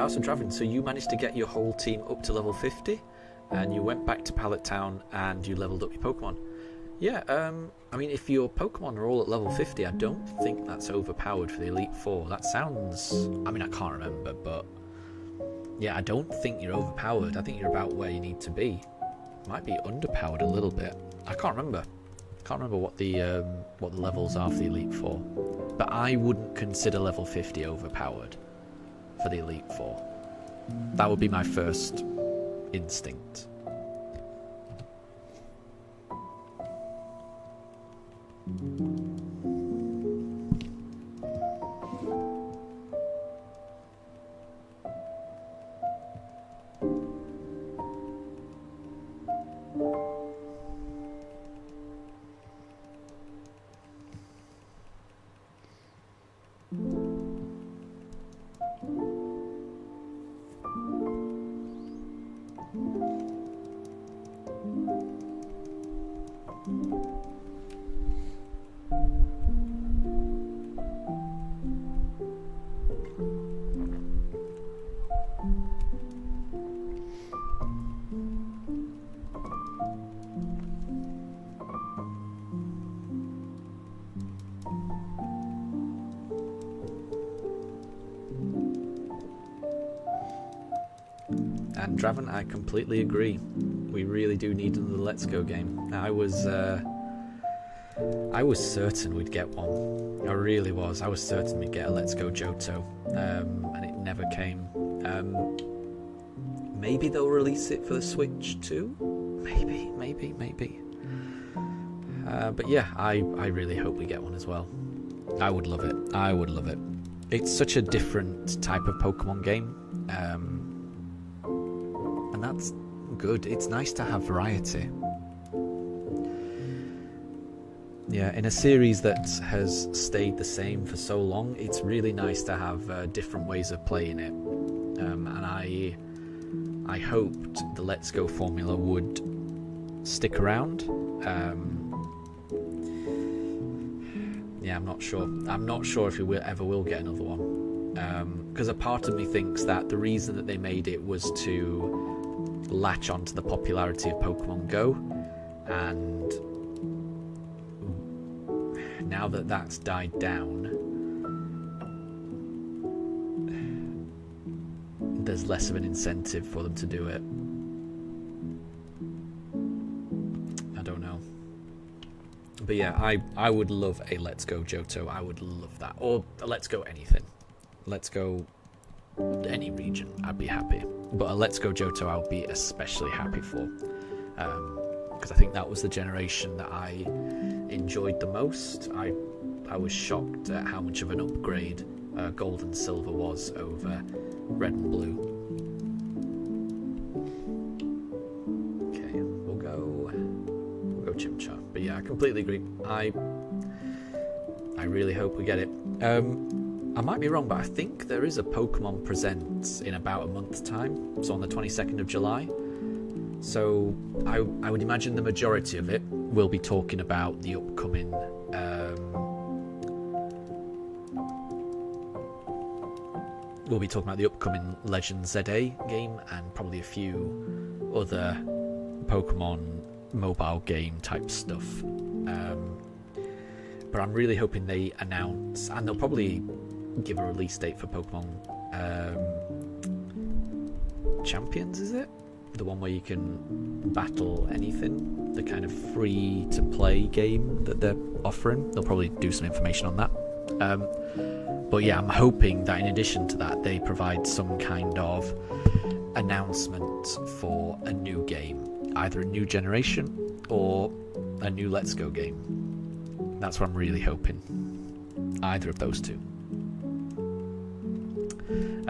So Dravin, so you managed to get your whole team up to level 50? And you went back to Pallet Town and you leveled up your Pokemon. Yeah, I mean, if your Pokemon are all at level 50, I don't think that's overpowered for the Elite Four. That sounds... I mean, I can't remember, but... yeah, I don't think you're overpowered. I think you're about where you need to be. Might be underpowered a little bit. I can't remember. Can't remember what the levels are for the Elite Four. But I wouldn't consider level 50 overpowered for the Elite Four. That would be my first instinct. And Draven, I completely agree. We really do need another Let's Go game. I was certain we'd get one. I really was. I was certain we'd get a Let's Go Johto, and it never came. Maybe they'll release it for the Switch too. Maybe. But yeah, I really hope we get one as well. I would love it. I would love it. It's such a different type of Pokemon game. And that's good. It's nice to have variety. Yeah, in a series that has stayed the same for so long, it's really nice to have different ways of playing it. And I hoped the Let's Go formula would stick around. Yeah, I'm not sure. I'm not sure if we ever will get another one. Because a part of me thinks that the reason that they made it was to latch onto the popularity of Pokemon Go, and now that that's died down, there's less of an incentive for them to do it. I don't know. But yeah, I would love a Let's Go Johto. I would love that. Or a Let's Go anything. Let's Go any region, I'd be happy. But a Let's Go Johto I would be especially happy for. Because I think that was the generation that I enjoyed the most. I was shocked at how much of an upgrade Gold and Silver was over Red and Blue. Okay, we'll go Chimchar. But yeah, I completely agree. I really hope we get it. I might be wrong, but I think there is a Pokemon Presents in about a month's time. So on the 22nd of July. So I would imagine the majority of it will be talking about the upcoming Legends ZA game, and probably a few other Pokemon mobile game type stuff. But I'm really hoping they announce, and they'll probably give a release date for Pokemon Champions, is it? The one where you can battle anything, the kind of free to play game that they're offering. They'll probably do some information on that. But yeah, I'm hoping that in addition to that, they provide some kind of announcement for a new game, either a new generation or a new Let's Go game. That's what I'm really hoping. Either of those two.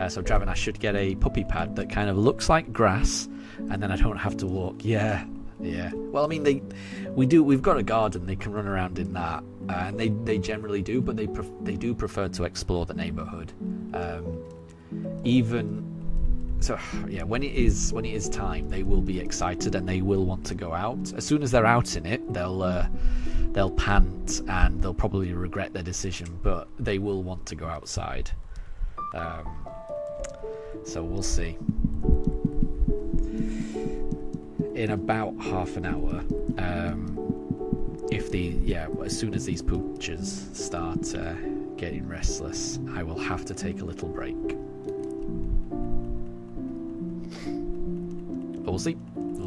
So Draven, I should get a puppy pad that kind of looks like grass, and then I don't have to walk. Yeah. Well, I mean, we've got a garden. They can run around in that, and they generally do, but they do prefer to explore the neighborhood. Even so, yeah. When it is time, they will be excited and they will want to go out. As soon as they're out in it, they'll pant and they'll probably regret their decision, but they will want to go outside. So we'll see. In about half an hour, as soon as these poochers start getting restless, I will have to take a little break. But we'll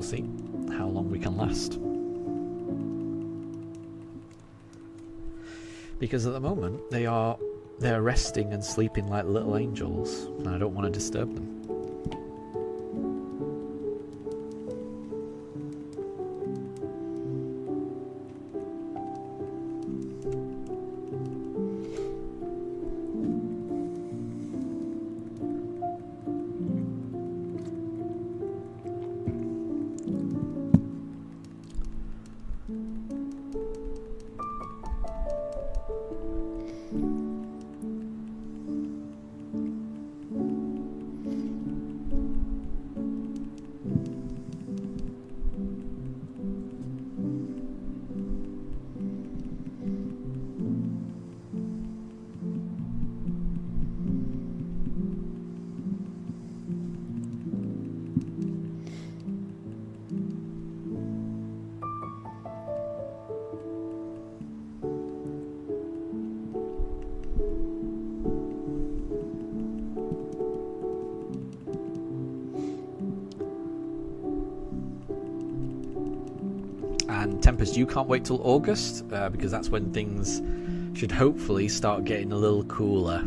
see how long we can last. Because at the moment they're resting and sleeping like little angels, and I don't want to disturb them. And Tempest, you can't wait till August, because that's when things should hopefully start getting a little cooler.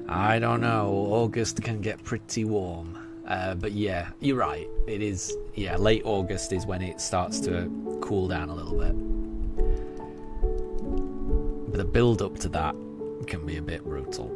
I don't know, August can get pretty warm. But yeah, you're right. It is, late August is when it starts to cool down a little bit. But the build up to that can be a bit brutal.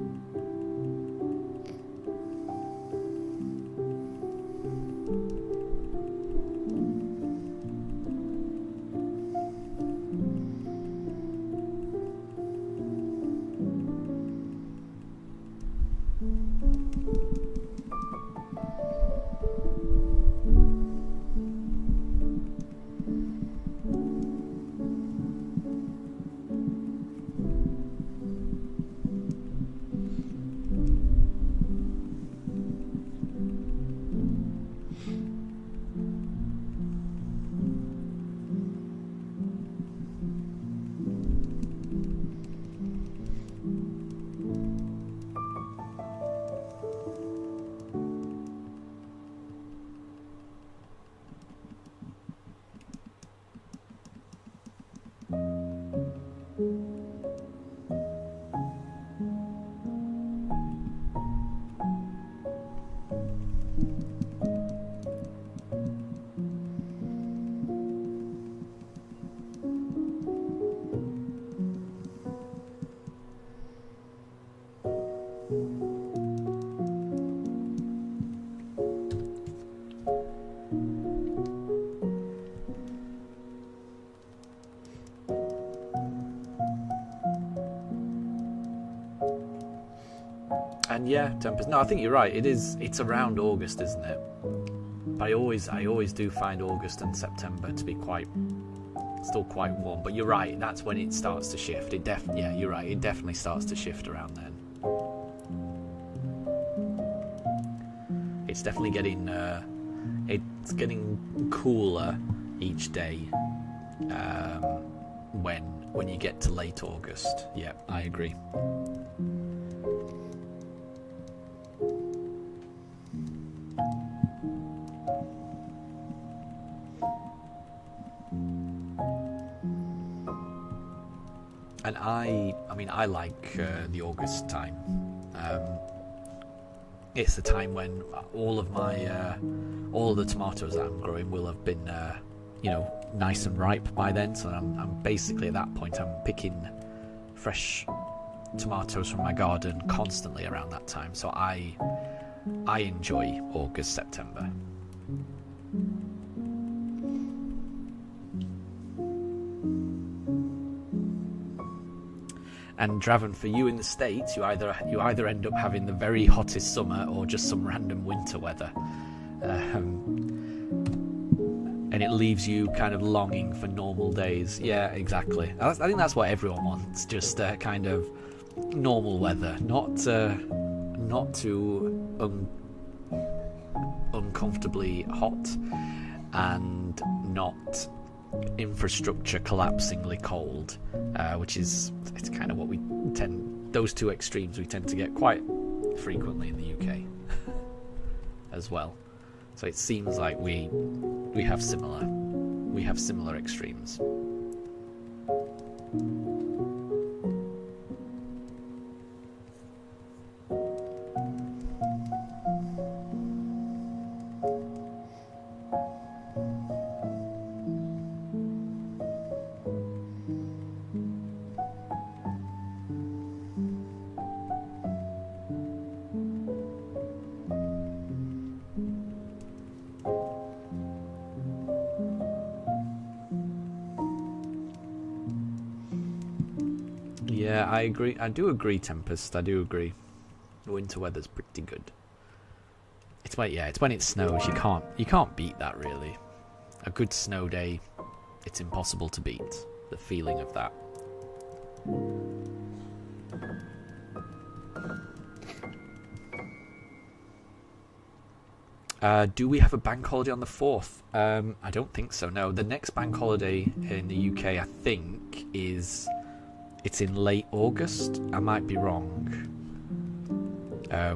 And yeah, Tempest. No, I think you're right. It's around August, isn't it? But I always do find August and September to be still quite warm. But you're right. That's when it starts to shift. You're right. It definitely starts to shift around then. It's definitely getting cooler each day. When you get to late August. Yeah, I agree. And I mean, I like the August time. It's the time when all of the tomatoes that I'm growing will have been, nice and ripe by then. So I'm basically at that point, I'm picking fresh tomatoes from my garden constantly around that time. So I enjoy August, September. And Draven, for you in the States, you either end up having the very hottest summer or just some random winter weather, and it leaves you kind of longing for normal days. Yeah, exactly. I think that's what everyone wants, just kind of normal weather, not too uncomfortably hot, and not infrastructure collapsingly cold, which is, it's kind of what we tend, those two extremes we tend to get quite frequently in the UK as well. So it seems like we have similar extremes. Yeah, I agree. I do agree, Tempest. I do agree. The winter weather's pretty good. It's when it snows. You can't beat that, really. A good snow day, it's impossible to beat. The feeling of that. Do we have a bank holiday on the 4th? I don't think so, no. The next bank holiday in the UK, I think, it's in late August. I might be wrong.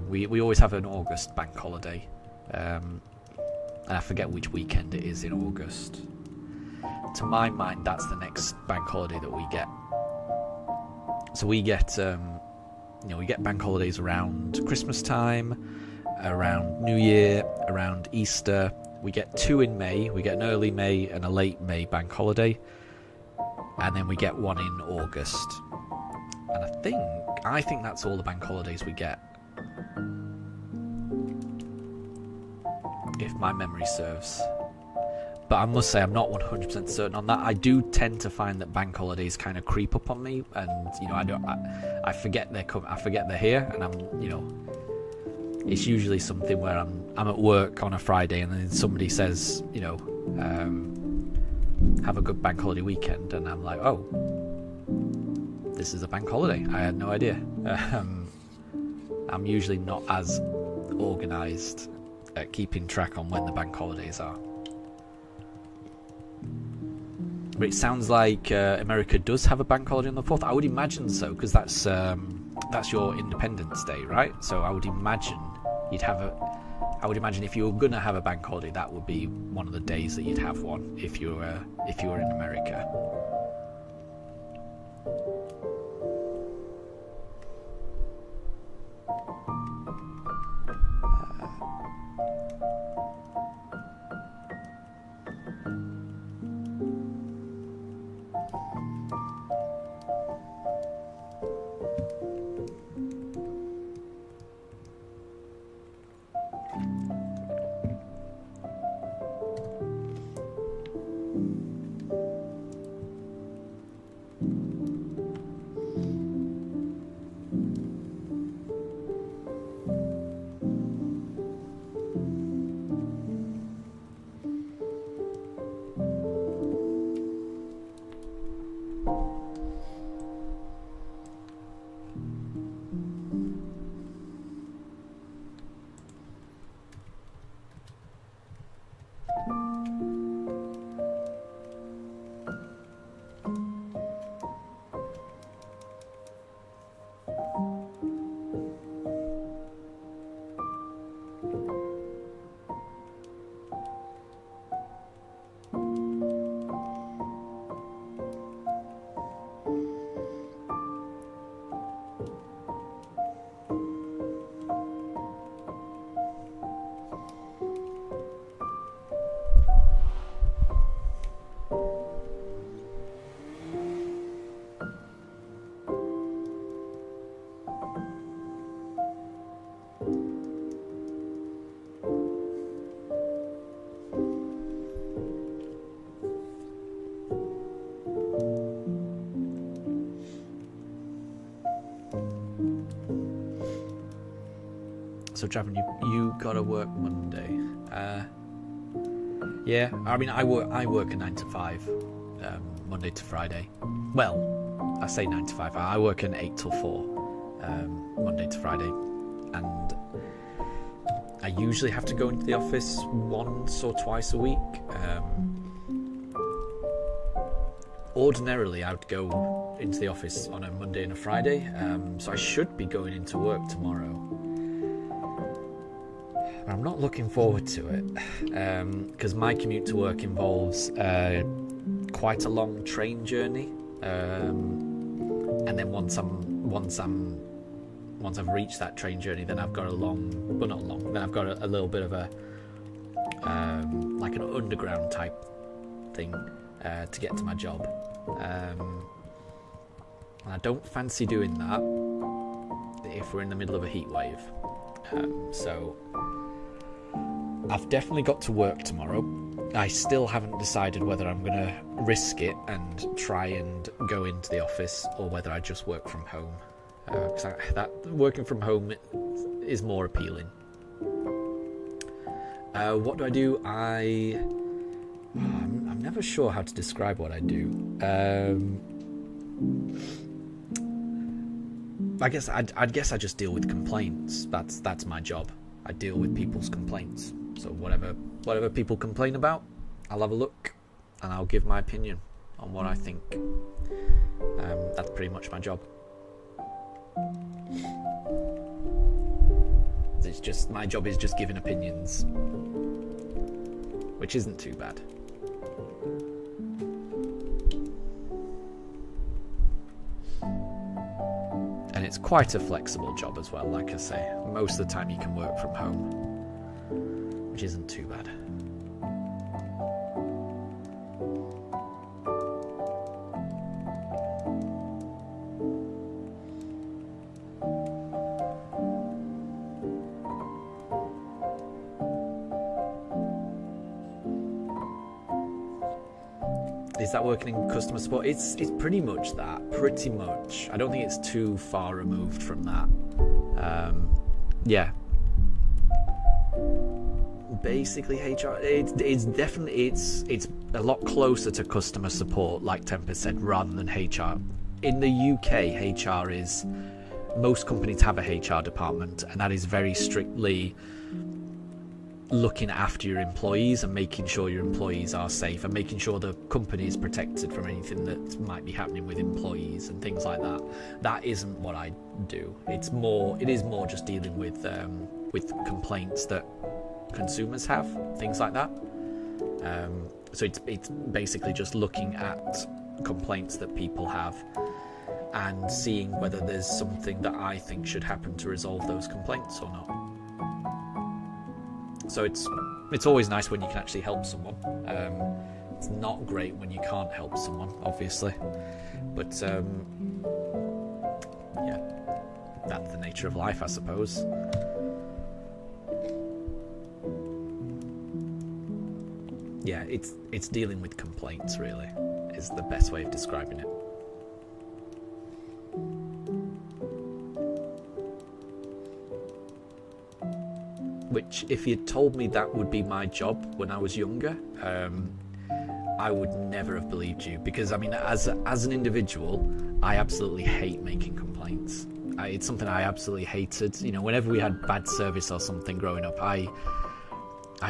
We always have an August bank holiday. And I forget which weekend it is in August. To my mind, that's the next bank holiday that we get. So we get, we get bank holidays around Christmas time, around New Year, around Easter. We get 2 in May. We get an early May and a late May bank holiday. And then we get 1 in August. And I think that's all the bank holidays we get, if my memory serves. But I must say, I'm not 100% certain on that. I do tend to find that bank holidays kind of creep up on me, and I forget they're here, and it's usually something where I'm at work on a Friday, and then somebody says, have a good bank holiday weekend, and I'm like, oh, this is a bank holiday. I had no idea. I'm usually not as organised at keeping track on when the bank holidays are. But it sounds like America does have a bank holiday on the 4th. I would imagine so, because that's your Independence Day, right? So I would imagine if you were gonna have a bank holiday, that would be one of the days that you'd have one if you were in America. So, Javin, you gotta work Monday. Yeah, I mean, I work a 9 to 5, Monday to Friday. Well, I say 9 to 5. I work an 8 till 4, Monday to Friday, and I usually have to go into the office once or twice a week. Ordinarily, I would go into the office on a Monday and a Friday, so I should be going into work tomorrow. But I'm not looking forward to it, because my commute to work involves quite a long train journey, and then once I've reached that train journey, then I've got then I've got a little bit of a like an underground type thing to get to my job. And I don't fancy doing that if we're in the middle of a heat wave. So I've definitely got to work tomorrow. I still haven't decided whether I'm going to risk it and try and go into the office or whether I just work from home. Because that working from home is more appealing. What do I do? I'm never sure how to describe what I do. I guess I just deal with complaints. That's my job. I deal with people's complaints. So whatever people complain about, I'll have a look and I'll give my opinion on what I think. That's pretty much my job. It's just my job is just giving opinions, which isn't too bad. And it's quite a flexible job as well, like I say. Most of the time you can work from home, which isn't too bad. Is that working in customer support? It's pretty much that. Pretty much. I don't think it's too far removed from that. Yeah. Basically, HR. It's definitely it's a lot closer to customer support, like Tempest said, rather than HR. In the UK, HR is most companies have a HR department, and that is very strictly looking after your employees and making sure your employees are safe and making sure the company is protected from anything that might be happening with employees and things like that. That isn't what I do. It is more just dealing with complaints that consumers have, things like that. So it's basically just looking at complaints that people have and seeing whether there's something that I think should happen to resolve those complaints or not. So it's always nice when you can actually help someone. It's not great when you can't help someone, obviously, but yeah, that's the nature of life, I suppose. Yeah, it's dealing with complaints, really, is the best way of describing it. Which, if you'd told me that would be my job when I was younger, I would never have believed you. Because, I mean, as an individual, I absolutely hate making complaints. It's something I absolutely hated. You know, whenever we had bad service or something growing up, I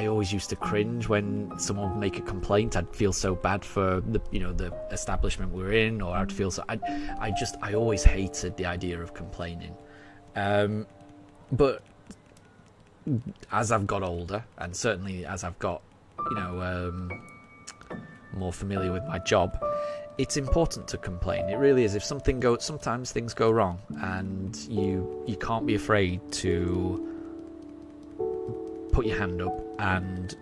always used to cringe when someone would make a complaint. I'd feel so bad for the establishment we're in, or I'd feel so. I always hated the idea of complaining. But as I've got older, and certainly as I've got, more familiar with my job, it's important to complain. It really is. If sometimes things go wrong, and you can't be afraid to put your hand up and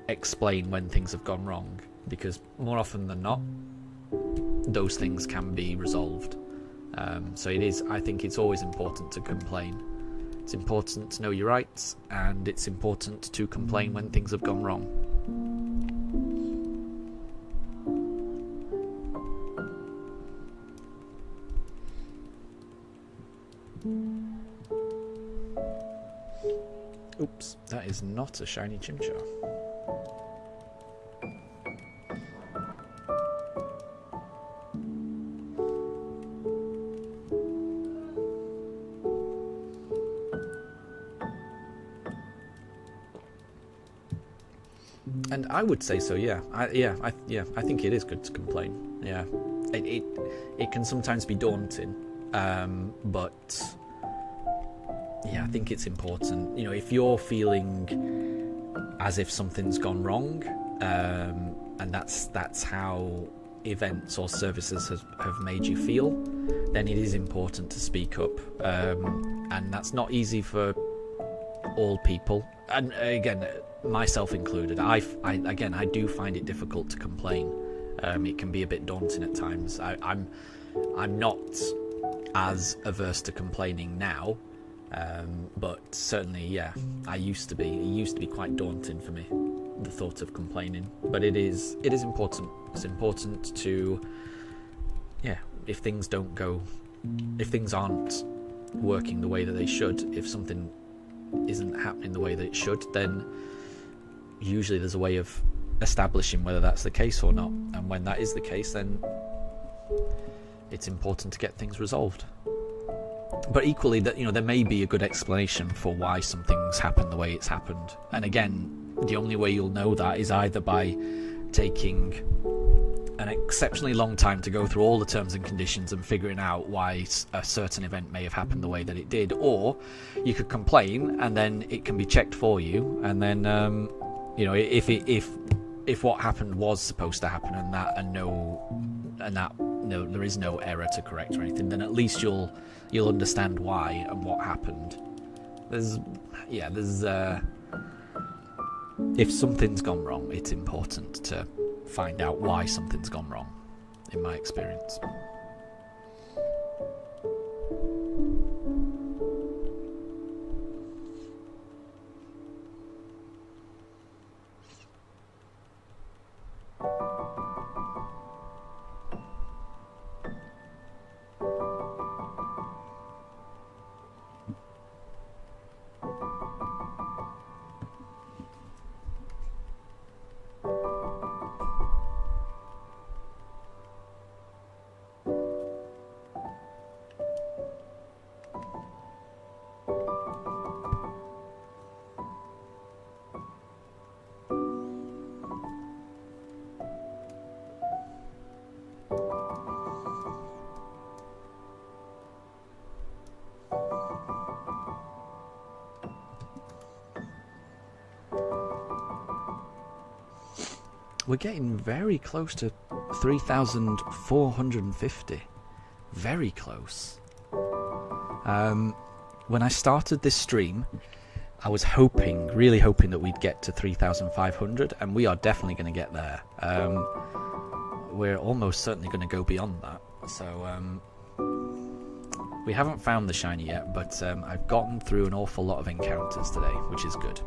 explain when things have gone wrong, because more often than not, those things can be resolved. So I think it's always important to complain. It's important to know your rights, and it's important to complain when things have gone wrong. Oops, that is not a shiny Chimchar. And I would say so, yeah. I think it is good to complain. Yeah, it can sometimes be daunting, but yeah, I think it's important. You know, if you're feeling as if something's gone wrong, and that's how events or services have made you feel, then it is important to speak up. And that's not easy for all people. And again, myself included, I do find it difficult to complain. It can be a bit daunting at times. I'm not as averse to complaining now, but certainly, yeah, I used to be. It used to be quite daunting for me, the thought of complaining. But it is important. It's important to, yeah, if things aren't working the way that they should, if something isn't happening the way that it should, then usually there's a way of establishing whether that's the case or not. And when that is the case, then it's important to get things resolved. But equally, that, you know, there may be a good explanation for why something's happened the way it's happened. And again, the only way you'll know that is either by taking an exceptionally long time to go through all the terms and conditions and figuring out why a certain event may have happened the way that it did, or you could complain and then it can be checked for you, and then you know, if what happened was supposed to happen and there is no error to correct or anything, then at least you'll understand why and what happened. If something's gone wrong, it's important to find out why something's gone wrong, in my experience. We're getting very close to 3,450. Very close. When I started this stream, I was really hoping that we'd get to 3,500, and we are definitely going to get there. We're almost certainly going to go beyond that. So we haven't found the shiny yet, but I've gotten through an awful lot of encounters today, which is good.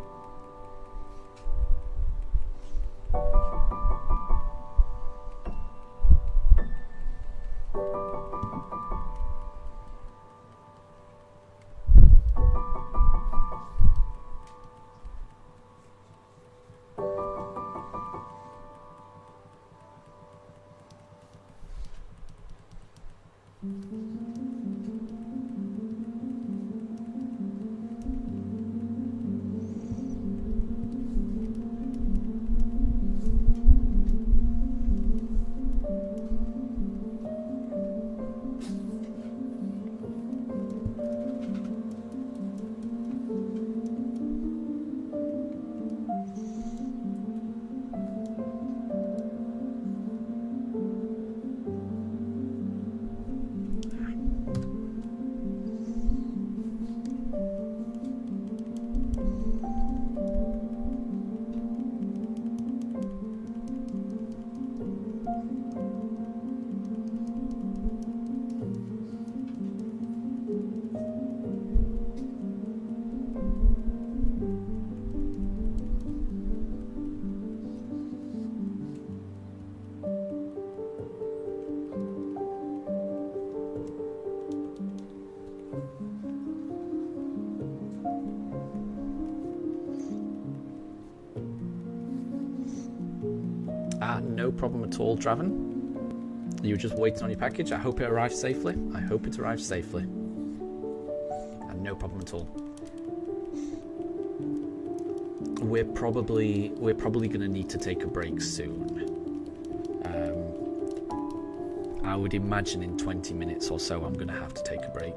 No problem at all, Draven. You were just waiting on your package. I hope it arrives safely. I hope it arrives safely. And no problem at all. We're probably going to need to take a break soon. I would imagine in 20 minutes or so I'm going to have to take a break.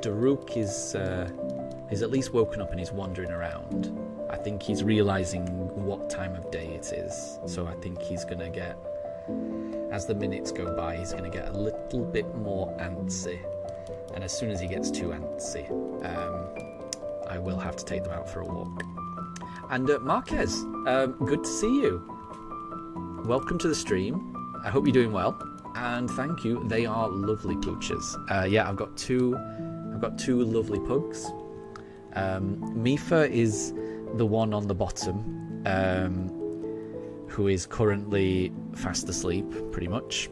Daruk is at least woken up and he's wandering around. I think he's realising what time of day it is. So I think he's going to get, as the minutes go by, he's going to get a little bit more antsy. And as soon as he gets too antsy, I will have to take them out for a walk. And Marquez, good to see you. Welcome to the stream. I hope you're doing well, and thank you. They are lovely pooches. Yeah, I've got two lovely pugs. Mifa is the one on the bottom, who is currently fast asleep, pretty much.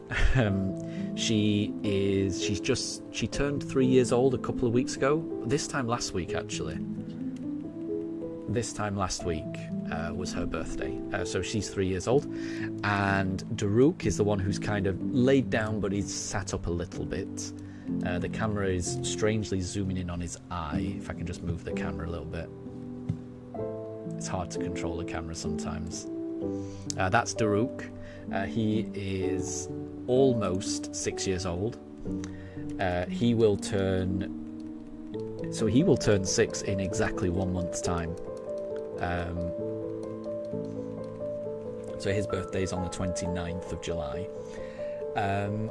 She turned 3 years old a couple of weeks ago. This time last week, actually. This time last week was her birthday. So she's 3 years old. And Daruk is the one who's kind of laid down, but he's sat up a little bit. The camera is strangely zooming in on his eye. If I can just move the camera a little bit. It's hard to control the camera sometimes. That's Daruk. He is almost 6 years old. He will turn 6 in exactly 1 month's time. So his birthday is on the 29th of July. And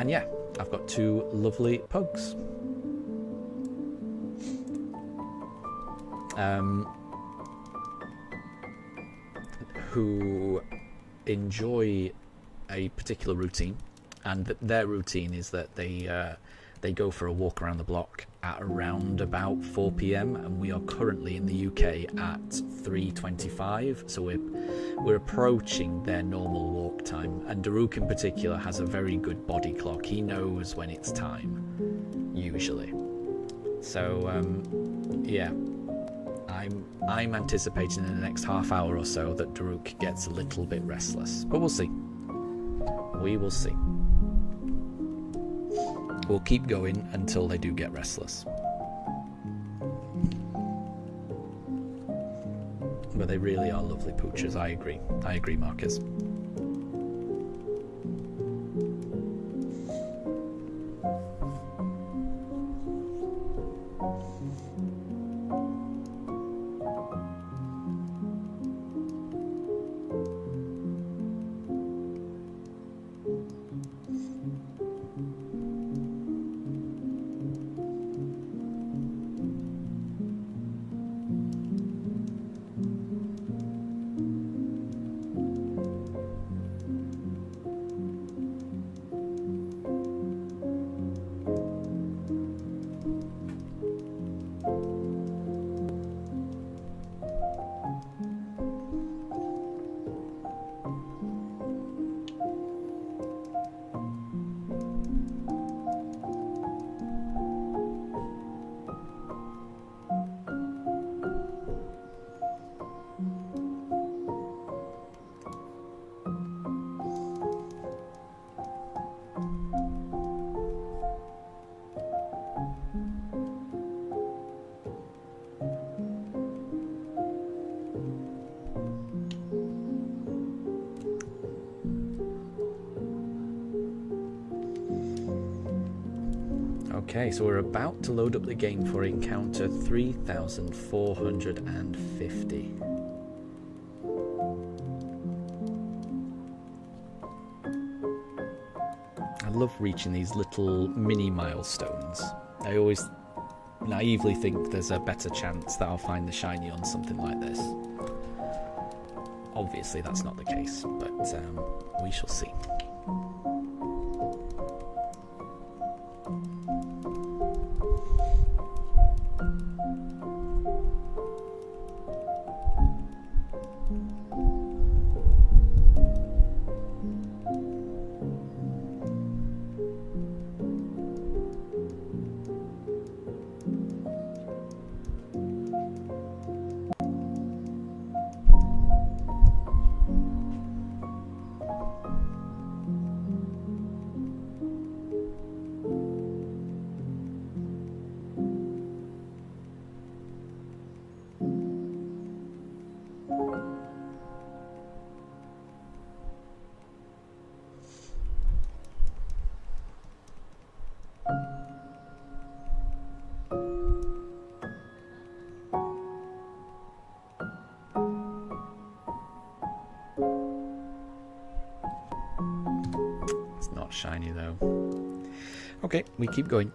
yeah, I've got two lovely pugs. Who enjoy a particular routine, and their routine is that they go for a walk around the block at around about 4 p.m. and we are currently in the UK at 3:25, so we're approaching their normal walk time. And Daruk in particular has a very good body clock. He knows when it's time, usually. So yeah, I'm anticipating in the next half hour or so that Daruk gets a little bit restless, but we'll see. We will see. We'll keep going until they do get restless. But they really are lovely poochers. I agree. I agree, Marcus. Okay, so we're about to load up the game for encounter 3450. I love reaching these little mini milestones. I always naively think there's a better chance that I'll find the shiny on something like this. Obviously that's not the case, but we shall see. shiny though. Okay, we keep going.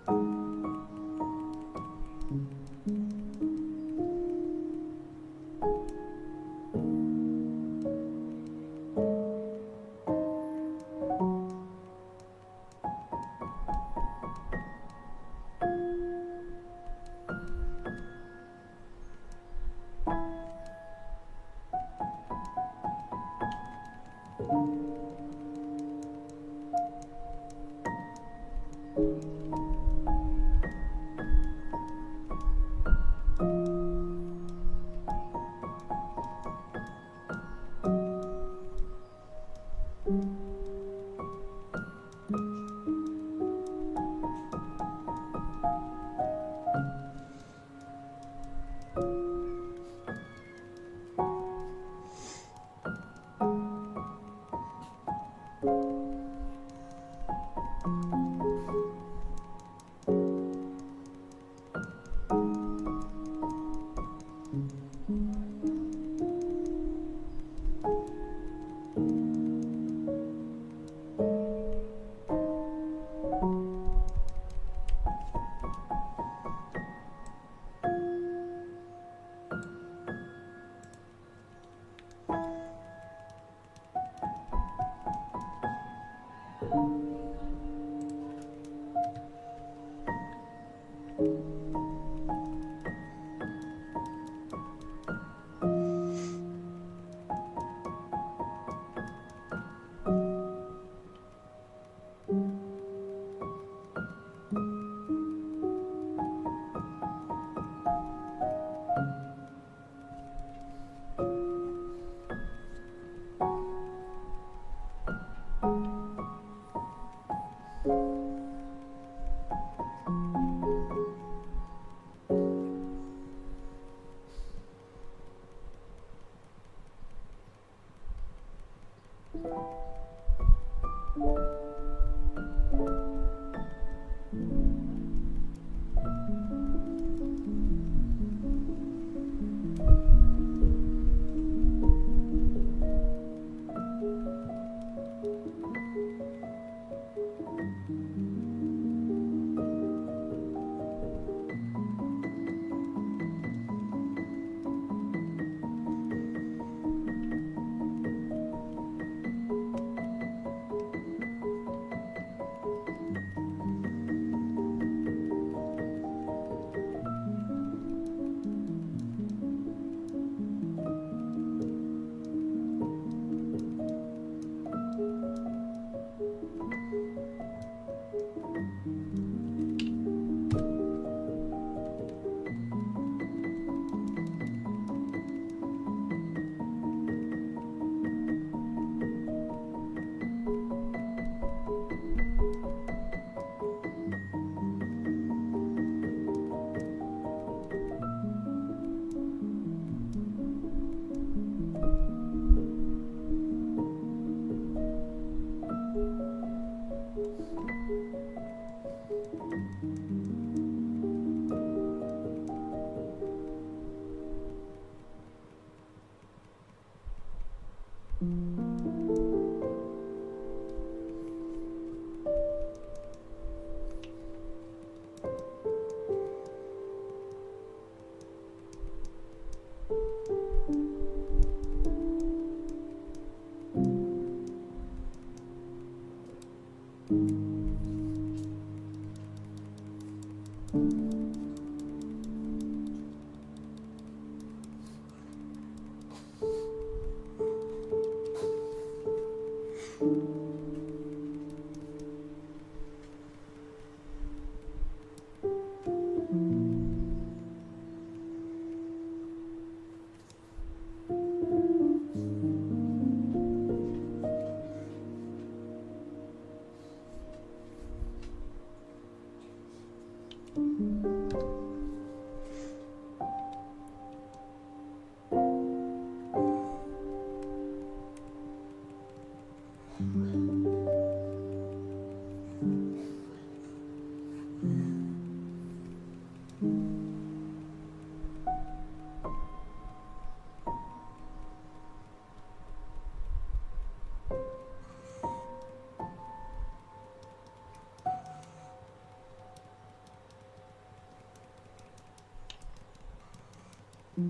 I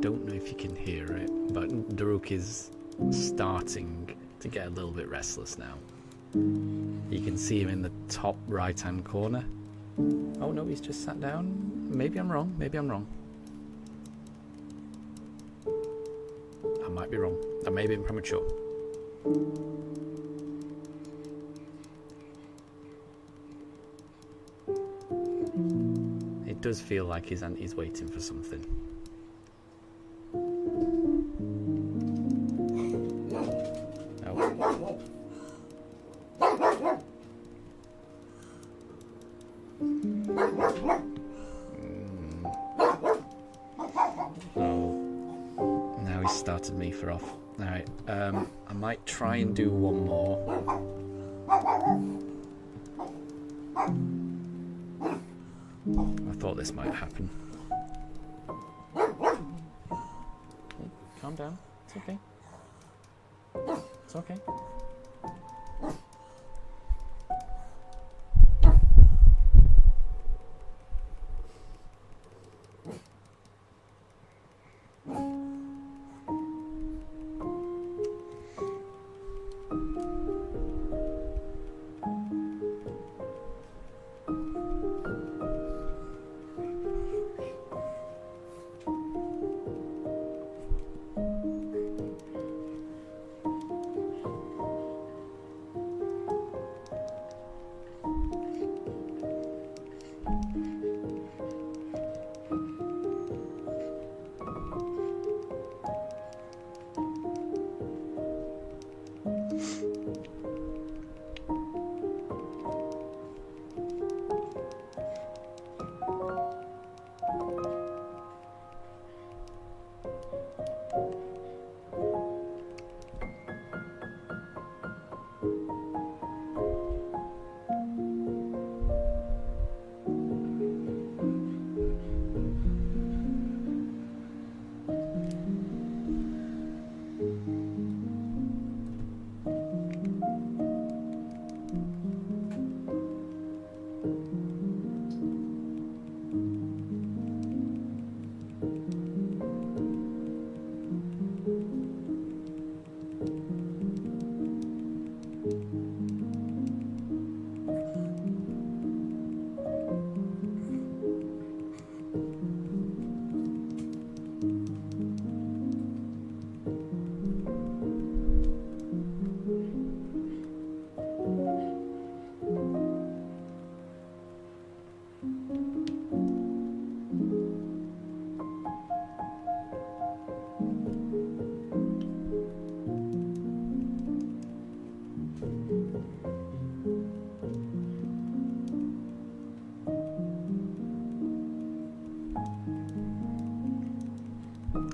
don't know if you can hear it, but Daruk is starting to get a little bit restless now. You can see him in the top right-hand corner. Oh no, he's just sat down. Maybe I'm wrong. Maybe I'm wrong. I might be wrong. I may be premature. It does feel like his auntie's waiting for something. Now he's started me for off. Alright, I might try and do one more. I thought this might happen. Calm down. It's okay. It's okay.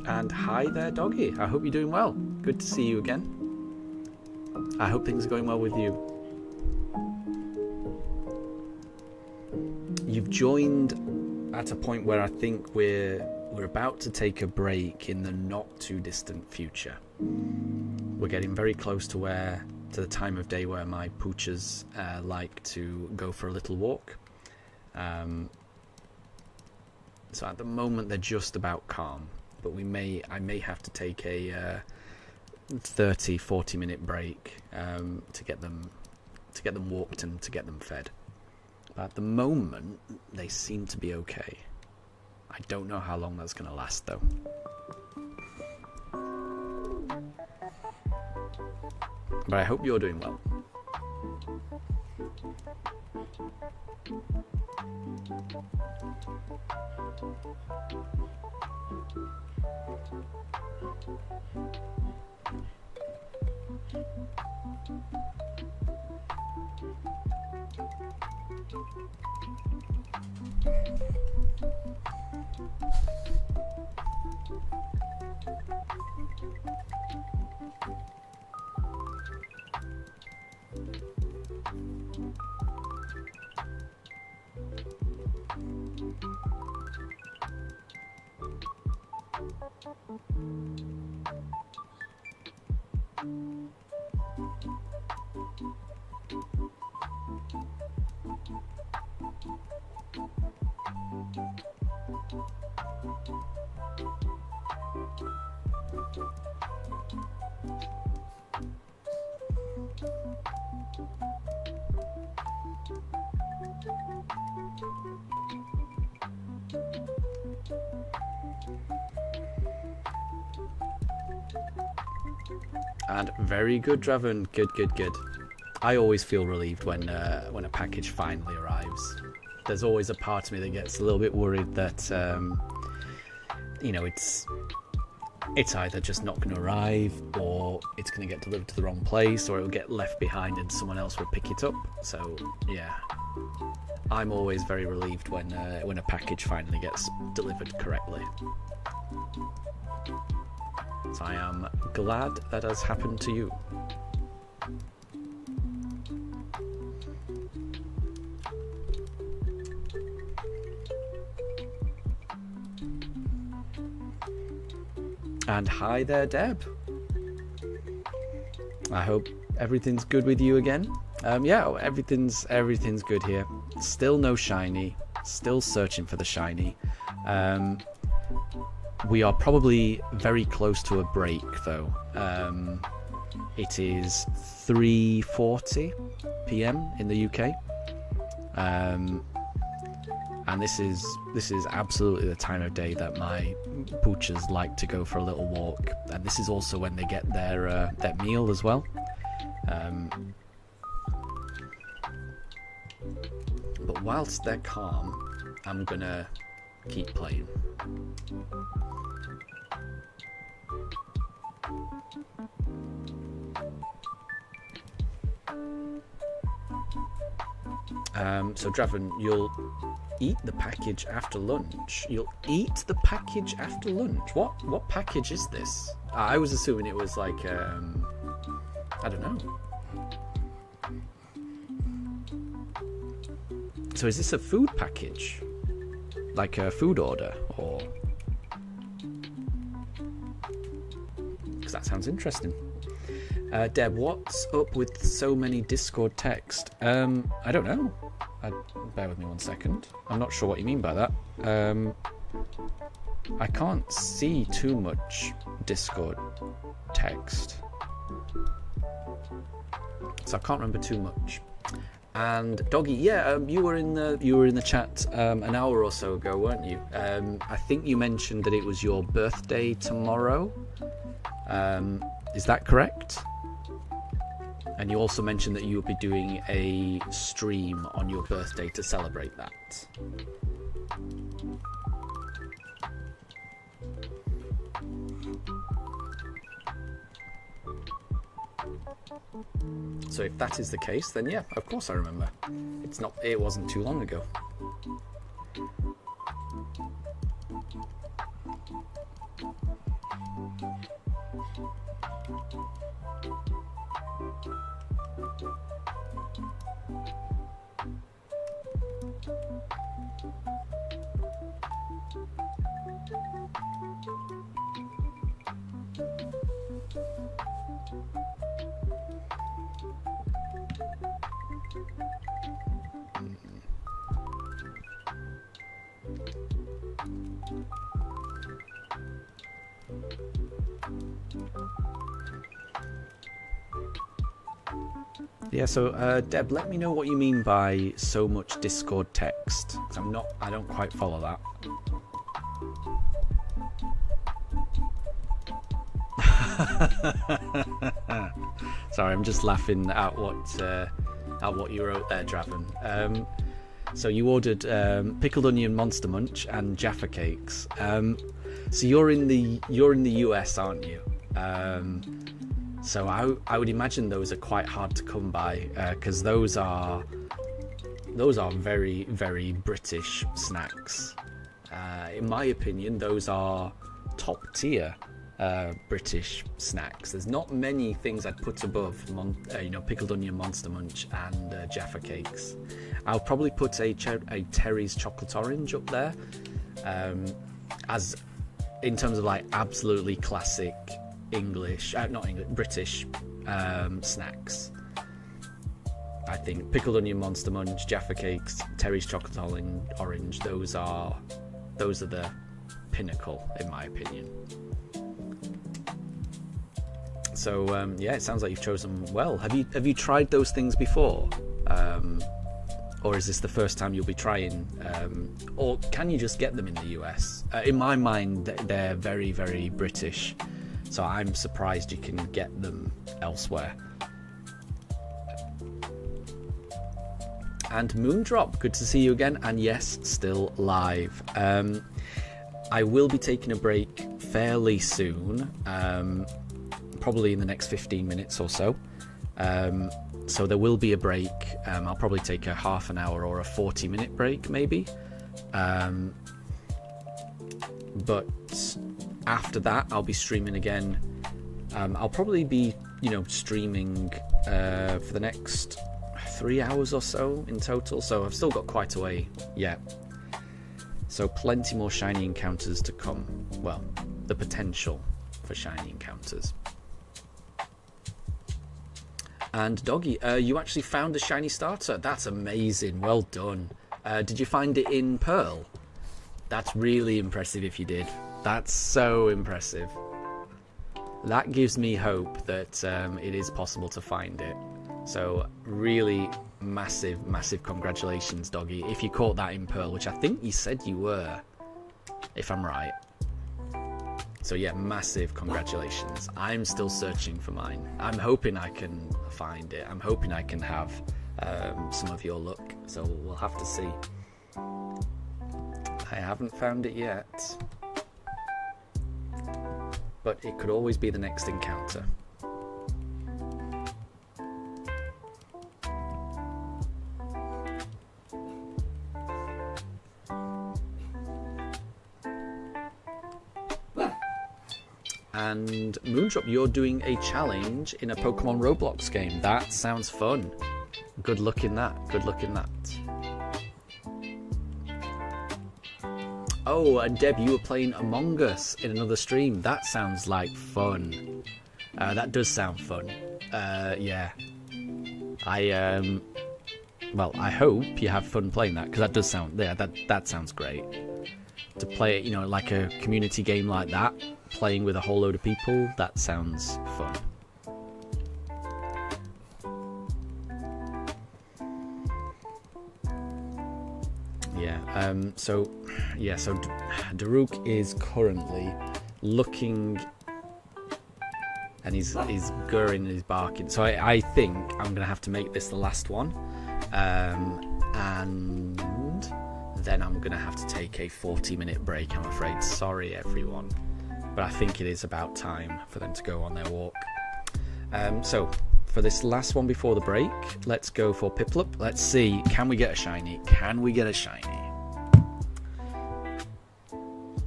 And hi there, doggy. I hope you're doing well. Good to see you again. I hope things are going well with you. You've joined at a point where I think we're about to take a break in the not too distant future. We're getting very close to the time of day where my poochers like to go for a little walk. So at the moment they're just about calm, but I may have to take a 30-40 minute break to get them walked and to get them fed. But at the moment they seem to be okay. I don't know how long that's going to last though. But I hope you're doing well. And very good, Draven. Good, good, good. I always feel relieved when a package finally arrives. There's always a part of me that gets a little bit worried that you know, it's either just not going to arrive, or it's going to get delivered to the wrong place, or it'll get left behind and someone else will pick it up. So yeah, I'm always very relieved when a package finally gets delivered correctly. So I am glad that has happened to you. And hi there, Deb. I hope everything's good with you again. Yeah, everything's good here. Still no shiny. Still searching for the shiny. We are probably very close to a break, though. It is 3:40 p.m. in the UK. And this is absolutely the time of day that my poochers like to go for a little walk, and this is also when they get their meal as well. But whilst they're calm, I'm gonna keep playing. So Draven, you'll eat the package after lunch. You'll eat the package after lunch. What package is this? I was assuming it was like I don't know. So is this a food package? Like a food order, or? Because that sounds interesting. Deb, what's up with so many Discord text? I don't know. Bear with me 1 second. I'm not sure what you mean by that. I can't see too much Discord text, so I can't remember too much. And Doggy, yeah, you were in the chat an hour or so ago, weren't you? I think you mentioned that it was your birthday tomorrow. Is that correct? And you also mentioned that you would be doing a stream on your birthday to celebrate that. So if that is the case, then yeah, of course I remember. It wasn't too long ago. Yeah, so Deb, let me know what you mean by so much Discord text. 'Cause I don't quite follow that. Sorry, I'm just laughing at what you wrote there, Draven. So you ordered pickled onion Monster Munch and Jaffa cakes. So you're in the US, aren't you? So I would imagine those are quite hard to come by, because those are very, very British snacks. In my opinion, those are top tier British snacks. There's not many things I'd put above pickled onion Monster Munch and Jaffa cakes. I'll probably put a Terry's chocolate orange up there, as in terms of like absolutely classic English, not English, British snacks. I think pickled onion monster munch, Jaffa cakes, Terry's chocolate orange. Those are the pinnacle, in my opinion. So yeah, it sounds like you've chosen well. Have you tried those things before, or is this the first time you'll be trying? Or can you just get them in the US? In my mind, they're very, very British, so I'm surprised you can get them elsewhere. And Moondrop, good to see you again, and yes, still live. I will be taking a break fairly soon, probably in the next 15 minutes or so. So there will be a break. I'll probably take a half an hour or a 40-minute break, maybe. But after that, I'll be streaming again. I'll probably be, streaming for the next 3 hours or so in total, so I've still got quite a way yet. So plenty more shiny encounters to come. Well, the potential for shiny encounters. And Doggy, you actually found a shiny starter. That's amazing. Well done. Did you find it in Pearl? That's really impressive if you did. That's so impressive. That gives me hope that it is possible to find it. So really massive, massive congratulations, Doggy, if you caught that in Pearl, which I think you said you were, if I'm right. So yeah, massive congratulations. I'm still searching for mine. I'm hoping I can find it. I'm hoping I can have some of your luck. So we'll have to see. I haven't found it yet. But it could always be the next encounter. And Moondrop, you're doing a challenge in a Pokemon Roblox game. That sounds fun. Good luck in that. Good luck in that. Oh, and Deb, you were playing Among Us in another stream. That sounds like fun. That does sound fun. Yeah. Well, I hope you have fun playing that, because that does sound, yeah, that sounds great. To play it, like a community game like that, playing with a whole load of people, that sounds fun. So Daruk is currently looking, and he's gurring and he's barking. So I think I'm gonna have to make this the last one, and then I'm gonna have to take a 40-minute break, I'm afraid. Sorry everyone, but I think it is about time for them to go on their walk. So for this last one before the break, let's go for Piplup. Let's see, can we get a shiny? Can we get a shiny?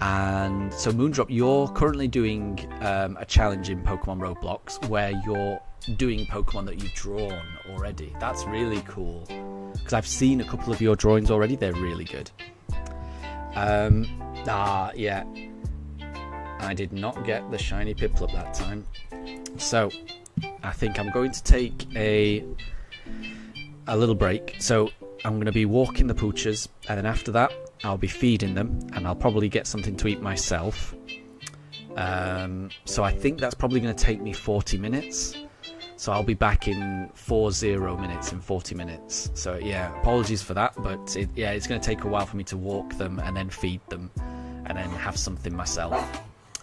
And so Moondrop, you're currently doing a challenge in Pokemon Roblox where you're doing Pokemon that you've drawn already. That's really cool, because I've seen a couple of your drawings already. They're really good. Yeah, I did not get the shiny Piplup that time, so I think I'm going to take a little break. So I'm going to be walking the pooches, and then after that I'll be feeding them, and I'll probably get something to eat myself. So I think that's probably going to take me 40 minutes. So I'll be back in 40 minutes, in 40 minutes. So yeah, apologies for that, but it's going to take a while for me to walk them and then feed them and then have something myself.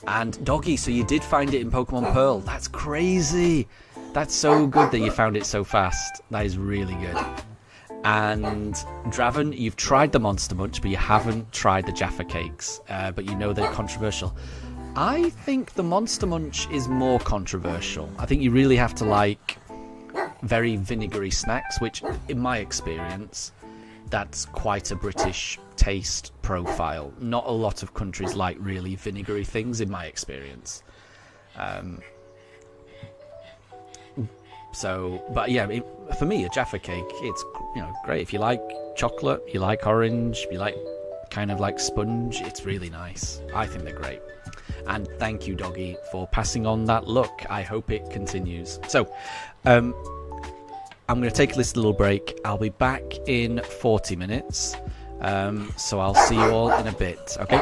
And Doggy, so you did find it in Pokemon Pearl. That's crazy. That's so good that you found it so fast. That is really good. And Draven, you've tried the Monster Munch, but you haven't tried the Jaffa Cakes, but you know they're controversial. I think the Monster Munch is more controversial. I think you really have to like very vinegary snacks, which in my experience, that's quite a British taste profile. Not a lot of countries like really vinegary things, in my experience. But yeah, for me, a Jaffa Cake, it's great. If you like chocolate, you like orange, you like kind of like sponge, it's really nice. I think they're great. And thank you, Doggy, for passing on that look. I hope it continues. So, I'm going to take this little break. I'll be back in 40 minutes. So I'll see you all in a bit, okay?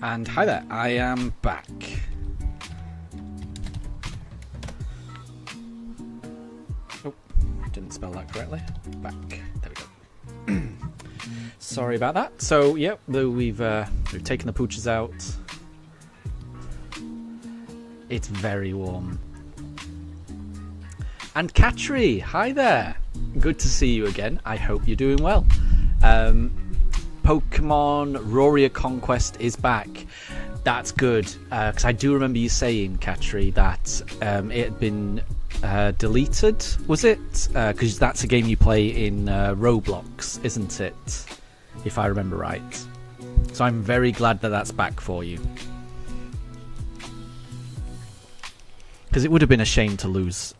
And hi there, I am back. Oh, didn't spell that correctly. Back. There we go. Sorry about that. So, yep, we've taken the pooches out. It's very warm. And Katri, hi there. Good to see you again. I hope you're doing well. Pokemon Roria Conquest is back. That's good, because I do remember you saying, Katri, that it had been deleted, was it? Because that's a game you play in Roblox, isn't it? If I remember right. So I'm very glad that that's back for you. Because it would have been a shame to lose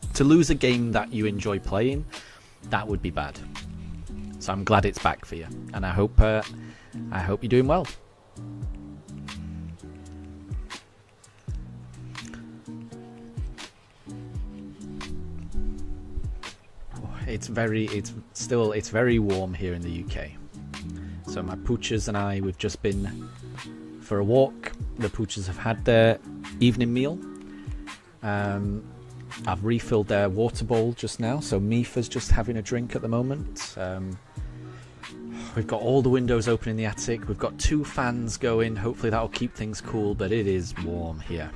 a game that you enjoy playing. That would be bad. So I'm glad it's back for you, and I hope you're doing well. It's very warm here in the UK. So my pooches and I, we've just been for a walk. The pooches have had their evening meal. I've refilled their water bowl just now, so Mifa's just having a drink at the moment. We've got all the windows open in the attic. We've got 2 fans going. Hopefully that'll keep things cool, but it is warm here.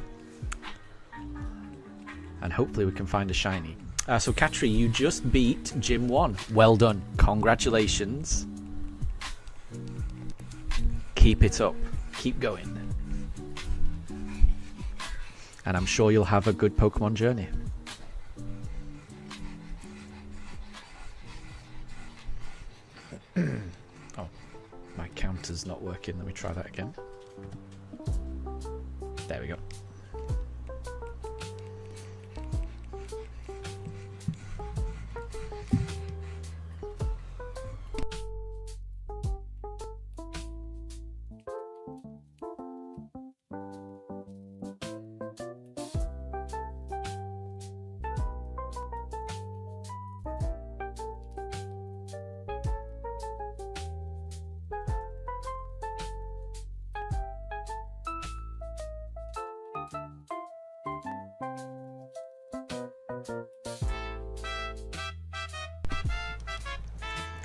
And hopefully we can find a shiny. So Katri, you just beat Gym 1. Well done. Congratulations. Keep it up. Keep going. And I'm sure you'll have a good Pokemon journey. Oh, my counter's not working. Let me try that again. There we go.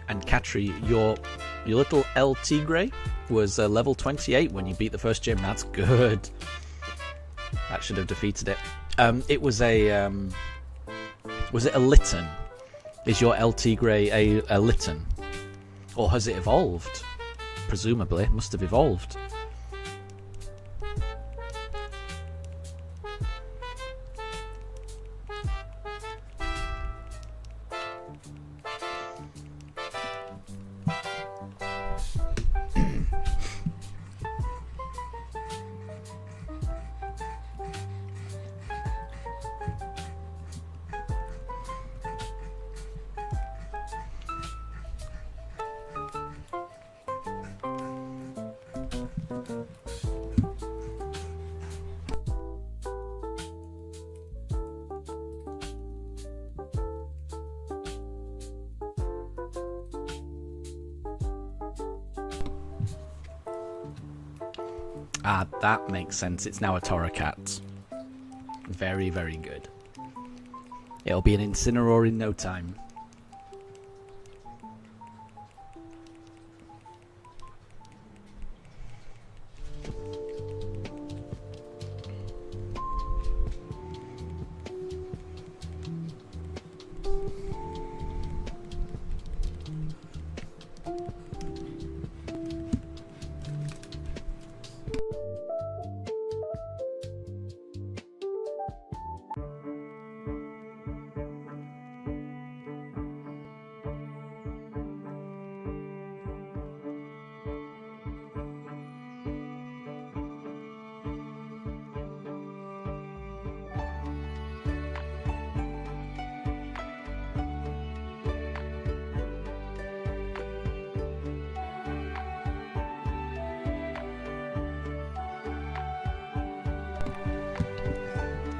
And Katri, your little El Tigre was level 28 when you beat the first gym. That's good. That should have defeated it. It was a... was it a Litten? Is your El Tigre a Litten? Or has it evolved? Presumably. It must have evolved. Ah, that makes sense. It's now a Torracat. Very, very good. It'll be an Incineroar in no time.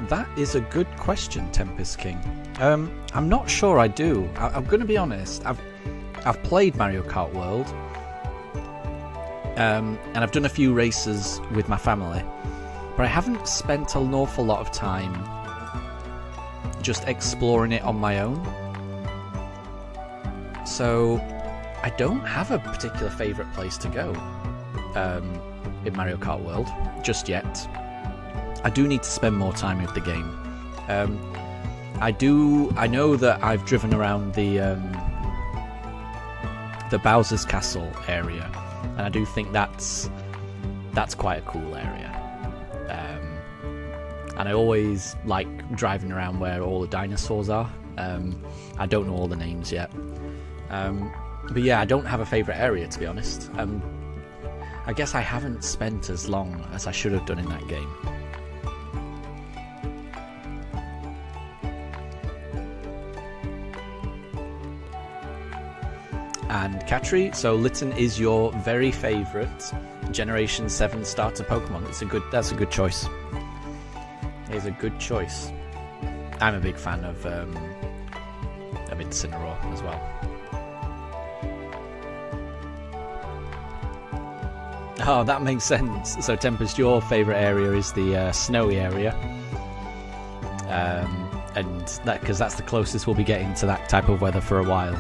That is a good question, Tempest King. I'm not sure I do. I'm going to be honest. I've played Mario Kart World, and I've done a few races with my family, but I haven't spent an awful lot of time just exploring it on my own. So I don't have a particular favourite place to go in Mario Kart World just yet. I do need to spend more time with the game. I know that I've driven around the Bowser's Castle area, and I do think that's quite a cool area. And I always like driving around where all the dinosaurs are. I don't know all the names yet. But yeah, I don't have a favourite area, to be honest. I guess I haven't spent as long as I should have done in that game. And Katri, so Litten is your very favourite Generation 7 starter Pokemon. That's a good choice. It is a good choice. I'm a big fan of Incineroar as well. Oh, that makes sense. So Tempest, your favourite area is the snowy area. And because that's the closest we'll be getting to that type of weather for a while.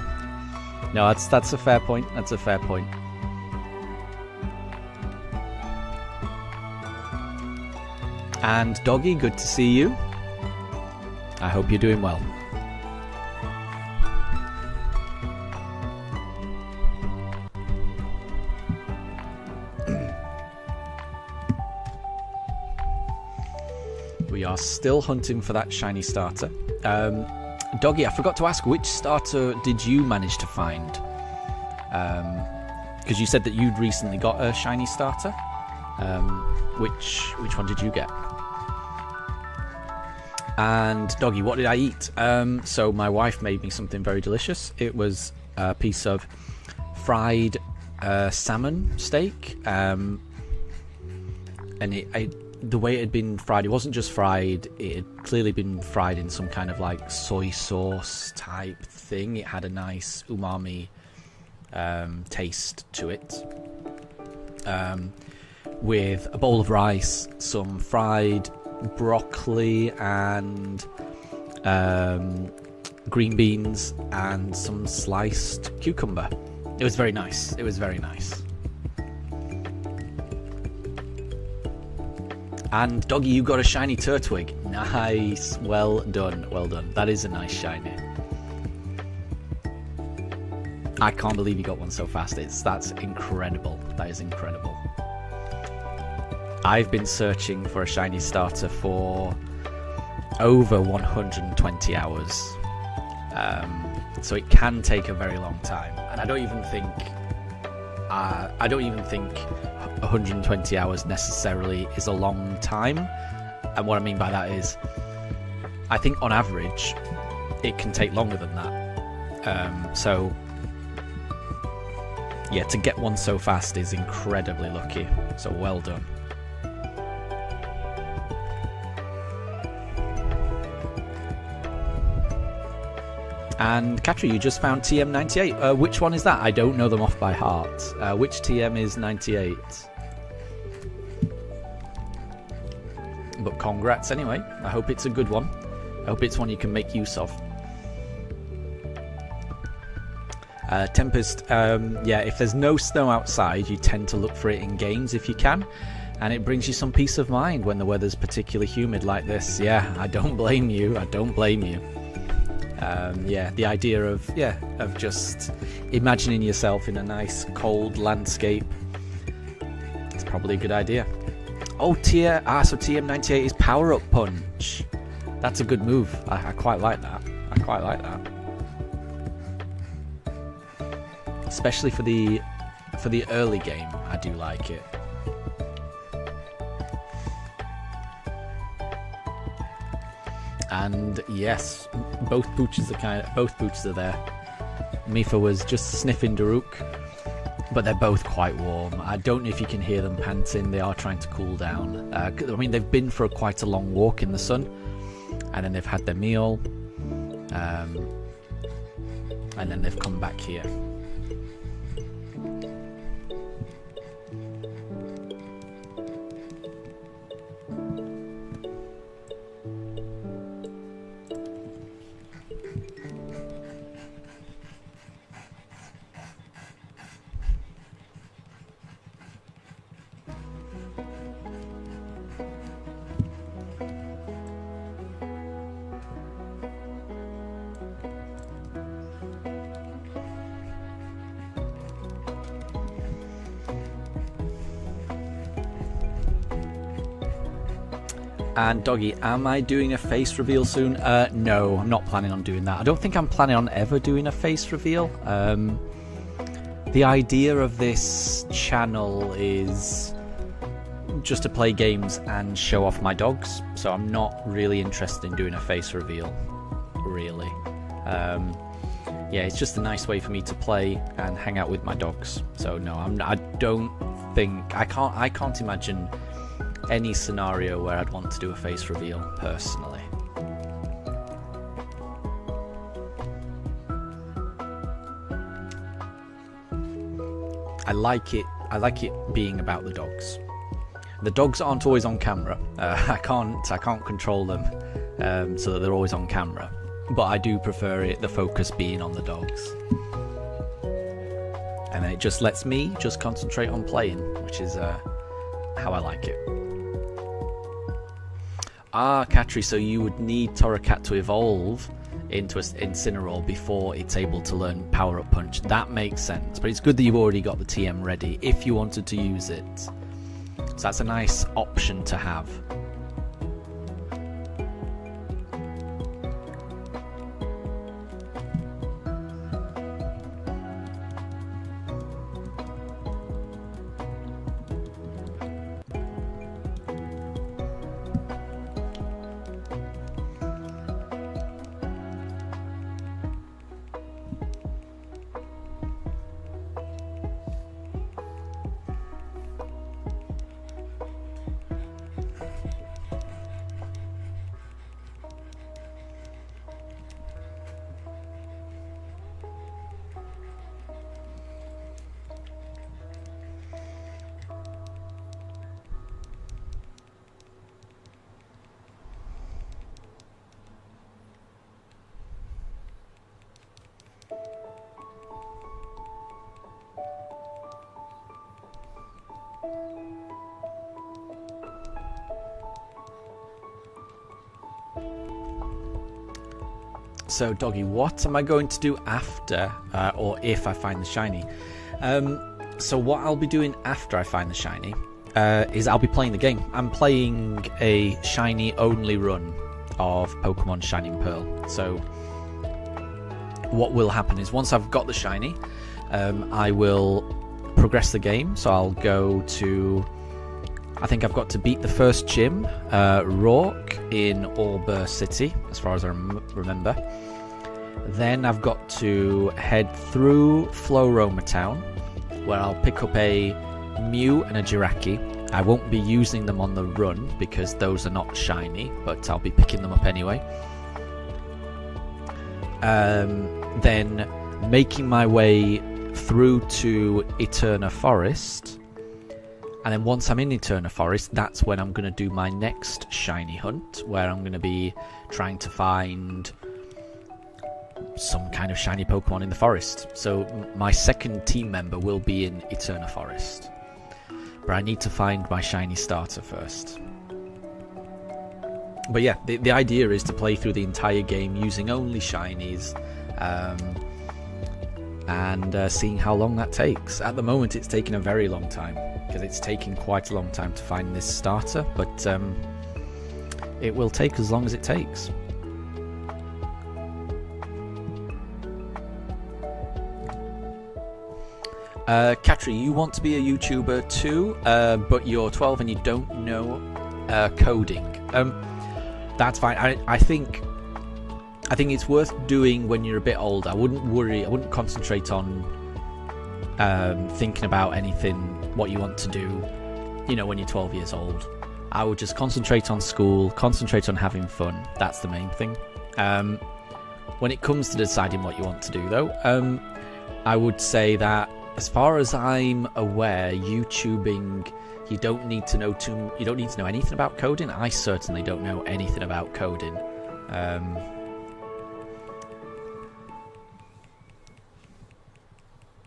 No, that's a fair point. That's a fair point. And Doggy, good to see you. I hope you're doing well. We are still hunting for that shiny starter. Doggy, I forgot to ask, which starter did you manage to find? Because you said that you'd recently got a shiny starter. Which one did you get? And Doggy, what did I eat? So my wife made me something very delicious. It was a piece of fried salmon steak, and the way it had been fried, it wasn't just fried, it had clearly been fried in some kind of like soy sauce type thing. It had a nice umami taste to it, with a bowl of rice, some fried broccoli and green beans, and some sliced cucumber. It was very nice. It was very nice. And Doggy, you got a shiny Turtwig. Nice. Well done. Well done. That is a nice shiny. I can't believe you got one so fast. That's incredible. That is incredible. I've been searching for a shiny starter for over 120 hours. So it can take a very long time. And I don't even think 120 hours necessarily is a long time. And what I mean by that is, I think on average it can take longer than that. So yeah, to get one so fast is incredibly lucky. So well done. And Katri, you just found TM98. Which one is that? I don't know them off by heart. Which TM is 98? But congrats anyway. I hope it's a good one. I hope it's one you can make use of. Tempest, yeah, if there's no snow outside, you tend to look for it in games if you can. And it brings you some peace of mind when the weather's particularly humid like this. Yeah, I don't blame you. I don't blame you. Yeah, the idea of just imagining yourself in a nice cold landscape, it's probably a good idea. Oh, so TM98 is Power Up Punch. That's a good move. I quite like that. I quite like that. Especially for the early game, I do like it. And yes, both pooches are there. Mifa was just sniffing Daruk, but they're both quite warm. I don't know if you can hear them panting. They are trying to cool down. I mean, they've been for quite a long walk in the sun, and then they've had their meal, and then they've come back here. And Doggy, am I doing a face reveal soon? No, I'm not planning on doing that. I don't think I'm planning on ever doing a face reveal. The idea of this channel is just to play games and show off my dogs, so I'm not really interested in doing a face reveal, really. Yeah, it's just a nice way for me to play and hang out with my dogs. So no, I can't imagine any scenario where I'd want to do a face reveal personally. I like it being about the dogs. The dogs aren't always on camera. I can't control them so that they're always on camera. But I do prefer the focus being on the dogs. And then it just lets me just concentrate on playing, which is how I like it. Ah, Katri, so you would need Torracat to evolve into an Incineroar before it's able to learn Power Up Punch. That makes sense, but it's good that you've already got the TM ready if you wanted to use it. So that's a nice option to have. So, Doggy, what am I going to do after, or if I find the shiny? So what I'll be doing after I find the shiny is I'll be playing the game. I'm playing a shiny-only run of Pokemon Shining Pearl. So what will happen is once I've got the shiny, I will progress the game. So I'll go to... I think I've got to beat the first gym, Rourke, in Auber City, as far as I remember. Then I've got to head through Floroma Town, where I'll pick up a Mew and a Jiraki. I won't be using them on the run, because those are not shiny, but I'll be picking them up anyway. Then making my way through to Eterna Forest. And then once I'm in Eterna Forest, that's when I'm going to do my next shiny hunt, where I'm going to be trying to find some kind of shiny Pokemon in the forest. So my second team member will be in Eterna Forest. But I need to find my shiny starter first. But yeah, the idea is to play through the entire game using only shinies, and seeing how long that takes. At the moment it's taking a very long time, because it's taking quite a long time to find this starter, but it will take as long as it takes. Katri, you want to be a YouTuber too, but you're 12 and you don't know coding. That's fine. I think it's worth doing when you're a bit older. I wouldn't worry. I wouldn't concentrate on thinking about anything, what you want to do, when you're 12 years old. I would just concentrate on school, concentrate on having fun. That's the main thing. When it comes to deciding what you want to do, though, I would say that as far as I'm aware, YouTubing, you don't need to know anything about coding. I certainly don't know anything about coding.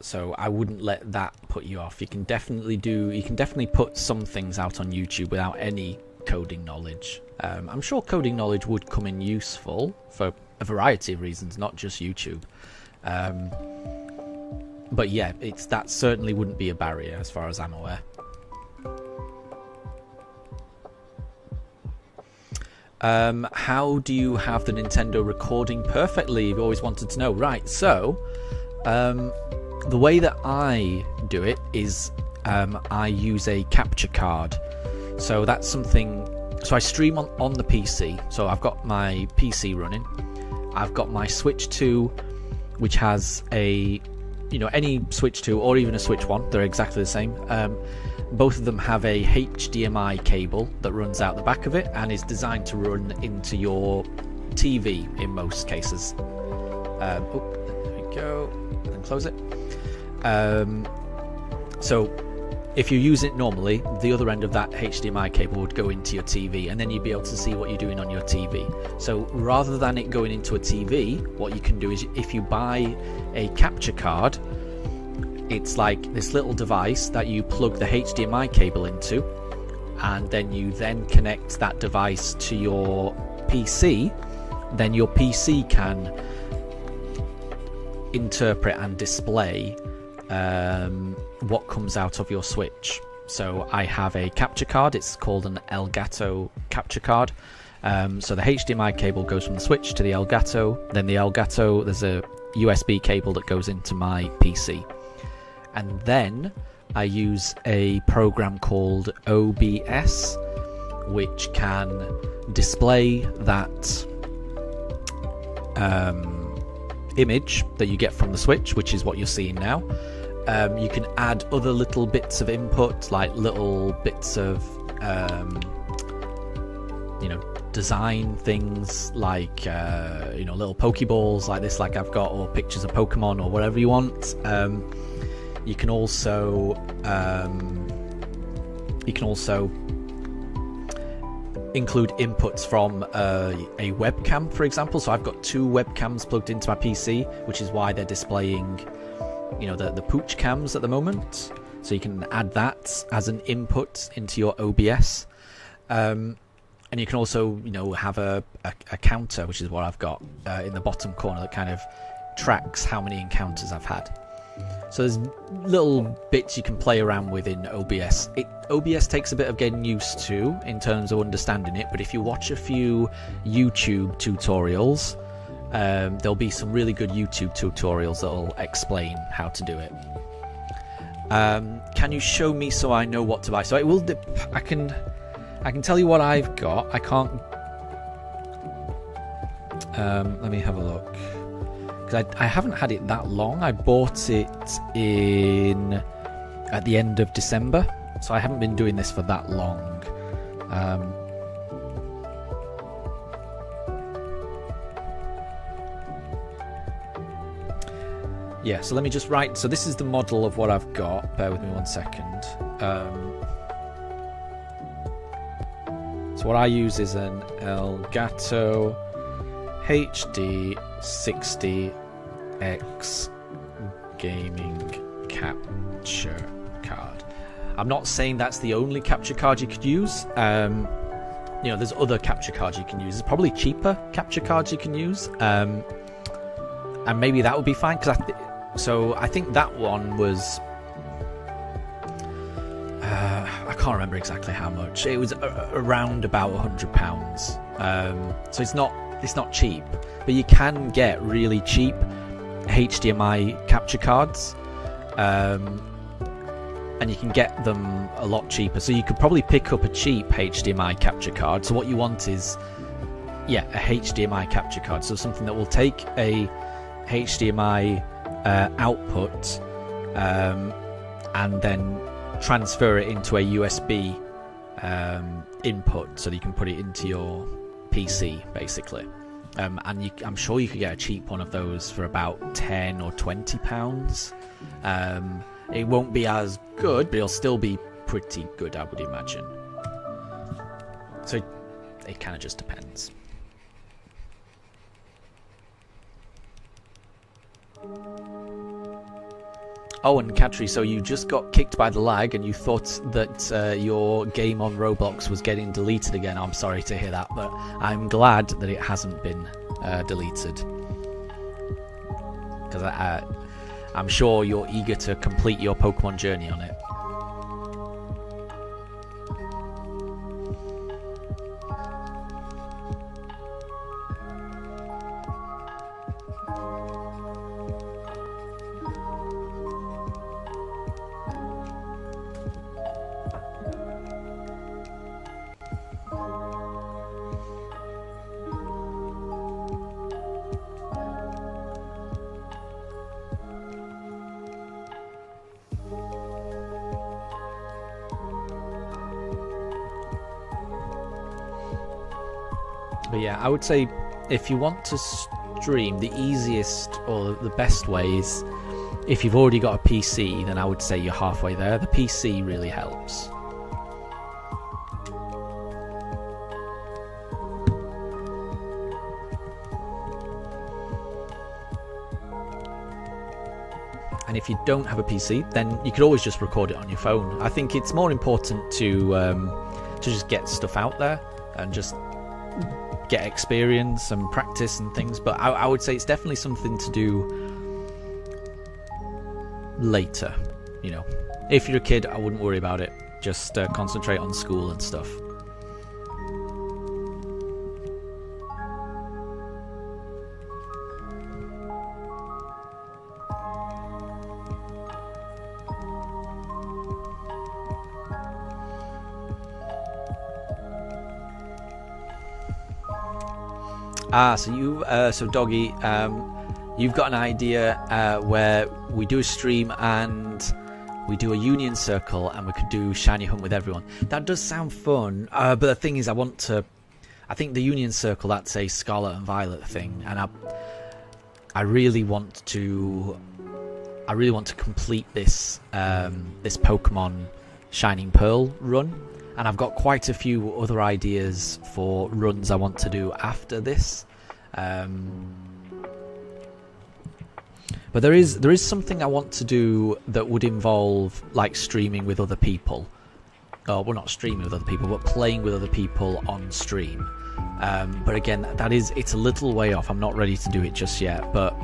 So I wouldn't let that put you off. You can definitely put some things out on YouTube without any coding knowledge. I'm sure coding knowledge would come in useful for a variety of reasons, not just YouTube. But yeah, that certainly wouldn't be a barrier as far as I'm aware. How do you have the Nintendo recording perfectly? You've always wanted to know. Right, so the way that I do it is I use a capture card. So that's something... So I stream on the PC. So I've got my PC running. I've got my Switch 2, which has a... any Switch 2 or even a Switch 1, they're exactly the same. Both of them have a HDMI cable that runs out the back of it and is designed to run into your TV in most cases. There we go. And close it. So if you use it normally, the other end of that HDMI cable would go into your TV, and then you'd be able to see what you're doing on your TV. So rather than it going into a TV, what you can do is, if you buy a capture card, it's like this little device that you plug the HDMI cable into, and then you connect that device to your PC. Then your PC can interpret and display what comes out of your Switch. So I have a capture card. It's called an Elgato capture card. So the HDMI cable goes from the Switch to the Elgato. Then the Elgato, there's a USB cable that goes into my PC. And then I use a program called OBS, which can display that image that you get from the Switch, which is what you're seeing now. You can add other little bits of input, like little bits of design things, like little Pokeballs like this, like I've got, or pictures of Pokemon, or whatever you want. You can also include inputs from a webcam, for example. So I've got 2 webcams plugged into my PC, which is why they're displaying the pooch cams at the moment. So you can add that as an input into your OBS. And you can also, you know, have a counter, which is what I've got in the bottom corner, that kind of tracks how many encounters I've had. So there's little bits you can play around with in OBS. OBS takes a bit of getting used to in terms of understanding it, but if you watch a few YouTube tutorials, there'll be some really good YouTube tutorials that'll explain how to do it. Can you show me so I know what to buy? So it will. I can tell you what I've got. I can't. Let me have a look. Because I haven't had it that long. I bought it at the end of December, so I haven't been doing this for that long. Yeah, so let me just write. So this is the model of what I've got. Bear with me 1 second. So what I use is an Elgato HD 60X gaming capture card. I'm not saying that's the only capture card you could use. You know, there's other capture cards you can use. There's probably cheaper capture cards you can use, and maybe that would be fine. Because I think that one was. I can't remember exactly how much. It was around about £100. So it's not cheap, but you can get really cheap HDMI capture cards, and you can get them a lot cheaper. So you could probably pick up a cheap HDMI capture card. So what you want is, yeah, a HDMI capture card. So something that will take a HDMI output and then transfer it into a USB input, so that you can put it into your PC basically. And I'm sure you could get a cheap one of those for about £10 or £20. It won't be as good, but it'll still be pretty good, I would imagine. So it kind of just depends. Oh, and Katri, so you just got kicked by the lag and you thought that your game on Roblox was getting deleted again. I'm sorry to hear that, but I'm glad that it hasn't been deleted. Because I'm sure you're eager to complete your Pokemon journey on it. But yeah, I would say if you want to stream, the easiest or the best way is, if you've already got a PC, then I would say you're halfway there. The PC really helps. And if you don't have a PC, then you could always just record it on your phone. I think it's more important to just get stuff out there and just get experience and practice and things. But I would say it's definitely something to do later. You know, if you're a kid, I wouldn't worry about it. Just concentrate on school and stuff. So Doggy, you've got an idea where we do a stream and we do a union circle and we could do shiny hunt with everyone. That does sound fun, but the thing is, I think the union circle, that's a Scarlet and Violet thing, and I really want to complete this this Pokemon Shining Pearl run. And I've got quite a few other ideas for runs I want to do after this. But there is something I want to do that would involve like streaming with other people. well, not streaming with other people, but playing with other people on stream. But again, it's a little way off. I'm not ready to do it just yet, but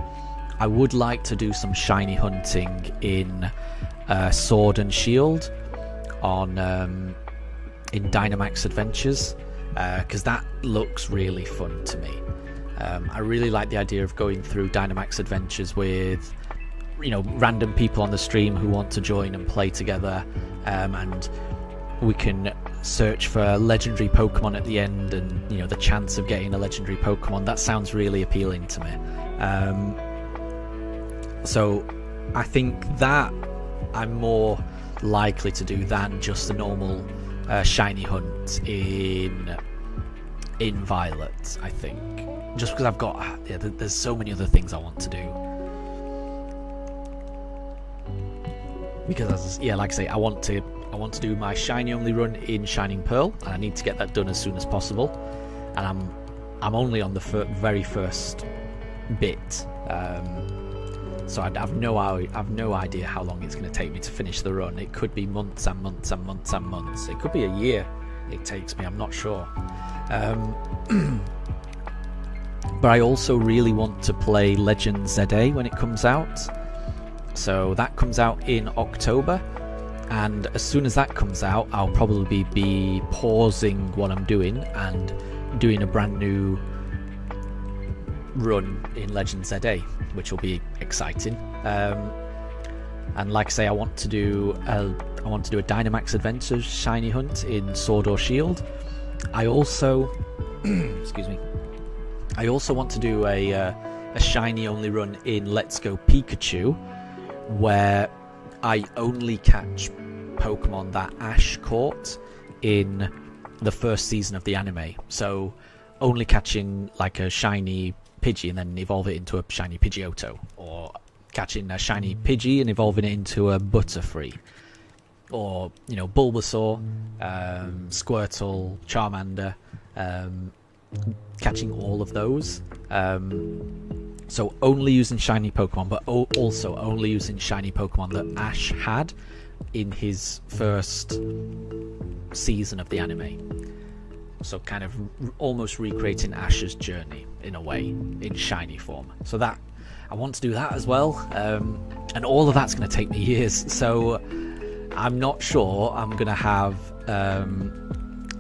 I would like to do some shiny hunting in Sword and Shield in Dynamax Adventures, because that looks really fun to me. I really like the idea of going through Dynamax Adventures with, random people on the stream who want to join and play together, and we can search for legendary Pokemon at the end, and the chance of getting a legendary Pokemon. That sounds really appealing to me. So I think that I'm more likely to do than just a normal shiny hunt in Violet, I think. Just because I've got there's so many other things I want to do. Because like I say, I want to do my shiny only run in Shining Pearl, and I need to get that done as soon as possible. And I'm only on the very first bit, so I've no idea how long it's going to take me to finish the run. It could be months and months and months and months. It could be a year it takes me. I'm not sure. But I also really want to play Legend ZA when it comes out. So that comes out in October, and as soon as that comes out, I'll probably be pausing what I'm doing and doing a brand new run in Legend ZA, which will be exciting. And like I say, I want to do a Dynamax Adventures shiny hunt in Sword or Shield. I also excuse me. I also want to do a shiny only run in Let's Go Pikachu, where I only catch Pokemon that Ash caught in the first season of the anime. So only catching like a shiny Pidgey and then evolve it into a shiny Pidgeotto, or catching a shiny Pidgey and evolving it into a Butterfree, or Bulbasaur, Squirtle, Charmander, catching all of those. So only using shiny Pokemon, but also only using shiny Pokemon that Ash had in his first season of the anime. So kind of almost recreating Ash's journey in a way, in shiny form. So that I want to do that as well, and all of that's going to take me years. So I'm not sure I'm going to have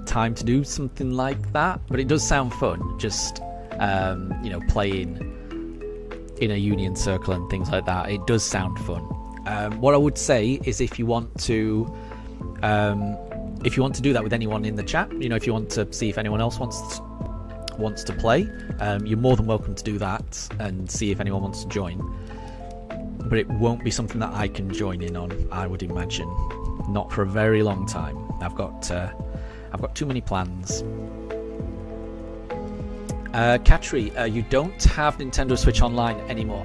time to do something like that, but it does sound fun. Just playing in a union circle and things like that. It does sound fun. What I would say is if you want to do that with anyone in the chat, if you want to see if anyone else wants to play, you're more than welcome to do that and see if anyone wants to join. But it won't be something that I can join in on, I would imagine. Not for a very long time. I've got too many plans. Katri, you don't have Nintendo Switch Online anymore.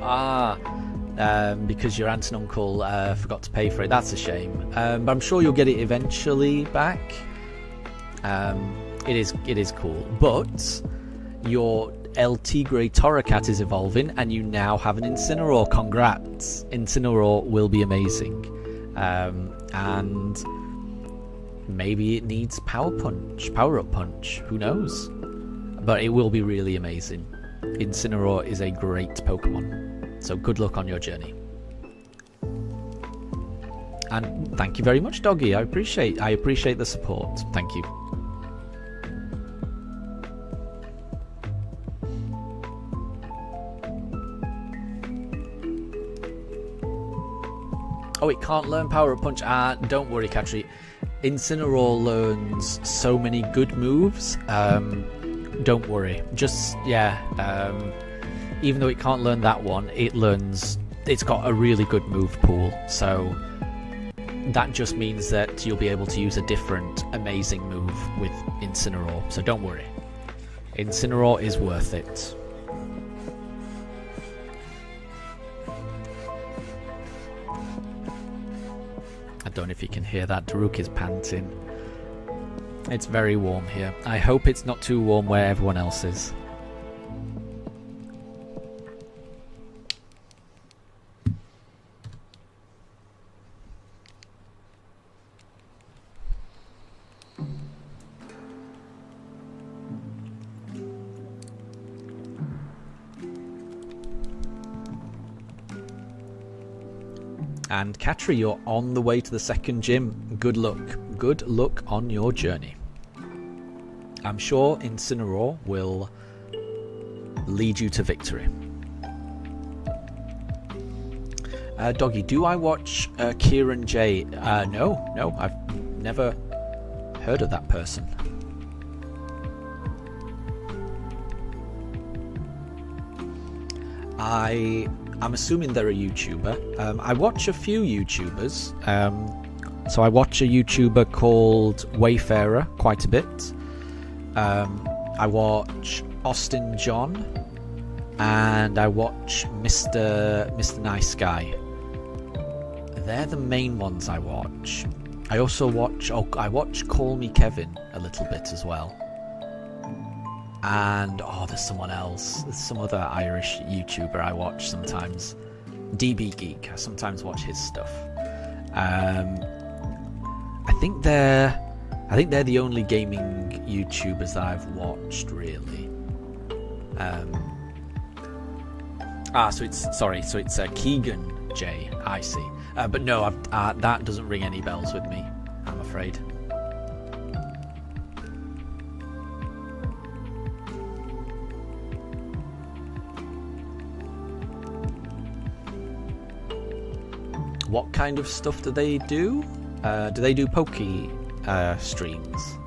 Because your aunt and uncle forgot to pay for it. That's a shame. But I'm sure you'll get it eventually back. It is cool. But your El Tigre Torracat is evolving, and you now have an Incineroar. Congrats! Incineroar will be amazing. And maybe it needs power-up punch. Who knows? But it will be really amazing. Incineroar is a great Pokemon. So good luck on your journey. And thank you very much, Doggy. I appreciate the support. Thank you. Oh, it can't learn Power-Up Punch. Don't worry, Katri. Incineroar learns so many good moves. Don't worry. Just, even though it can't learn that one, it's got a really good move pool. So that just means that you'll be able to use a different amazing move with Incineroar. So don't worry. Incineroar is worth it. I don't know if you can hear that. Daruk is panting. It's very warm here. I hope it's not too warm where everyone else is. And Katri, you're on the way to the second gym. Good luck. Good luck on your journey. I'm sure Incineroar will lead you to victory. Doggy, do I watch Kieran J? No, I've never heard of that person. I'm assuming they're a YouTuber. I watch a few YouTubers. So I watch a YouTuber called Wayfarer quite a bit. I watch Austin John, and I watch Mr. Nice Guy. They're the main ones I watch. I also watch Call Me Kevin a little bit as well. And there's someone else. There's some other Irish YouTuber I watch sometimes. DB Geek. I sometimes watch his stuff. I think they're the only gaming YouTubers that I've watched, really. So it's Keegan J. I see. But no, that doesn't ring any bells with me, I'm afraid. What kind of stuff do they do? Do they do Poke streams?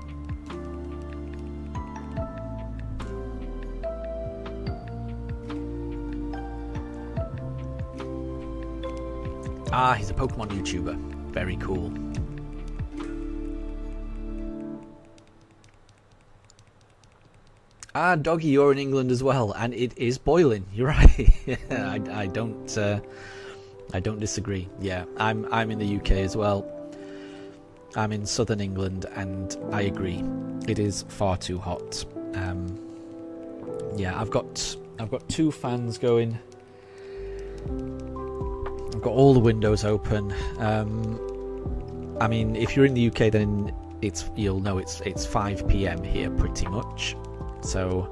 He's a Pokemon YouTuber. Very cool. Doggy, you're in England as well, and it is boiling. You're right. Yeah, I don't disagree. Yeah, I'm in the UK as well. I'm in southern England, and I agree. It is far too hot. Yeah, I've got 2 fans going. I've got all the windows open. I mean, if you're in the UK, then you'll know it's 5 PM here pretty much. So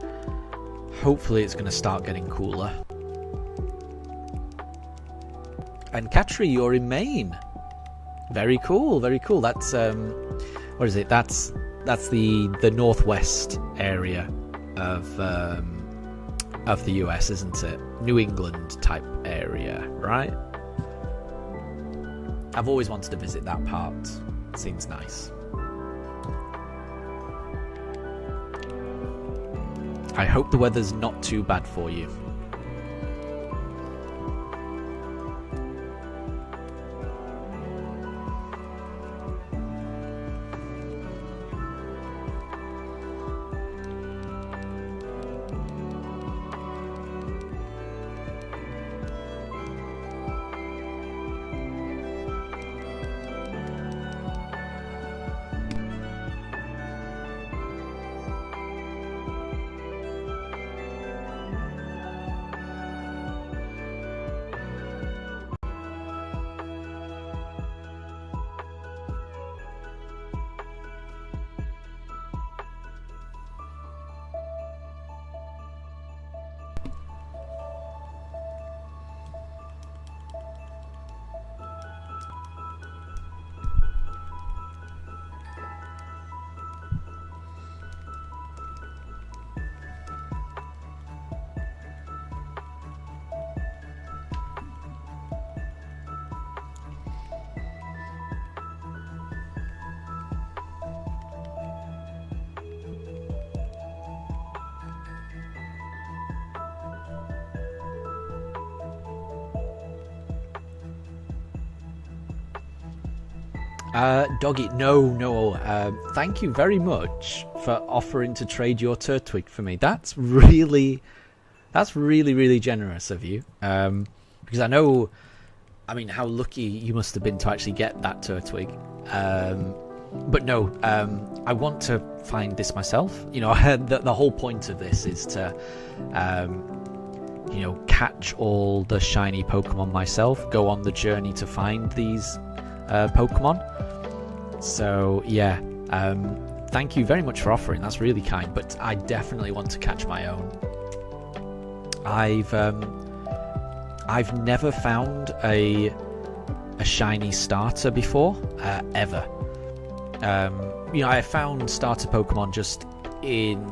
hopefully it's going to start getting cooler. And Katri, you're in Maine. Very cool, very cool. That's what is it? That's the northwest area of the US, isn't it? New England type area, right? I've always wanted to visit that part. It seems nice. I hope the weather's not too bad for you. Doggy, no. Thank you very much for offering to trade your Turtwig for me. That's really generous of you. Because I know, I mean, how lucky you must have been to actually get that Turtwig. But no, I want to find this myself. You know, the whole point of this is to, catch all the shiny Pokemon myself. Go on the journey to find these Pokemon. So yeah, thank you very much for offering. That's really kind. But I definitely want to catch my own. I've never found a a shiny starter before, ever. I found starter Pokemon just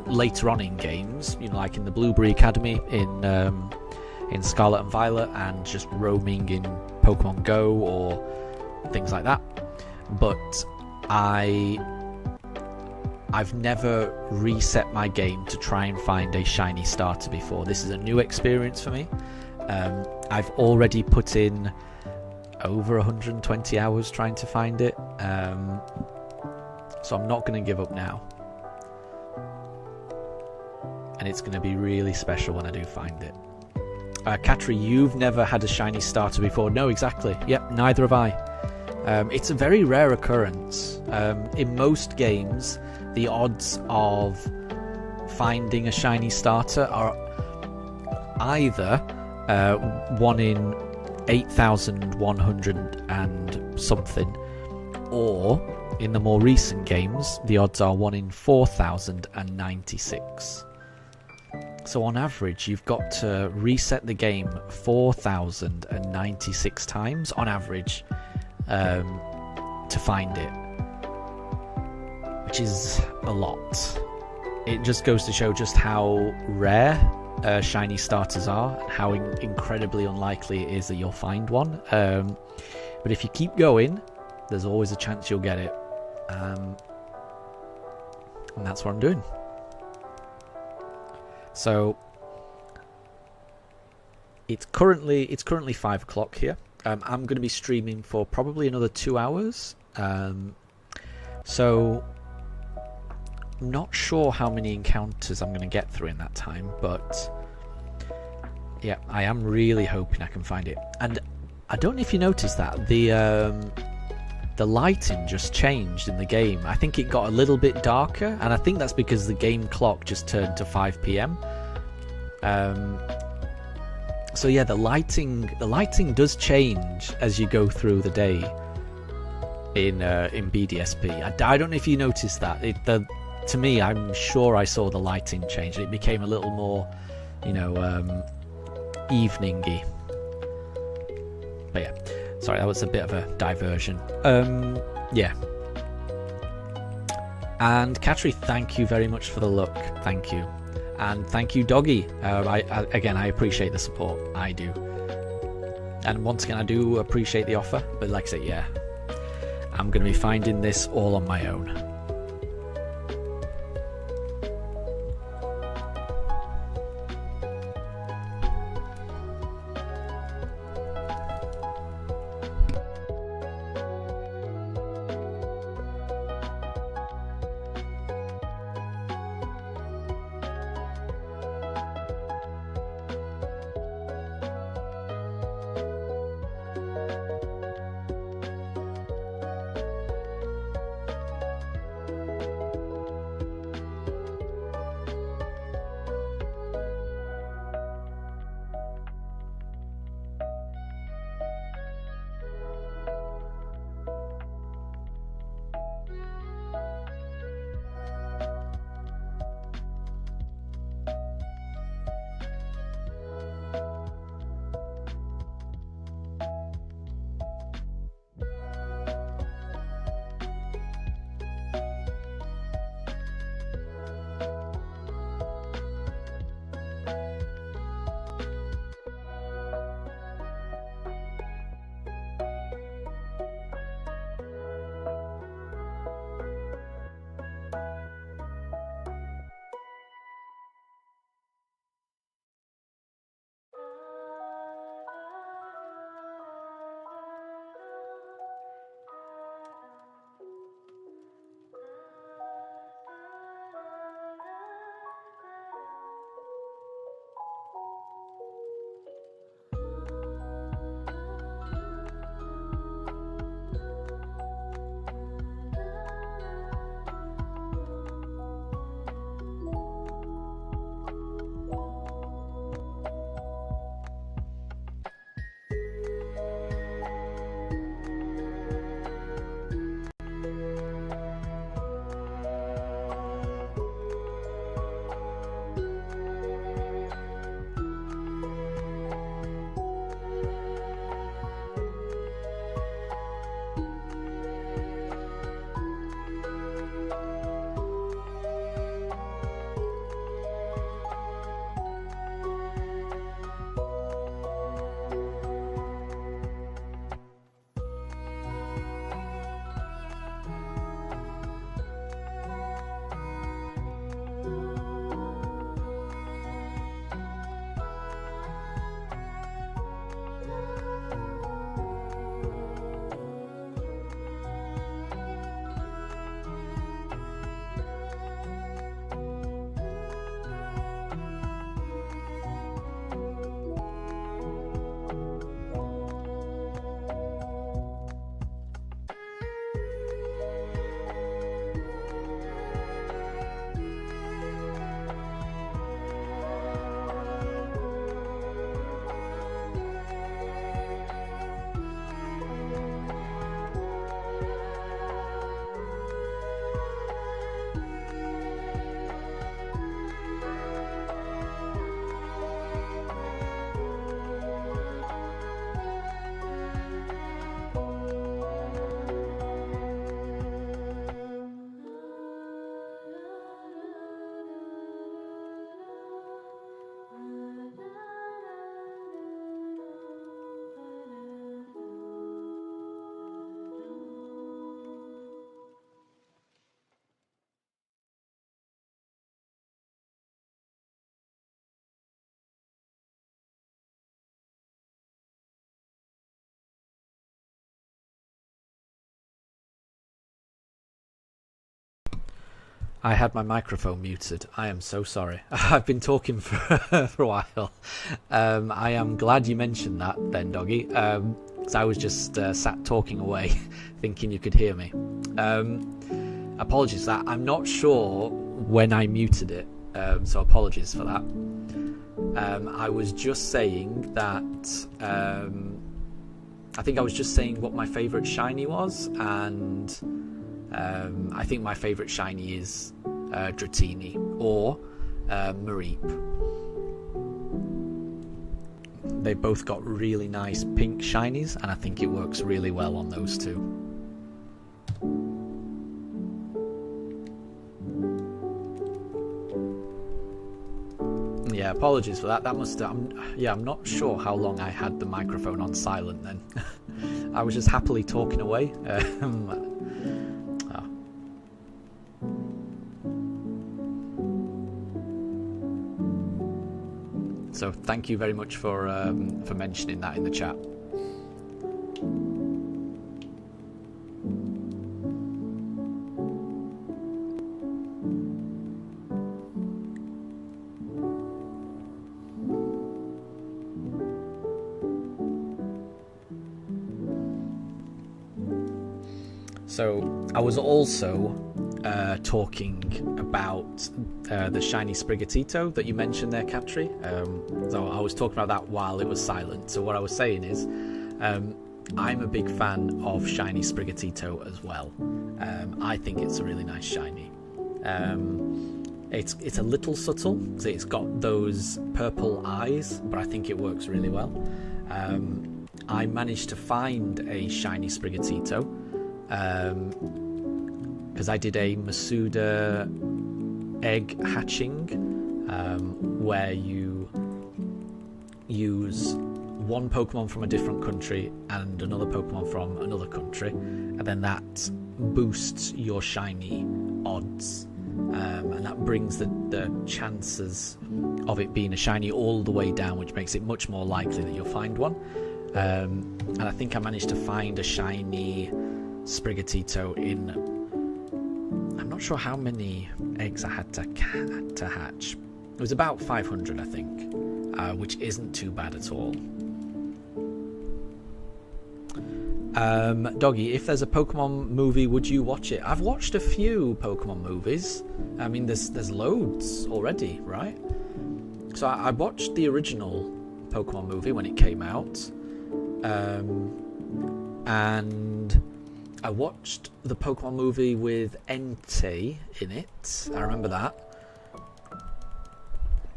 later on in games, like in the Blueberry Academy in Scarlet and Violet, and just roaming in Pokemon Go or things like that. But I've never reset my game to try and find a shiny starter before. This is a new experience for me. I've already put in over 120 hours trying to find it, so I'm not going to give up now. And it's going to be really special when I do find it. Katri, you've never had a shiny starter before? No, exactly. Yep, neither have I. It's a very rare occurrence. In most games, the odds of finding a shiny starter are either 1 in 8,100 and something, or in the more recent games, the odds are 1 in 4,096. So on average, you've got to reset the game 4,096 times on average to find it, which is a lot. It just goes to show just how rare shiny starters are, and how incredibly unlikely it is that you'll find one. But if you keep going, there's always a chance you'll get it, and that's what I'm doing. So it's currently 5 o'clock here. I'm going to be streaming for probably another 2 hours. So not sure how many encounters I'm going to get through in that time, but yeah, I am really hoping I can find it. And I don't know if you noticed that the lighting just changed in the game. I think it got a little bit darker, and I think that's because the game clock just turned to 5 p.m. So yeah, the lighting does change as you go through the day in BDSP. I don't know if you noticed that. To me, I'm sure I saw the lighting change. It became a little more, evening-y. But yeah, sorry, that was a bit of a diversion. Yeah. And Katri, thank you very much for the look. Thank you. And thank you, Doggy. I appreciate the support. I do. And once again, I do appreciate the offer. But like I said, yeah, I'm going to be finding this all on my own. I had my microphone muted. I am so sorry. I've been talking for a while. I am glad you mentioned that then, Doggy. Because I was just sat talking away, thinking you could hear me. Apologies for that. I'm not sure when I muted it, so apologies for that. I was just saying that... I think I was just saying what my favourite shiny was, and I think my favourite shiny is Dratini or Mareep. They both got really nice pink shinies, and I think it works really well on those two. Yeah, apologies for that. That must I'm not sure how long I had the microphone on silent then. I was just happily talking away. So thank you very much for mentioning that in the chat. So I was also talking about the shiny Sprigatito that you mentioned there, Katri. So I was talking about that while it was silent. So what I was saying is I'm a big fan of shiny Sprigatito as well. I think it's a really nice shiny. It's a little subtle, so it's got those purple eyes, but I think it works really well. I managed to find a shiny Sprigatito because I did a Masuda egg hatching where you use one Pokemon from a different country and another Pokemon from another country, and then that boosts your shiny odds, and that brings the chances of it being a shiny all the way down, which makes it much more likely that you'll find one. And I think I managed to find a shiny Sprigatito in, I'm not sure how many eggs I had to hatch. It was about 500, I think, which isn't too bad at all. Doggy, if there's a Pokemon movie, would you watch it? I've watched a few Pokemon movies. I mean, there's loads already, right? So I watched the original Pokemon movie when it came out, and I watched the Pokemon movie with Entei in it. I remember that.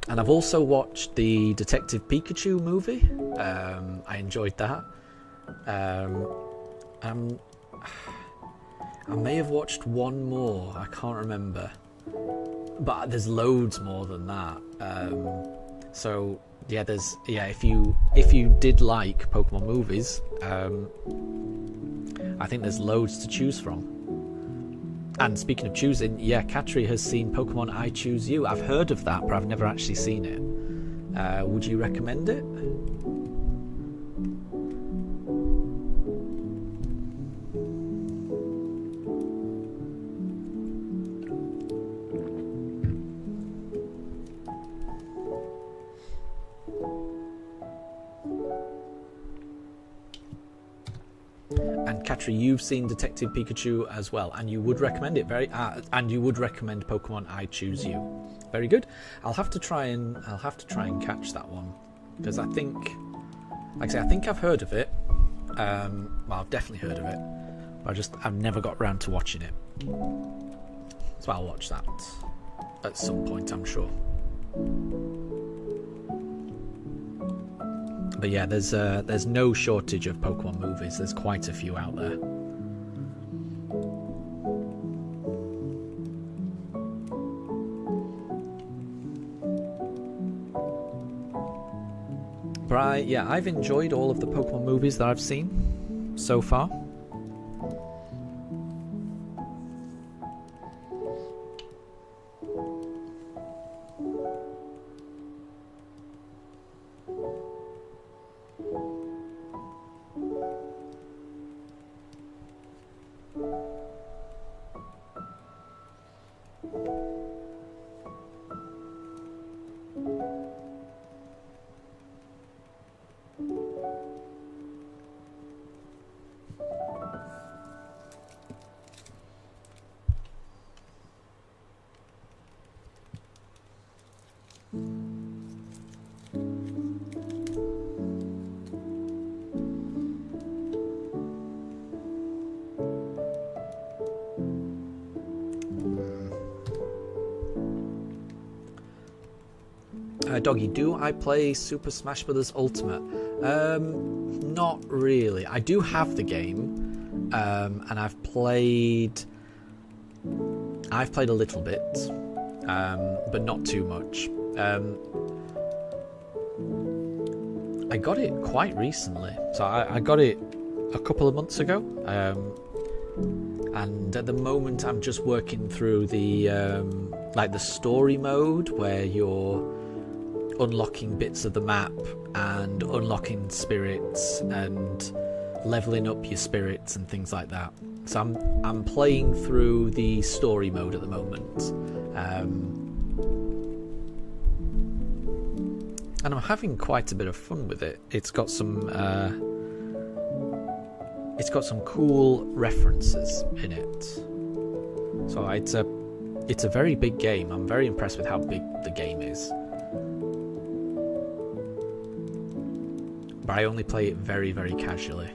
And I've also watched the Detective Pikachu movie. I enjoyed that. I may have watched one more. I can't remember. But there's loads more than that. So yeah, if you did like Pokemon movies, I think there's loads to choose from. And speaking of choosing, yeah, Katri has seen Pokemon I Choose You. I've heard of that, but I've never actually seen it. Would you recommend it? And Katri, you've seen Detective Pikachu as well, and you would recommend it and you would recommend Pokemon I Choose You. Very good. I'll have to try and catch that one, because I think, like I say, I think I've heard of it. Well, I've definitely heard of it, but I've never got round to watching it. So I'll watch that at some point, I'm sure. But yeah, there's no shortage of Pokemon movies. There's quite a few out there. But I've enjoyed all of the Pokemon movies that I've seen so far. Doggy, do I play Super Smash Bros. Ultimate? Not really. I do have the game, and I've played a little bit, but not too much. I got it quite recently, so I got it a couple of months ago, and at the moment I'm just working through the like the story mode where you're unlocking bits of the map and unlocking spirits and leveling up your spirits and things like that. So I'm playing through the story mode at the moment, and I'm having quite a bit of fun with it. It's got some cool references in it. So it's a very big game. I'm very impressed with how big the game is. But I only play it very, very casually.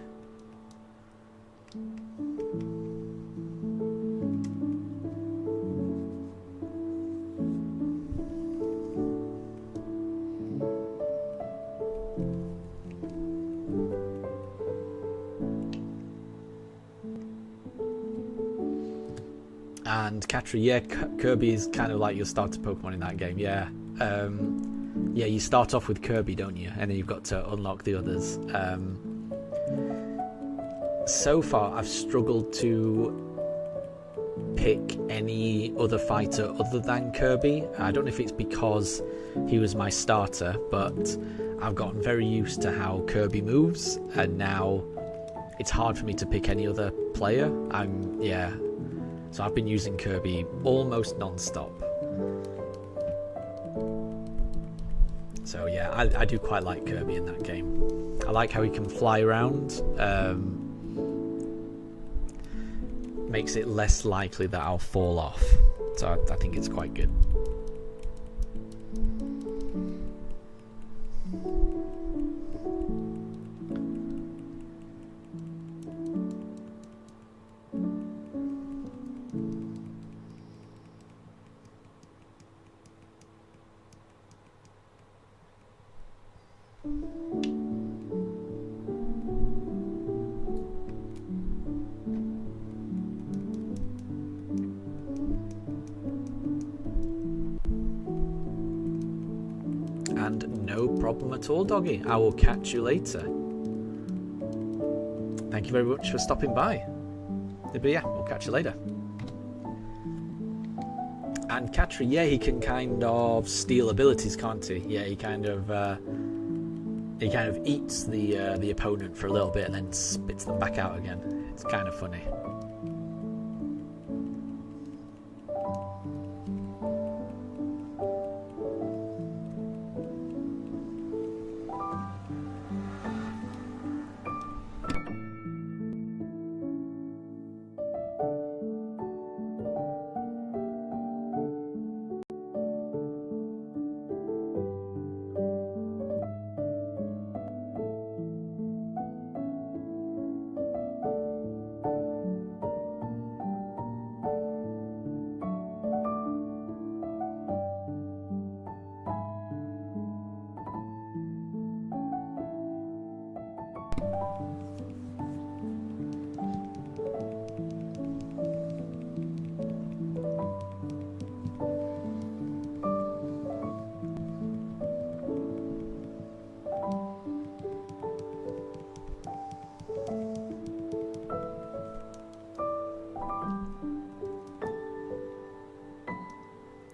And Katri, yeah, Kirby is kind of like your starter Pokemon in that game, yeah. Yeah, you start off with Kirby, don't you? And then you've got to unlock the others. So far, I've struggled to pick any other fighter other than Kirby. I don't know if it's because he was my starter, but I've gotten very used to how Kirby moves, and now it's hard for me to pick any other player. So I've been using Kirby almost non-stop. So yeah, I do quite like Kirby in that game. I like how he can fly around. Makes it less likely that I'll fall off. So I think it's quite good. And no problem at all, Doggy. I will catch you later. Thank you very much for stopping by. But yeah, we'll catch you later. And Katri, yeah, he can kind of steal abilities, can't he? Yeah, he kind of eats the opponent for a little bit and then spits them back out again. It's kind of funny.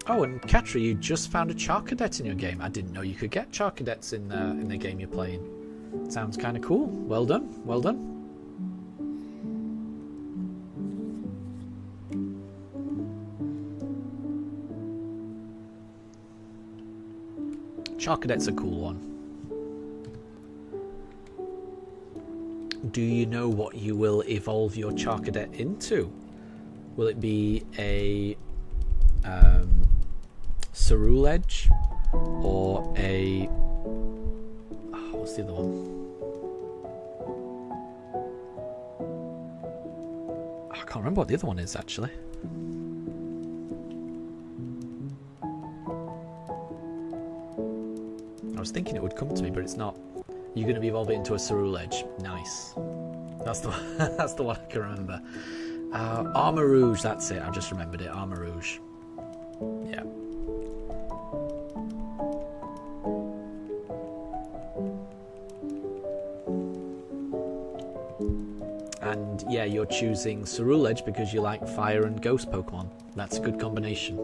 Oh, and Katri, you just found a Charcadet in your game. I didn't know you could get Charcadets in the game you're playing. Sounds kind of cool. Well done. Well done. Charcadet's a cool one. Do you know what you will evolve your Charcadet into? Will it be a Ceruledge or a... Oh, what's the other one? I can't remember what the other one is, actually. I was thinking it would come to me, but it's not. You're going to evolve it into a Ceruledge. Nice. That's the that's the one I can remember. Armor Rouge, that's it. I just remembered it. Armor Rouge. Yeah. And yeah, you're choosing Ceruledge because you like fire and ghost Pokemon. That's a good combination.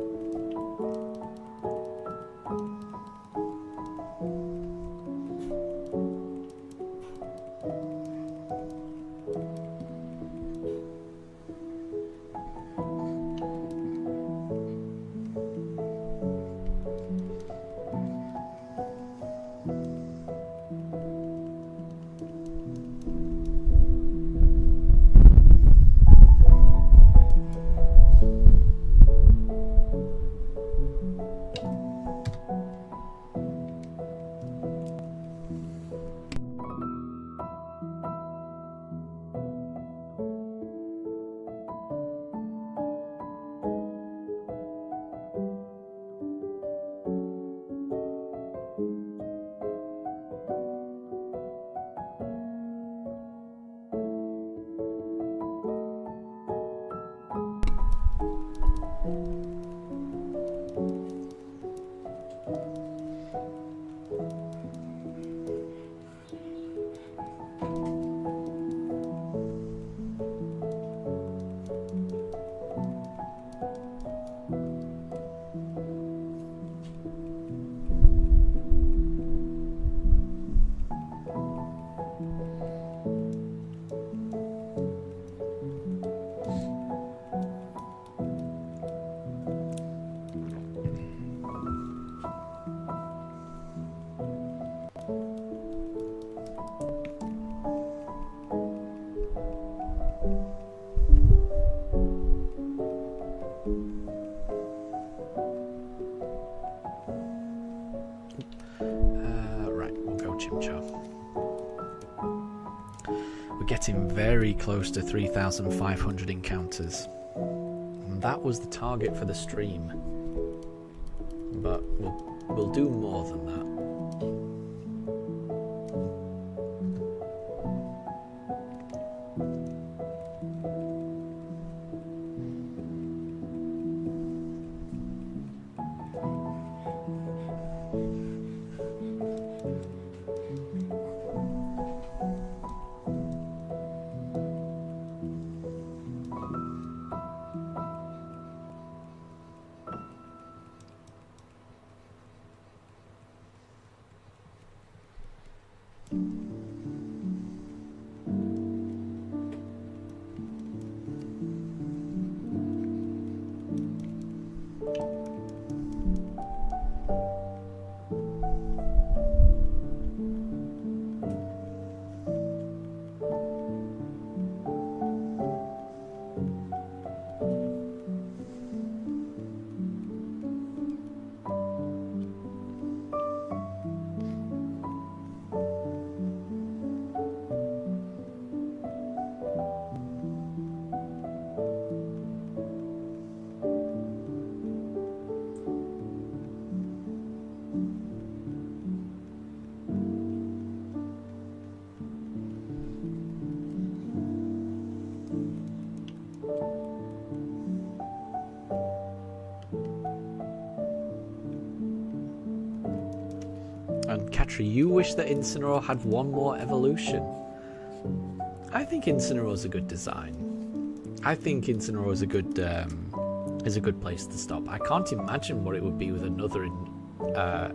Getting very close to 3,500 encounters. And that was the target for the stream. But we'll do more than that. And Katri, you wish that Incineroar had one more evolution. I think Incineroar's a good design. I think Incineroar is a good place to stop. I can't imagine what it would be with another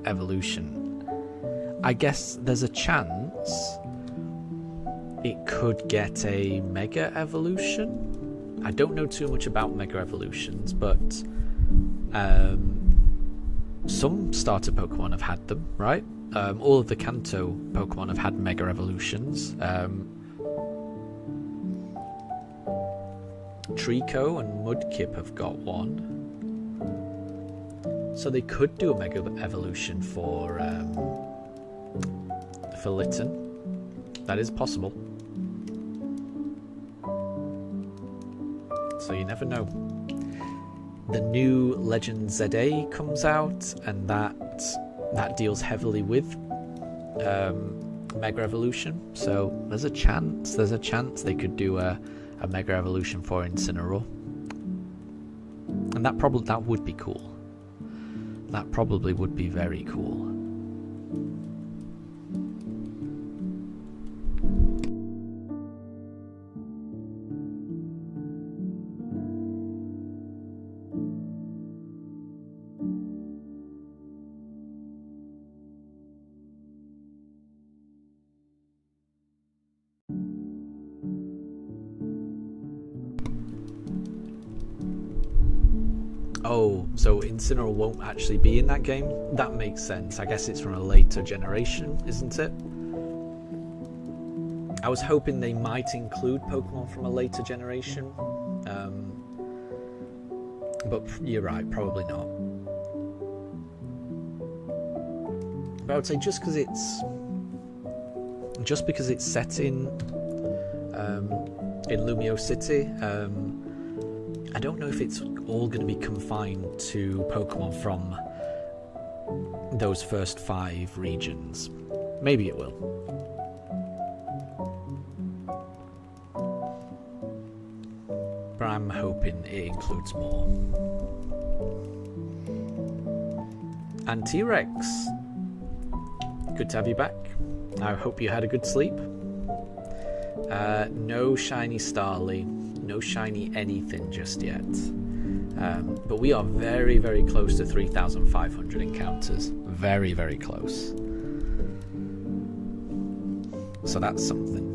evolution. I guess there's a chance it could get a Mega Evolution. I don't know too much about Mega Evolutions, but some starter Pokemon have had them, right? All of the Kanto Pokemon have had Mega Evolutions. Trico and Mudkip have got one. So they could do a Mega Evolution for Litten. That is possible. So you never know. The new Legend ZA comes out, and that deals heavily with Mega Evolution. So there's a chance they could do a Mega Evolution for Incineroar, and that would be cool. That probably would be very cool. Oh, so Incineroar won't actually be in that game? That makes sense. I guess it's from a later generation, isn't it? I was hoping they might include Pokemon from a later generation. But you're right, probably not. But I would say just because it's set in Lumio City, I don't know if it's all going to be confined to Pokemon from those first 5 regions. Maybe it will. But I'm hoping it includes more. And T-Rex, good to have you back. I hope you had a good sleep. No shiny Starly, no shiny anything just yet. But we are very, very close to 3,500 encounters. Very, very close. So that's something.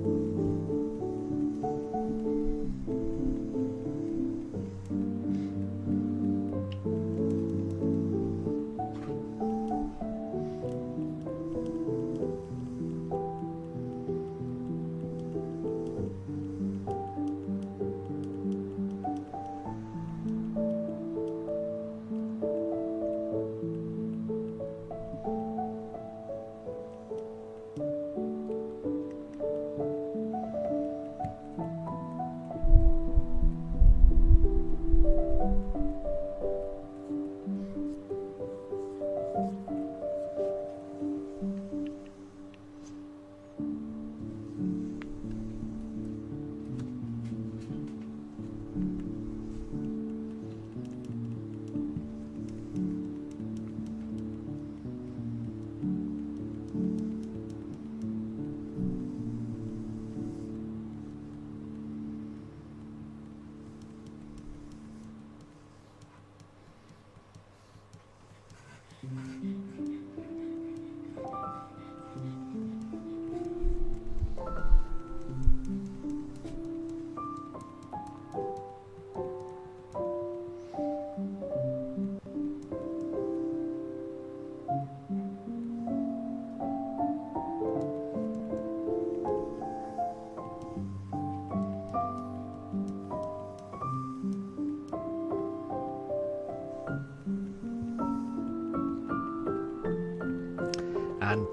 And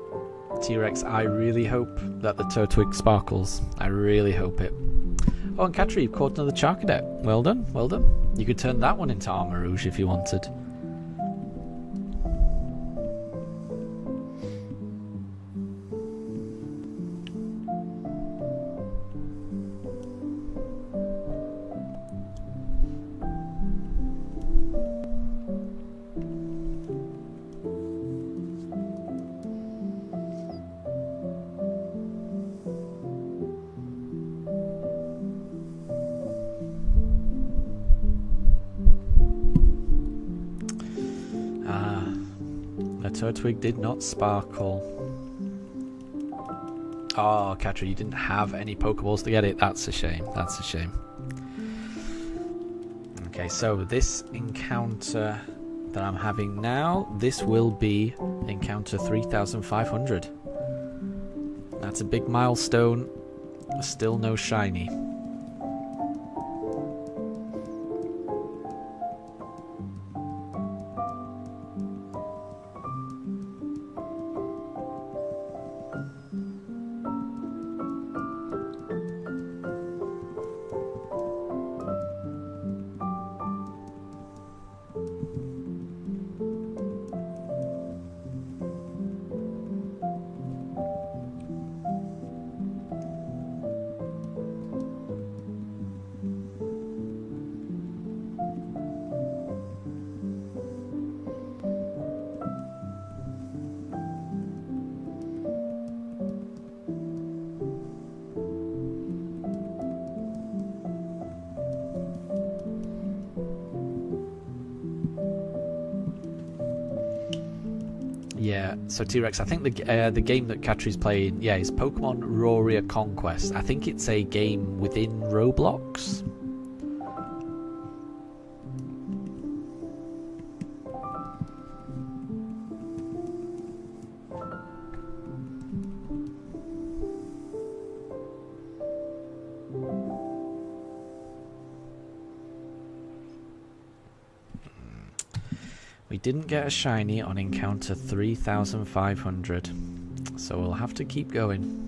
T-Rex, I really hope that the Turtwig sparkles. I really hope it. Oh, and Katri, you've caught another Charcadet. Well done, well done. You could turn that one into Armor Rouge if you wanted. Turtwig did not sparkle. Oh, Katri, you didn't have any Pokeballs to get it. That's a shame. That's a shame. Okay, so this encounter that I'm having now, this will be encounter 3,500. That's a big milestone. Still no shiny. Yeah, so T-Rex, I think the game that Katri's playing, yeah, is Pokemon Roria Conquest. I think it's a game within Roblox. We didn't get a shiny on encounter 3500, so we'll have to keep going.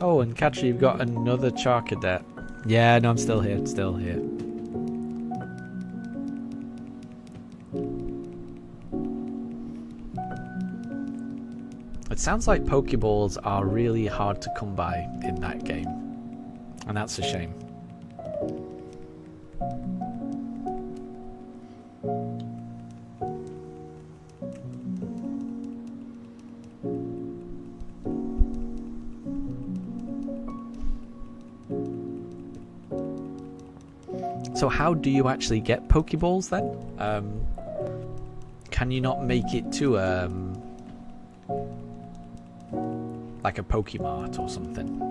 Oh, and Catcher, you've got another Charcadet. Yeah, no, I'm still here, still here. It sounds like Pokeballs are really hard to come by in that game. And that's a shame. So how do you actually get Pokeballs then? Can you not make it to like a Pokemart or something?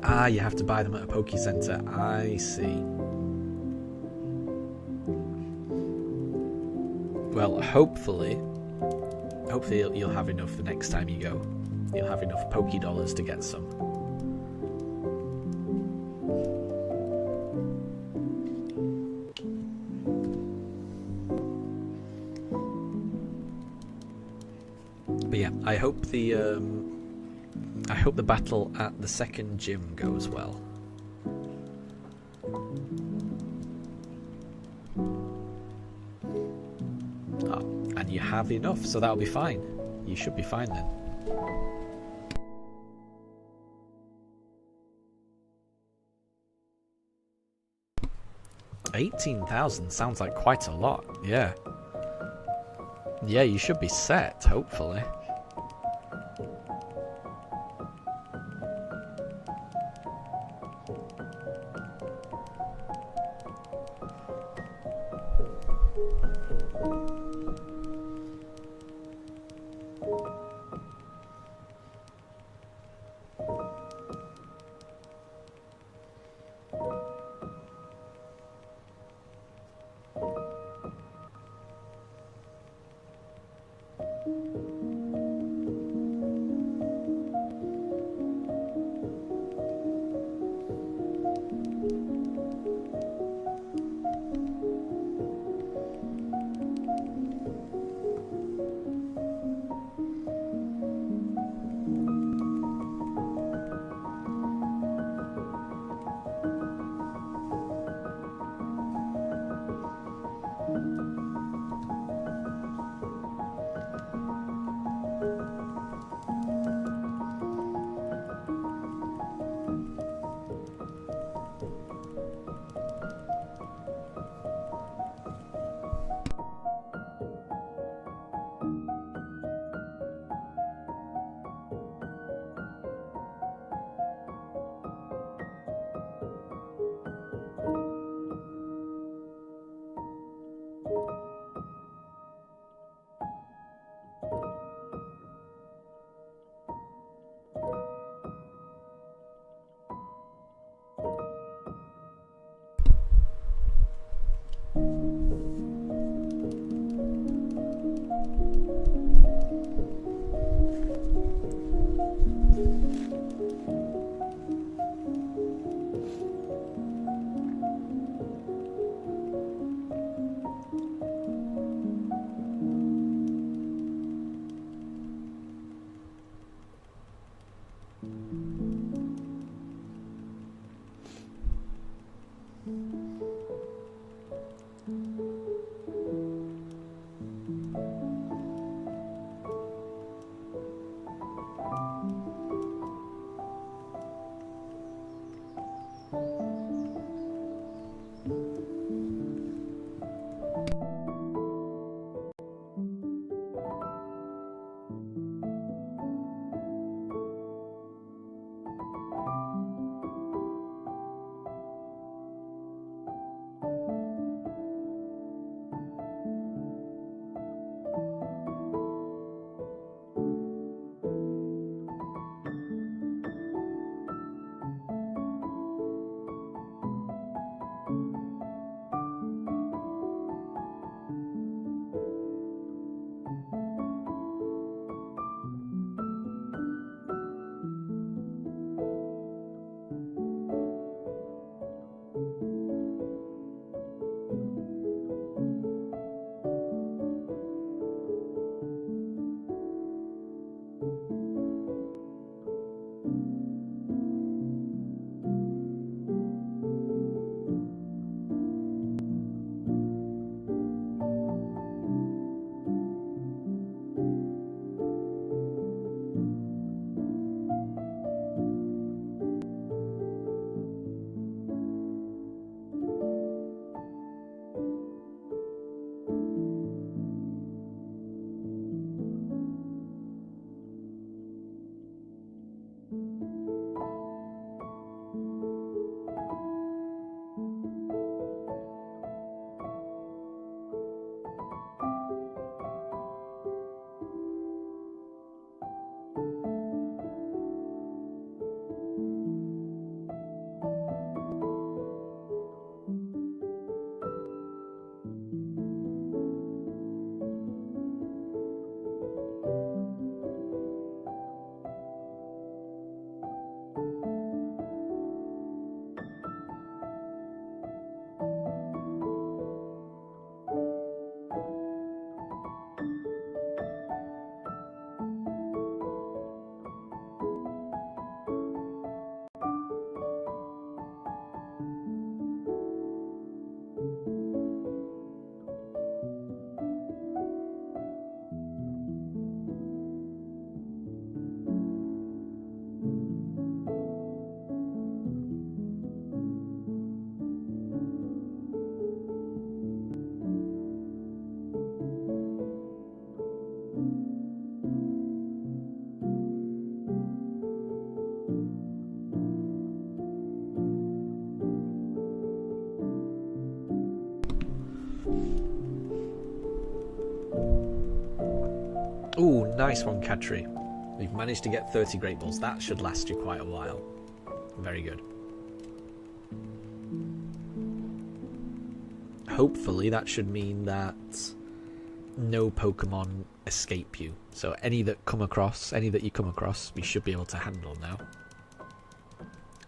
Ah, you have to buy them at a Poke Center. I see. Well, hopefully you'll have enough the next time you go. You'll have enough Poke Dollars to get some. But yeah, I hope the battle at the second gym goes well. Oh, and you have enough, so that'll be fine. You should be fine then. $18,000 sounds like quite a lot, yeah. Yeah, you should be set, hopefully. nice one, Katri. We've managed to get 30 Great Balls. That should last you quite a while. Very good. Hopefully that should mean that no Pokemon escape you. So any that you come across, we should be able to handle now.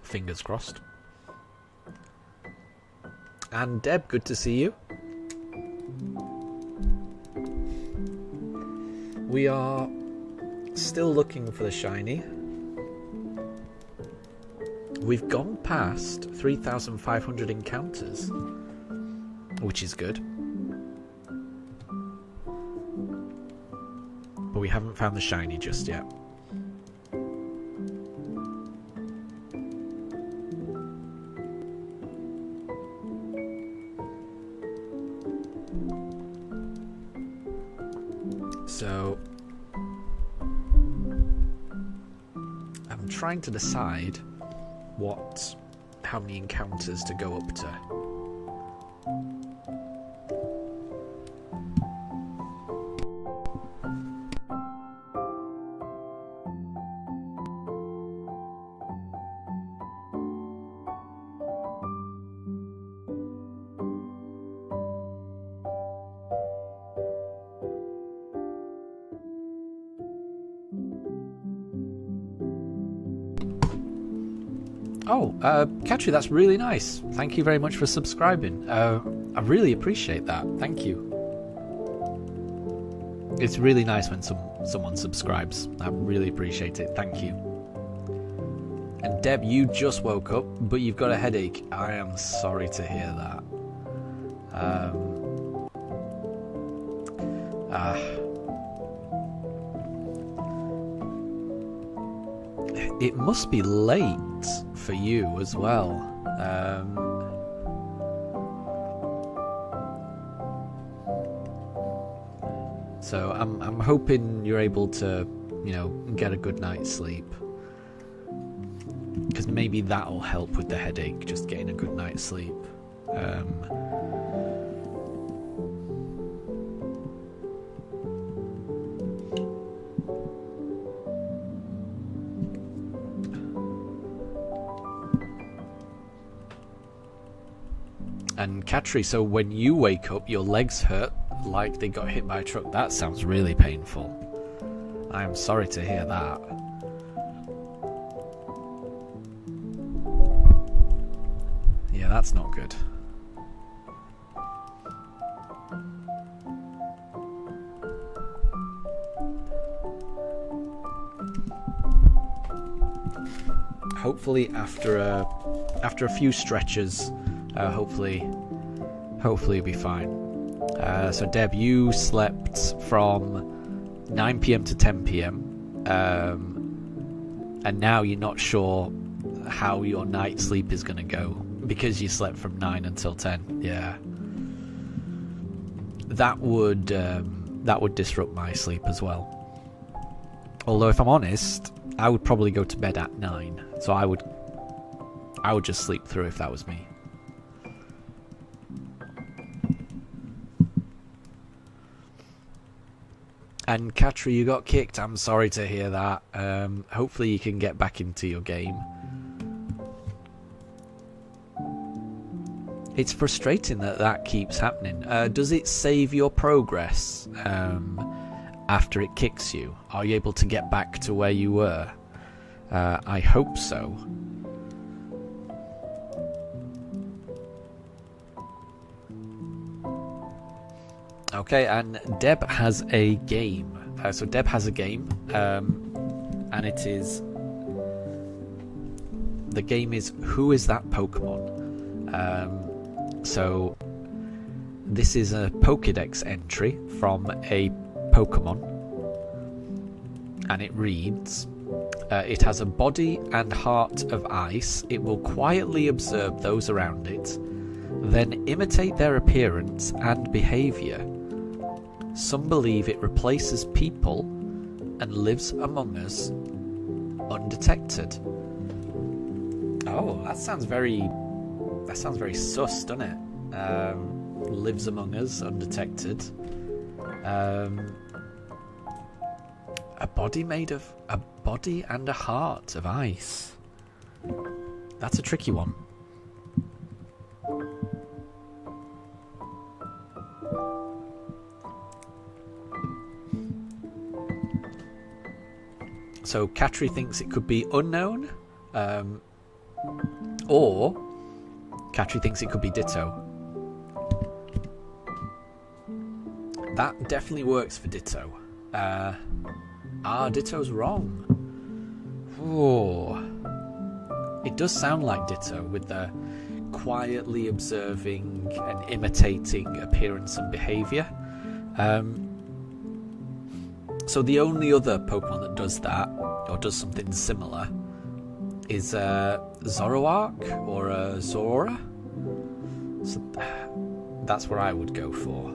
Fingers crossed. And Deb, good to see you. We are still looking for the shiny. We've gone past 3,500 encounters, which is good. But we haven't found the shiny just yet. So I'm trying to decide how many encounters to go up to. Oh, Katri, that's really nice. Thank you very much for subscribing. I really appreciate that. Thank you. It's really nice when someone subscribes. I really appreciate it. Thank you. And Deb, you just woke up, but you've got a headache. I am sorry to hear that. It must be late for you as well. So I'm hoping you're able to, get a good night's sleep. Because maybe that'll help with the headache, just getting a good night's sleep. And Katri, so when you wake up, your legs hurt like they got hit by a truck. That sounds really painful. I am sorry to hear that. Yeah, that's not good. Hopefully after a few stretches, hopefully you'll be fine. So Deb, you slept from 9 PM to 10 PM, and now you're not sure how your night sleep is going to go because you slept from 9 until 10. Yeah, that would disrupt my sleep as well. Although if I'm honest, I would probably go to bed at 9, so I would just sleep through if that was me. And Katri, you got kicked. I'm sorry to hear that. Hopefully you can get back into your game. It's frustrating that keeps happening. Does it save your progress after it kicks you? Are you able to get back to where you were? I hope so. Okay, and Deb has a game. So Deb has a game, and it is... The game is Who is that Pokemon? So this is a Pokedex entry from a Pokemon, and it reads... it has a body and heart of ice. It will quietly observe those around it, then imitate their appearance and behaviour. Some believe it replaces people and lives among us undetected. Oh, that sounds very sus, doesn't it? Lives among us undetected. A body and a heart of ice. That's a tricky one. So Katri thinks it could be unknown, or Katri thinks it could be Ditto. That definitely works for Ditto. Ditto's wrong. Oh, it does sound like Ditto with the quietly observing and imitating appearance and behaviour. So the only other Pokemon that does that, or does something similar, is Zoroark or Zora. So that's what I would go for.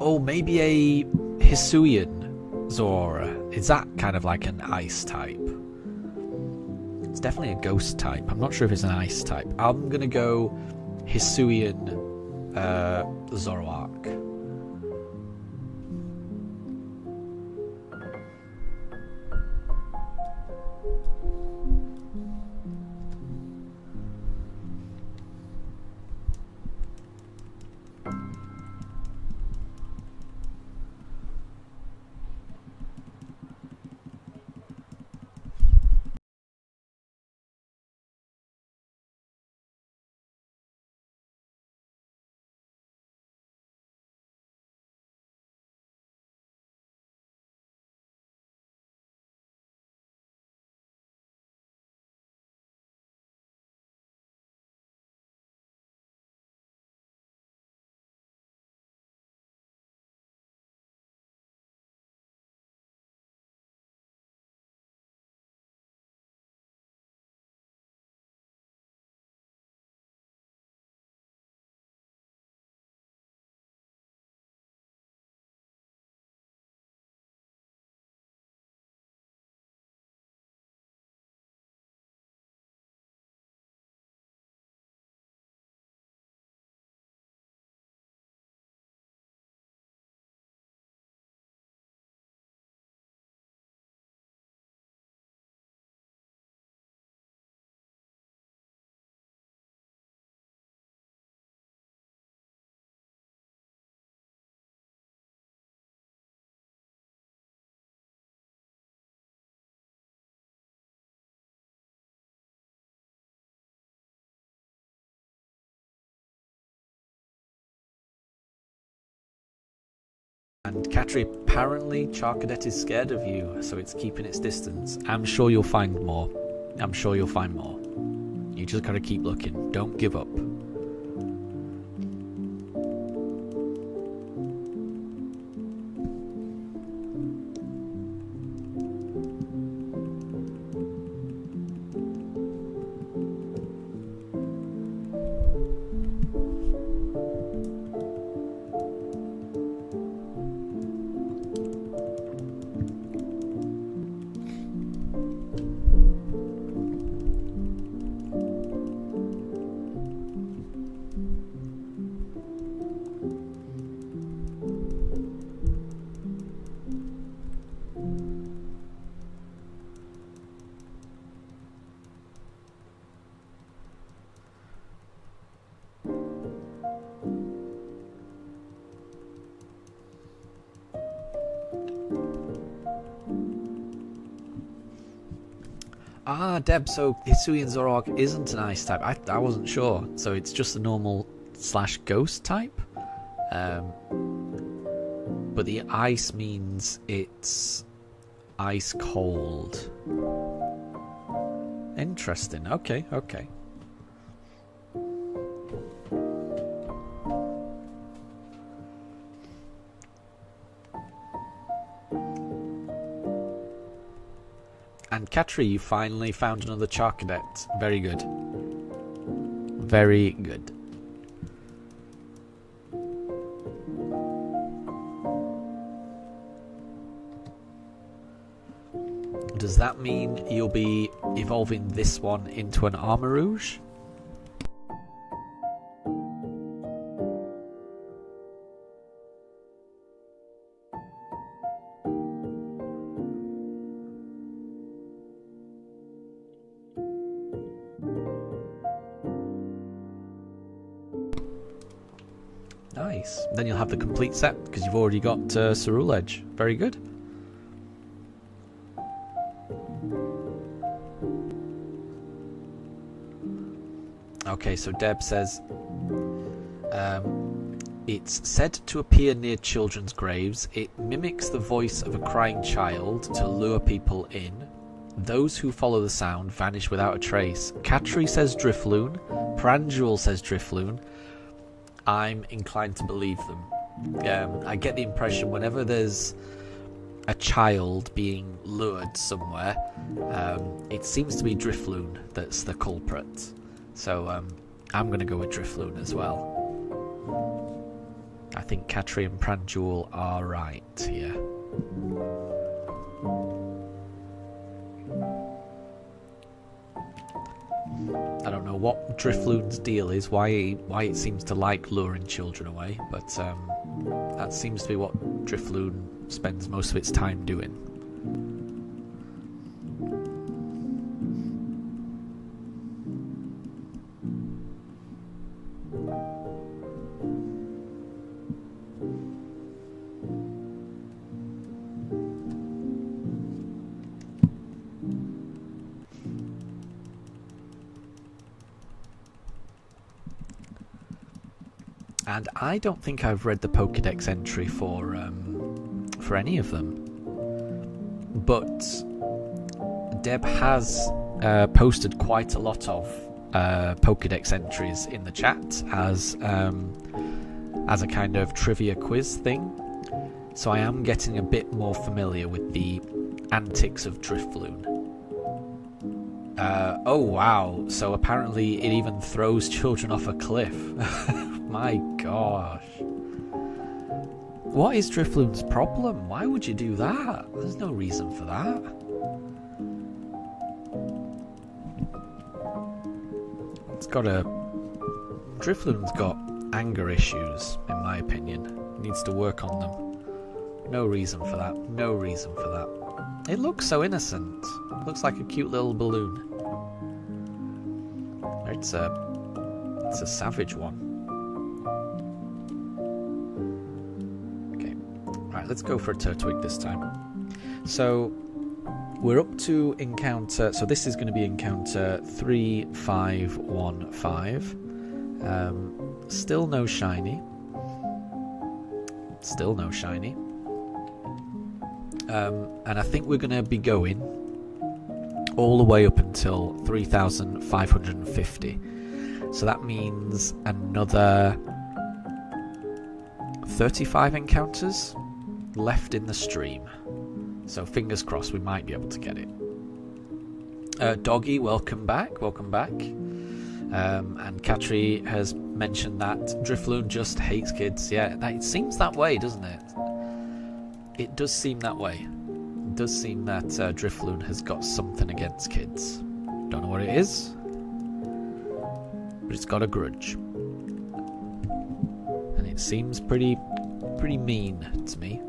Oh, maybe a Hisuian Zora. Is that kind of like an ice type? It's definitely a ghost type. I'm not sure if it's an ice type. I'm gonna go Hisuian Zoroark. And Katri, apparently Charcadet is scared of you, so it's keeping its distance. I'm sure you'll find more. I'm sure you'll find more. You just gotta keep looking. Don't give up. Ah, Deb, so Hisuian Zoroark isn't an ice type. I wasn't sure. So it's just a normal / ghost type? But the ice means it's ice cold. Interesting. Okay, okay. And Katri, you finally found another Charcadet. Very good. Very good. Does that mean you'll be evolving this one into an Armarouge? Nice. Then you'll have the complete set because you've already got Cerule Edge. Very good. Okay, so Deb says, it's said to appear near children's graves. It mimics the voice of a crying child to lure people in. Those who follow the sound vanish without a trace. Katri says Drifloon. Pranjul says Drifloon. I'm inclined to believe them. I get the impression whenever there's a child being lured somewhere, it seems to be Drifloon that's the culprit. So I'm going to go with Drifloon as well. I think Katri and Pranjul are right here. I don't know what Drifloon's deal is, why it seems to like luring children away, but that seems to be what Drifloon spends most of its time doing. And I don't think I've read the Pokedex entry for any of them. But Deb has posted quite a lot of Pokedex entries in the chat as a kind of trivia quiz thing. So I am getting a bit more familiar with the antics of Drifloon. Oh wow, so apparently it even throws children off a cliff. My gosh. What is Drifloon's problem? Why would you do that? There's no reason for that. Drifloon's got anger issues, in my opinion. Needs to work on them. No reason for that. No reason for that. It looks so innocent. It looks like a cute little balloon. It's a savage one. Let's go for a Turtwig this time. So we're up to encounter, so this is going to be encounter 3515. Still no shiny. Still no shiny. And I think we're going to be going all the way up until 3550. So that means another 35 encounters left in the stream, so fingers crossed we might be able to get it. Doggy, welcome back. And Katri has mentioned that Drifloon just hates kids. Yeah, it seems that way, doesn't it? It does seem that way. It does seem that Drifloon has got something against kids. Don't know what it is, but it's got a grudge, and it seems pretty mean to me.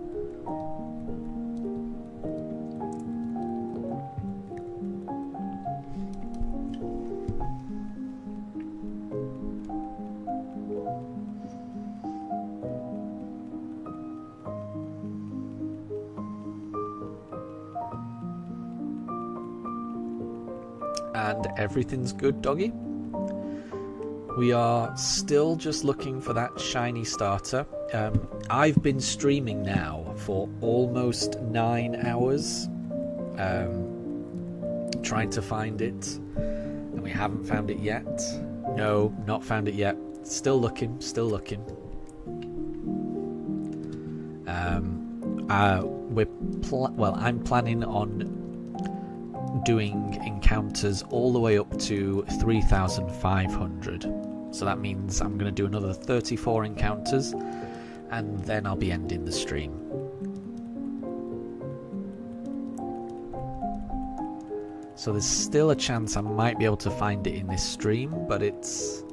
And everything's good, Doggy. We are still just looking for that shiny starter. I've been streaming now for almost 9 hours, trying to find it, and we haven't found it yet. No, not found it yet. Still looking. I'm planning on doing encounters all the way up to 3500. So that means I'm going to do another 34 encounters, and then I'll be ending the stream. So there's still a chance I might be able to find it in this stream, but it's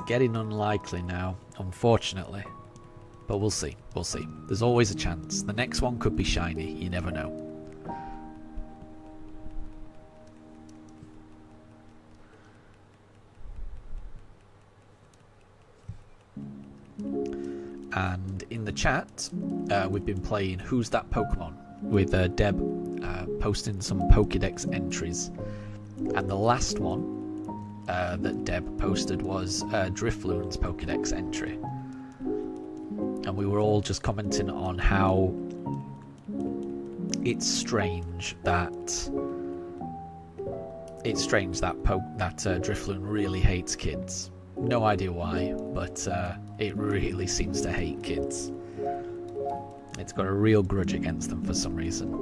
getting unlikely now, unfortunately. But we'll see. There's always a chance. The next one could be shiny, you never know. and in the chat, we've been playing Who's That Pokemon with Deb posting some Pokedex entries, and the last one that Deb posted was Drifloon's Pokedex entry, and we were all just commenting on how it's strange that Drifloon really hates kids. No idea why, but it really seems to hate kids. It's got a real grudge against them for some reason.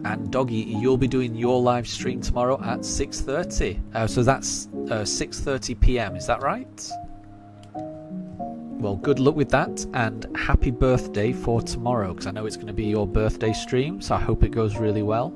And Doggy, you'll be doing your live stream tomorrow at 6:30. So that's 6:30 PM, is that right? Well, good luck with that, and happy birthday for tomorrow, because I know it's going to be your birthday stream, so I hope it goes really well.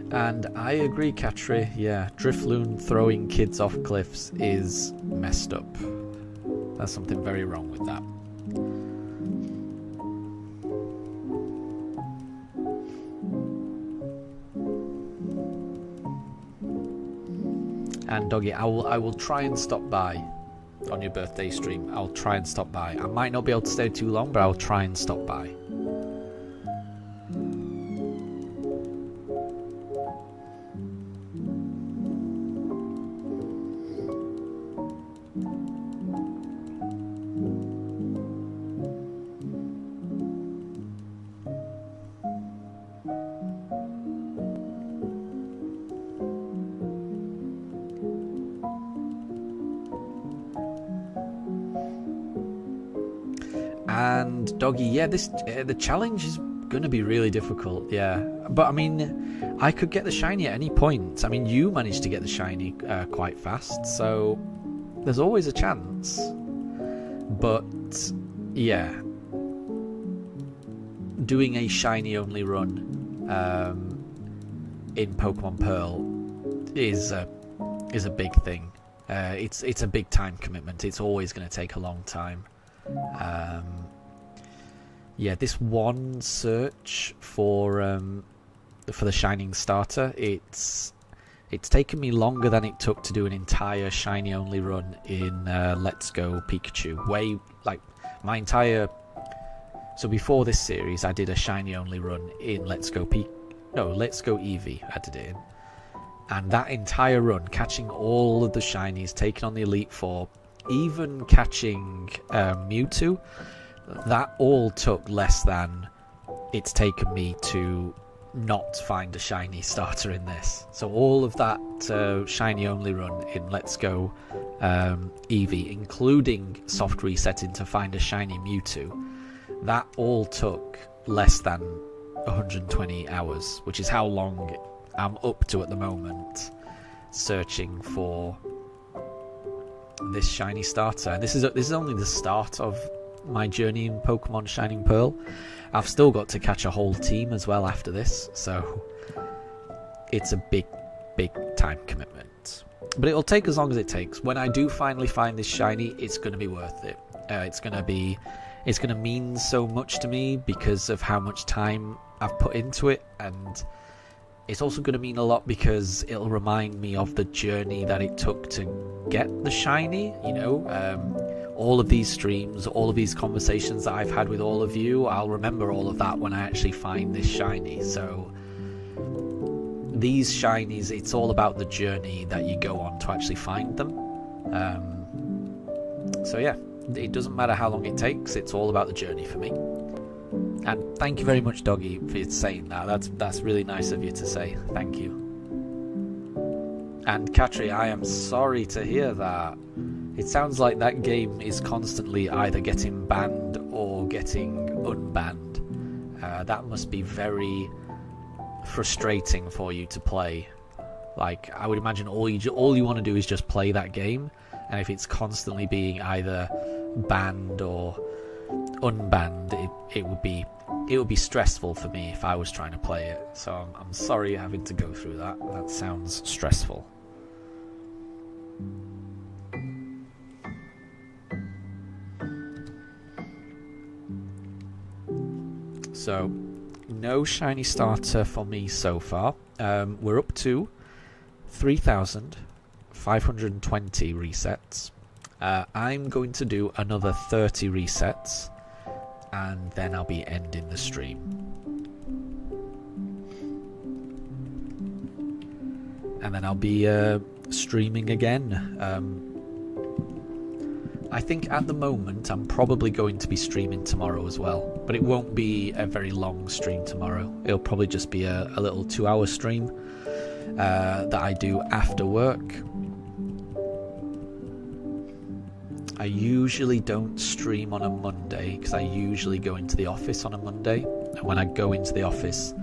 And I agree, Katri. Yeah, Drifloon throwing kids off cliffs is messed up. There's something very wrong with that. And Doggy, I will try and stop by on your birthday stream. I'll try and stop by. I might not be able to stay too long, but I'll try and stop by. And Doggy, yeah, the challenge is going to be really difficult, yeah. But I mean, I could get the shiny at any point. I mean, you managed to get the shiny quite fast, so there's always a chance. But yeah, doing a shiny only run in Pokemon Pearl is a big thing. It's a big time commitment. It's always going to take a long time. Yeah, this one search for the Shining starter, it's taken me longer than it took to do an entire shiny only run in Let's Go Pikachu. So before this series, I did a shiny only run in Let's Go Eevee. I did it in, and that entire run, catching all of the shinies, taking on the Elite Four, even catching Mewtwo, that all took less than it's taken me to not find a shiny starter in this. So all of that shiny only run in Let's Go Eevee, including soft resetting to find a shiny Mewtwo, that all took less than 120 hours, which is how long I'm up to at the moment, searching for this shiny starter. And this is only the start of my journey in Pokemon Shining Pearl. I've still got to catch a whole team as well after this, so it's a big time commitment. But it'll take as long as it takes. When I do finally find this shiny, it's going to be worth it. It's going to mean so much to me because of how much time I've put into it, and it's also going to mean a lot because it'll remind me of the journey that it took to get the shiny, you know. All of these streams, all of these conversations that I've had with all of you, I'll remember all of that when I actually find this shiny. So these shinies, it's all about the journey that you go on to actually find them. So yeah, it doesn't matter how long it takes, it's all about the journey for me. And thank you very much, Doggy, for saying that. That's really nice of you to say. Thank you. And Katri, I am sorry to hear that. It sounds like that game is constantly either getting banned or getting unbanned. That must be very frustrating for you to play. Like, I would imagine all you want to do is just play that game, and if it's constantly being either banned or unbanned, it would be it would be stressful for me if I was trying to play it. So I'm sorry having to go through that. That sounds stressful. So, no shiny starter for me so far. We're up to 3,520 resets. I'm going to do another 30 resets, and then I'll be ending the stream. And then I'll be streaming again. I think at the moment I'm probably going to be streaming tomorrow as well, but it won't be a very long stream tomorrow. It'll probably just be a little 2-hour stream that I do after work. I usually don't stream on a Monday because I usually go into the office on a Monday, and when I go into the office,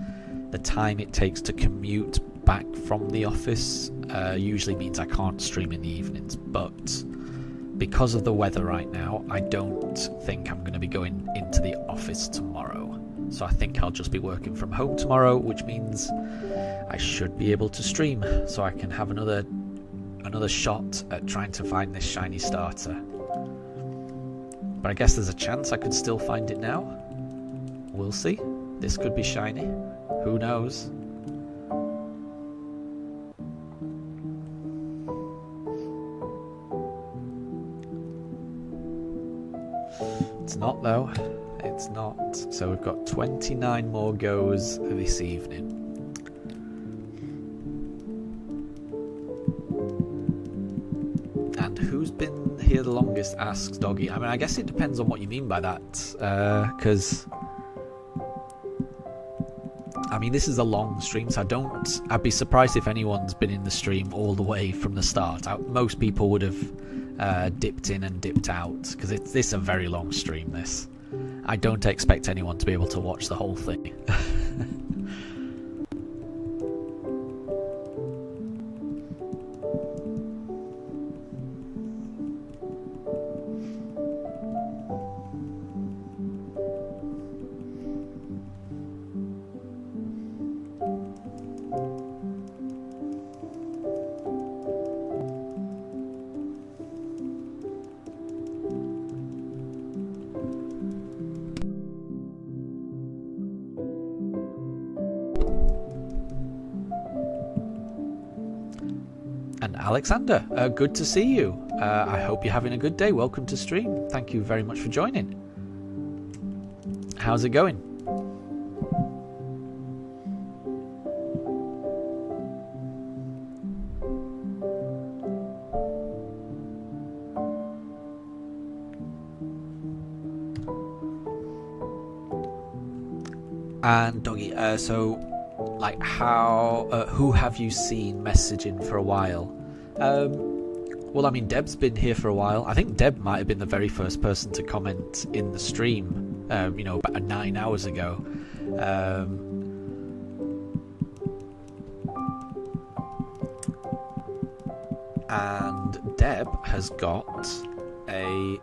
the time it takes to commute back from the office usually means I can't stream in the evenings. But because of the weather right now, I don't think I'm going to be going into the office tomorrow. So I think I'll just be working from home tomorrow, which means I should be able to stream, so I can have another shot at trying to find this shiny starter. But I guess there's a chance I could still find it now. We'll see. This could be shiny. Who knows? It's not though. It's not. So we've got 29 more goes this evening. And who's been here the longest, asks Doggy. I mean, I guess it depends on what you mean by that. Because I mean, this is a long stream, so I'd be surprised if anyone's been in the stream all the way from the start. Most people would have dipped in and dipped out, because this is a very long stream, this. I don't expect anyone to be able to watch the whole thing. And Alexander, good to see you. I hope you're having a good day. Welcome to stream. Thank you very much for joining. How's it going? And Doggy, so like who have you seen messaging for a while? Well, I mean, Deb's been here for a while. I think Deb might have been the very first person to comment in the stream, about 9 hours ago. And Deb has got a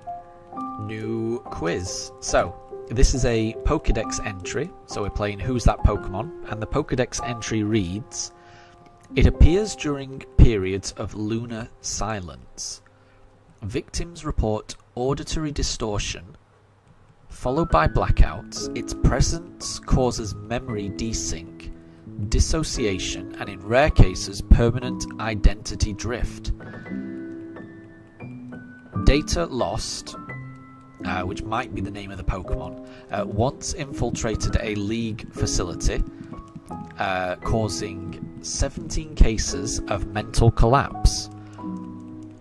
new quiz. So, this is a Pokedex entry, so we're playing Who's That Pokemon, and the Pokedex entry reads, it appears during periods of lunar silence. Victims report auditory distortion, followed by blackouts. Its presence causes memory desync, dissociation, and in rare cases, permanent identity drift. Data lost, which might be the name of the Pokemon, once infiltrated a League facility, causing 17 cases of mental collapse.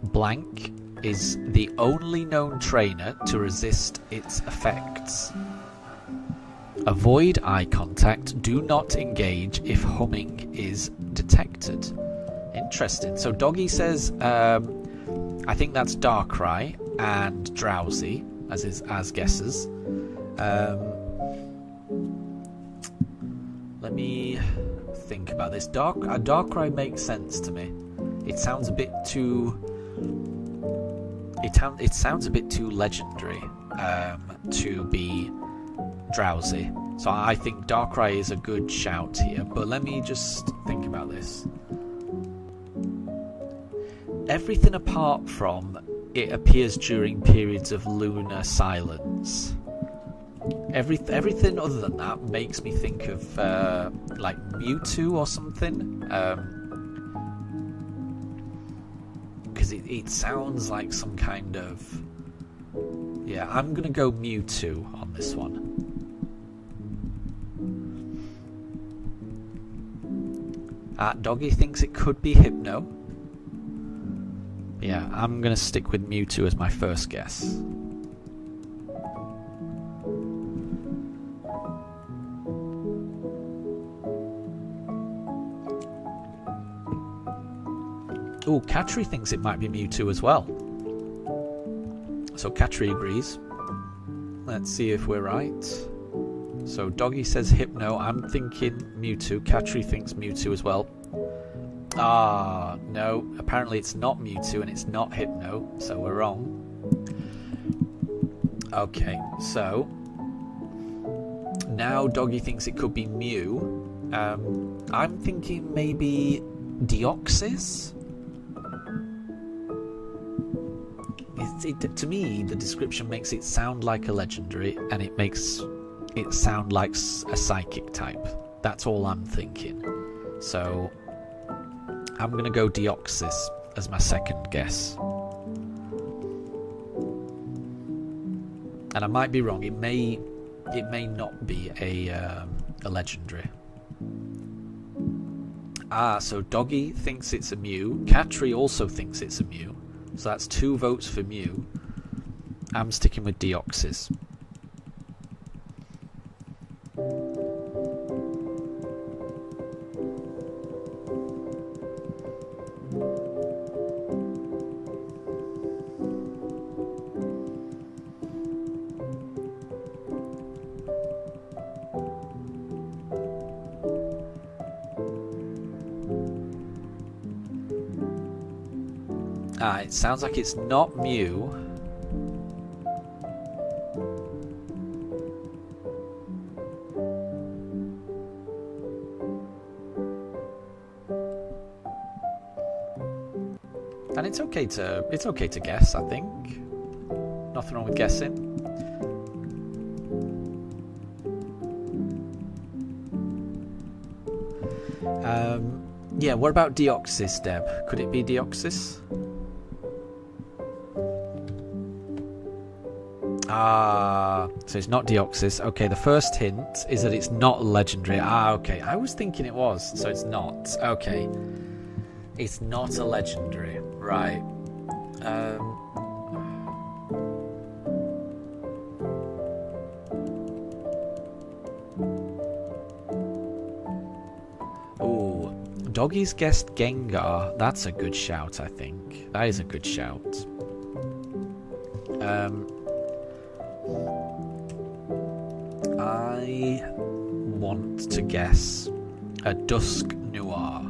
Blank is the only known trainer to resist its effects. Avoid eye contact. Do not engage if humming is detected. Interesting. So Doggy says, I think that's Darkrai and Drowsy as guesses. Let me think about this. Darkrai makes sense to me. It sounds a bit too. It sounds a bit too legendary to be Drowsy. So I think Darkrai is a good shout here, but let me just think about this. Everything apart from it appears during periods of lunar silence. Everything other than that makes me think of like Mewtwo or something. Because it sounds like some kind of... Yeah, I'm going to go Mewtwo on this one. Doggy thinks it could be Hypno. Yeah, I'm going to stick with Mewtwo as my first guess. Ooh, Katri thinks it might be Mewtwo as well. So Katri agrees. Let's see if we're right. So Doggy says Hypno. I'm thinking Mewtwo. Katri thinks Mewtwo as well. Ah, no. Apparently it's not Mewtwo and it's not Hypno. So we're wrong. Okay, so now Doggy thinks it could be Mew. I'm thinking maybe Deoxys? To me, the description makes it sound like a legendary, and it makes it sound like a psychic type. That's all I'm thinking. So I'm going to go Deoxys as my second guess. And I might be wrong. It may not be a legendary. So Doggy thinks it's a Mew. Katri also thinks it's a Mew. So that's 2 votes for Mew. I'm sticking with Deoxys. It sounds like it's not Mew. And it's okay to guess, I think. Nothing wrong with guessing. Yeah, what about Deoxys, Deb? Could it be Deoxys? So it's not Deoxys. Okay, the first hint is that it's not legendary. Okay. I was thinking it was, so it's not. Okay. It's not a legendary. Right. Ooh. Doggy's guessed Gengar. That's a good shout, I think. That is a good shout. I want to guess a Dusk Noir,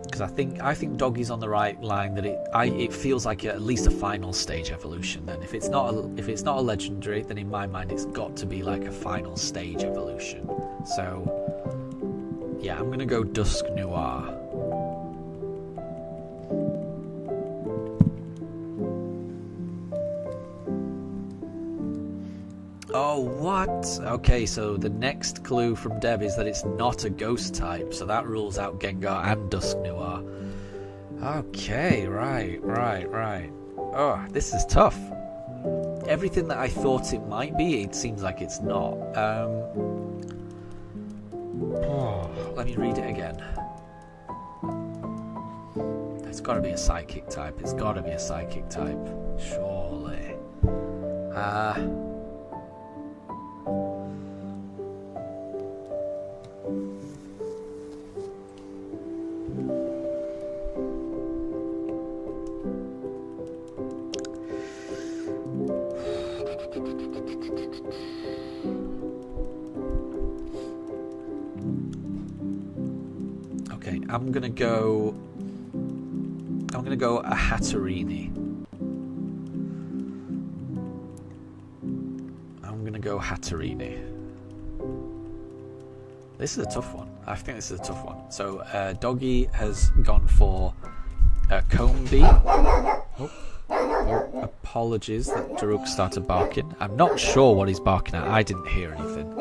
because I think Doggy's on the right line that it feels like at least a final stage evolution. Then if it's not a legendary, then in my mind it's got to be like a final stage evolution. So yeah, I'm gonna go Dusk Noir. Oh, what? Okay, so the next clue from Deb is that it's not a ghost type, so that rules out Gengar and Dusk Noir. Okay, right. Oh, this is tough. Everything that I thought it might be, it seems like it's not. Let me read it again. It's gotta be a psychic type. Surely. Okay, I'm gonna go a Hatterini. I'm gonna gonna go Hatterini. This is a tough one. I think this is a tough one. So Doggy has gone for Combi. Oh, apologies that Daruk started barking. I'm not sure what he's barking at. I didn't hear anything.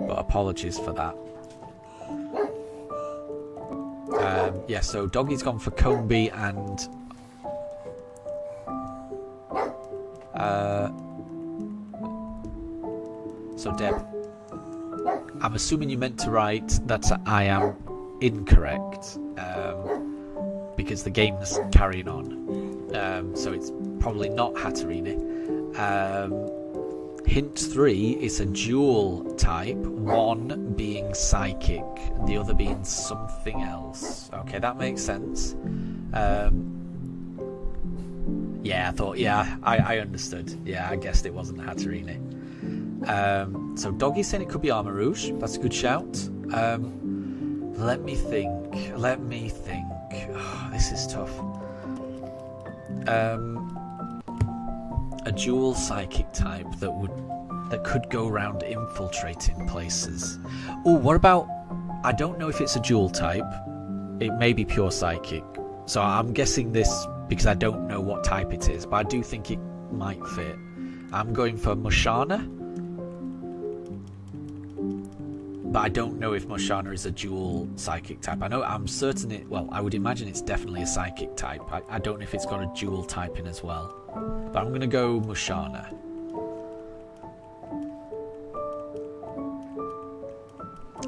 But apologies for that. Yeah, so Doggy's gone for Combi and so Deb, I'm assuming you meant to write that I am incorrect, because the game's carrying on. So it's probably not Hatterini. Hint 3 is a dual type, one being psychic, the other being something else. Okay, that makes sense. Yeah, I thought, I understood. Yeah, I guessed it wasn't Hatterini. So Doggy's saying it could be Armarouge. That's a good shout. Let me think. Oh, this is tough. A dual psychic type that could go around infiltrating places. Oh, what about? I don't know if it's a dual type. It may be pure psychic. So I'm guessing this because I don't know what type it is, but I do think it might fit. I'm going for Mushana. But I don't know if Mushana is a dual psychic type. I'm certain it. Well, I would imagine it's definitely a psychic type. I don't know if it's got a dual type in as well. But I'm going to go Mushana.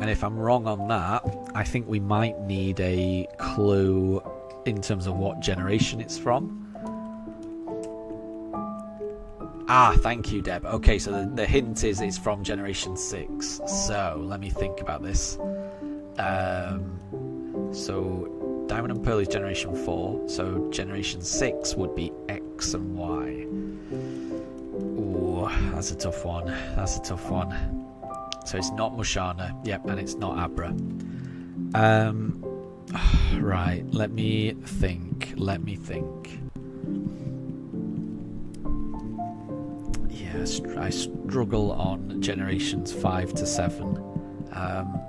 And if I'm wrong on that, I think we might need a clue in terms of what generation it's from. Ah, thank you, Deb. Okay, so the hint is it's from Generation 6. So, let me think about this. So, Diamond and Pearl is Generation 4. So, Generation 6 would be X and Y. Ooh, that's a tough one. So, it's not Mushana. Yep, and it's not Abra. Right, let me think. I struggle on generations 5 to 7.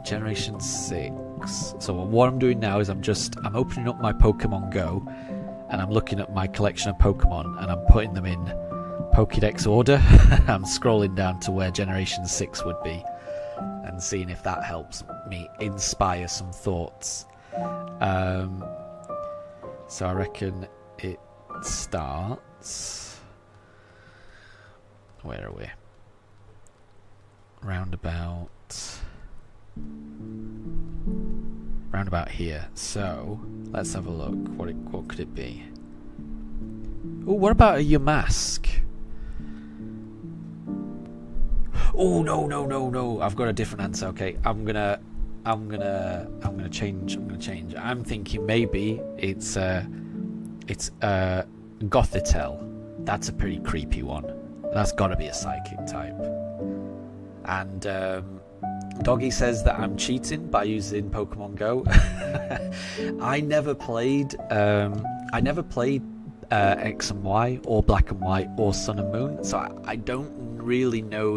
Generation 6. So what I'm doing now is I'm opening up my Pokemon Go and I'm looking at my collection of Pokemon and I'm putting them in Pokedex order. I'm scrolling down to where Generation 6 would be and seeing if that helps me inspire some thoughts. So I reckon it starts... Where are we? Roundabout here. So let's have a look. What could it be? Oh, what about a Yamask? Oh no! I've got a different answer. Okay, I'm gonna change. I'm thinking maybe it's Gothitelle. That's a pretty creepy one. That's got to be a psychic type. And Doggy says that I'm cheating by using Pokemon Go. I never played X and Y or Black and White or Sun and Moon, so I don't really know.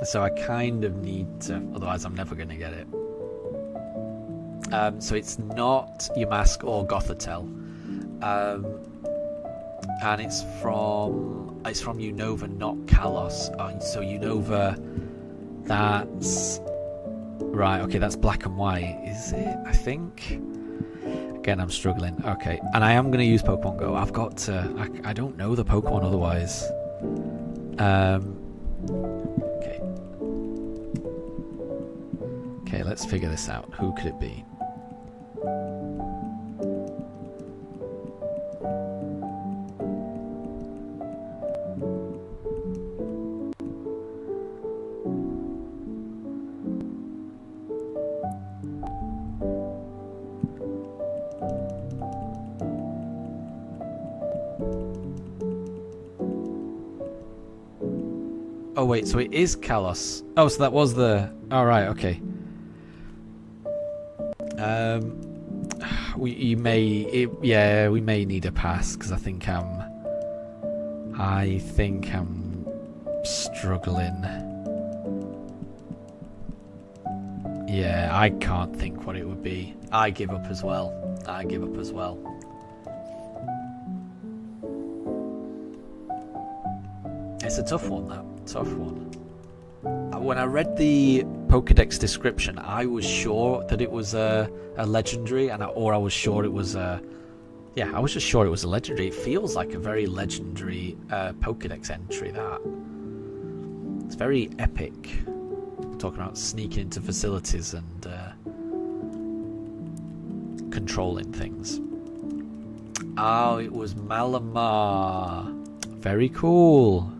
So I kind of need to, otherwise I'm never going to get it. So it's not Yamask or Gothitelle, and it's from Unova, not Kalos. So Unova, that's right. Okay, that's Black and White, is it? I think. Again, I'm struggling. Okay, and I am going to use Pokemon Go. I've got to. I don't know the Pokemon otherwise. Okay, let's figure this out. Who could it be? Oh wait, so it is Kalos. Oh, so that was the... Oh right, okay. we may need a pass because I think I'm struggling. Yeah, I can't think what it would be. I give up as well. It's a tough one, that. Tough one. When I read the Pokedex description, I was sure that it was a legendary, or I was sure it was a... Yeah, I was just sure it was a legendary. It feels like a very legendary Pokedex entry, that. It's very epic. Talking about sneaking into facilities and controlling things. Oh, it was Malamar. Very cool.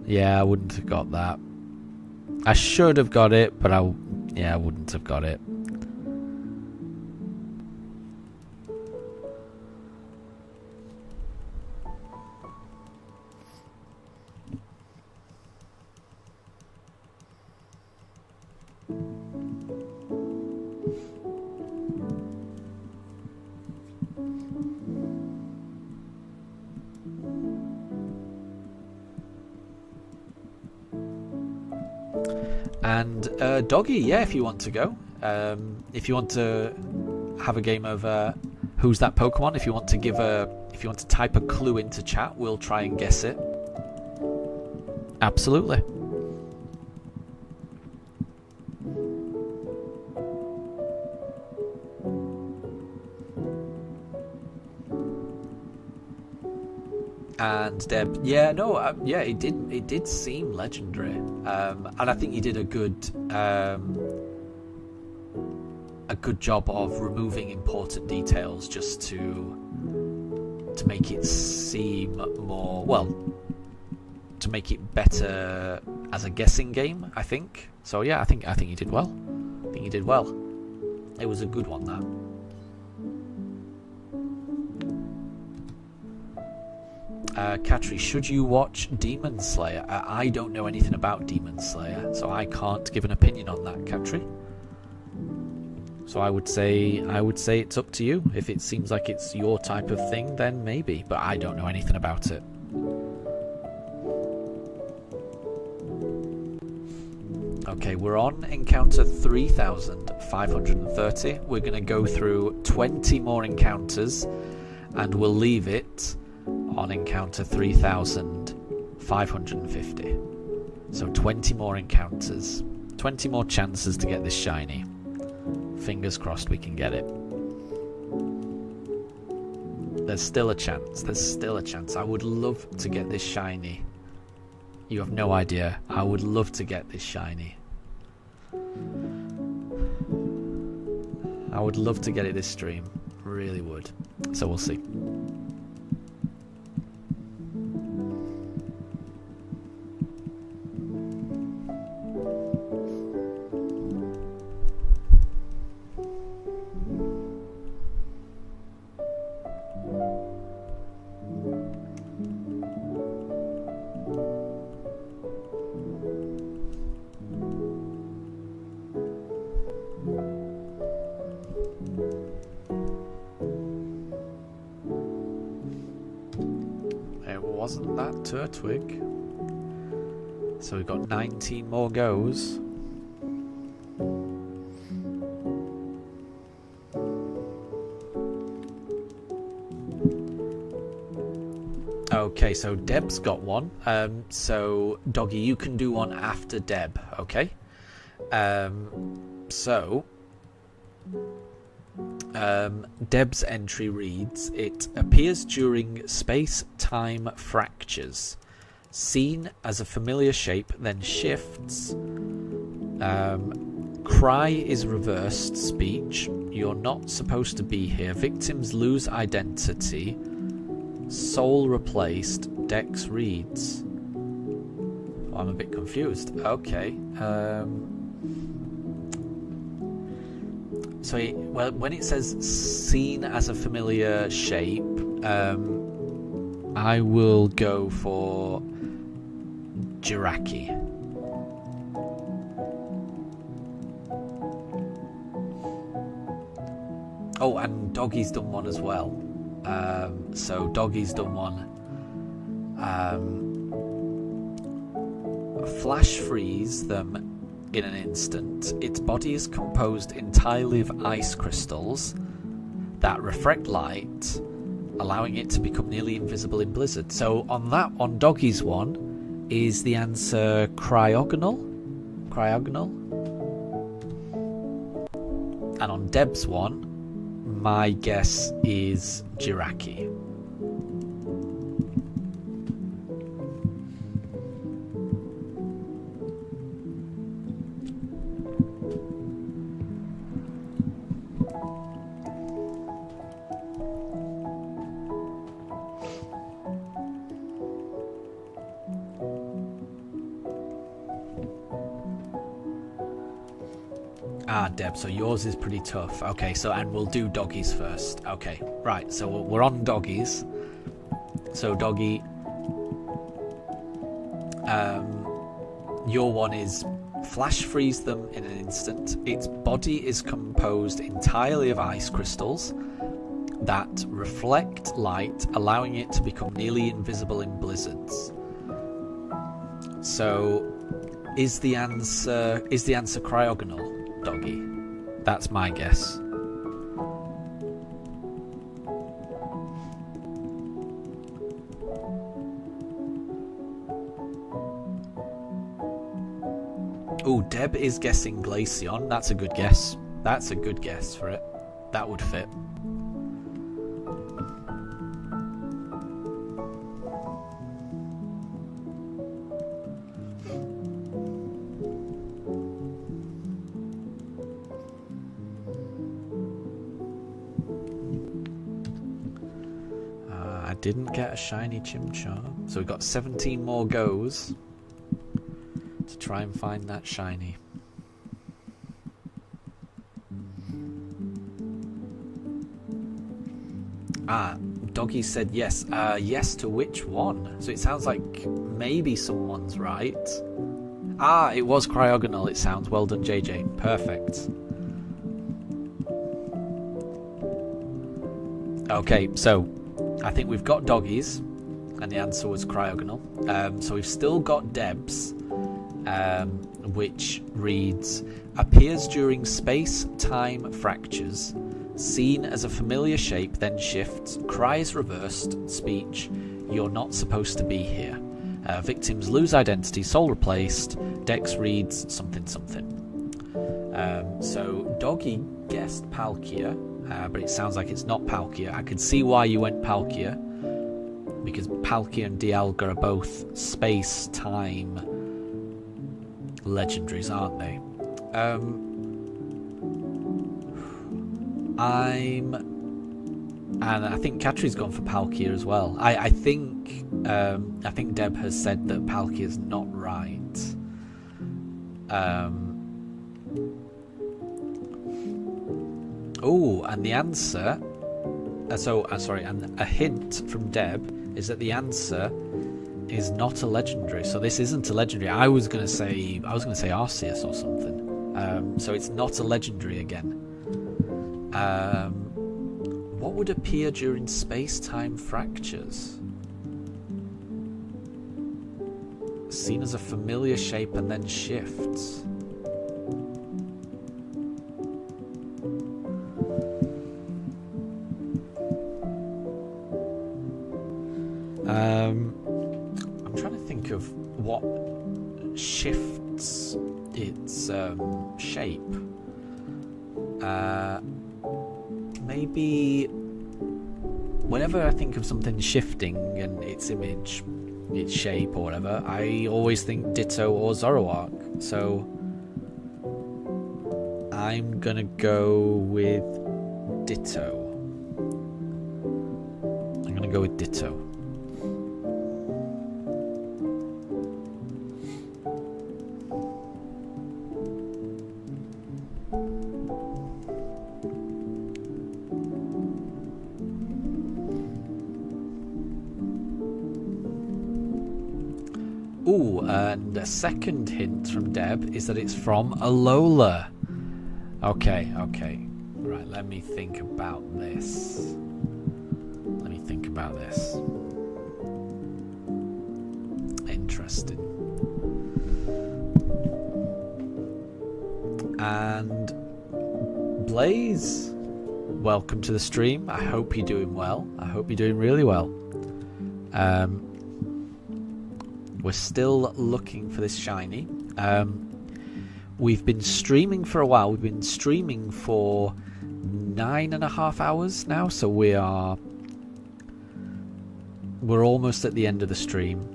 Yeah, I wouldn't have got that. I should have got it, but I wouldn't have got it. And Doggy, yeah, if you want to go. If you want to have a game of who's that Pokemon, if you want to type a clue into chat, we'll try and guess it. Absolutely. And Deb, it did seem legendary, and I think you did a good job of removing important details just to make it seem more, well, to make it better as a guessing game, I think. So yeah, I think you did well. It was a good one, that. Katri, should you watch Demon Slayer? I don't know anything about Demon Slayer, so I can't give an opinion on that, Katri. So I would say it's up to you. If it seems like it's your type of thing, then maybe, but I don't know anything about it. Okay, we're on encounter 3530. We're going to go through 20 more encounters, and we'll leave it on encounter 3550. So 20 more encounters, 20 more chances to get this shiny. Fingers crossed we can get it. There's still a chance. I would love to get this shiny. You have no idea. I would love to get this shiny. I would love to get it this stream. Really would. So we'll see. Wasn't that Turtwig? So we've got 19 more goes. Okay, so Deb's got one. So Doggy, you can do one after Deb, okay? Deb's entry reads, it appears during space-time fractures. Seen as a familiar shape, then shifts. Cry is reversed speech. You're not supposed to be here. Victims lose identity. Soul replaced. Dex reads. Oh, I'm a bit confused. Okay. So, when it says seen as a familiar shape, I will go for Jiraki. Oh, and Doggy's done one as well. So Doggy's done one. Flash freeze them in an instant. Its body is composed entirely of ice crystals that refract light, allowing it to become nearly invisible in blizzard. So on Doggy's one, is the answer cryogonal? And on Deb's one, my guess is Jiraki. Ah, Deb, so yours is pretty tough. Okay, and we'll do Doggies first. Okay, right, so we're on Doggies. So Doggy, your one is flash freeze them in an instant. Its body is composed entirely of ice crystals that reflect light, allowing it to become nearly invisible in blizzards. So is the answer cryogonal? Doggy. That's my guess. Oh, Deb is guessing Glaceon. That's a good guess. That's a good guess for it. That would fit. Didn't get a shiny Chimchar, so we've got 17 more goes to try and find that shiny. Doggy said yes. Yes to which one? So it sounds like maybe someone's right. It was cryogonal, it sounds. Well done, JJ. Perfect. Okay, so I think we've got Doggies, and the answer was cryogonal. So we've still got Debs, which reads, appears during space-time fractures, seen as a familiar shape, then shifts, cries reversed, speech, you're not supposed to be here. Victims lose identity, soul replaced, Dex reads something something. So Doggy guessed Palkia. But it sounds like it's not Palkia. I could see why you went Palkia, because Palkia and Dialga are both space-time legendaries, aren't they? And I think Katri's gone for Palkia as well. I think Deb has said that Palkia's not right. Oh, and the answer. And a hint from Deb is that the answer is not a legendary. So this isn't a legendary. I was gonna say Arceus or something. So it's not a legendary again. What would appear during space-time fractures? Seen as a familiar shape and then shifts. I'm trying to think of what shifts its shape. Maybe whenever I think of something shifting and its image, its shape or whatever, I always think Ditto or Zoroark. So I'm gonna go with Ditto. Ooh, and a second hint from Deb is that it's from Alola. Okay. Right, let me think about this. Interesting. And Blaze, welcome to the stream. I hope you're doing well. I hope you're doing really well. We're still looking for this shiny. We've been streaming for a while. We've been streaming for 9.5 hours now, so we're almost at the end of the stream.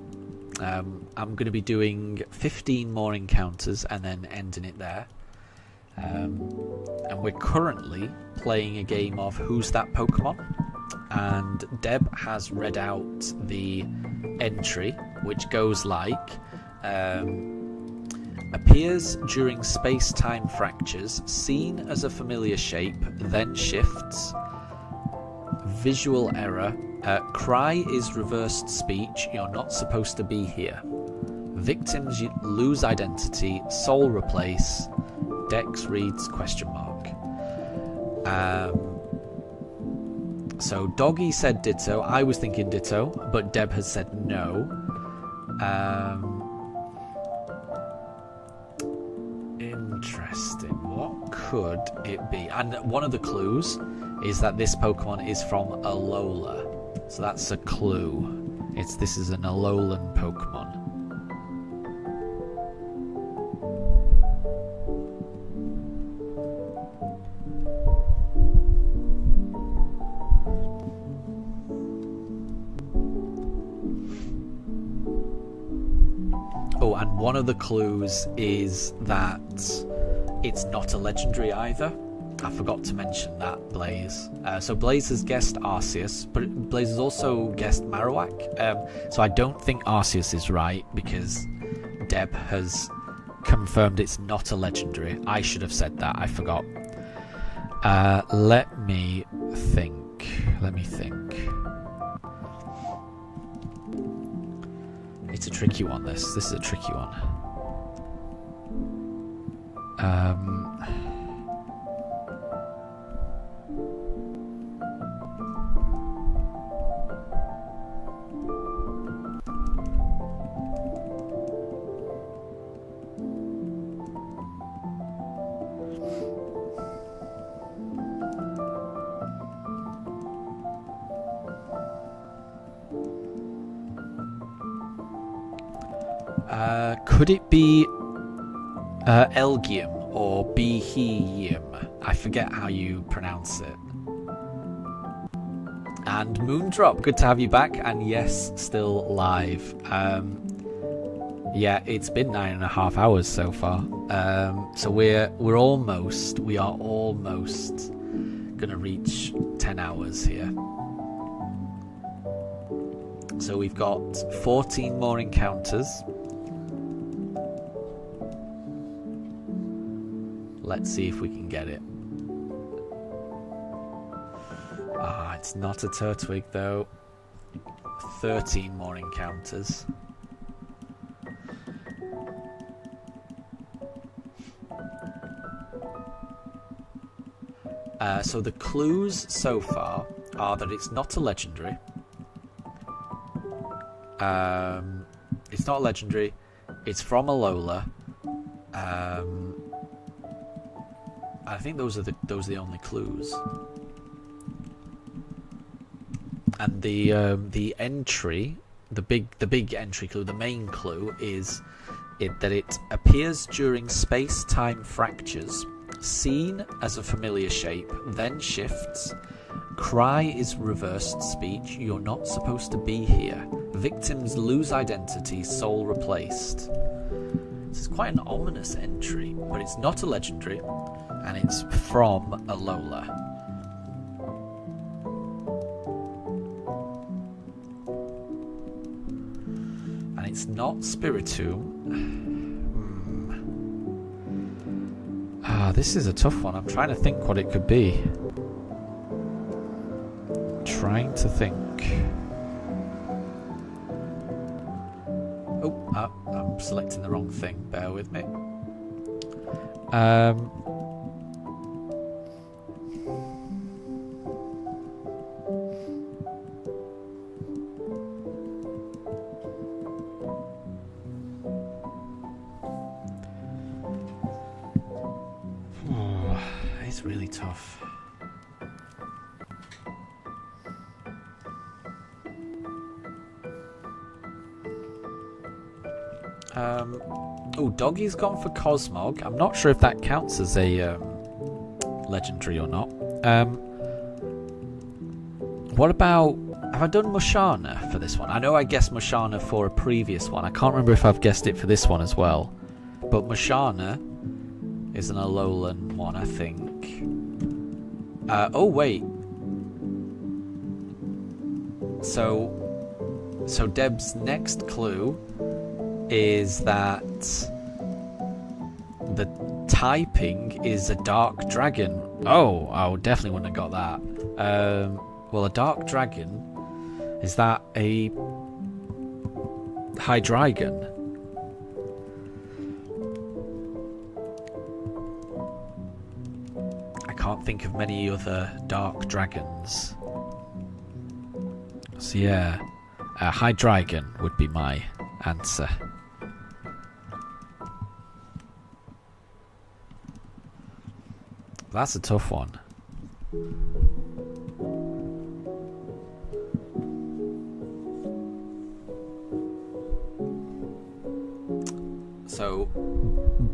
I'm going to be doing 15 more encounters and then ending it there. And we're currently playing a game of Who's That Pokemon? And Deb has read out the entry, which goes like, appears during space-time fractures, seen as a familiar shape, then shifts, visual error, cry is reversed speech, you're not supposed to be here, victims lose identity, soul replace, Dex reads question mark. So Doggy said ditto. I was thinking ditto, but Deb has said no. Interesting. What could it be? And one of the clues is that this Pokemon is from Alola. So that's a clue. This is an Alolan Pokemon. Oh, and one of the clues is that it's not a legendary either. I forgot to mention that, Blaze. So Blaze has guessed Arceus, but Blaze has also guessed Marowak. So I don't think Arceus is right because Deb has confirmed it's not a legendary. I should have said that. I forgot. Let me think. It's a tricky one, this. This is a tricky one. Could it be Elgium or Beheeyum? I forget how you pronounce it. And Moondrop, good to have you back. And yes, still live. Yeah, it's been 9.5 hours so far. So we are almost gonna reach 10 hours here. So we've got 14 more encounters. Let's see if we can get it. Ah, it's not a Turtwig though. 13 more encounters. So the clues so far are that it's not a legendary. It's not a legendary. It's from Alola. I think those are the only clues. And the entry, the big entry clue, the main clue is that it appears during space-time fractures, seen as a familiar shape, then shifts. Cry is reversed speech. You're not supposed to be here. Victims lose identity. Soul replaced. This is quite an ominous entry, but it's not a legendary. And it's from Alola. And it's not Spiritomb. This is a tough one. I'm trying to think what it could be. Trying to think. Oh, I'm selecting the wrong thing. Bear with me. is really tough. Oh, Doggy's gone for Cosmog. I'm not sure if that counts as a legendary or not. What about... Have I done Mushana for this one? I know I guessed Mushana for a previous one. I can't remember if I've guessed it for this one as well. But Mushana is an Alolan one, I think. Oh, wait. So Deb's next clue is that the typing is a dark dragon. Oh, I definitely wouldn't have got that. Well, a dark dragon, is that a Hydreigon? I can't think of many other dark dragons. So yeah, Hydreigon would be my answer. That's a tough one. So,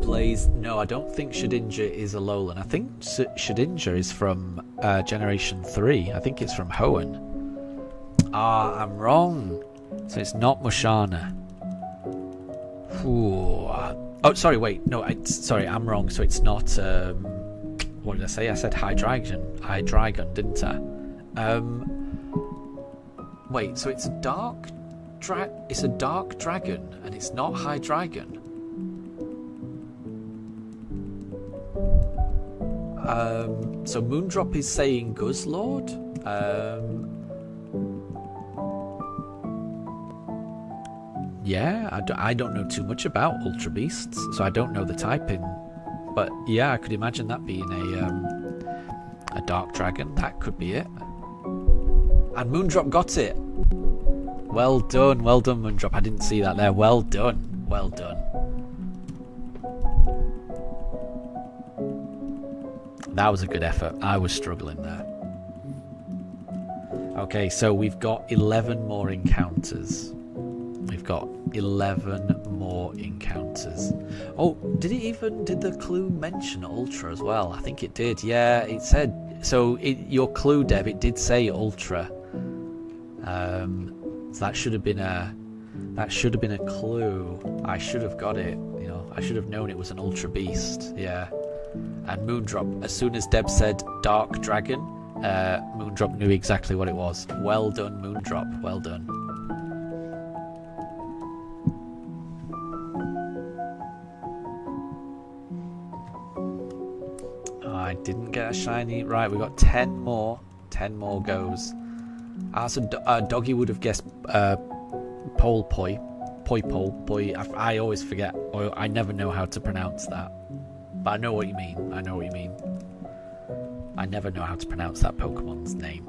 Blaze... No, I don't think Shedinja is Alolan. I think Shedinja is from Generation 3. I think it's from Hoenn. Ah, I'm wrong. So it's not Mushana. Ooh. Oh, sorry, wait. No, sorry, I'm wrong. So it's not... what did I say? I said Hydreigon, didn't I? Wait, so it's a dark... It's a dark dragon, and it's not Hydreigon. So Moondrop is saying Guzzlord. Yeah, I don't know too much about Ultra Beasts, so I don't know the typing. But yeah, I could imagine that being a dark dragon. That could be it. And Moondrop got it. Well done, Moondrop. I didn't see that there. Well done, well done. That was a good effort. I was struggling there. Okay, so we've got 11 more encounters. We've got 11 more encounters. Oh, did the clue mention Ultra as well? I think it did. Yeah, it said... So, your clue, Deb, it did say Ultra. So that should have been a... That should have been a clue. I should have got it. You know, I should have known it was an Ultra Beast. Yeah. And Moondrop, as soon as Deb said Dark Dragon, Moondrop knew exactly what it was. Well done, Moondrop. Well done. Oh, I didn't get a shiny. Right, we got 10 more. 10 more goes. So Doggy would have guessed Polpoi. Poi. I always forget. I never know how to pronounce that. But I know what you mean. I know what you mean. I never know how to pronounce that Pokemon's name.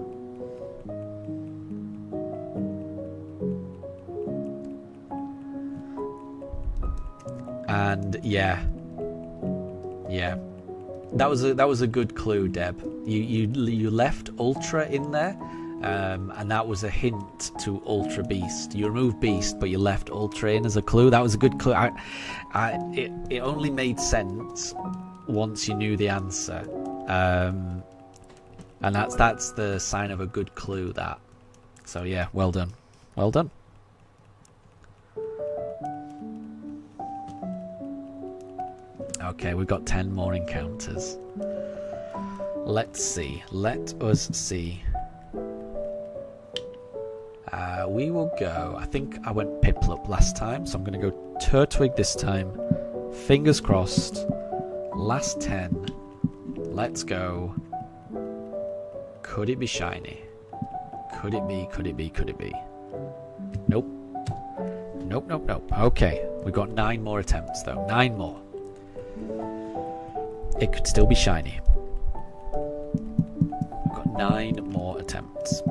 And yeah. That was a good clue, Deb. You left Ultra in there, and that was a hint to Ultra Beast. You removed Beast, but you left Ultra in as a clue. That was a good clue. It only made sense once you knew the answer, and that's the sign of a good clue. That. So yeah, well done, well done. Okay, we've got 10 more encounters. Let's see. Let us see. We will go... I think I went Piplup last time, so I'm going to go Turtwig this time. Fingers crossed. Last 10. Let's go. Could it be shiny? Could it be? Could it be? Could it be? Nope. Nope. Okay, we've got 9 more attempts, though. 9 more. It could still be shiny. We've got 9 more attempts.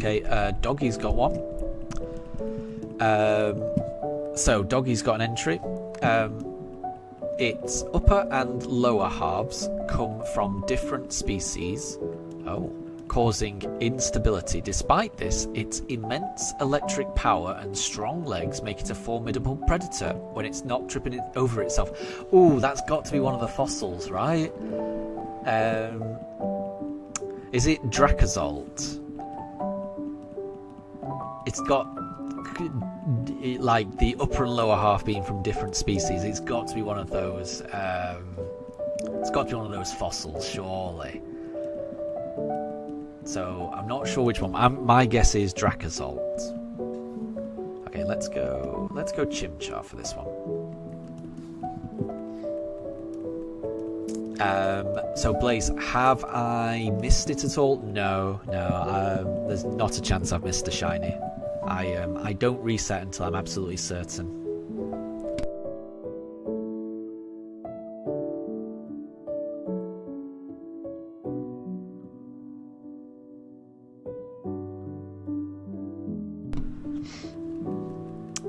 Okay, Doggy's got one. So Doggy's got an entry. Its upper and lower halves come from different species. Oh. Causing instability. Despite this, its immense electric power and strong legs make it a formidable predator when it's not tripping it over itself. Ooh, that's got to be one of the fossils, right? Is it Dracozolt? It's got like the upper and lower half being from different species. It's got to be one of those. It's got to be one of those fossils, surely. So I'm not sure which one. My guess is Dracozolt. Okay, let's go Chimchar for this one. So Blaze, have I missed it at all? No. There's not a chance I've missed a shiny. I don't reset until I'm absolutely certain.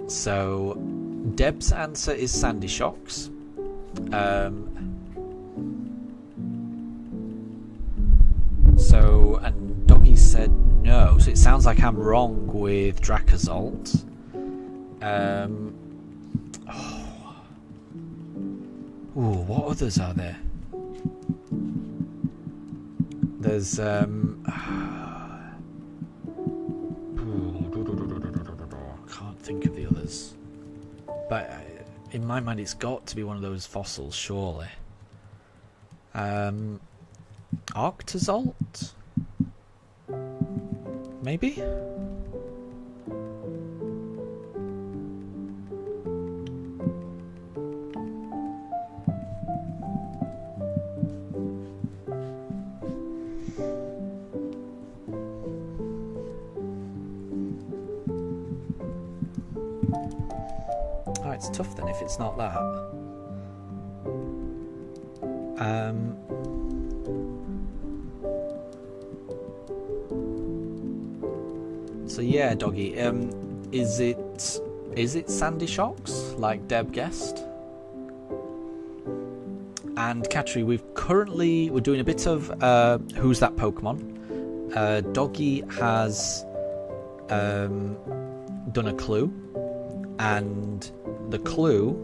So, Deb's answer is Sandy Shocks. And Doggy said no. So it sounds like I'm wrong with Dracozolt. What others are there? There's can't think of the others, but in my mind it's got to be one of those fossils, surely. Arctozolt? Maybe? It's tough then if it's not that. So yeah, Doggy. Is it Sandy Shocks like Deb guessed? And Katri, we're doing a bit of Who's That Pokemon? Doggy has done a clue, and the clue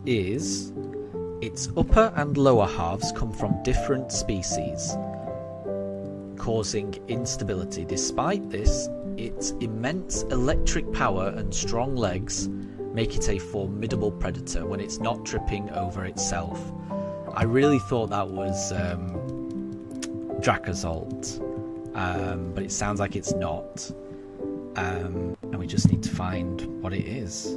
is its upper and lower halves come from different species, causing instability. Despite this, its immense electric power and strong legs make it a formidable predator when it's not tripping over itself. I really thought that was Dracozolt, but it sounds like it's not. And we just need to find what it is.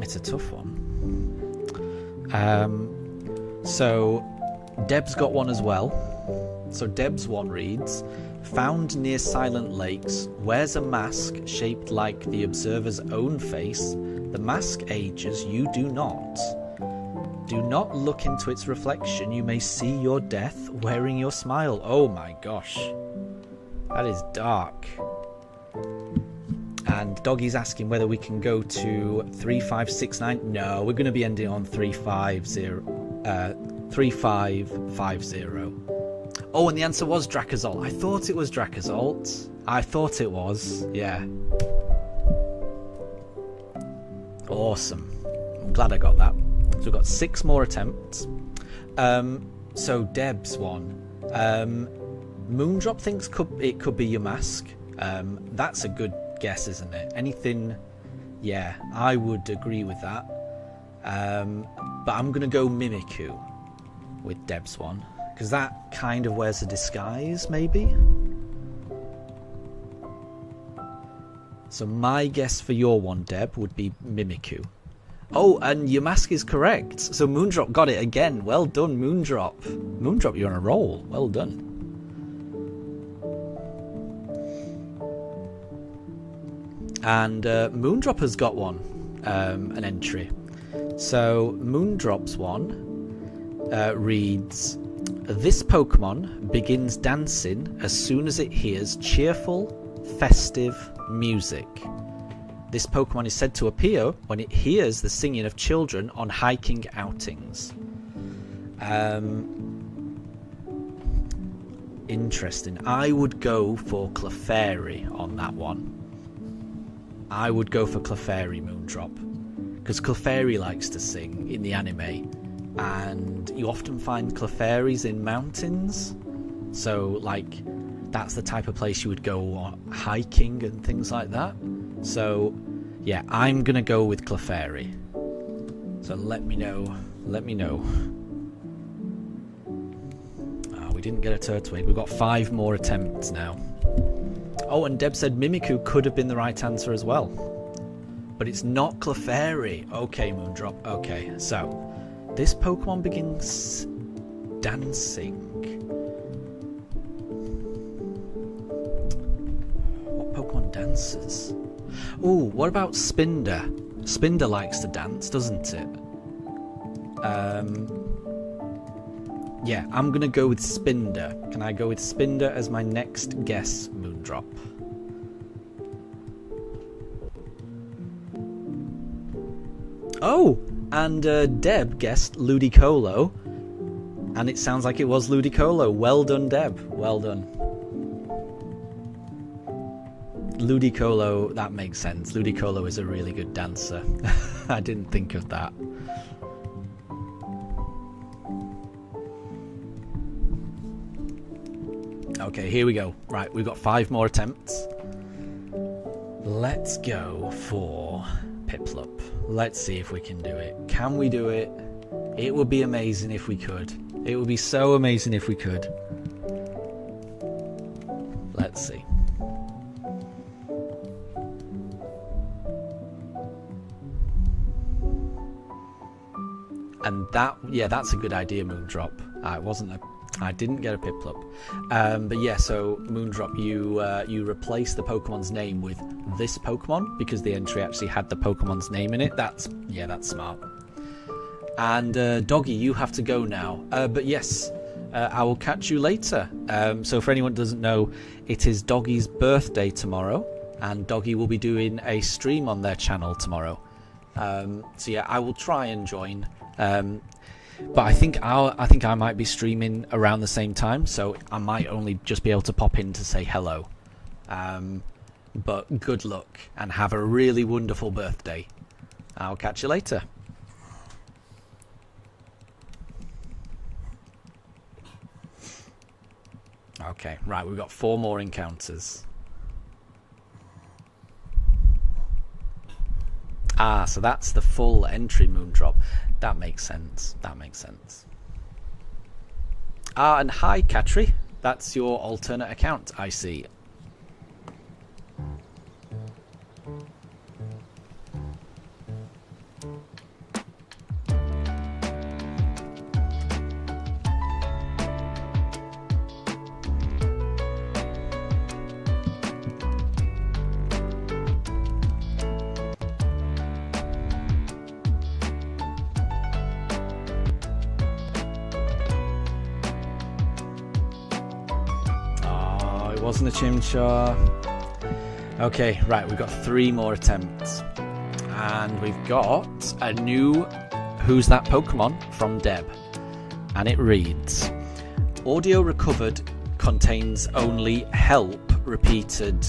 It's a tough one. So Deb's got one as well. So Deb's one reads, found near silent lakes, wears a mask shaped like the observer's own face. The mask ages, you do not. Do not look into its reflection, you may see your death wearing your smile. Oh my gosh. That is dark. And Doggy's asking whether we can go to 3569. No, we're going to be ending on 3550. Oh, and the answer was Dracozolt. I thought it was Dracozolt. I thought it was. Yeah. Awesome. I'm glad I got that. So we've got 6 more attempts. So Deb's one. Moondrop thinks it could be your mask. That's a good guess, isn't it? Anything, yeah, I would agree with that. But I'm gonna go Mimikyu with Deb's one, because that kind of wears a disguise, maybe. So my guess for your one, Deb, would be Mimikyu. Oh, and your mask is correct. So Moondrop got it again. Well done, Moondrop. Moondrop, you're on a roll. Well done. And Moondrop has got one, an entry. So Moondrop's one reads, this Pokemon begins dancing as soon as it hears cheerful, festive music. This Pokemon is said to appear when it hears the singing of children on hiking outings. Interesting. I would go for Clefairy on that one. I would go for Clefairy, Moondrop. Because Clefairy likes to sing in the anime. And you often find Clefairies in mountains. So, like, that's the type of place you would go on hiking and things like that. So, yeah, I'm going to go with Clefairy. So let me know. Let me know. Oh, we didn't get a Turtwig. We've got 5 more attempts now. Oh, and Deb said Mimikyu could have been the right answer as well. But it's not Clefairy. Okay, Moondrop. Okay, so this Pokemon begins dancing. What Pokemon dances? Ooh, what about Spinder? Spinder likes to dance, doesn't it? Yeah, I'm going to go with Spinder. Can I go with Spinder as my next guess, Moondrop? Oh, and Deb guessed Ludicolo. And it sounds like it was Ludicolo. Well done, Deb. Well done. Ludicolo, that makes sense. Ludicolo is a really good dancer. I didn't think of that. Okay, here we go. Right, we've got 5 more attempts. Let's go for Piplup. Let's see if we can do it. Can we do it? It would be amazing if we could. It would be so amazing if we could. Let's see. And that, yeah, that's a good idea, Moondrop. I didn't get a Piplup. But yeah, so Moondrop, you replace the Pokemon's name with this Pokemon because the entry actually had the Pokemon's name in it. That's smart. And Doggy, you have to go now. But yes, I will catch you later. So for anyone who doesn't know, it is Doggy's birthday tomorrow, and Doggy will be doing a stream on their channel tomorrow. So yeah, I will try and join. But I think I might be streaming around the same time, so I might only just be able to pop in to say hello. But good luck and have a really wonderful birthday. I'll catch you later. Okay, right, we've got 4 more encounters. Ah, so that's the full entry, Moondrop. That makes sense. That makes sense. Ah, and hi, Katri. That's your alternate account, I see. Wasn't a Chimchar. Okay, right, we've got 3 more attempts. And we've got a new Who's That Pokemon from Deb. And it reads, audio recovered contains only help repeated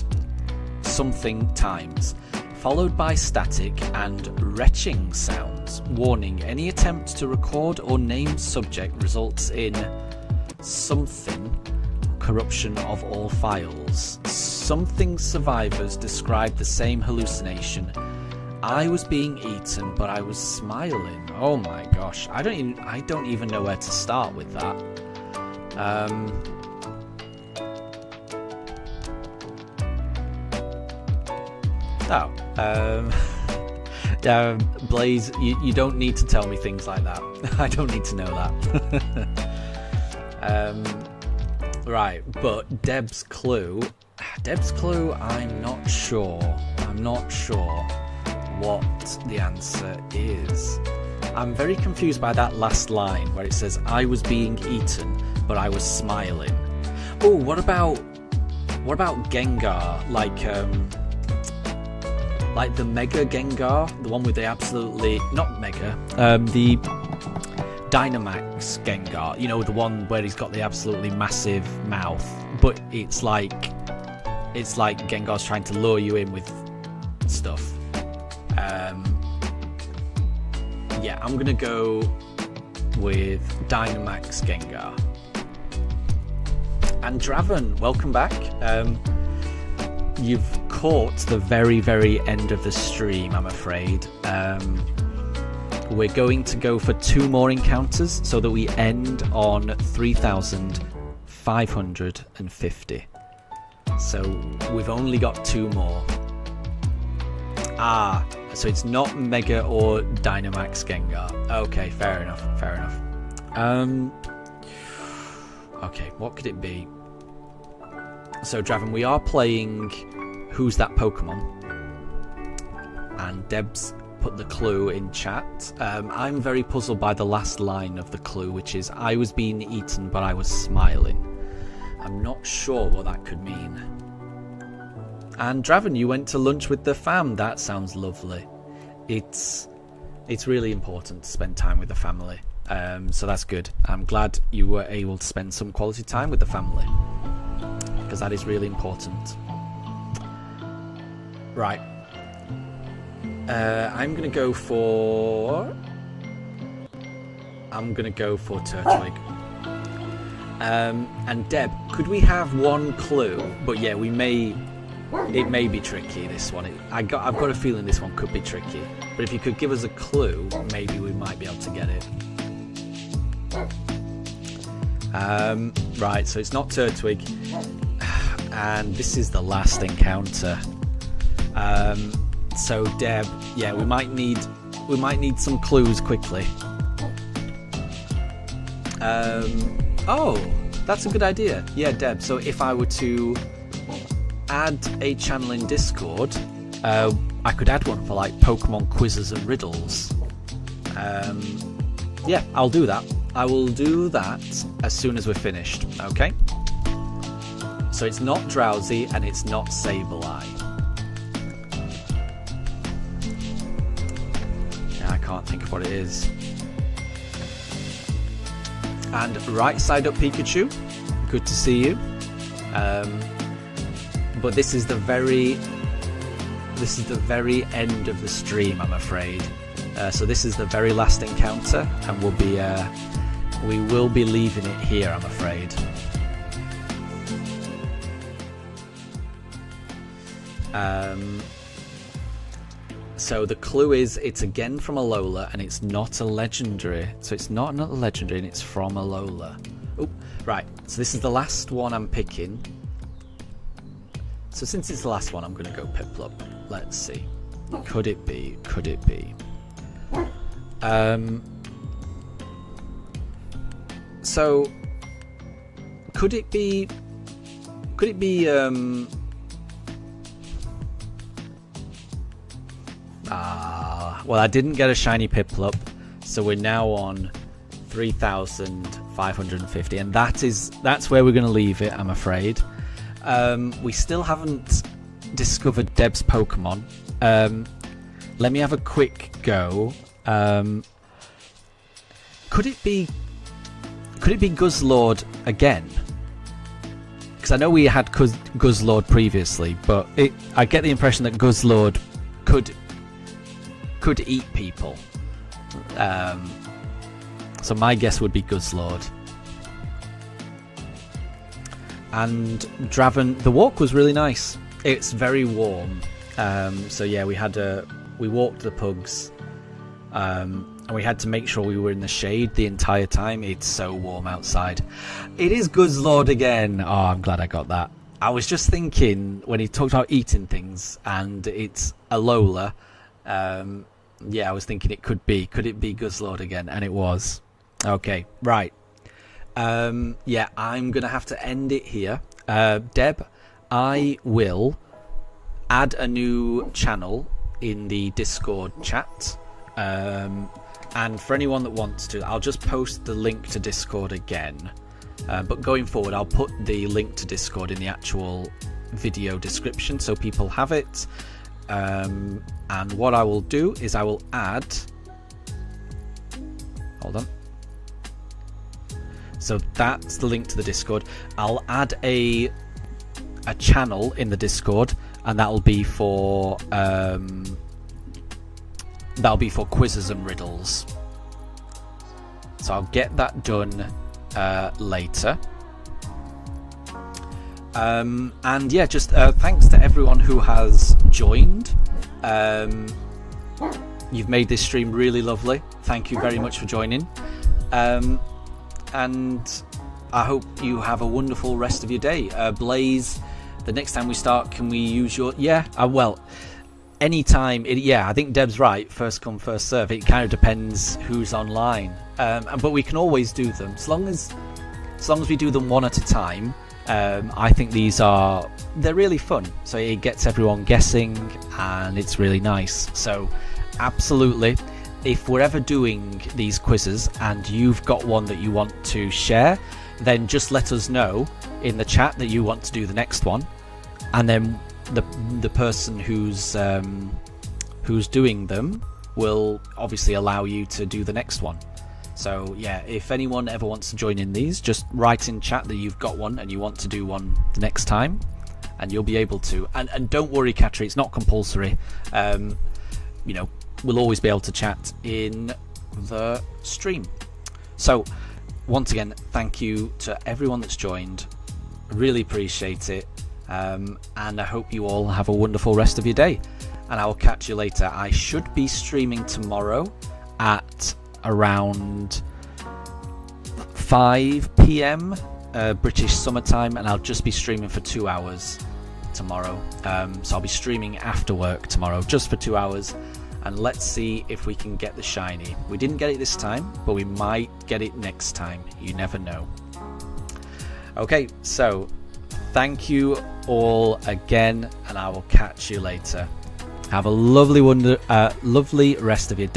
something times, followed by static and retching sounds. Warning, any attempt to record or name subject results in something corruption of all files. Something survivors described the same hallucination. I was being eaten, but I was smiling. Oh my gosh, I don't even know where to start with that. Blaze, you don't need to tell me things like that. I don't need to know that. Right, but Deb's clue, I'm not sure what the answer is. I'm very confused by that last line where it says, I was being eaten, but I was smiling. Oh, what about Gengar? Like the Mega Gengar, the one with the absolutely, not Mega, the Dynamax Gengar, you know, the one where he's got the absolutely massive mouth, but it's like Gengar's trying to lure you in with stuff. Yeah, I'm gonna go with Dynamax Gengar. And Draven, welcome back. You've caught the very, very end of the stream, I'm afraid. We're going to go for 2 more encounters so that we end on 3,550. So we've only got 2 more. So it's not Mega or Dynamax Gengar. Okay, fair enough. Okay, what could it be? So Draven, we are playing Who's That Pokemon? And Deb's put the clue in chat. I'm very puzzled by the last line of the clue, which is, I was being eaten but I was smiling. I'm not sure what that could mean. And Draven, you went to lunch with the fam. That sounds lovely. It's really important to spend time with the family. So that's good. I'm glad you were able to spend some quality time with the family, because that is really important. Right. I'm gonna go for Turtwig. And Deb, could we have 1 clue? But yeah, it may be tricky, this one. I've got a feeling this one could be tricky. But if you could give us a clue, maybe we might be able to get it. Right, so it's not Turtwig. And this is the last encounter. So Deb, yeah, we might need some clues quickly. Oh, that's a good idea. Yeah, Deb, so if I were to add a channel in Discord, I could add one for like Pokemon quizzes and riddles. Yeah, I'll do that. I will do that as soon as we're finished, okay? So it's not Drowsy and it's not Sableye. Yeah, I can't think of what it is. And right side up Pikachu, good to see you. But this is the very end of the stream, I'm afraid. So this is the very last encounter, and we will be leaving it here, I'm afraid. So the clue is, it's again from Alola, and it's not a legendary. So it's not a legendary, and it's from Alola. Oh, right. So this is the last one I'm picking. So since it's the last one, I'm going to go Piplup. Let's see. Could it be? Could it be? So could it be? Could it be? Well, I didn't get a shiny Piplup, so we're now on 3,550, and that's where we're going to leave it, I'm afraid. We still haven't discovered Deb's Pokemon. Let me have a quick go. Could it be Guzzlord again? Because I know we had Guzzlord previously, but I get the impression that Guzzlord could eat people. So my guess would be Guzzlord. And Draven, the walk was really nice. It's very warm. So yeah, we walked the Pugs, and we had to make sure we were in the shade the entire time. It's so warm outside. It is Guzzlord again. Oh, I'm glad I got that. I was just thinking when he talked about eating things, and it's Alola. Yeah, I was thinking it could be. Could it be Guzzlord again? And it was. Okay, right. Yeah, I'm going to have to end it here. Deb, I will add a new channel in the Discord chat. And for anyone that wants to, I'll just post the link to Discord again. But going forward, I'll put the link to Discord in the actual video description so people have it. And what I will do is I will add... Hold on. So that's the link to the Discord. I'll add a channel in the Discord, and that'll be for quizzes and riddles. So I'll get that done later. And yeah, just thanks to everyone who has joined. You've made this stream really lovely. Thank you very much for joining. And I hope you have a wonderful rest of your day. Blaze, the next time we start, can we use your... Yeah, well, anytime... Yeah, I think Deb's right. First come, first serve. It kind of depends who's online. But we can always do them. As long as we do them one at a time, I think they're really fun. So it gets everyone guessing, and it's really nice. So absolutely, if we're ever doing these quizzes and you've got one that you want to share, then just let us know in the chat that you want to do the next one, and then the person who's doing them will obviously allow you to do the next one. So yeah, if anyone ever wants to join in these, just write in chat that you've got one and you want to do one the next time, and you'll be able to. And don't worry, Katri, it's not compulsory. You know, we'll always be able to chat in the stream. So once again, thank you to everyone that's joined. Really appreciate it. And I hope you all have a wonderful rest of your day. And I will catch you later. I should be streaming tomorrow at around 5 p.m. British summertime, and I'll just be streaming for 2 hours tomorrow. So I'll be streaming after work tomorrow just for 2 hours, and let's see if we can get the shiny. We didn't get it this time, but we might get it next time. You never know. Okay, so thank you all again, and I will catch you later. Have a lovely rest of your day.